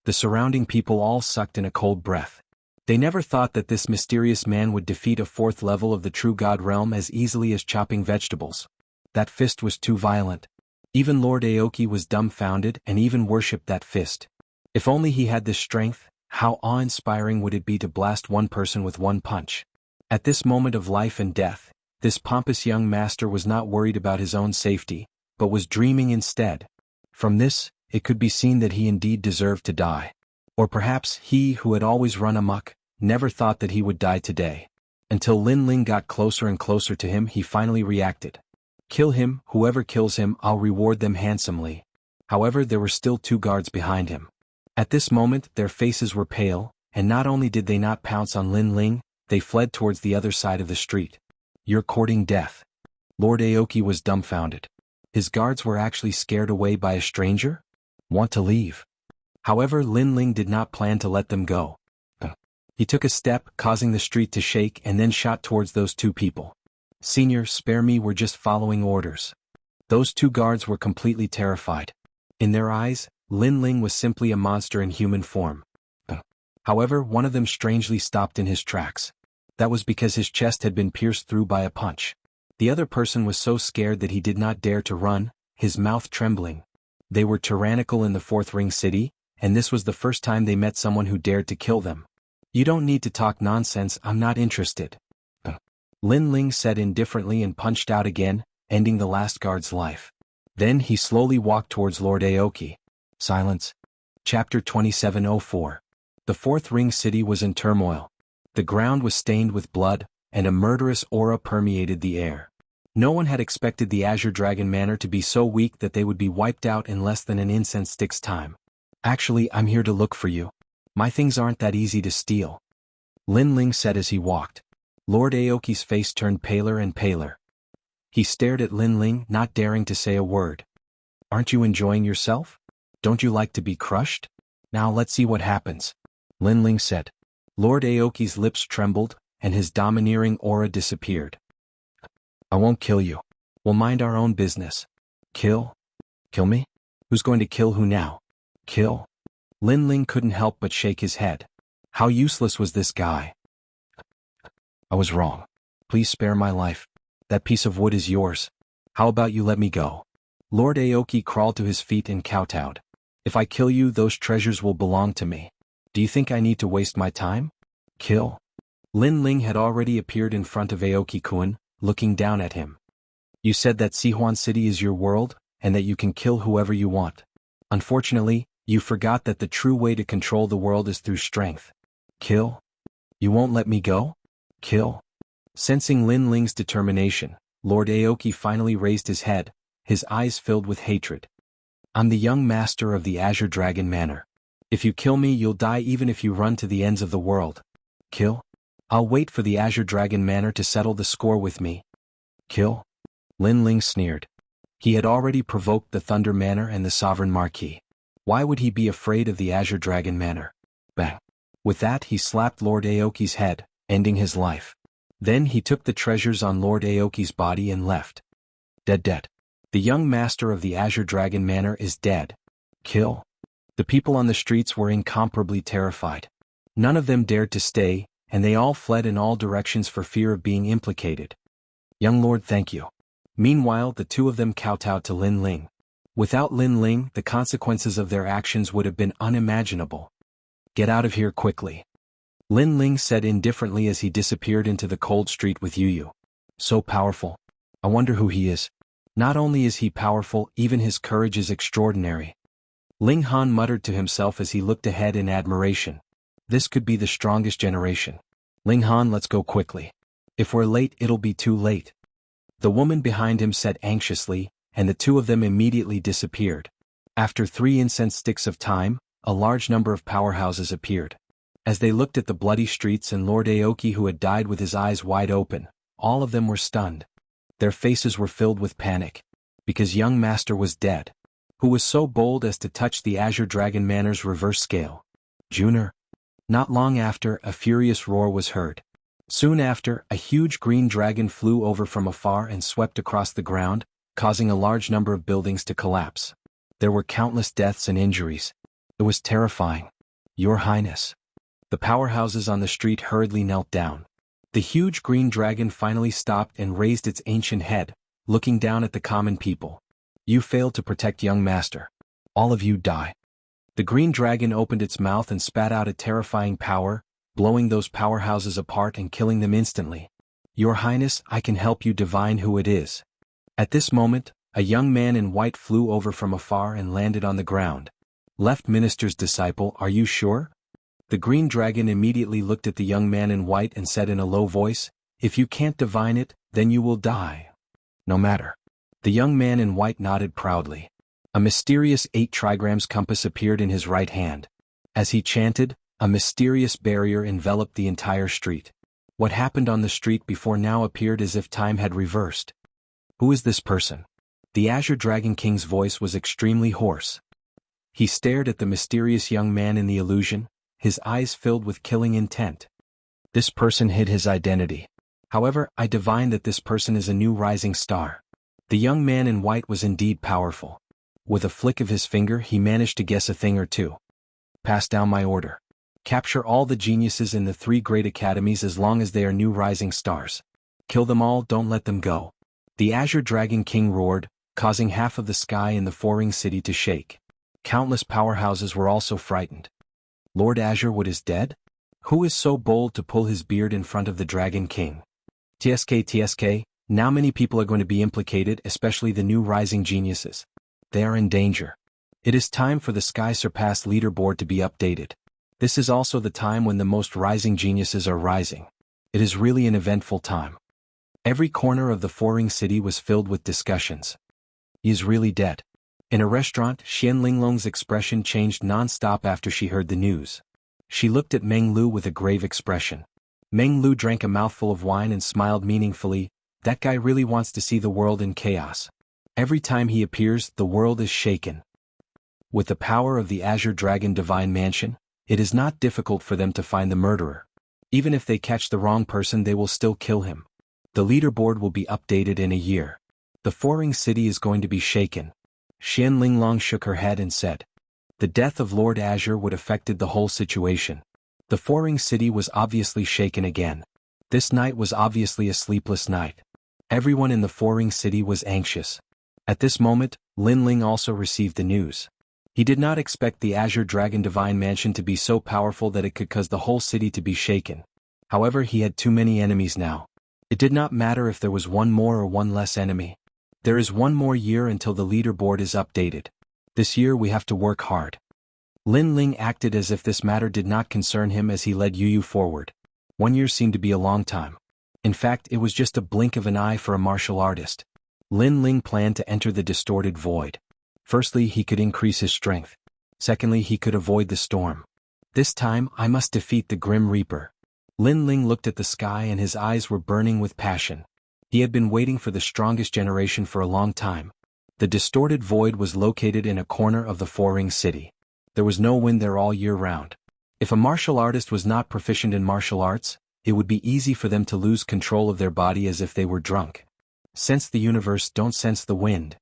The surrounding people all sucked in a cold breath. They never thought that this mysterious man would defeat a 4th level of the True God realm as easily as chopping vegetables. That fist was too violent. Even Lord Aoki was dumbfounded and even worshipped that fist. If only he had this strength, how awe-inspiring would it be to blast one person with one punch. At this moment of life and death, this pompous young master was not worried about his own safety, but was dreaming instead. From this, it could be seen that he indeed deserved to die. Or perhaps he who had always run amok, never thought that he would die today. Until Lin Ling got closer and closer to him, he finally reacted. "Kill him, whoever kills him, I'll reward them handsomely." However, there were still 2 guards behind him. At this moment, their faces were pale, and not only did they not pounce on Lin Ling, they fled towards the other side of the street. "You're courting death." Lord Aoki was dumbfounded. His guards were actually scared away by a stranger? Want to leave? However, Lin Ling did not plan to let them go. He took a step, causing the street to shake, and then shot towards those 2 people. "Senior, spare me, we're just following orders." Those 2 guards were completely terrified. In their eyes, Lin Ling was simply a monster in human form. However, one of them strangely stopped in his tracks. That was because his chest had been pierced through by a punch. The other person was so scared that he did not dare to run, his mouth trembling. They were tyrannical in the 4th Ring City, and this was the first time they met someone who dared to kill them. "You don't need to talk nonsense, I'm not interested." Lin Ling said indifferently and punched out again, ending the last guard's life. Then he slowly walked towards Lord Aoki. Silence. Chapter 2704. The 4th Ring City was in turmoil. The ground was stained with blood, and a murderous aura permeated the air. No one had expected the Azure Dragon Manor to be so weak that they would be wiped out in less than an incense stick's time. "Actually, I'm here to look for you. My things aren't that easy to steal," Lin Ling said as he walked. Lord Aoki's face turned paler and paler. He stared at Lin Ling, not daring to say a word. "Aren't you enjoying yourself? Don't you like to be crushed? Now let's see what happens," Lin Ling said. Lord Aoki's lips trembled, and his domineering aura disappeared. "I won't kill you. We'll mind our own business." "Kill? Kill me? Who's going to kill who now? Kill?" Lin Ling couldn't help but shake his head. How useless was this guy? "I was wrong. Please spare my life. That piece of wood is yours. How about you let me go?" Lord Aoki crawled to his feet and kowtowed. "If I kill you, those treasures will belong to me. Do you think I need to waste my time? Kill?" Lin Ling had already appeared in front of Aoki-kun, looking down at him. "You said that Sihuan City is your world, and that you can kill whoever you want. Unfortunately, you forgot that the true way to control the world is through strength. Kill? You won't let me go? Kill?" Sensing Lin Ling's determination, Lord Aoki finally raised his head, his eyes filled with hatred. "I'm the young master of the Azure Dragon Manor. If you kill me, you'll die even if you run to the ends of the world. Kill? I'll wait for the Azure Dragon Manor to settle the score with me. Kill?" Lin Ling sneered. He had already provoked the Thunder Manor and the Sovereign Marquis. Why would he be afraid of the Azure Dragon Manor? Bang. With that he slapped Lord Aoki's head, ending his life. Then he took the treasures on Lord Aoki's body and left. Dead. The young master of the Azure Dragon Manor is dead. Kill. The people on the streets were incomparably terrified. None of them dared to stay, and they all fled in all directions for fear of being implicated. Young lord, thank you. Meanwhile, the two of them kowtowed to Lin Ling. Without Lin Ling, the consequences of their actions would have been unimaginable. Get out of here quickly. Lin Ling said indifferently as he disappeared into the cold street with Yu. So powerful. I wonder who he is. Not only is he powerful, even his courage is extraordinary. Ling Han muttered to himself as he looked ahead in admiration. This could be the strongest generation. Ling Han, let's go quickly. If we're late, it'll be too late. The woman behind him said anxiously, and the two of them immediately disappeared. After 3 incense sticks of time, a large number of powerhouses appeared. As they looked at the bloody streets and Lord Aoki who had died with his eyes wide open, all of them were stunned. Their faces were filled with panic. Because young master was dead. Who was so bold as to touch the Azure Dragon Manor's reverse scale? Junior. Not long after, a furious roar was heard. Soon after, a huge green dragon flew over from afar and swept across the ground, causing a large number of buildings to collapse. There were countless deaths and injuries. It was terrifying. Your Highness. The powerhouses on the street hurriedly knelt down. The huge green dragon finally stopped and raised its ancient head, looking down at the common people. You failed to protect young master. All of you die. The green dragon opened its mouth and spat out a terrifying power, blowing those powerhouses apart and killing them instantly. Your Highness, I can help you divine who it is. At this moment, a young man in white flew over from afar and landed on the ground. Left Minister's disciple, are you sure? The green dragon immediately looked at the young man in white and said in a low voice, if you can't divine it, then you will die. No matter. The young man in white nodded proudly. A mysterious 8 trigrams compass appeared in his right hand. As he chanted, a mysterious barrier enveloped the entire street. What happened on the street before now appeared as if time had reversed. Who is this person? The Azure Dragon King's voice was extremely hoarse. He stared at the mysterious young man in the illusion, his eyes filled with killing intent. This person hid his identity. However, I divined that this person is a new rising star. The young man in white was indeed powerful. With a flick of his finger he managed to guess a thing or two. Pass down my order. Capture all the geniuses in the 3 great academies as long as they are new rising stars. Kill them all, don't let them go. The Azure Dragon King roared, causing half of the sky in the 4-ring city to shake. Countless powerhouses were also frightened. Lord Azurewood is dead? Who is so bold to pull his beard in front of the Dragon King? TSK, now many people are going to be implicated, especially the new rising geniuses. They are in danger. It is time for the Sky Surpass leaderboard to be updated. This is also the time when the most rising geniuses are rising. It is really an eventful time. Every corner of the 4-ring city was filled with discussions. He is really dead. In a restaurant, Xian Linglong's expression changed non-stop after she heard the news. She looked at Meng Lu with a grave expression. Meng Lu drank a mouthful of wine and smiled meaningfully. That guy really wants to see the world in chaos. Every time he appears, the world is shaken. With the power of the Azure Dragon Divine Mansion, it is not difficult for them to find the murderer. Even if they catch the wrong person, they will still kill him. The leaderboard will be updated in a year. The 4-ring city is going to be shaken. Xian Linglong shook her head and said. The death of Lord Azure would affected the whole situation. The 4-ring city was obviously shaken again. This night was obviously a sleepless night. Everyone in the 4-ring city was anxious. At this moment, Lin Ling also received the news. He did not expect the Azure Dragon Divine Mansion to be so powerful that it could cause the whole city to be shaken. However, he had too many enemies now. It did not matter if there was one more or one less enemy. There is one more year until the leaderboard is updated. This year we have to work hard. Lin Ling acted as if this matter did not concern him as he led Yu forward. 1 year seemed to be a long time. In fact, it was just a blink of an eye for a martial artist. Lin Ling planned to enter the distorted void. Firstly, he could increase his strength. Secondly, he could avoid the storm. This time, I must defeat the Grim Reaper. Lin Ling looked at the sky and his eyes were burning with passion. He had been waiting for the strongest generation for a long time. The distorted void was located in a corner of the 4-ring city. There was no wind there all year round. If a martial artist was not proficient in martial arts, it would be easy for them to lose control of their body as if they were drunk. Sense the universe, don't sense the wind.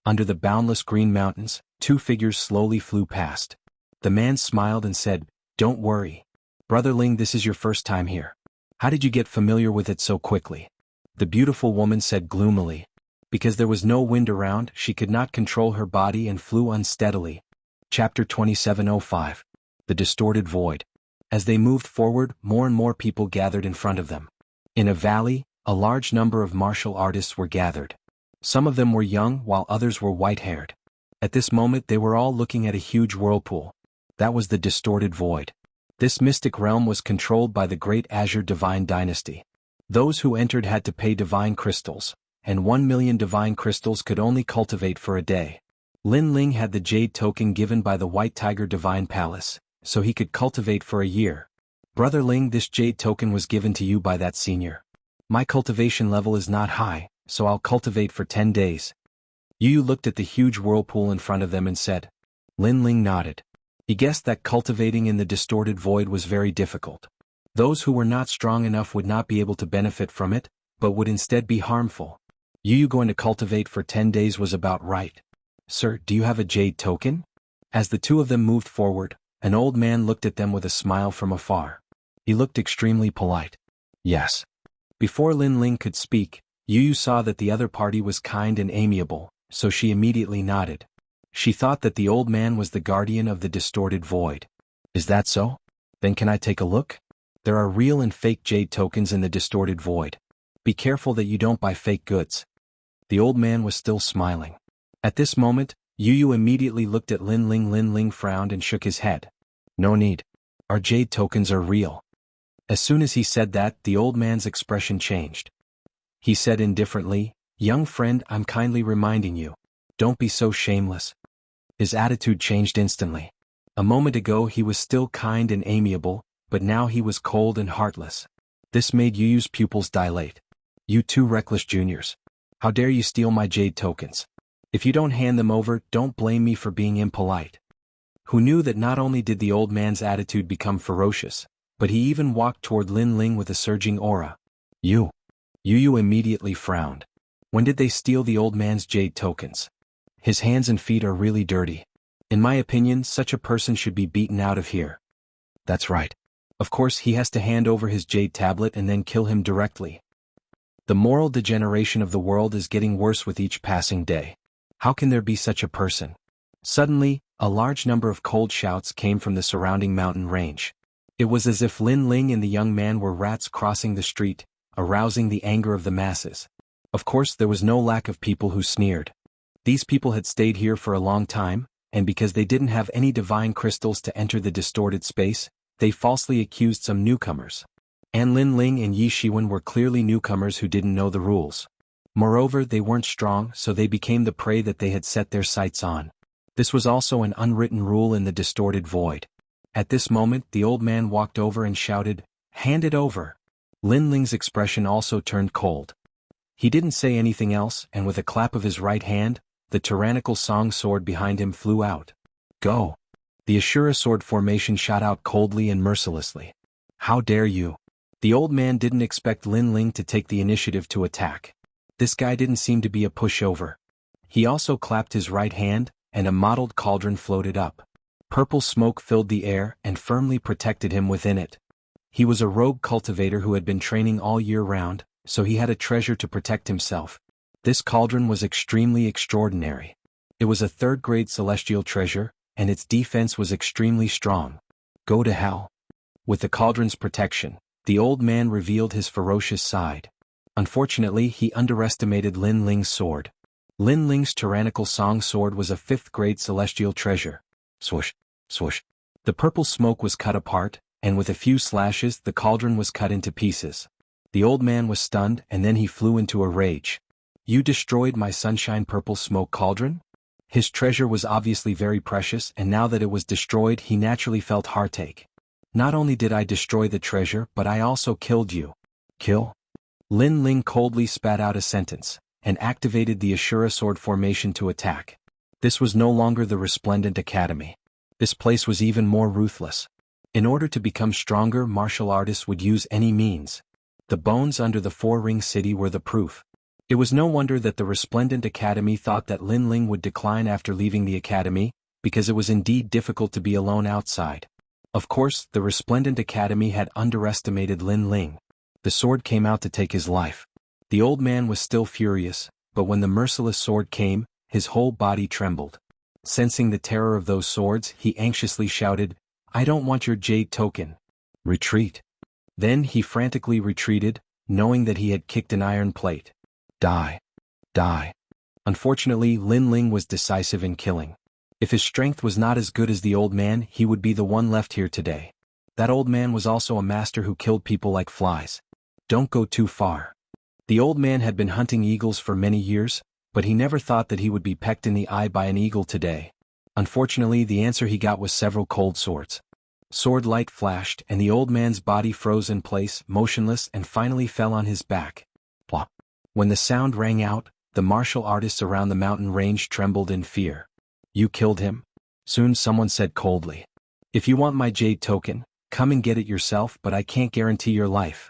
Under the boundless green mountains, two figures slowly flew past. The man smiled and said, "Don't worry. Brother Ling, this is your first time here. How did you get familiar with it so quickly?" The beautiful woman said gloomily. Because there was no wind around, she could not control her body and flew unsteadily. Chapter 27:05. The Distorted Void. As they moved forward, more and more people gathered in front of them. In a valley, a large number of martial artists were gathered. Some of them were young while others were white-haired. At this moment they were all looking at a huge whirlpool. That was the Distorted Void. This mystic realm was controlled by the Great Azure Divine Dynasty. Those who entered had to pay divine crystals, and 1,000,000 divine crystals could only cultivate for a day. Lin Ling had the jade token given by the White Tiger Divine Palace, so he could cultivate for a year. Brother Ling, this jade token was given to you by that senior. My cultivation level is not high, so I'll cultivate for 10 days. Yu looked at the huge whirlpool in front of them and said. Lin Ling nodded. He guessed that cultivating in the distorted void was very difficult. Those who were not strong enough would not be able to benefit from it, but would instead be harmful. Yu going to cultivate for 10 days was about right. Sir, do you have a jade token? As the two of them moved forward, an old man looked at them with a smile from afar. He looked extremely polite. Yes. Before Lin Ling could speak, Yu saw that the other party was kind and amiable, so she immediately nodded. She thought that the old man was the guardian of the distorted void. Is that so? Then can I take a look? There are real and fake jade tokens in the distorted void. Be careful that you don't buy fake goods. The old man was still smiling. At this moment, Yu immediately looked at Lin Ling. Lin Ling frowned and shook his head. No need. Our jade tokens are real. As soon as he said that, the old man's expression changed. He said indifferently, Young friend, I'm kindly reminding you. Don't be so shameless. His attitude changed instantly. A moment ago he was still kind and amiable, but now he was cold and heartless. This made Yu's pupils dilate. You two reckless juniors. How dare you steal my jade tokens? If you don't hand them over, don't blame me for being impolite. Who knew that not only did the old man's attitude become ferocious, but he even walked toward Lin Ling with a surging aura. Yu immediately frowned. When did they steal the old man's jade tokens? His hands and feet are really dirty. In my opinion, such a person should be beaten out of here. That's right. Of course he has to hand over his jade tablet and then kill him directly. The moral degeneration of the world is getting worse with each passing day. How can there be such a person? Suddenly, a large number of cold shouts came from the surrounding mountain range. It was as if Lin Ling and the young man were rats crossing the street, arousing the anger of the masses. Of course there was no lack of people who sneered. These people had stayed here for a long time, and because they didn't have any divine crystals to enter the distorted space, they falsely accused some newcomers. And Lin Ling and Yi Shiwen were clearly newcomers who didn't know the rules. Moreover, they weren't strong, so they became the prey that they had set their sights on. This was also an unwritten rule in the distorted void. At this moment, the old man walked over and shouted, Hand it over. Lin Ling's expression also turned cold. He didn't say anything else, and with a clap of his right hand, the tyrannical song sword behind him flew out. Go! The Ashura sword formation shot out coldly and mercilessly. How dare you! The old man didn't expect Lin Ling to take the initiative to attack. This guy didn't seem to be a pushover. He also clapped his right hand, and a mottled cauldron floated up. Purple smoke filled the air and firmly protected him within it. He was a rogue cultivator who had been training all year round, so he had a treasure to protect himself. This cauldron was extremely extraordinary. It was a third-grade celestial treasure, and its defense was extremely strong. Go to hell. With the cauldron's protection, the old man revealed his ferocious side. Unfortunately, he underestimated Lin Ling's sword. Lin Ling's tyrannical song sword was a fifth-grade celestial treasure. Swoosh, swoosh. The purple smoke was cut apart, and with a few slashes the cauldron was cut into pieces. The old man was stunned, and then he flew into a rage. You destroyed my sunshine purple smoke cauldron? His treasure was obviously very precious, and now that it was destroyed he naturally felt heartache. Not only did I destroy the treasure, but I also killed you. Kill? Lin Ling coldly spat out a sentence, and activated the Ashura sword formation to attack. This was no longer the Resplendent Academy. This place was even more ruthless. In order to become stronger, martial artists would use any means. The bones under the four-ring city were the proof. It was no wonder that the resplendent academy thought that Lin Ling would decline after leaving the academy, because it was indeed difficult to be alone outside. Of course, the resplendent academy had underestimated Lin Ling. The sword came out to take his life. The old man was still furious, but when the merciless sword came, his whole body trembled. Sensing the terror of those swords, he anxiously shouted, "I don't want your jade token. Retreat." Then he frantically retreated, knowing that he had kicked an iron plate. Die. Die. Unfortunately, Lin Ling was decisive in killing. If his strength was not as good as the old man, he would be the one left here today. That old man was also a master who killed people like flies. Don't go too far. The old man had been hunting eagles for many years, but he never thought that he would be pecked in the eye by an eagle today. Unfortunately, the answer he got was several cold swords. Sword light flashed, and the old man's body froze in place, motionless, and finally fell on his back. Plop. When the sound rang out, the martial artists around the mountain range trembled in fear. "You killed him?" Soon someone said coldly. "If you want my jade token, come and get it yourself, but I can't guarantee your life."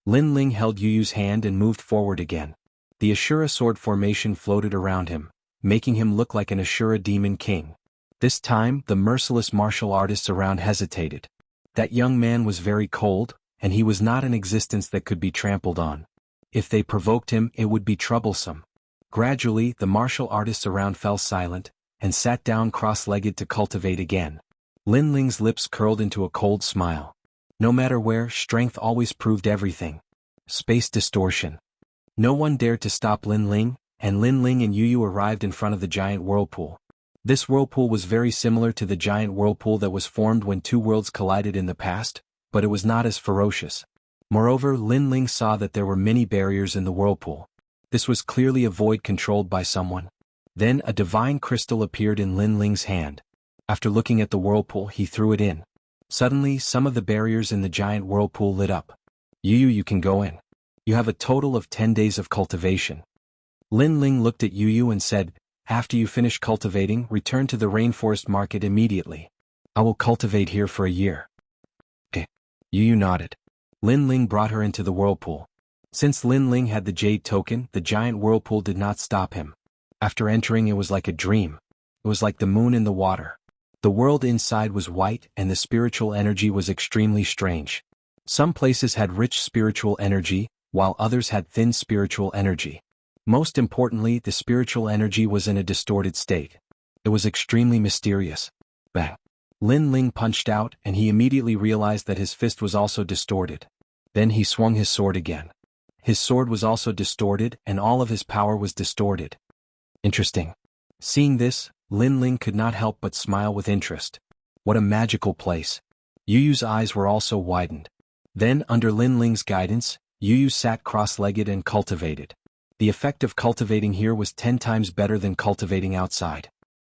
Lin Ling held Yu Yu's hand and moved forward again. The Ashura sword formation floated around him, making him look like an Ashura demon king. This time, the merciless martial artists around hesitated. That young man was very cold, and he was not an existence that could be trampled on. If they provoked him, it would be troublesome. Gradually, the martial artists around fell silent, and sat down cross-legged to cultivate again. Lin Ling's lips curled into a cold smile. No matter where, strength always proved everything. Space distortion. No one dared to stop Lin Ling, and Lin Ling and Yu Yu arrived in front of the giant whirlpool. This whirlpool was very similar to the giant whirlpool that was formed when two worlds collided in the past, but it was not as ferocious. Moreover, Lin Ling saw that there were many barriers in the whirlpool. This was clearly a void controlled by someone. Then a divine crystal appeared in Lin Ling's hand. After looking at the whirlpool, he threw it in. Suddenly, some of the barriers in the giant whirlpool lit up. "Yu Yu, you can go in. You have a total of 10 days of cultivation." Lin Ling looked at Yu Yu and said, "After you finish cultivating, return to the rainforest market immediately. I will cultivate here for a year." Okay. Yu Yu nodded. Lin Ling brought her into the whirlpool. Since Lin Ling had the jade token, the giant whirlpool did not stop him. After entering, it was like a dream. It was like the moon in the water. The world inside was white, and the spiritual energy was extremely strange. Some places had rich spiritual energy, while others had thin spiritual energy. Most importantly, the spiritual energy was in a distorted state. It was extremely mysterious. Bang! Lin Ling punched out, and he immediately realized that his fist was also distorted. Then he swung his sword again. His sword was also distorted, and all of his power was distorted. Interesting. Seeing this, Lin Ling could not help but smile with interest. What a magical place. Yu Yu's eyes were also widened. Then, under Lin Ling's guidance, Yu Yu sat cross-legged and cultivated. The effect of cultivating here was 10 times better than cultivating outside.